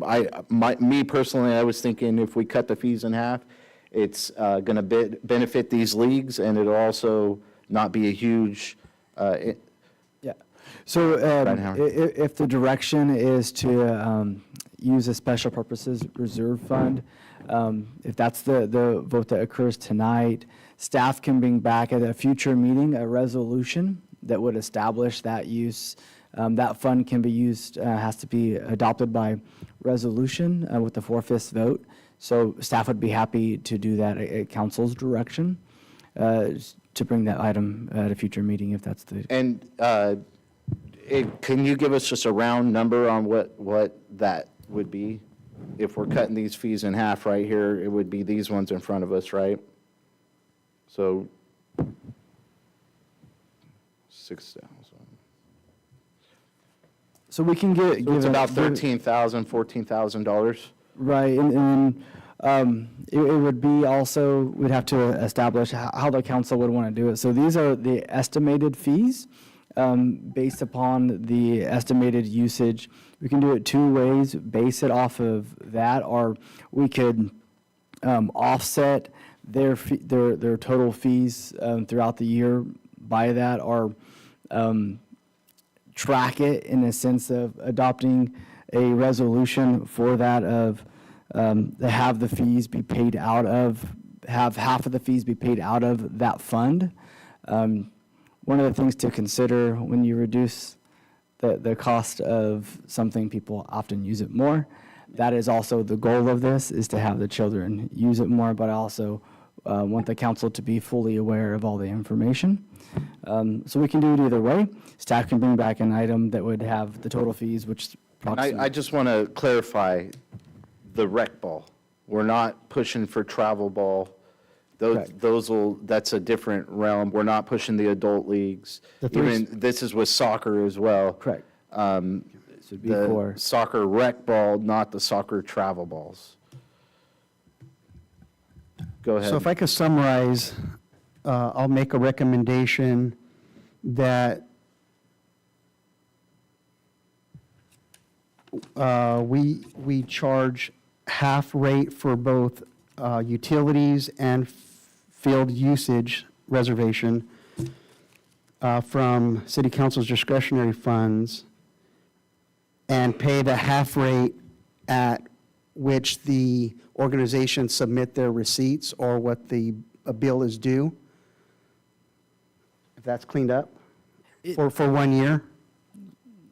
Me personally, I was thinking if we cut the fees in half, it's going to benefit these leagues, and it'll also not be a huge. Yeah. So if the direction is to use a special purposes reserve fund, If that's the vote that occurs tonight, staff can bring back at a future meeting a resolution that would establish that use. That fund can be used, has to be adopted by resolution with the 4/5 vote. So staff would be happy to do that at council's direction, to bring that item at a future meeting if that's the. And can you give us just a round number on what that would be? If we're cutting these fees in half right here, it would be these ones in front of us, right? So 6,000. So we can get. So it's about $13,000, $14,000. Right, and it would be also, we'd have to establish how the council would want to do it. So these are the estimated fees based upon the estimated usage. We can do it two ways, base it off of that, or we could offset their total fees throughout the year by that, or track it in a sense of adopting a resolution for that of have the fees be paid out of, have half of the fees be paid out of that fund. One of the things to consider when you reduce the cost of something, people often use it more. That is also the goal of this, is to have the children use it more, but I also want the council to be fully aware of all the information. So we can do it either way. Staff can bring back an item that would have the total fees, which I just want to clarify the rec ball. We're not pushing for travel ball. That's a different realm. We're not pushing the adult leagues. This is with soccer as well. Correct. The soccer rec ball, not the soccer travel balls. Go ahead. So if I could summarize, I'll make a recommendation that we charge half rate for both utilities and field usage reservation from city council's discretionary funds, and pay the half rate at which the organizations submit their receipts or what the bill is due. If that's cleaned up for 1 year,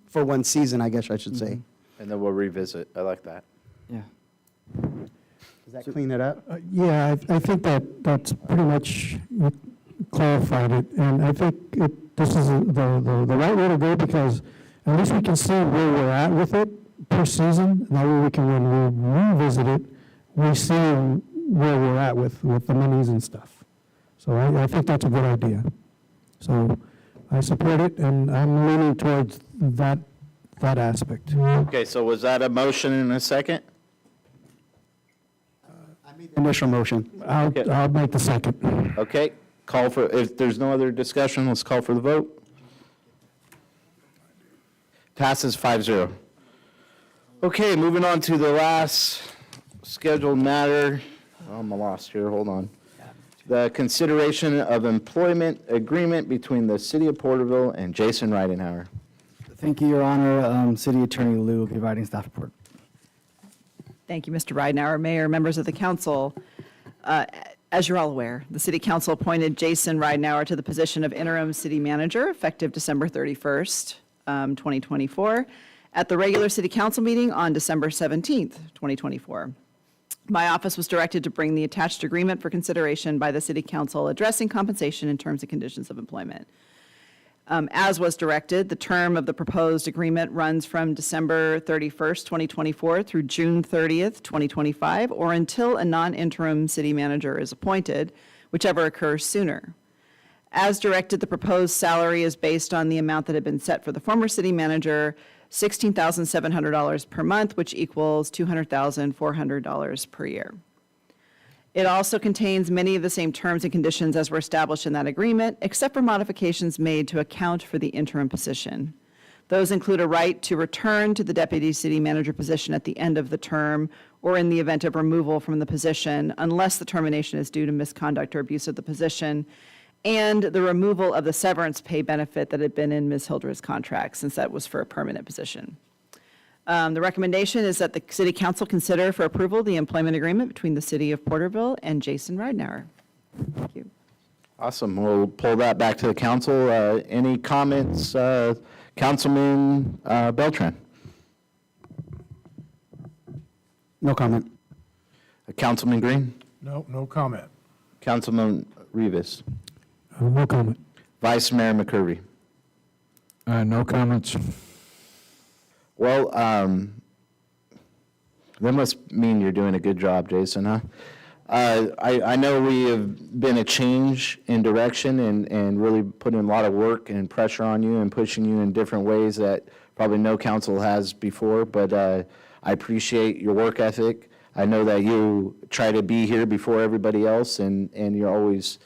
for one season, I guess I should say. And then we'll revisit. I like that. Yeah. Does that clean it up? Yeah, I think that's pretty much clarified it, and I think this is the right way to go, because at least we can see where we're at with it per season. That way we can, when we revisit it, we see where we're at with the monies and stuff. So I think that's a good idea. So I support it, and I'm leaning towards that aspect. Okay, so was that a motion and a second? Initial motion. I'll make the second. Okay, if there's no other discussion, let's call for the vote. Passes 5-0. Okay, moving on to the last scheduled matter. I'm lost here, hold on. The consideration of employment agreement between the City of Porterville and Jason Ridenhour. Thank you, Your Honor. City Attorney Liu will be providing staff report. Thank you, Mr. Ridenhour. Mayor, members of the council, as you're all aware, the city council appointed Jason Ridenhour to the position of interim city manager effective December 31st, 2024, at the regular city council meeting on December 17th, 2024. My office was directed to bring the attached agreement for consideration by the city council addressing compensation and terms and conditions of employment. As was directed, the term of the proposed agreement runs from December 31st, 2024 through June 30th, 2025, or until a non-interim city manager is appointed, whichever occurs sooner. As directed, the proposed salary is based on the amount that had been set for the former city manager, $16,700 per month, which equals $200,400 per year. It also contains many of the same terms and conditions as were established in that agreement, except for modifications made to account for the interim position. Those include a right to return to the deputy city manager position at the end of the term or in the event of removal from the position, unless the termination is due to misconduct or abuse of the position, and the removal of the severance pay benefit that had been in Ms. Hildra's contract, since that was for a permanent position. The recommendation is that the city council consider for approval the employment agreement between the city of Porterville and Jason Ridenour. Thank you. Awesome. We'll pull that back to the council. Any comments, Councilman Beltran? No comment. Councilman Green? No, no comment. Councilman Rivas? No comment. Vice Mayor McCurvey? No comments. Well, that must mean you're doing a good job, Jason, huh? I know we have been a change in direction and really putting a lot of work and pressure on you and pushing you in different ways that probably no council has before, but I appreciate your work ethic. I know that you try to be here before everybody else, and you're always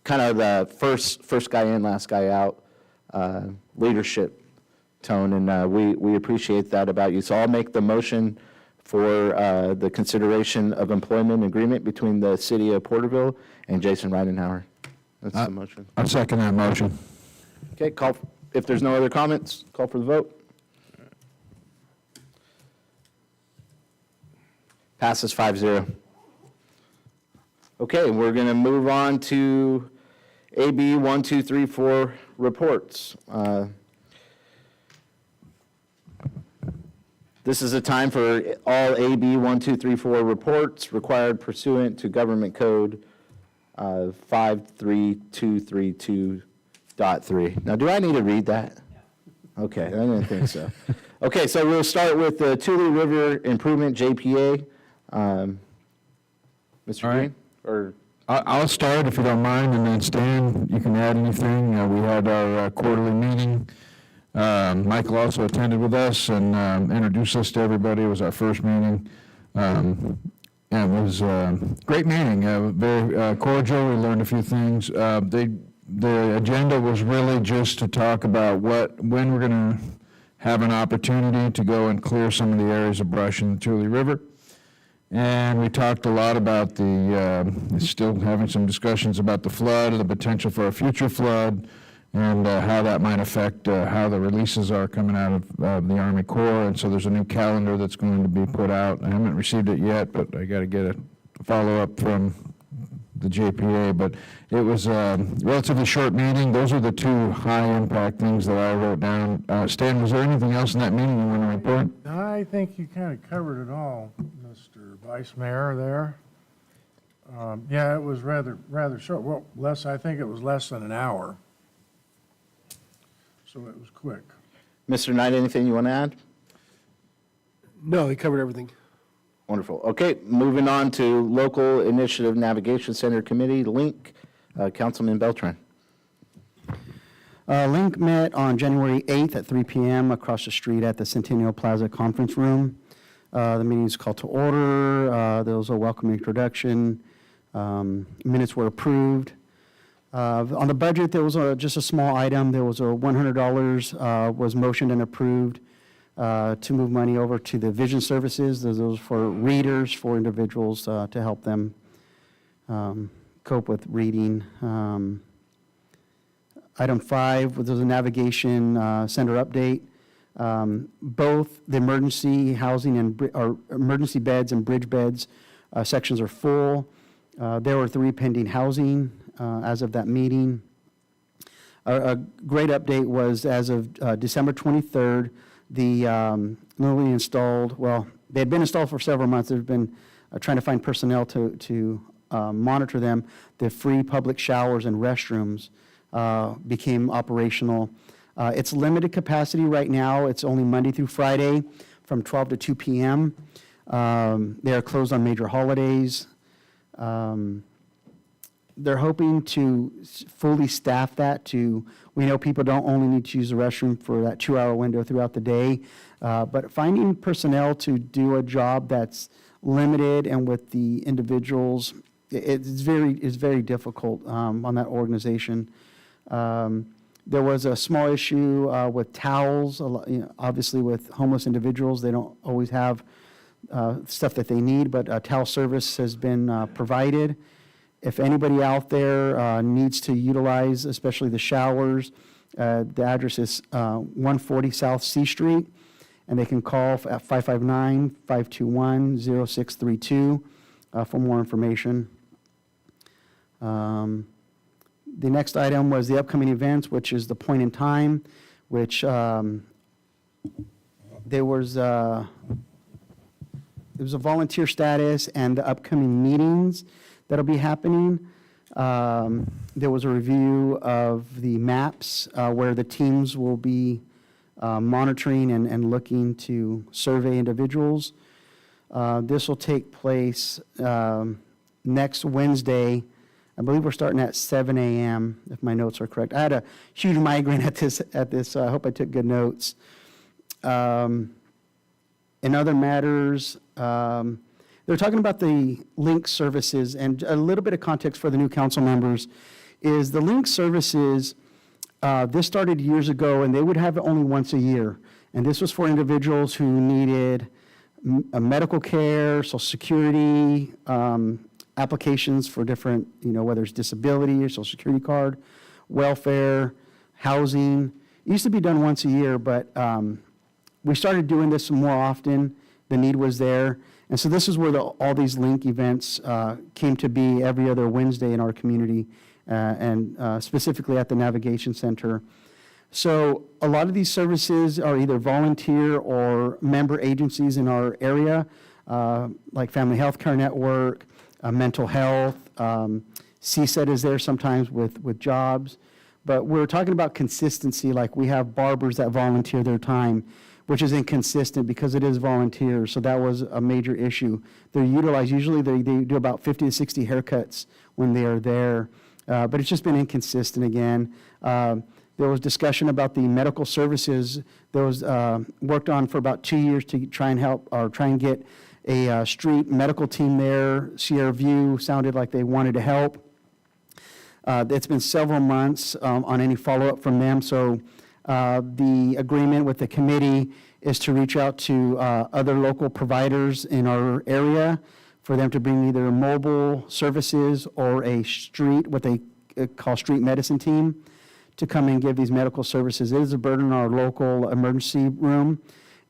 kind of the first guy in, last guy out leadership tone, and we appreciate that about you. So I'll make the motion for the consideration of employment agreement between the city of Porterville and Jason Ridenour. That's the motion. I second that motion. Okay, if there's no other comments, call for the vote. Passes 5-0. Okay, we're going to move on to AB 1234 reports. This is a time for all AB 1234 reports required pursuant to Government Code 53232.3. Now, do I need to read that? Okay, I didn't think so. Okay, so we'll start with the Tule River Improvement, JPA. Mr. Green? Or I'll start if you don't mind, and then Stan, you can add anything. We had our quarterly meeting. Michael also attended with us and introduced us to everybody. It was our first meeting. And it was a great meeting, very cordial. We learned a few things. The agenda was really just to talk about when we're going to have an opportunity to go and clear some of the areas of brush in the Tule River. And we talked a lot about still having some discussions about the flood, the potential for a future flood, and how that might affect how the releases are coming out of the Army Corps. And so there's a new calendar that's going to be put out. I haven't received it yet, but I got to get a follow-up from the JPA. But it was a relatively short meeting. Those are the two high-impact things that I wrote down. Stan, was there anything else in that meeting you want to report? I think you kind of covered it all, Mr. Vice Mayor there. Yeah, it was rather short. Well, I think it was less than an hour. So it was quick. Mr. Knight, anything you want to add? No, he covered everything. Wonderful. Okay, moving on to Local Initiative Navigation Center Committee, LINC, Councilman Beltran. LINC met on January 8th at 3 p.m. across the street at the Centennial Plaza Conference Room. The meeting is called to order. There was a welcome introduction. Minutes were approved. On the budget, there was just a small item. There was a $100 was motioned and approved to move money over to the vision services. Those are for readers, for individuals to help them cope with reading. Item 5 was a navigation center update. Both the emergency housing and emergency beds and bridge beds sections are full. There were 3 pending housing as of that meeting. A great update was as of December 23rd, the newly installed, well, they had been installed for several months. They've been trying to find personnel to monitor them. The free public showers and restrooms became operational. It's limited capacity right now. It's only Monday through Friday from 12 to 2 p.m. They are closed on major holidays. They're hoping to fully staff that we know people don't only need to use the restroom for that 2-hour window throughout the day, but finding personnel to do a job that's limited and with the individuals, it's very difficult on that organization. There was a small issue with towels. Obviously, with homeless individuals, they don't always have stuff that they need, but towel service has been provided. If anybody out there needs to utilize, especially the showers, the address is 140 South C Street, and they can call at 559-521-0632 for more information. The next item was the upcoming events, which is the point in time, which there was a volunteer status and the upcoming meetings that'll be happening. There was a review of the maps where the teams will be monitoring and looking to survey individuals. This will take place next Wednesday. I believe we're starting at 7 a.m., if my notes are correct. I had a huge migraine at this, so I hope I took good notes. In other matters, they're talking about the link services, and a little bit of context for the new council members is the link services, this started years ago, and they would have it only once a year. And this was for individuals who needed medical care, Social Security, applications for different, whether it's disability or Social Security card, welfare, housing. It used to be done once a year, but we started doing this more often. The need was there. And so this is where all these link events came to be every other Wednesday in our community, and specifically at the Navigation Center. So a lot of these services are either volunteer or member agencies in our area, like Family Health Care Network, mental health. CSET is there sometimes with jobs. But we're talking about consistency, like we have barbers that volunteer their time, which is inconsistent because it is volunteers. So that was a major issue. They're utilized, usually they do about 50 to 60 haircuts when they are there. But it's just been inconsistent again. There was discussion about the medical services that was worked on for about 2 years to try and help or try and get a street medical team there. Sierra View sounded like they wanted to help. It's been several months on any follow-up from them. So the agreement with the committee is to reach out to other local providers in our area for them to bring either mobile services or a street, what they call street medicine team, to come and give these medical services. It is a burden on our local emergency room.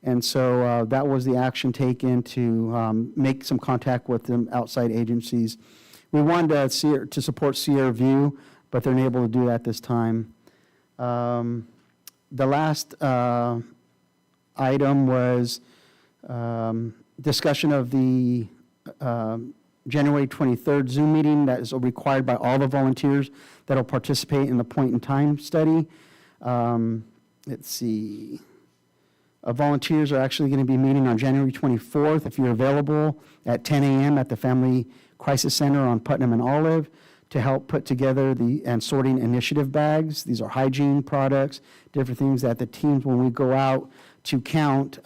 And so that was the action taken to make some contact with them outside agencies. We wanted to support Sierra View, but they're unable to do that this time. The last item was discussion of the January 23rd Zoom meeting that is required by all the volunteers that will participate in the point in time study. Let's see. Volunteers are actually going to be meeting on January 24th, if you're available, at 10 a.m. at the Family Crisis Center on Putnam and Olive to help put together and sorting initiative bags. These are hygiene products, different things that the teams, when we go out to count,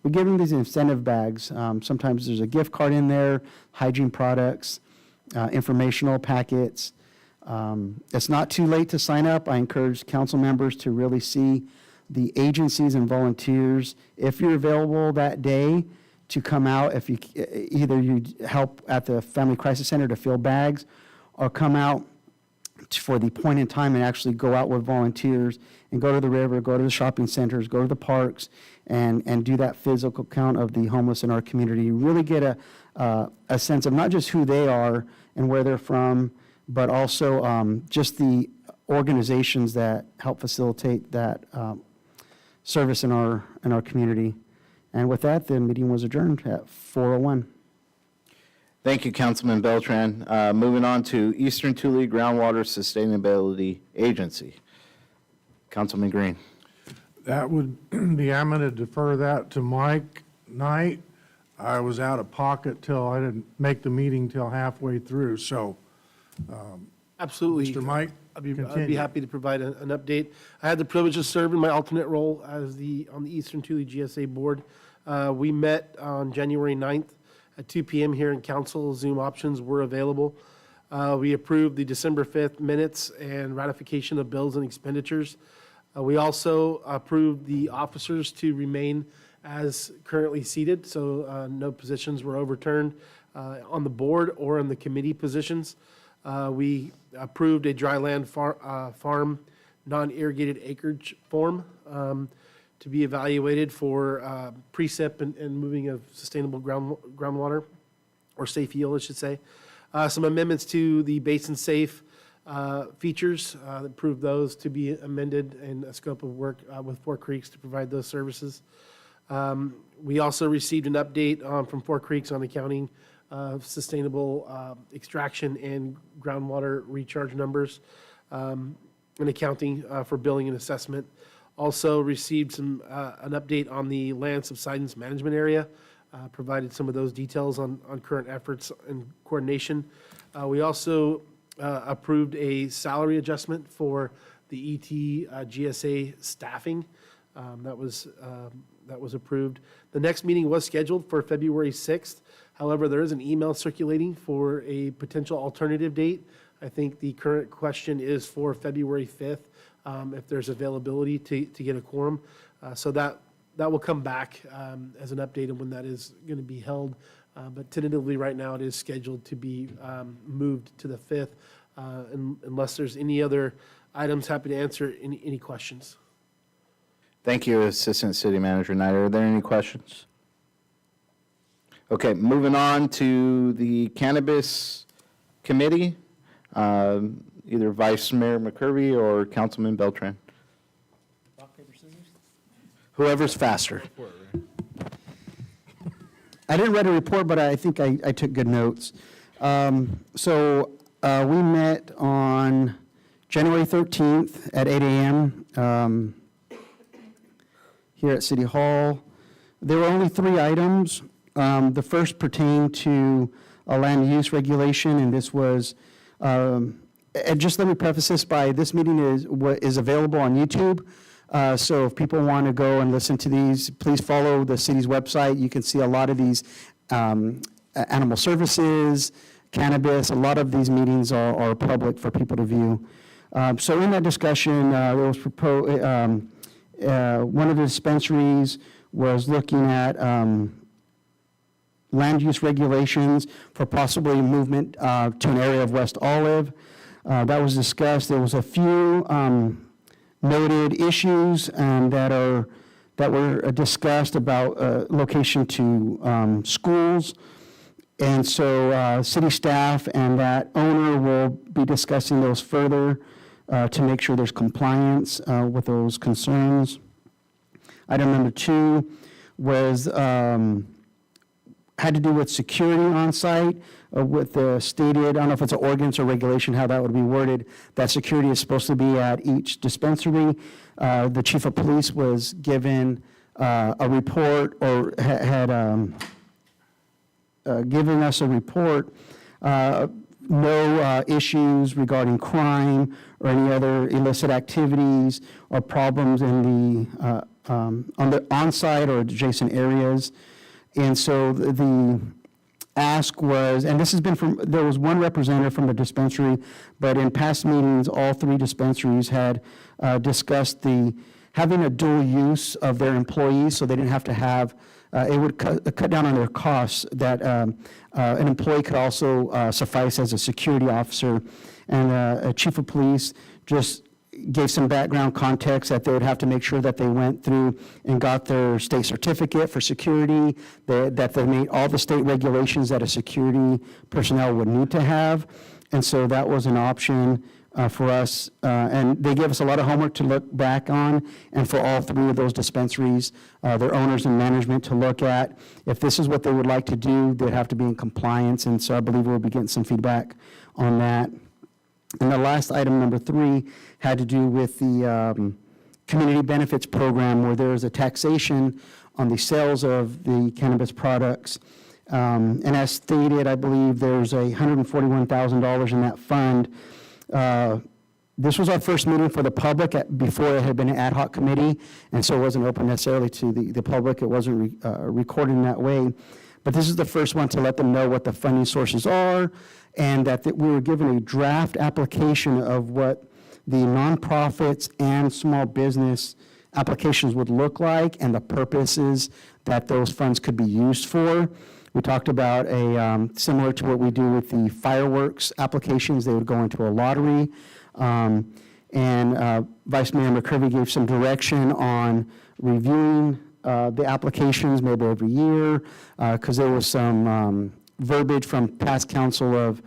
we give them these incentive bags. Sometimes there's a gift card in there, hygiene products, informational packets. It's not too late to sign up. I encourage council members to really see the agencies and volunteers, if you're available that day, to come out. If you either you help at the Family Crisis Center to fill bags, or come out for the point in time and actually go out with volunteers and go to the river, go to the shopping centers, go to the parks, and do that physical count of the homeless in our community. You really get a sense of not just who they are and where they're from, but also just the organizations that help facilitate that service in our community. And with that, the meeting was adjourned at 4:01. Thank you, Councilman Beltran. Moving on to Eastern Tule Groundwater Sustainability Agency. Councilman Green. That would be, I'm going to defer that to Mike Knight. I was out of pocket till, I didn't make the meeting till halfway through, so. Absolutely. Mr. Mike, I'd be continue. happy to provide an update. I had the privilege of serving my alternate role as on the Eastern Tule GSA Board. We met on January 9th at 2 p.m. here in council. Zoom options were available. We approved the December 5th minutes and ratification of bills and expenditures. We also approved the officers to remain as currently seated, so no positions were overturned on the board or in the committee positions. We approved a dry land farm non-irrigated acreage form to be evaluated for precip and moving of sustainable groundwater, or safe yield, I should say. Some amendments to the basin safe features, approve those to be amended in a scope of work with Four Creeks to provide those services. We also received an update from Four Creeks on accounting of sustainable extraction and groundwater recharge numbers, and accounting for billing and assessment. Also received an update on the land subsidence management area, provided some of those details on current efforts and coordination. We also approved a salary adjustment for the ET GSA staffing. That was approved. The next meeting was scheduled for February 6th. However, there is an email circulating for a potential alternative date. I think the current question is for February 5th, if there's availability to get a quorum. So that will come back as an update on when that is going to be held. But tentatively, right now, it is scheduled to be moved to the 5th, unless there's any other items. Happy to answer any questions. Thank you, Assistant City Manager Knight. Are there any questions? Okay, moving on to the Cannabis Committee. Either Vice Mayor McCurvey or Councilman Beltran. Rock, paper, scissors? Whoever's faster. I didn't write a report, but I think I took good notes. So we met on January 13th at 8 a.m. Here at City Hall. There were only 3 items. The first pertained to a land use regulation, and this was, and just let me preface this by, this meeting is available on YouTube. So if people want to go and listen to these, please follow the city's website. You can see a lot of these animal services, cannabis, a lot of these meetings are public for people to view. So in that discussion, there was one of the dispensaries was looking at land use regulations for possibly movement to an area of West Olive. That was discussed. There was a few noted issues that were discussed about location to schools. And so city staff and that owner will be discussing those further to make sure there's compliance with those concerns. Item number 2 was had to do with security on site with the stated, I don't know if it's an ordinance or regulation, how that would be worded, that security is supposed to be at each dispensary. The chief of police was given a report or had given us a report. No issues regarding crime or any other illicit activities or problems in the on the on-site or adjacent areas. And so the ask was, and this has been from, there was one representative from the dispensary, but in past meetings, all 3 dispensaries had discussed having a dual use of their employees, so they didn't have to have, it would cut down on their costs, that an employee could also suffice as a security officer. And a chief of police just gave some background context that they would have to make sure that they went through and got their state certificate for security, that they made all the state regulations that a security personnel would need to have. And so that was an option for us. And they gave us a lot of homework to look back on, and for all 3 of those dispensaries, their owners and management to look at. If this is what they would like to do, they'd have to be in compliance. And so I believe we'll be getting some feedback on that. And the last item, number 3, had to do with the community benefits program, where there is a taxation on the sales of the cannabis products. And as stated, I believe there's $141,000 in that fund. This was our first meeting for the public before it had been an ad hoc committee, and so it wasn't open necessarily to the public. It wasn't recorded in that way. But this is the first one to let them know what the funding sources are, and that we were given a draft application of what the nonprofits and small business applications would look like and the purposes that those funds could be used for. We talked about similar to what we do with the fireworks applications, they would go into a lottery. And Vice Mayor McCurvey gave some direction on reviewing the applications maybe every year, because there was some verbiage from past council of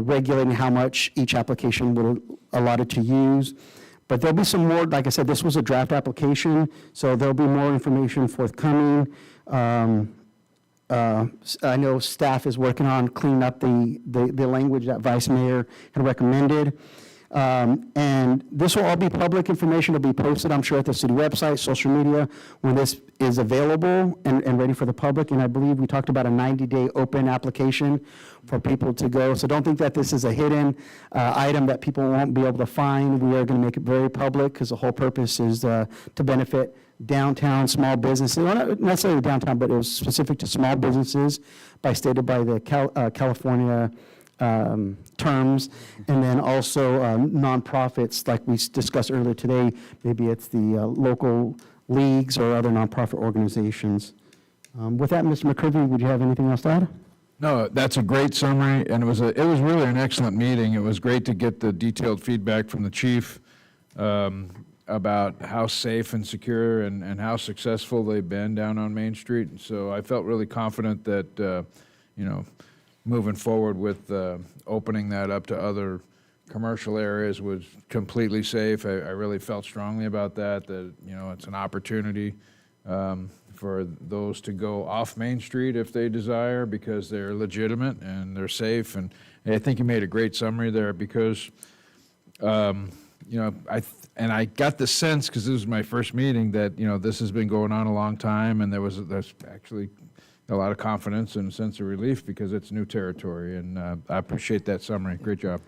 regulating how much each application would allotted to use. But there'll be some more, like I said, this was a draft application, so there'll be more information forthcoming. I know staff is working on cleaning up the language that Vice Mayor had recommended. And this will all be public information. It'll be posted, I'm sure, at the city website, social media, when this is available and ready for the public. And I believe we talked about a 90-day open application for people to go. So don't think that this is a hidden item that people won't be able to find. We are going to make it very public because the whole purpose is to benefit downtown small businesses. Well, not necessarily downtown, but it was specific to small businesses stated by the California terms, and then also nonprofits, like we discussed earlier today. Maybe it's the local leagues or other nonprofit organizations. With that, Mr. McCurvey, would you have anything else to add? No, that's a great summary, and it was really an excellent meeting. It was great to get the detailed feedback from the chief about how safe and secure and how successful they've been down on Main Street. And so I felt really confident that, moving forward with opening that up to other commercial areas was completely safe. I really felt strongly about that it's an opportunity for those to go off Main Street if they desire, because they're legitimate and they're safe. And I think you made a great summary there, because I got the sense, because this was my first meeting, that this has been going on a long time, and there's actually a lot of confidence and a sense of relief because it's new territory, and I appreciate that summary. Great job.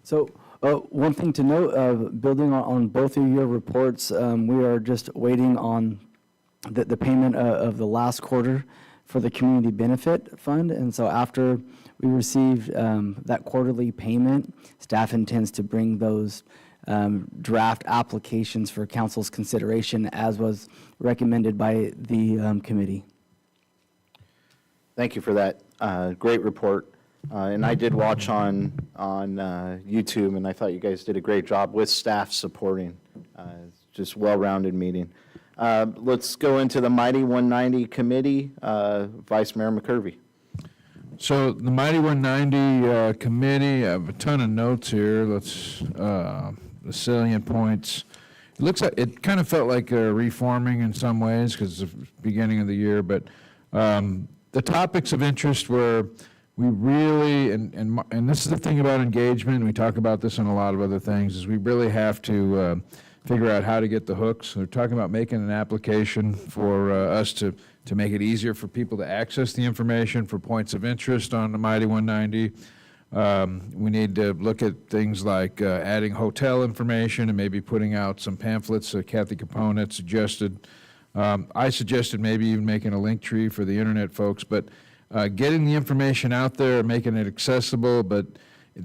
So one thing to note, building on both of your reports, we are just waiting on the payment of the last quarter for the Community Benefit Fund. And so after we received that quarterly payment, staff intends to bring those draft applications for council's consideration, as was recommended by the committee. Thank you for that great report. And I did watch on YouTube, and I thought you guys did a great job with staff supporting. Just well-rounded meeting. Let's go into the Mighty 190 committee. Vice Mayor McCurvey. So the Mighty 190 committee, I have a ton of notes here. Let's the salient points. It looks like it kind of felt like reforming in some ways because it's the beginning of the year, but the topics of interest were, we really, and this is the thing about engagement, we talk about this in a lot of other things, is we really have to figure out how to get the hooks. They're talking about making an application for us to make it easier for people to access the information for points of interest on the Mighty 190. We need to look at things like adding hotel information and maybe putting out some pamphlets. Kathy Capone had suggested. I suggested maybe even making a link tree for the internet folks, but getting the information out there, making it accessible, but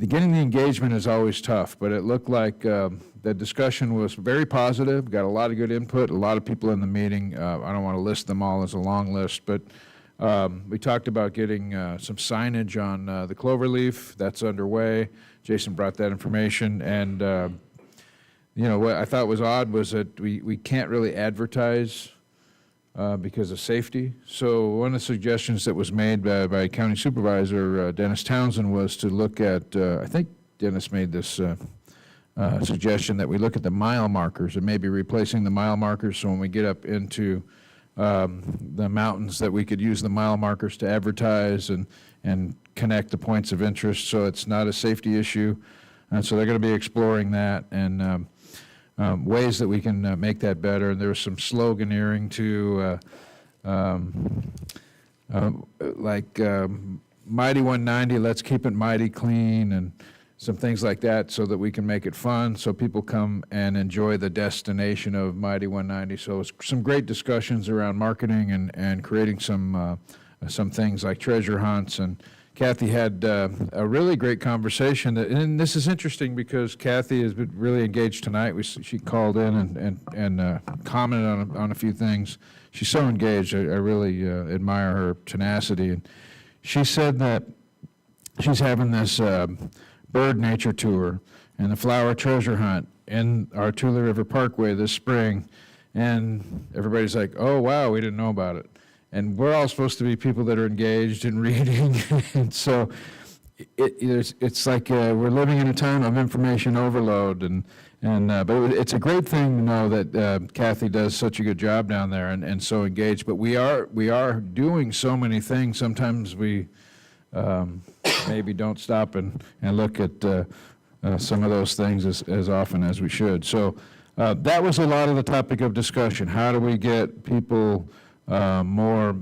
getting the engagement is always tough. But it looked like the discussion was very positive, got a lot of good input, a lot of people in the meeting. I don't want to list them all as a long list, but we talked about getting some signage on the Cloverleaf. That's underway. Jason brought that information. And, what I thought was odd was that we can't really advertise because of safety. So one of the suggestions that was made by County Supervisor Dennis Townsend was to look at, I think Dennis made this suggestion that we look at the mile markers and maybe replacing the mile markers, so when we get up into the mountains that we could use the mile markers to advertise and connect the points of interest, so it's not a safety issue. So they're going to be exploring that and ways that we can make that better. And there's some sloganeering to like Mighty 190, let's keep it mighty clean, and some things like that, so that we can make it fun, so people come and enjoy the destination of Mighty 190. So it's some great discussions around marketing and creating some things like treasure hunts. And Kathy had a really great conversation. And this is interesting because Kathy has been really engaged tonight. She called in and commented on a few things. She's so engaged. I really admire her tenacity. And she said that she's having this bird nature tour, and the flower treasure hunt in our Tule River Parkway this spring. And everybody's like, oh, wow, we didn't know about it. And we're all supposed to be people that are engaged in reading. And so it's like we're living in a time of information overload. But it's a great thing to know that Kathy does such a good job down there and so engaged. But we are doing so many things. Sometimes we maybe don't stop and look at some of those things as often as we should. So that was a lot of the topic of discussion. How do we get people more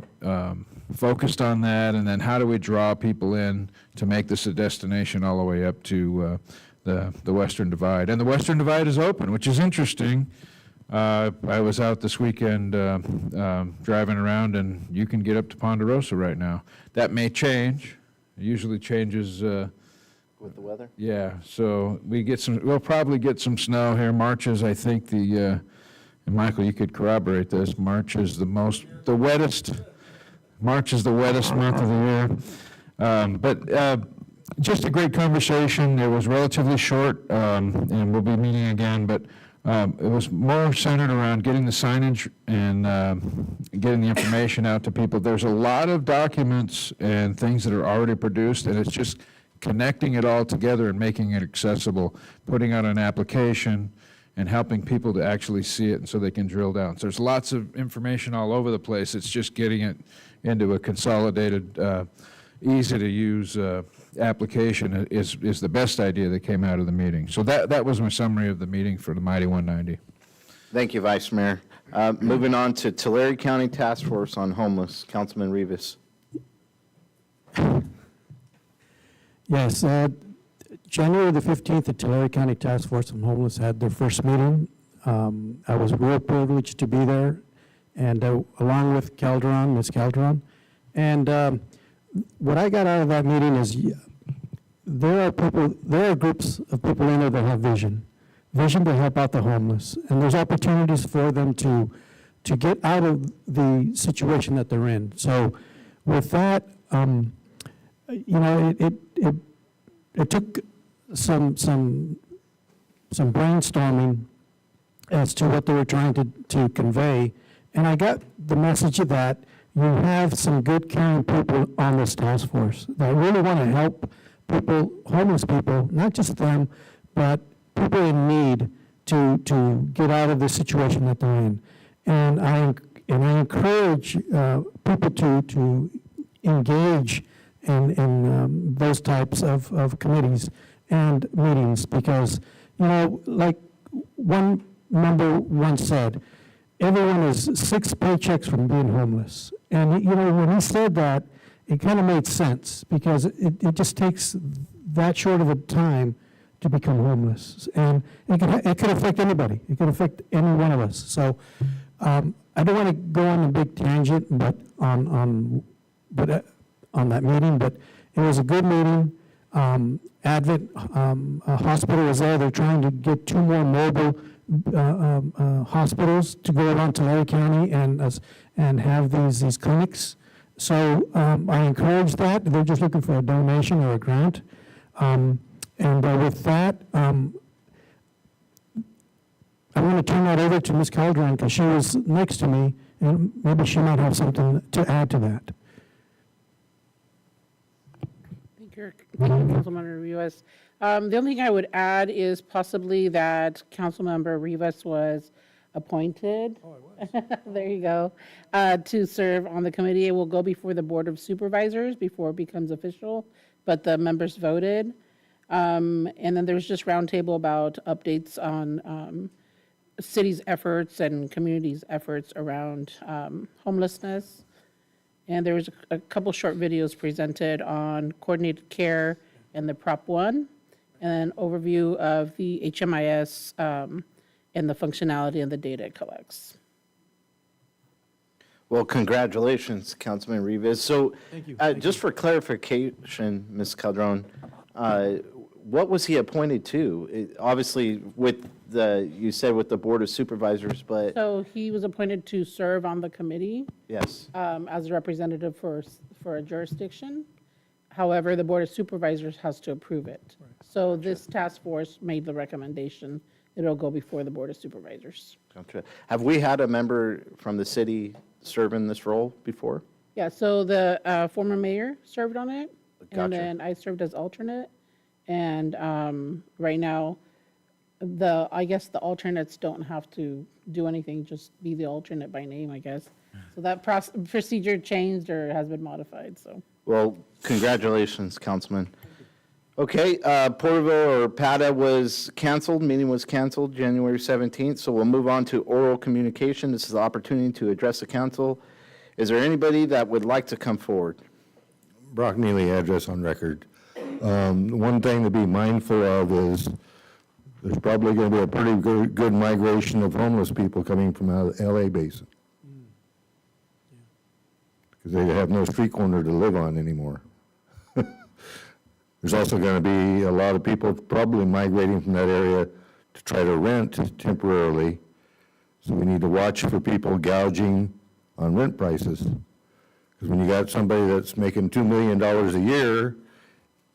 focused on that, and then how do we draw people in to make this a destination all the way up to the Western Divide? And the Western Divide is open, which is interesting. I was out this weekend driving around, and you can get up to Ponderosa right now. That may change. It usually changes. With the weather? Yeah, so we'll probably get some snow here. March is, I think, and Michael, you could corroborate this, March is the wettest month of the year. But just a great conversation. It was relatively short, and we'll be meeting again, but it was more centered around getting the signage and getting the information out to people. There's a lot of documents and things that are already produced, and it's just connecting it all together and making it accessible, putting out an application, and helping people to actually see it and so they can drill down. So there's lots of information all over the place. It's just getting it into a consolidated, easy-to-use application is the best idea that came out of the meeting. So that was my summary of the meeting for the Mighty 190. Thank you, Vice Mayor. Moving on to Tulare County Task Force on Homeless, Councilman Rivas. Yes, January the 15th, the Tulare County Task Force on Homeless had their first meeting. I was real privileged to be there, and along with Ms. Calderon. And what I got out of that meeting is there are groups of people in there that have vision to help out the homeless, and there's opportunities for them to get out of the situation that they're in. So with that, it took some brainstorming as to what they were trying to convey, and I got the message of that you have some good, caring people on this task force that really want to help people, homeless people, not just them, but people in need to get out of the situation that they're in. And I encourage people to engage in those types of committees and meetings because, like one member once said, everyone is 6 paychecks from being homeless. And, when he said that, it kind of made sense because it just takes that short of a time to become homeless. And it could affect anybody. It could affect any one of us. So I don't want to go on a big tangent but on that meeting, but it was a good meeting. Advent Hospital was there. They're trying to get 2 more mobile hospitals to go around Tulare County and have these clinics. So I encourage that. They're just looking for a donation or a grant. And with that, I'm going to turn that over to Ms. Calderon because she was next to me, and maybe she might have something to add to that. Thank you, Councilmember Rivas. The only thing I would add is possibly that Councilmember Rivas was appointed. Oh, I was. There you go. To serve on the committee. It will go before the Board of Supervisors before it becomes official, but the members voted. And then there's just roundtable about updates on city's efforts and communities' efforts around homelessness. And there was a couple short videos presented on coordinated care and the Prop 1, and an overview of the HMIS and the functionality and the data it collects. Well, congratulations, Councilman Rivas. So just for clarification, Ms. Calderon, what was he appointed to? Obviously, you said with the Board of Supervisors, but... So he was appointed to serve on the committee. Yes. As a representative for a jurisdiction. However, the Board of Supervisors has to approve it. So this task force made the recommendation. It'll go before the Board of Supervisors. Gotcha. Have we had a member from the city serve in this role before? Yeah, so the former mayor served on it. Gotcha. And then I served as alternate. And right now, I guess the alternates don't have to do anything, just be the alternate by name, I guess. So that procedure changed or has been modified, so. Well, congratulations, Councilman. Okay, Porterville or PATA was canceled, meeting was canceled January 17th, so we'll move on to oral communication. This is the opportunity to address the council. Is there anybody that would like to come forward? Brock Neely, address on record. One thing to be mindful of is there's probably going to be a pretty good migration of homeless people coming from out of the LA basin. Because they have no street corner to live on anymore. There's also going to be a lot of people probably migrating from that area to try to rent temporarily. So we need to watch for people gouging on rent prices. Because when you got somebody that's making $2 million a year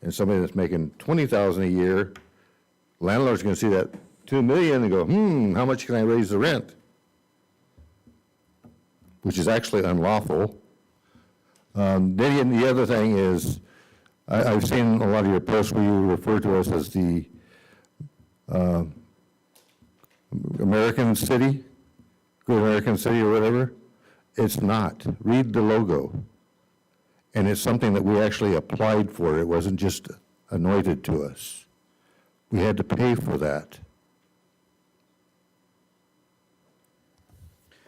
and somebody that's making $20,000 a year, landlord's going to see that $2 million and go, how much can I raise the rent? Which is actually unlawful. Then the other thing is, I've seen a lot of your posts where you refer to us as the American City, Good American City or whatever. It's not. Read the logo. And it's something that we actually applied for. It wasn't just anointed to us. We had to pay for that.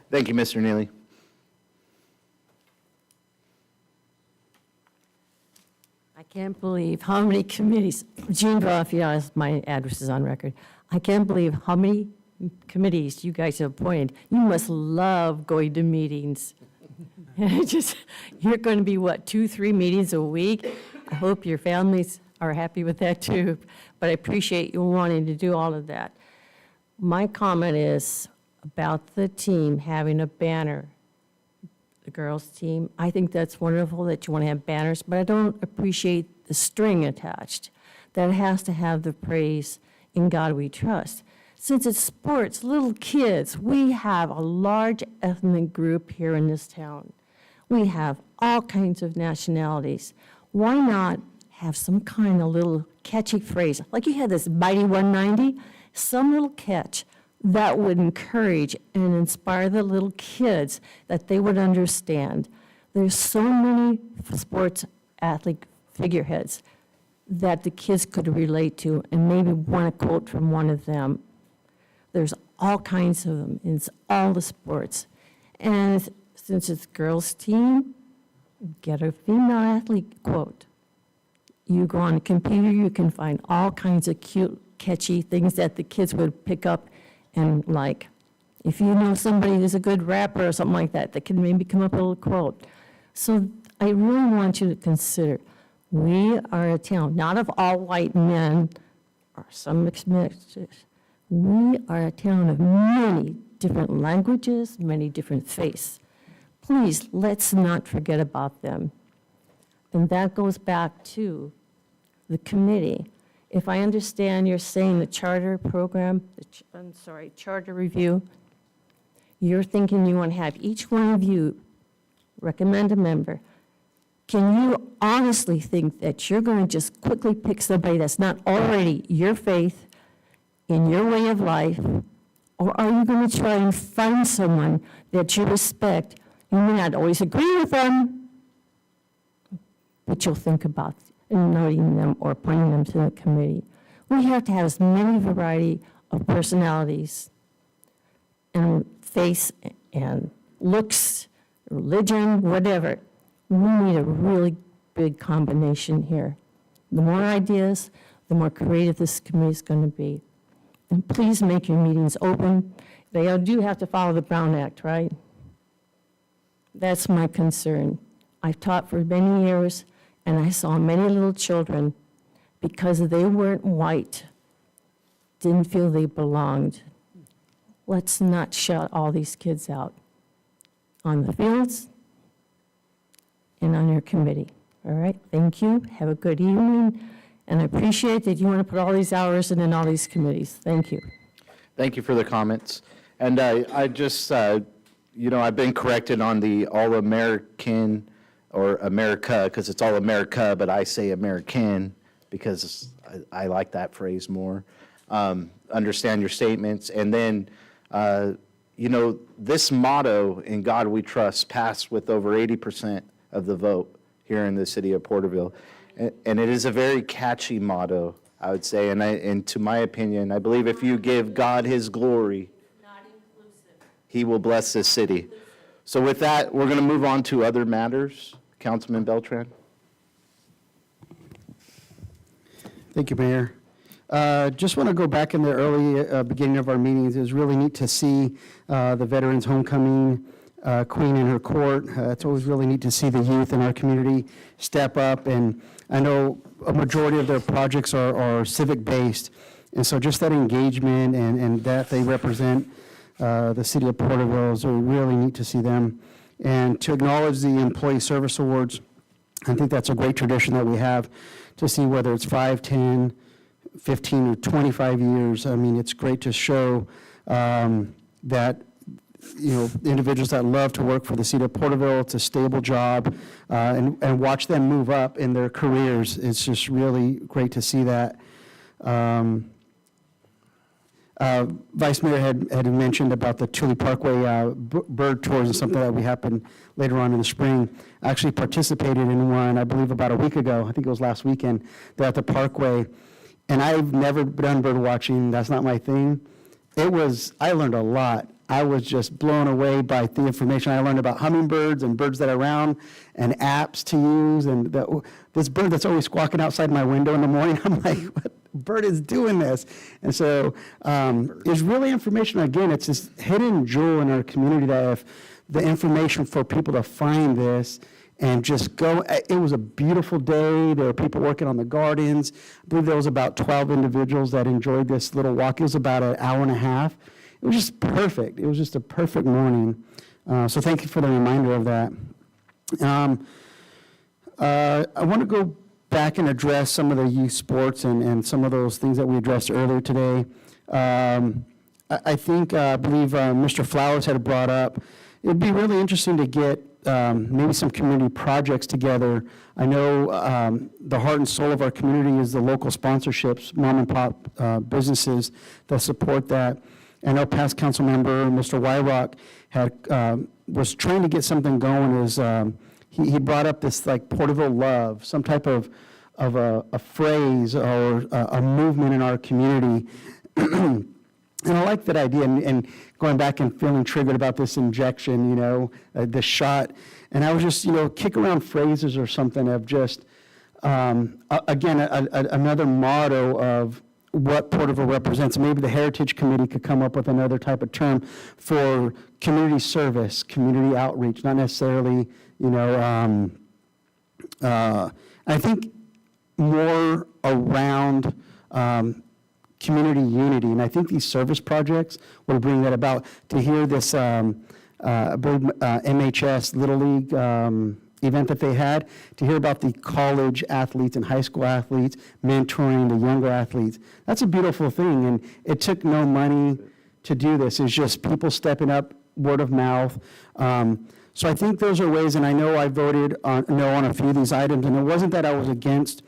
Thank you, Mr. Neely. I can't believe how many committees, Jean Grafias, my address is on record. I can't believe how many committees you guys have appointed. You must love going to meetings. You're going to be, what, 2-3 meetings a week? I hope your families are happy with that too, but I appreciate you wanting to do all of that. My comment is about the team having a banner. The girls' team, I think that's wonderful that you want to have banners, but I don't appreciate the string attached. That has to have the praise "In God We Trust." Since it's sports, little kids, we have a large ethnic group here in this town. We have all kinds of nationalities. Why not have some kind of little catchy phrase? Like you had this Mighty 190, some little catch that would encourage and inspire the little kids, that they would understand. There's so many sports athlete figureheads that the kids could relate to and maybe want to quote from one of them. There's all kinds of them in all the sports. And since it's girls' team, get a female athlete quote. You go on a computer, you can find all kinds of cute, catchy things that the kids would pick up and like. If you know somebody who's a good rapper or something like that, that can maybe come up with a little quote. So I really want you to consider, we are a town, not of all white men or some mixed mixes. We are a town of many different languages, many different faiths. Please, let's not forget about them. And that goes back to the committee. If I understand, you're saying the charter program, charter review, you're thinking you want to have each one of you recommend a member. Can you honestly think that you're going to just quickly pick somebody that's not already your faith, in your way of life, or are you going to try and find someone that you respect? You may not always agree with them, but you'll think about noting them or appointing them to the committee. We have to have as many variety of personalities and face and looks, religion, whatever. We need a really big combination here. The more ideas, the more creative this committee is going to be. And please make your meetings open. They do have to follow the Brown Act, right? That's my concern. I've taught for many years, and I saw many little children, because they weren't white, didn't feel they belonged. Let's not shut all these kids out on the fields and on your committee, All right, thank you. Have a good evening. And I appreciate that you want to put all these hours in all these committees. Thank you. Thank you for the comments. And I just, I've been corrected on the All-American or America, because it's All-America, but I say American because I like that phrase more. Understand your statements. And then, this motto, "In God We Trust," passed with over 80% of the vote here in the city of Porterville. And it is a very catchy motto, I would say. And to my opinion, I believe if you give God his glory, he will bless this city. So with that, we're going to move on to other matters. Councilman Beltran. Thank you, Mayor. Just want to go back in the early beginning of our meetings. It was really neat to see the Veterans Homecoming Queen in her court. It's always really neat to see the youth in our community step up, and I know a majority of their projects are civic-based, and so just that engagement and that they represent the city of Porterville is really neat to see them. And to acknowledge the Employee Service Awards, I think that's a great tradition that we have to see whether it's 5, 10, 15, or 25 years. I mean, it's great to show that individuals that love to work for the city of Porterville, it's a stable job, and watch them move up in their careers. It's just really great to see that. Vice Mayor had mentioned about the Thule Parkway bird tours and something that will happen later on in the spring. I actually participated in one, I believe about a week ago. I think it was last weekend. They're at the Parkway. And I've never done bird watching. That's not my thing. I learned a lot. I was just blown away by the information. I learned about hummingbirds and birds that are around and apps to use. And this bird that's always squawking outside my window in the morning, I'm like, what bird is doing this? And so it's really information. Again, it's this hidden jewel in our community that if the information for people to find this and just go. It was a beautiful day. There were people working on the gardens. I believe there was about 12 individuals that enjoyed this little walk. It was about an hour and a half. It was just perfect. It was just a perfect morning. So thank you for the reminder of that. I want to go back and address some of the youth sports and some of those things that we addressed earlier today. I believe Mr. Flowers had brought up, it'd be really interesting to get maybe some community projects together. I know the heart and soul of our community is the local sponsorships, mom and pop businesses that support that. I know past council member, Mr. Wyrock, was trying to get something going. He brought up this like Porterville love, some type of a phrase or a movement in our community. And I like that idea, and going back and feeling triggered about this injection, the shot. And I was just, kick around phrases or something of just, again, another motto of what Porterville represents. Maybe the Heritage Committee could come up with another type of term for community service, community outreach, not necessarily, I think more around community unity. And I think these service projects will bring that about. To hear this MHS Little League event that they had, to hear about the college athletes and high school athletes mentoring the younger athletes, that's a beautiful thing. And it took no money to do this. It's just people stepping up, word of mouth. So I think those are ways, and I know I voted no on a few of these items, and it wasn't that I was against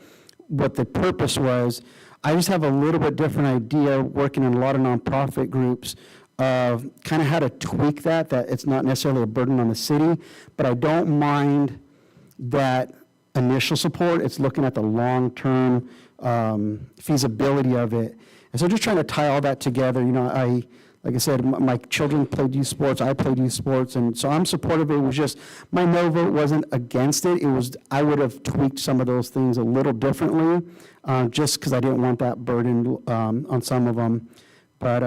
what the purpose was. I just have a little bit different idea working in a lot of nonprofit groups of kind of how to tweak that it's not necessarily a burden on the city, but I don't mind that initial support. It's looking at the long-term feasibility of it. And so just trying to tie all that together, like I said, my children played youth sports, I played youth sports, and so I'm supportive. It was just, my no vote wasn't against it. It was, I would have tweaked some of those things a little differently, just because I didn't want that burden on some of them. But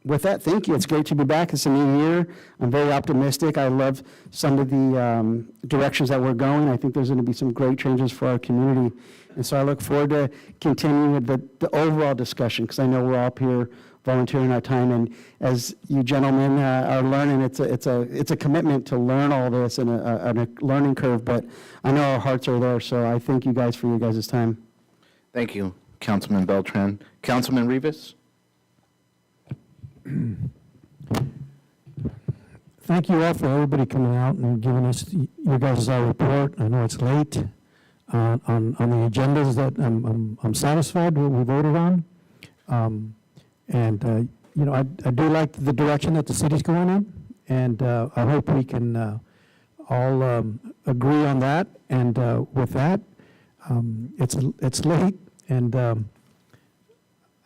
with that, thank you. It's great to be back. It's a new year. I'm very optimistic. I love some of the directions that we're going. I think there's going to be some great changes for our community. And so I look forward to continuing with the overall discussion, because I know we're all up here volunteering our time. And as you gentlemen are learning, it's a commitment to learn all this and a learning curve, but I know our hearts are there. So I thank you guys for your guys' time. Thank you, Councilman Beltran. Councilman Rivas? Thank you all for everybody coming out and giving us your guys' report. I know it's late on the agendas that I'm satisfied with what we voted on. You know, I do like the direction that the city's going in, and I hope we can all agree on that. And with that, it's late, and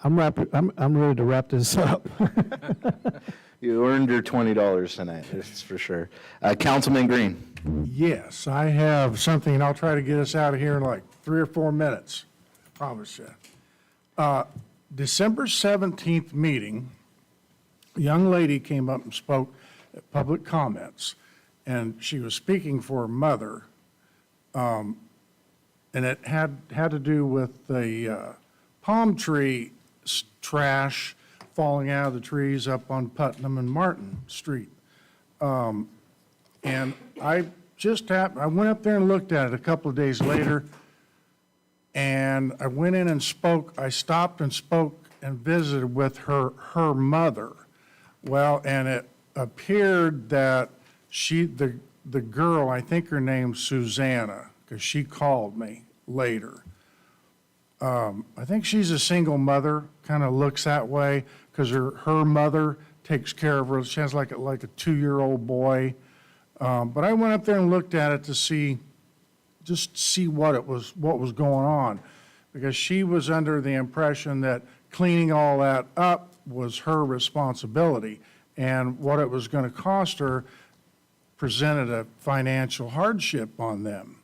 I'm ready to wrap this up. You earned your $20 tonight, that's for sure. Councilman Green? Yes, I have something, and I'll try to get us out of here in like 3 or 4 minutes. Promise you. December 17th meeting, a young lady came up and spoke at public comments, and she was speaking for her mother. And it had to do with the palm tree trash falling out of the trees up on Putnam and Martin Street. And I went up there and looked at it a couple of days later, and I went in and spoke. I stopped and spoke and visited with her mother. Well, and it appeared that the girl, I think her name's Susanna, because she called me later. I think she's a single mother, kind of looks that way, because her mother takes care of her. She has like a 2-year-old boy. But I went up there and looked at it to see what was going on, because she was under the impression that cleaning all that up was her responsibility, and what it was going to cost her presented a financial hardship on them.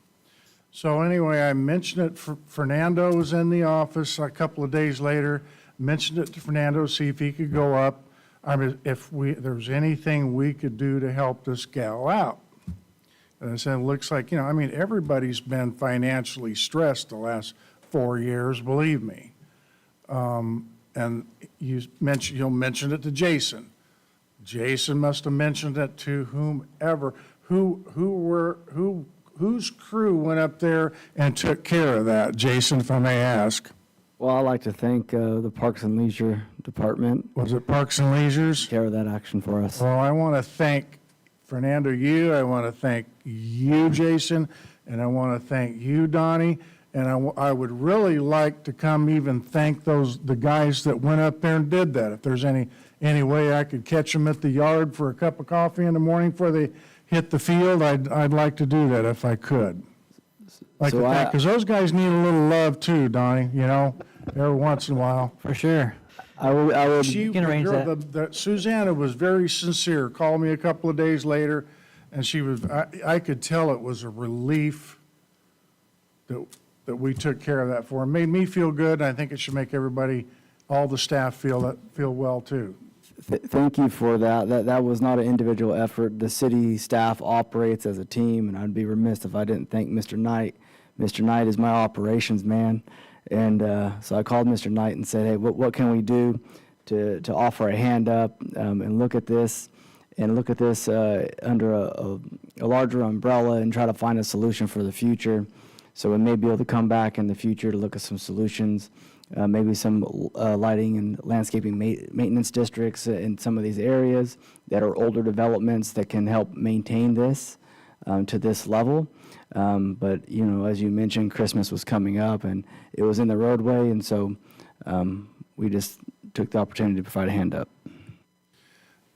So anyway, I mentioned it. Fernando was in the office a couple of days later, mentioned it to Fernando, see if he could go up. I mean, if there was anything we could do to help this gal out. And I said, it looks like, I mean, everybody's been financially stressed the last 4 years, believe me. And you'll mention it to Jason. Jason must have mentioned it to whomever, whose crew went up there and took care of that, Jason, if I may ask. Well, I'd like to thank the Parks and Leisure Department. Was it Parks and Leisures? Care of that action for us. Well, I want to thank Fernando, I want to thank you, Jason, and I want to thank you, Donnie, and I would really like to come even thank the guys that went up there and did that. If there's any way I could catch them at the yard for a cup of coffee in the morning before they hit the field, I'd like to do that if I could. Because those guys need a little love too, Donnie, every once in a while. For sure. I would. You can arrange that. Susanna was very sincere, called me a couple of days later, and I could tell it was a relief that we took care of that for her. It made me feel good, and I think it should make everybody, all the staff feel well too. Thank you for that. That was not an individual effort. The city staff operates as a team, and I'd be remiss if I didn't thank Mr. Knight. Mr. Knight is my operations man. And so I called Mr. Knight and said, hey, what can we do to offer a hand up and look at this under a larger umbrella and try to find a solution for the future. So we may be able to come back in the future to look at some solutions, maybe some lighting and landscaping maintenance districts in some of these areas that are older developments that can help maintain this to this level. But, as you mentioned, Christmas was coming up and it was in the roadway. And so we just took the opportunity to provide a hand up.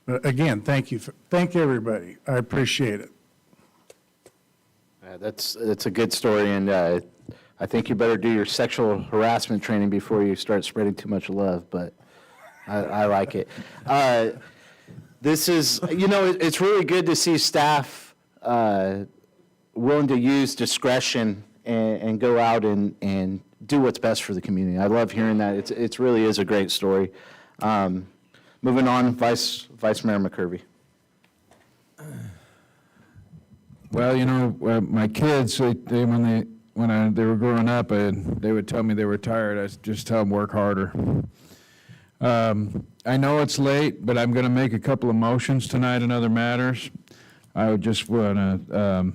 But again, thank you. Thank everybody. I appreciate it. That's a good story. And I think you better do your sexual harassment training before you start spreading too much love. But I like it. This is, it's really good to see staff willing to use discretion and go out and do what's best for the community. I love hearing that. It really is a great story. Moving on, Vice Mayor McCurvey. Well, you know, my kids, when they were growing up, they would tell me they were tired. I just tell them work harder. I know it's late, but I'm going to make a couple of motions tonight in other matters. I would just want to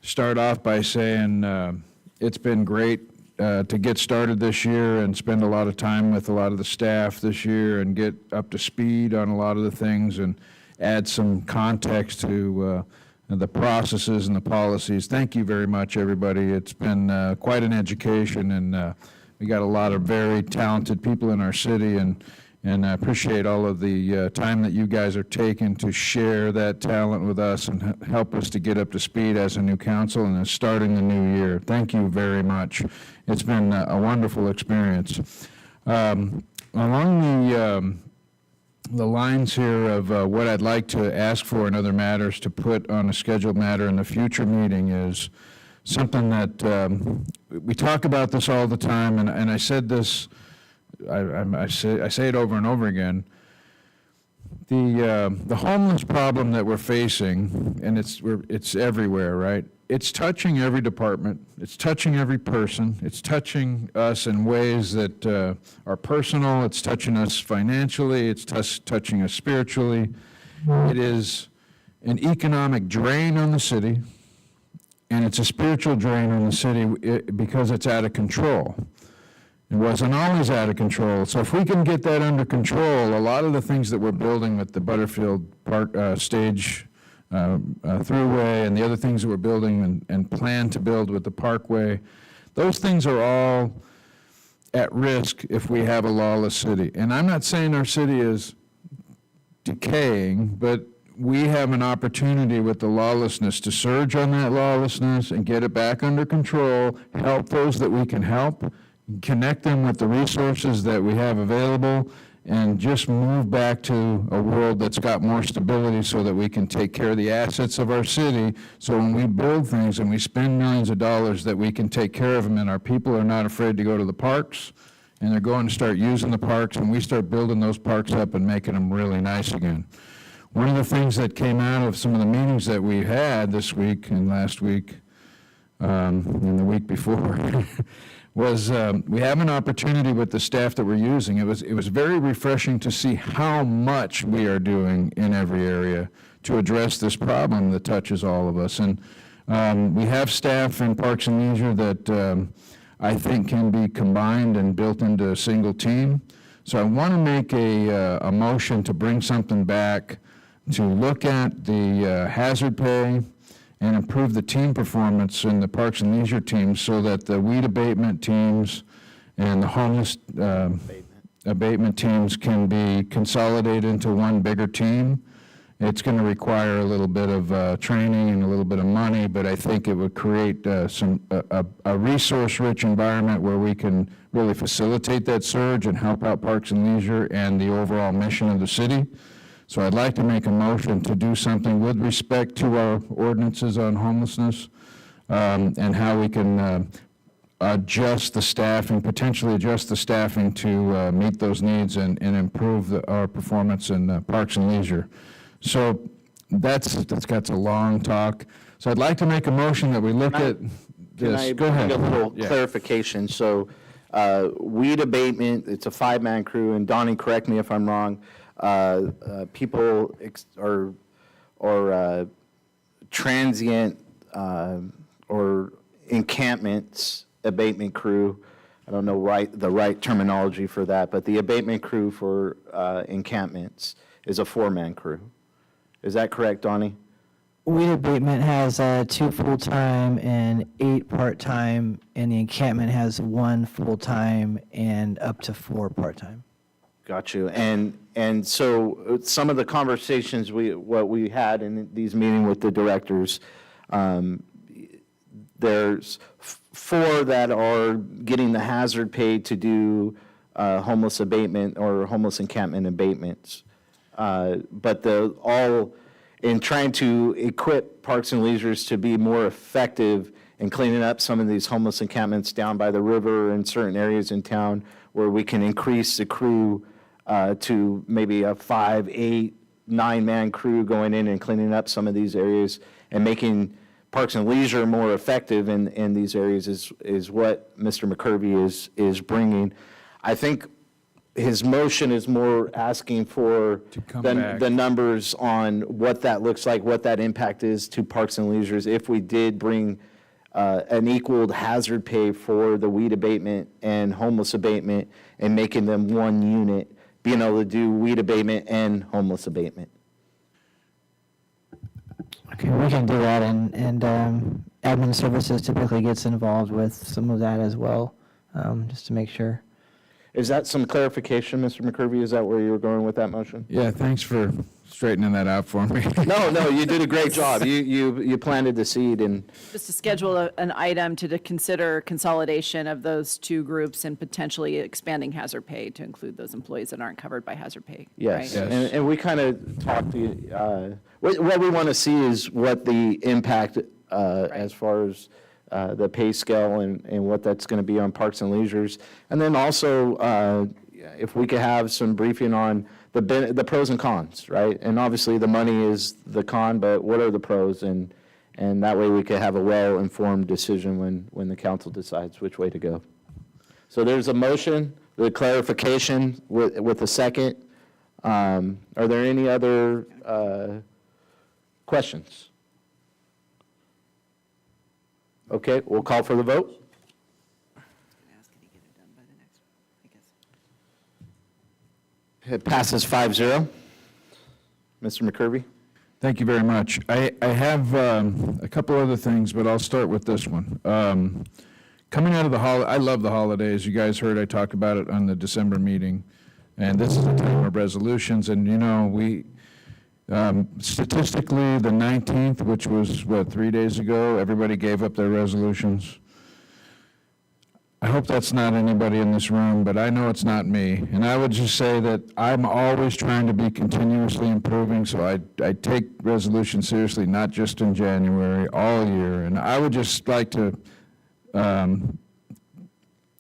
start off by saying it's been great to get started this year and spend a lot of time with a lot of the staff this year and get up to speed on a lot of the things and add some context to the processes and the policies. Thank you very much, everybody. It's been quite an education, and we got a lot of very talented people in our city, and I appreciate all of the time that you guys are taking to share that talent with us and help us to get up to speed as a new council and starting the new year. Thank you very much. It's been a wonderful experience. Along the lines here of what I'd like to ask for in other matters to put on a scheduled matter in the future meeting is something that we talk about this all the time, and I said this, I say it over and over again. The homeless problem that we're facing, and it's everywhere, right? It's touching every department. It's touching every person. It's touching us in ways that are personal. It's touching us financially. It's touching us spiritually. It is an economic drain on the city, and it's a spiritual drain on the city because it's out of control. It wasn't always out of control. So if we can get that under control, a lot of the things that we're building with the Butterfield Park stage throughway and the other things that we're building and plan to build with the Parkway, those things are all at risk if we have a lawless city. And I'm not saying our city is decaying, but we have an opportunity with the lawlessness to surge on that lawlessness and get it back under control, help those that we can help, connect them with the resources that we have available, and just move back to a world that's got more stability so that we can take care of the assets of our city. So when we build things and we spend millions of dollars, that we can take care of them, and our people are not afraid to go to the parks, and they're going to start using the parks, and we start building those parks up and making them really nice again. One of the things that came out of some of the meetings that we had this week and last week and the week before was we have an opportunity with the staff that we're using. It was very refreshing to see how much we are doing in every area to address this problem that touches all of us. And we have staff in Parks and Leisure that I think can be combined and built into a single team. So I want to make a motion to bring something back to look at the hazard pay and improve the team performance in the Parks and Leisure teams so that the weed abatement teams and the homeless abatement teams can be consolidated into one bigger team. It's going to require a little bit of training and a little bit of money, but I think it would create a resource-rich environment where we can really facilitate that surge and help out Parks and Leisure and the overall mission of the city. So I'd like to make a motion to do something with respect to our ordinances on homelessness and how we can adjust the staffing, potentially adjust the staffing to meet those needs and improve our performance in Parks and Leisure. So that's got a long talk. So I'd like to make a motion that we look at this. Go ahead. Can I bring a little clarification? So weed abatement, it's a 5-man crew, and Donnie, correct me if I'm wrong, people or transient or encampments abatement crew. I don't know the right terminology for that, but the abatement crew for encampments is a 4-man crew. Is that correct, Donnie? Weed abatement has 2 full-time and 8 part-time, and the encampment has 1 full-time and up to 4 part-time. Got you. And so some of the conversations what we had in these meetings with the directors, there's 4 that are getting the hazard pay to do homeless abatement or homeless encampment abatements. But all in trying to equip Parks and Leisures to be more effective in cleaning up some of these homeless encampments down by the river and certain areas in town where we can increase the crew to maybe a 5, 8, 9-man crew going in and cleaning up some of these areas and making Parks and Leisure more effective in these areas is what Mr. McCurvey is bringing. I think his motion is more asking for the numbers on what that looks like, what that impact is to Parks and Leisures if we did bring an equaled hazard pay for the weed abatement and homeless abatement and making them one unit, being able to do weed abatement and homeless abatement. Okay, we can do that, and admin services typically gets involved with some of that as well, just to make sure. Is that some clarification, Mr. McCurvey? Is that where you were going with that motion? Yeah, thanks for straightening that out for me. No, you did a great job. You planted the seed and. Just to schedule an item to consider consolidation of those two groups and potentially expanding hazard pay to include those employees that aren't covered by hazard pay. Yes, right? and we kind of talked, what we want to see is what the impact as far as the pay scale and what that's going to be on Parks and Leisures. And then also, if we could have some briefing on the pros and cons, right? And obviously, the money is the con, but what are the pros? And that way we could have a well-informed decision when the council decides which way to go. So there's a motion, the clarification with a second. Are there any other questions? Okay, we'll call for the vote. It passes 5-0. Mr. McCurvey? Thank you very much. I have a couple other things, but I'll start with this one. Coming out of the holiday, I love the holidays. You guys heard I talk about it on the December meeting, and this is a time of resolutions. And you know, we statistically, the 19th, which was 3 days ago, everybody gave up their resolutions. I hope that's not anybody in this room, but I know it's not me. And I would just say that I'm always trying to be continuously improving, so I take resolutions seriously, not just in January, all year. And I would just like to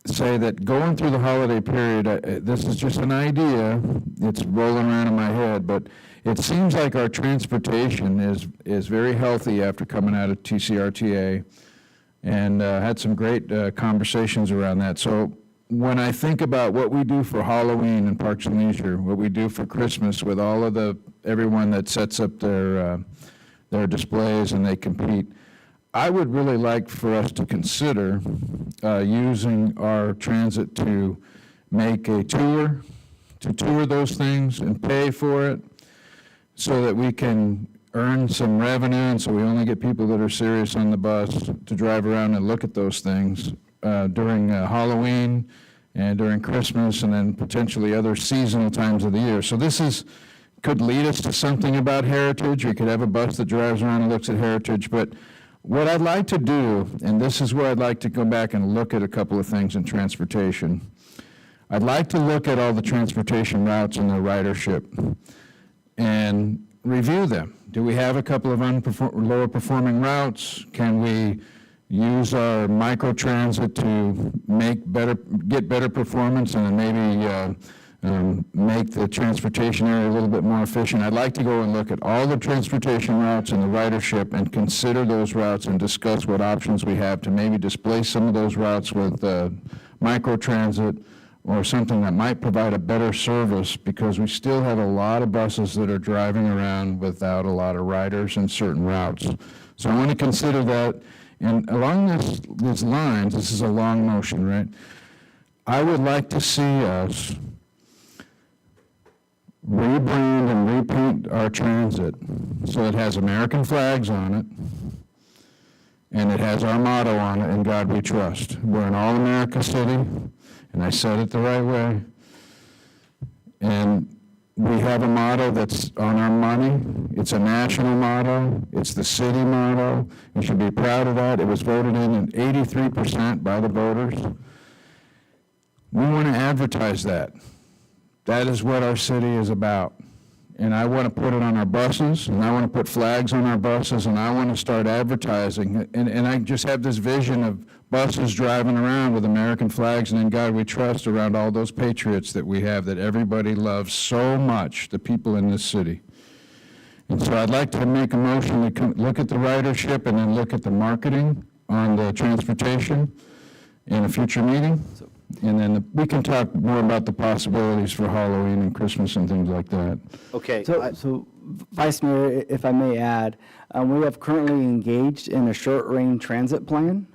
say that going through the holiday period, this is just an idea. It's rolling around in my head, but it seems like our transportation is very healthy after coming out of TCRTA. And had some great conversations around that. So when I think about what we do for Halloween and Parks and Leisure, what we do for Christmas with all of everyone that sets up their displays and they compete, I would really like for us to consider using our transit to make a tour, to tour those things and pay for it so that we can earn some revenue, and so we only get people that are serious on the bus to drive around and look at those things during Halloween and during Christmas and then potentially other seasonal times of the year. So this could lead us to something about heritage. We could have a bus that drives around and looks at heritage, but what I'd like to do, and this is where I'd like to go back and look at a couple of things in transportation. I'd like to look at all the transportation routes and their ridership and review them. Do we have a couple of lower performing routes? Can we use our microtransit to get better performance and then maybe make the transportation area a little bit more efficient? I'd like to go and look at all the transportation routes and the ridership and consider those routes and discuss what options we have to maybe displace some of those routes with microtransit or something that might provide a better service, because we still have a lot of buses that are driving around without a lot of riders in certain routes. So I want to consider that. And along these lines, this is a long motion, right? I would like to see us rebrand and repaint our transit so it has American flags on it, and it has our motto on it, "In God We Trust." We're an all-America city. And I said it the right way. And we have a motto that's on our money. It's a national motto. It's the city motto. We should be proud of that. It was voted in 83% by the voters. We want to advertise that. That is what our city is about. and I want to put it on our buses, and I want to put flags on our buses, and I want to start advertising. And I just have this vision of buses driving around with American flags and In God We Trust around all those patriots that we have that everybody loves so much, the people in this city. And so I'd like to make a motion to look at the ridership and then look at the marketing on the transportation in a future meeting. And then we can talk more about the possibilities for Halloween and Christmas and things like that. Okay. So Vice Mayor, if I may add, we have currently engaged in a short-range transit plan,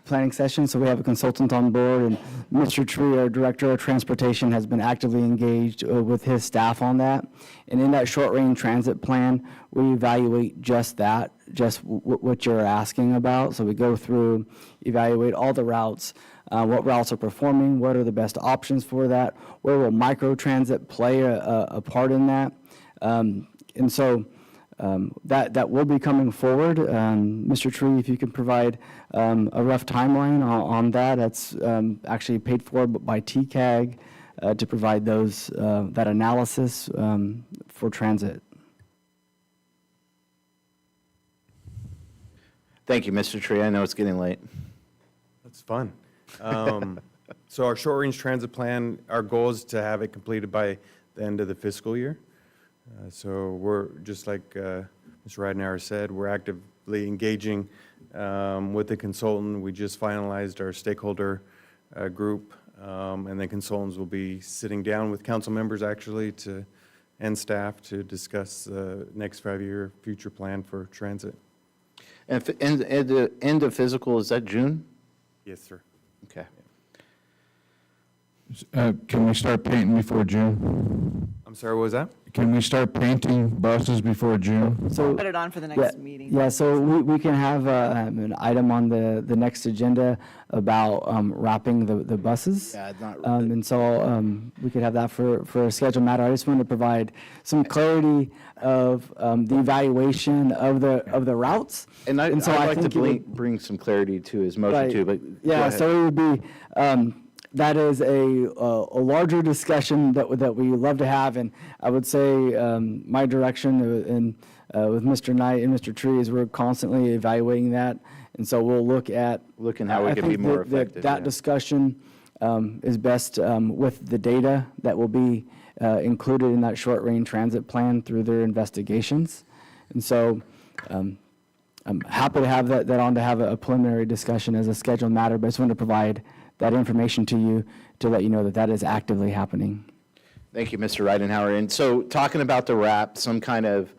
planning session, so we have a consultant on board, and Mr. Tree, our Director of Transportation, has been actively engaged with his staff on that. And in that short-range transit plan, we evaluate just that, just what you're asking about. So we go through, evaluate all the routes, what routes are performing, what are the best options for that, where will microtransit play a part in that. And so that will be coming forward. Mr. Tree, if you can provide a rough timeline on that, that's actually paid for by TCAG to provide that analysis for transit. Thank you, Mr. Tree. I know it's getting late. That's fun. So our short-range transit plan, our goal is to have it completed by the end of the fiscal year. So we're, just like Mr. Ridenhour said, we're actively engaging with the consultant. We just finalized our stakeholder group, and the consultants will be sitting down with council members actually and staff to discuss the next 5-year future plan for transit. And the end of physical, is that June? Yes, sir. Okay. Can we start painting before June? I'm sorry, what was that? Can we start painting buses before June? So Put it on for the next meeting. Yeah, so we can have an item on the next agenda about wrapping the buses. Yeah, not And so we could have that for a scheduled matter. I just wanted to provide some clarity of the evaluation of the routes. And I'd so I like to think it would- bring some clarity to his motion Right. too, but go Yeah, ahead. so it would be, that is a larger discussion that we love to have, and I would say my direction and with Mr. Knight and Mr. Tree is we're constantly evaluating that, and so we'll look at. Looking how we I can be think more that effective, That yeah. discussion is best with the data that will be included in that short-range transit plan through their investigations, and so I'm happy to have that on to have a preliminary discussion as a scheduled matter, but I just wanted to provide that information to you to let you know that that is actively happening. Thank you, Mr. Ridenhour. And so talking about the wrap, some kind of,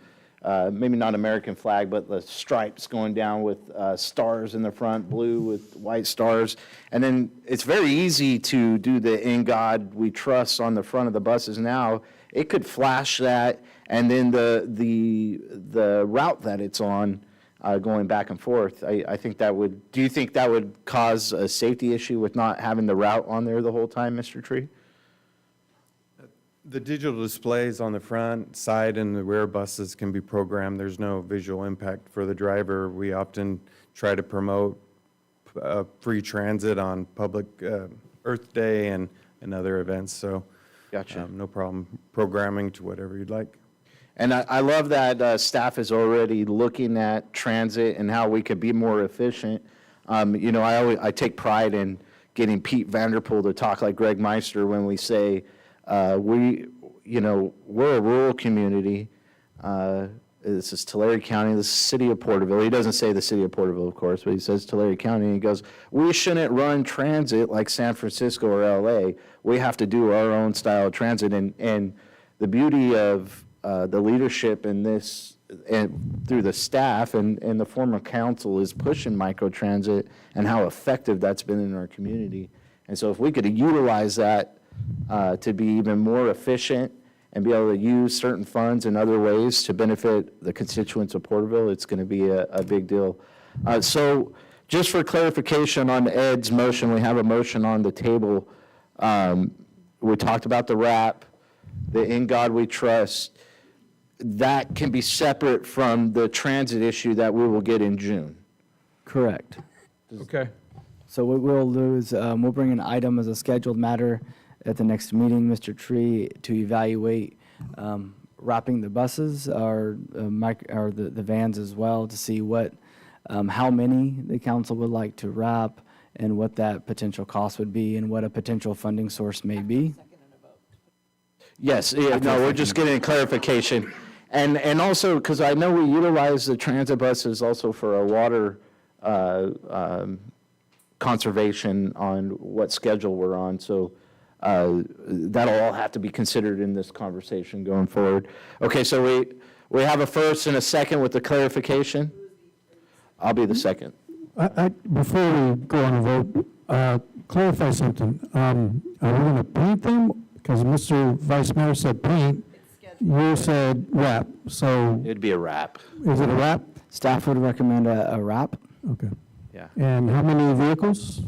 maybe not American flag, but the stripes going down with stars in the front, blue with white stars. And then it's very easy to do the In God We Trust on the front of the buses now. It could flash that, and then the route that it's on, going back and forth. I think that would, do you think that would cause a safety issue with not having the route on there the whole time, Mr. Tree? The digital displays on the front, side, and the rear buses can be programmed. There's no visual impact for the driver. We often try to promote free transit on public Earth Day and other events, so Gotcha. No problem programming to whatever you'd like. And I love that staff is already looking at transit and how we could be more efficient. You know, I take pride in getting Pete Vanderpool to talk like Greg Meister when we say, we're a rural community. This is Tulare County, this is the city of Porterville. He doesn't say the city of Porterville, of course, but he says Tulare County. And he goes, we shouldn't run transit like San Francisco or LA. We have to do our own style of transit. And the beauty of the leadership in this, and through the staff and the former council, is pushing microtransit and how effective that's been in our community. And so if we could utilize that to be even more efficient and be able to use certain funds in other ways to benefit the constituents of Porterville, it's going to be a big deal. So just for clarification on Ed's motion, we have a motion on the table. We talked about the wrap, the In God We Trust. That can be separate from the transit issue that we will get in June. Correct. Okay. So what we'll do is we'll bring an item as a scheduled matter at the next meeting, Mr. Tree, to evaluate wrapping the buses or the vans as well to see what, how many the council would like to wrap and what that potential cost would be and what a potential funding source may be. Yes, yeah, no, we're just getting clarification. And also, because I know we utilize the transit buses also for a water conservation on what schedule we're on, so that'll all have to be considered in this conversation going forward. Okay, so we have a first and a second with the clarification. I'll be the second. Before we go on a vote, clarify something. Are we going to paint them? Because Mr. Vice Mayor said paint, you said wrap, so It'd be a wrap. is it a wrap? Staff would recommend a wrap. Okay. Yeah. And how many vehicles?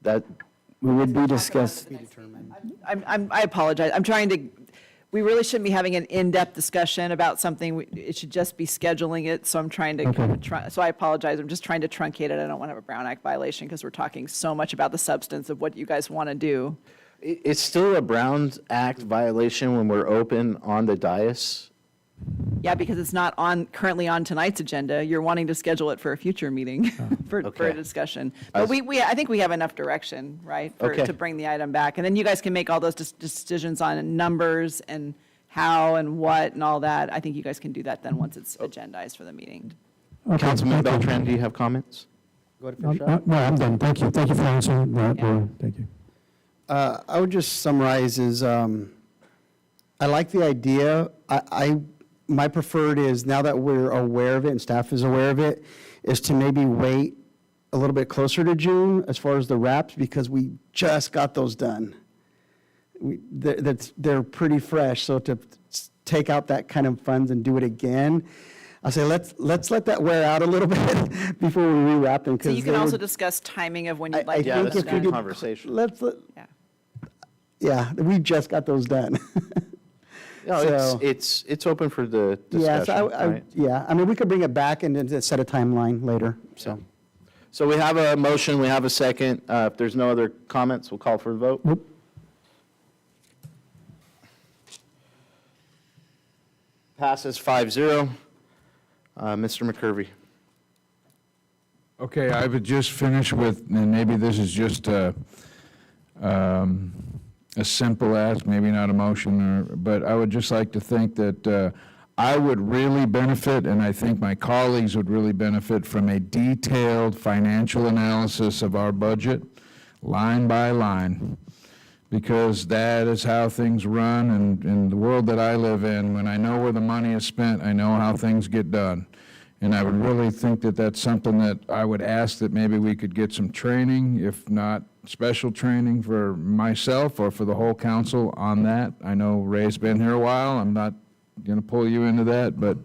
That, We would be discussing. I apologize. I'm trying to, we really shouldn't be having an in-depth discussion about something. It should just be scheduling it, so I'm trying to kind of try, so I apologize. I'm just trying to truncate it. I don't want to have a Brown Act violation because we're talking so much about the substance of what you guys want to do. it's still a Brown Act violation when we're open on the dais. Yeah, because it's not currently on tonight's agenda. You're wanting to schedule it for a future meeting for a Okay. discussion. But I think we have enough direction, right? Okay. To bring the item back. And then you guys can make all those decisions on numbers and how and what and all that. I think you guys can do that then once it's agendized for the meeting. Okay, Councilman thank you. Beltran, do you have comments? Go ahead, finish up. No, I'm done. Thank you. Thank you for answering that. Thank you. I would just summarize is, I like the idea. My preferred is, now that we're aware of it and staff is aware of it, is to maybe wait a little bit closer to June as far as the wraps, because we just got those done. They're pretty fresh, so to take out that kind of funds and do it again, I say let's let that wear out a little bit before we rewrap them. So you can also discuss timing of when you'd like to Yeah, have that's them a good done. conversation. Yeah. Yeah, we just got those done. No, So- it's open for the Yeah, discussion, so right? yeah, I mean, we could bring it back and then set a timeline later, so. So we have a motion, we have a second. If there's no other comments, we'll call for the vote. Nope. Passes 5-0. Mr. McCurvey. Okay, I would just finish with, and maybe this is just a simple ask, maybe not a motion, but I would just like to think that I would really benefit, and I think my colleagues would really benefit from a detailed financial analysis of our budget, line by line, because that is how things run, and in the world that I live in, when I know where the money is spent, I know how things get done. And I would really think that that's something that I would ask that maybe we could get some training, if not special training for myself or for the whole council on that. I know Ray's been here a while, I'm not going to pull you into that, but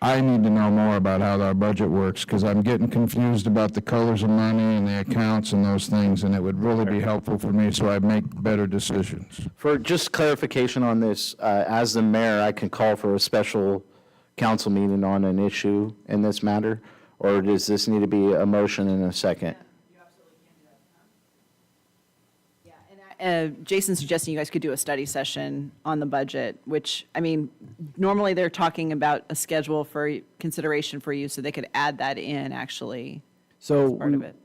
I need to know more about how our budget works, because I'm getting confused about the colors of money and the accounts and those things, and it would really be helpful for me so I make better decisions. For just clarification on this, as the mayor, I can call for a special council meeting on an issue in this matter, or does this need to be a motion and a second? Jason's suggesting you guys could do a study session on the budget, which, I mean, normally they're talking about a schedule for consideration for you, so they could add that in, actually, So part of it.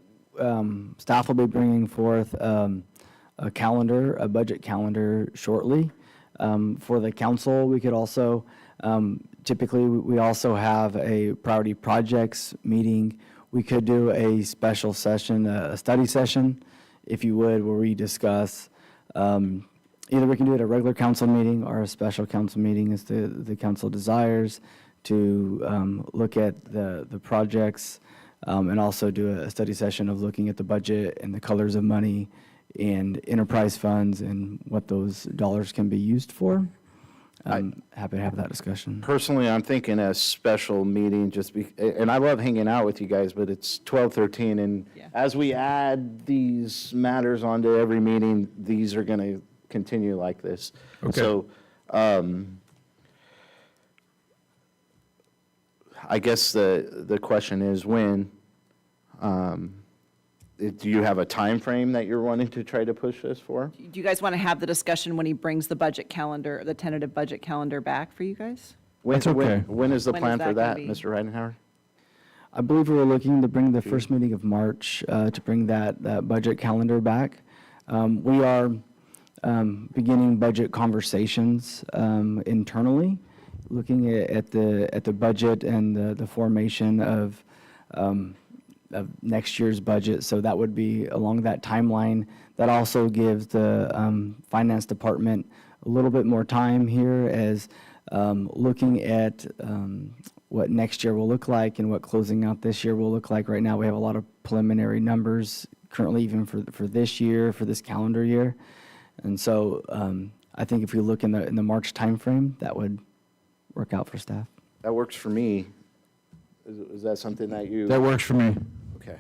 Staff will be bringing forth a calendar, a budget calendar shortly. For the council, we could also, typically, we also have a priority projects meeting. We could do a special session, a study session, if you would, where we discuss, either we can do it at a regular council meeting or a special council meeting as the council desires, to look at the projects, and also do a study session of looking at the budget and the colors of money and enterprise funds and what those dollars can be used for. I'm happy to have that discussion. Personally, I'm thinking a special meeting, and I love hanging out with you guys, but it's 12:13, and as we add these matters onto every meeting, these are going to continue like this. Okay. So, I guess the question is when. Do you have a time frame that you're wanting to try to push this for? Do you guys want to have the discussion when he brings the budget calendar, the tentative budget calendar back for you guys? That's okay. When is the When is plan that for gonna that, be? Mr. Reidenhauer? I believe we were looking to bring the first meeting of March to bring that budget calendar back. We are beginning budget conversations internally, looking at the budget and the formation of next year's budget. So that would be along that timeline. That also gives the finance department a little bit more time here as looking at what next year will look like and what closing out this year will look like. Right now, we have a lot of preliminary numbers currently even for this year, for this calendar year. And so I think if we look in the March timeframe, that would work out for staff. That works for me. Is that something that you? That works for me. Okay.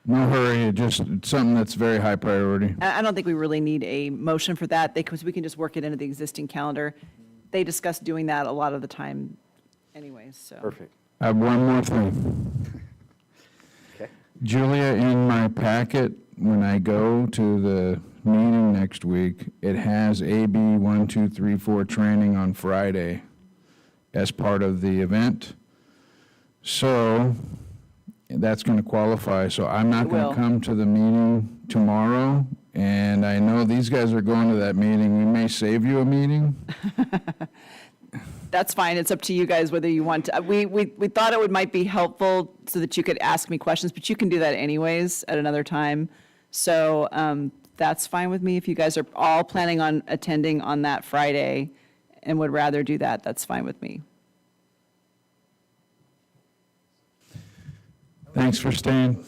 No hurry, just something that's very high priority. I don't think we really need a motion for that, because we can just work it into the existing calendar. They discuss doing that a lot of the time anyways, so. Perfect. I have one more thing. Okay. Julia, in my packet, when I go to the meeting next week, it has AB 1234 training on Friday as part of the event. So that's going to qualify. So I'm not going to come to the meeting tomorrow. And I know these guys are going to that meeting. We may save you a meeting. That's fine. It's up to you guys whether you want to. We thought it might be helpful so that you could ask me questions, but you can do that anyways at another time. So that's fine with me. If you guys are all planning on attending on that Friday and would rather do that, that's fine with me. Thanks for staying.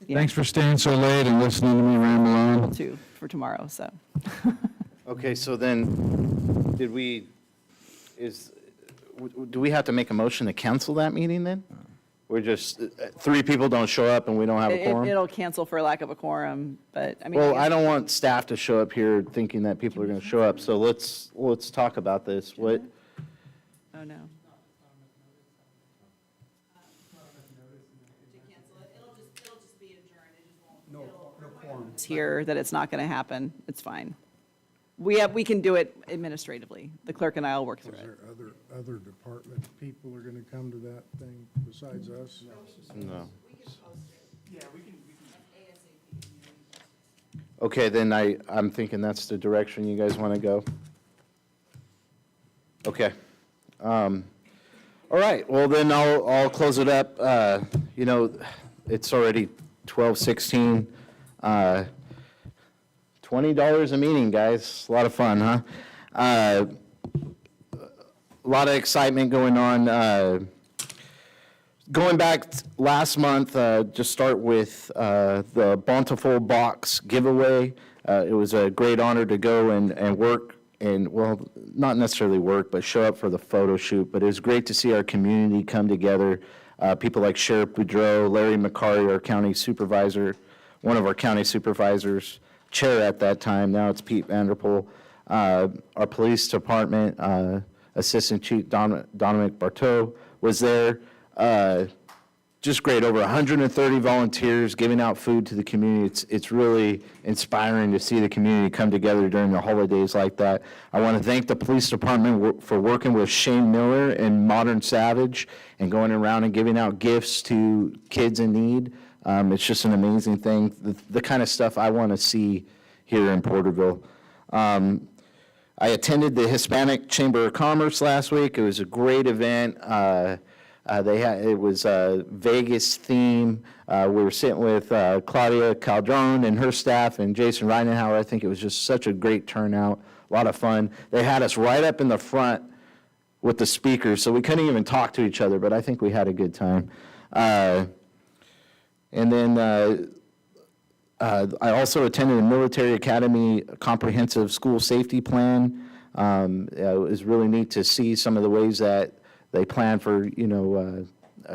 Yeah. Thanks for staying so late and listening to me ramble on. Too, for tomorrow, so. Okay, so then, do we have to make a motion to cancel that meeting then? We're just, 3 people don't show up and we don't have a quorum? It'll cancel for lack of a quorum, but I mean. Well, guess- I don't want staff to show up here thinking that people are going to show up, so let's talk about this. What, Oh, no. It's here that it's not going to happen. It's fine. We can do it administratively. The clerk and I will work through Is it. there other department people are going to come to that thing besides us? no. Okay, then I'm thinking that's the direction you guys want to go. Okay. All right, well, then I'll close it up. You know, it's already 12:16. $20 a meeting, guys. A lot of fun, huh? A lot of excitement going on. Going back last month, just start with the Bountiful Box giveaway. It was a great honor to go and work and, well, not necessarily work, but show up for the photo shoot. But it was great to see our community come together. People like Sheriff Boudreau, Larry McCarty, our county supervisor, one of our county supervisors, chair at that time, now it's Pete Vanderpool. Our police department, Assistant Chief Dominic Barteau was there. Just great, over 130 volunteers giving out food to the community. It's really inspiring to see the community come together during the holidays like that. I want to thank the police department for working with Shane Miller and Modern Savage and going around and giving out gifts to kids in need. It's just an amazing thing, the kind of stuff I want to see here in Porterville. I attended the Hispanic Chamber of Commerce last week. It was a great event. It was a Vegas theme. We were sitting with Claudia Calderon and her staff and Jason Reinenhauer. I think it was just such a great turnout, a lot of fun. They had us right up in the front with the speakers, so we couldn't even talk to each other, but I think we had a good time. And then I also attended a military academy comprehensive school safety plan. It was really neat to see some of the ways that they plan for,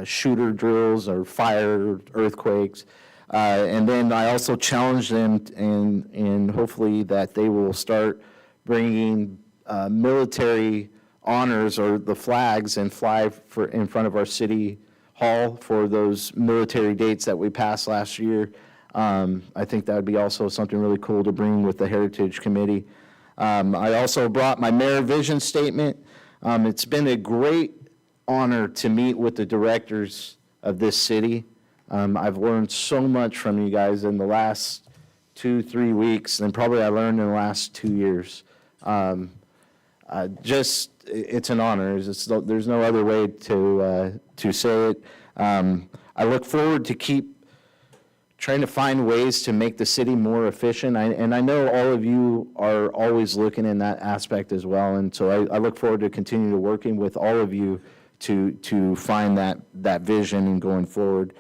shooter drills or fire, earthquakes. And then I also challenged them and hopefully that they will start bringing military honors or the flags and fly in front of our city hall for those military dates that we passed last year. I think that would be also something really cool to bring with the Heritage Committee. I also brought my mayor vision statement. It's been a great honor to meet with the directors of this city. I've learned so much from you guys in the last 2-3 weeks, and probably I learned in the last 2 years. It's an honor. There's no other way to say it. I look forward to keep trying to find ways to make the city more efficient. And I know all of you are always looking in that aspect as well. And so I look forward to continue to working with all of you to find that vision and going forward.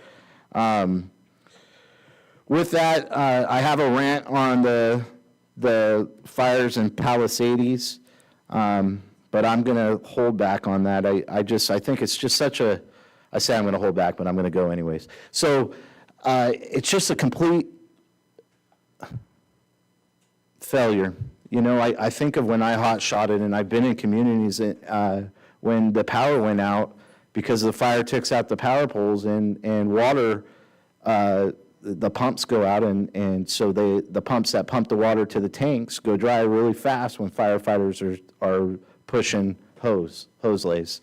With that, I have a rant on the fires in Palisades, but I'm going to hold back on that. I think it's just such a, I say I'm going to hold back, but I'm going to go anyways. So it's just a complete failure. You know, I think of when I hot-shotted, and I've been in communities when the power went out because the fire takes out the power poles and water, the pumps go out, and so the pumps that pump the water to the tanks go dry really fast when firefighters are pushing hose lays.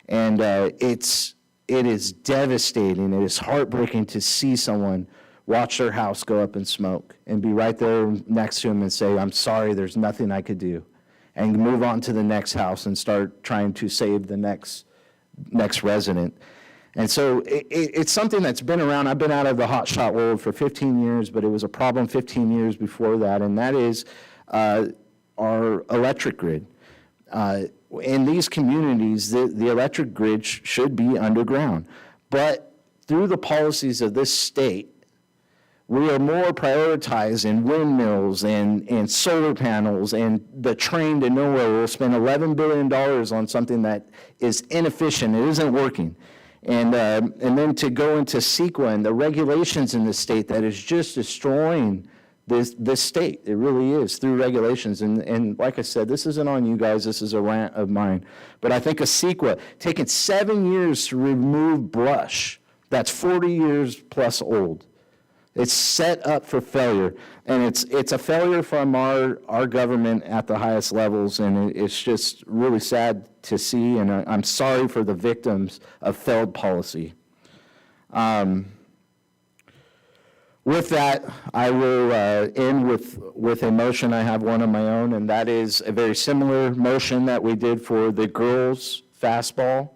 And it is devastating. It is heartbreaking to see someone watch their house go up in smoke and be right there next to them and say, I'm sorry, there's nothing I could do, and move on to the next house and start trying to save the next resident. And so it's something that's been around. I've been out of the hotshot world for 15 years, but it was a problem 15 years before that, and that is our electric grid. In these communities, the electric grid should be underground. But through the policies of this state, we are more prioritizing windmills and solar panels, and the train to nowhere will spend $11 billion on something that is inefficient. It isn't working. And then to go into CEQA and the regulations in the state that is just destroying this state. It really is, through regulations. And like I said, this isn't on you guys. This is a rant of mine. But I think a CEQA, taking 7 years to remove brush that's 40 years plus old. It's set up for failure. And it's a failure from our government at the highest levels, and it's just really sad to see, and I'm sorry for the victims of failed policy. With that, I will end with a motion. I have one of my own, and that is a very similar motion that we did for the girls' fastball.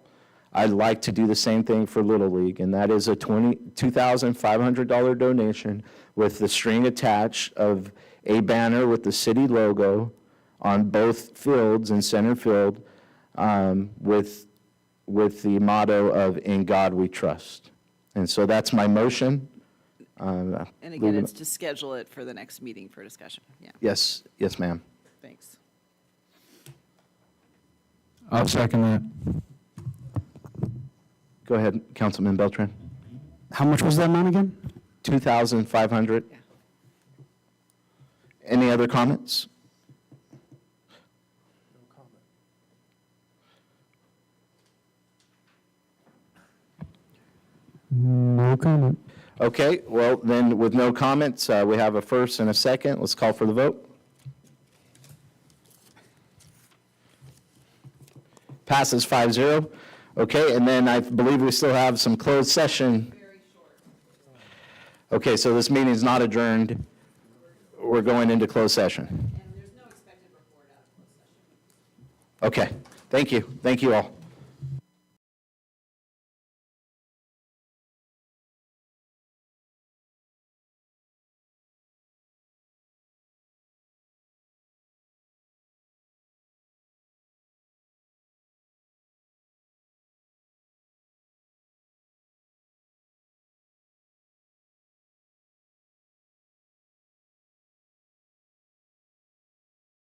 I'd like to do the same thing for Little League, and that is a $2,500 donation with the string attached of a banner with the city logo on both fields in center field, with the motto of "In God We Trust." And so that's my motion. And again, it's to schedule it for the next meeting for discussion. Yeah, Yes, ma'am. thanks. I'll second that. Go ahead, Councilman Beltran. How much was that amount again? 2,500. Yeah. Any other comments? No comment. Okay, well, then with no comments, we have a first and a second. Let's call for the vote. Passes 5-0. Okay, and then I believe we still have some closed session. Very short. Okay, so this meeting is not adjourned. We're going into closed session. And there's no expected report out of closed session. Okay, thank you. Thank you all.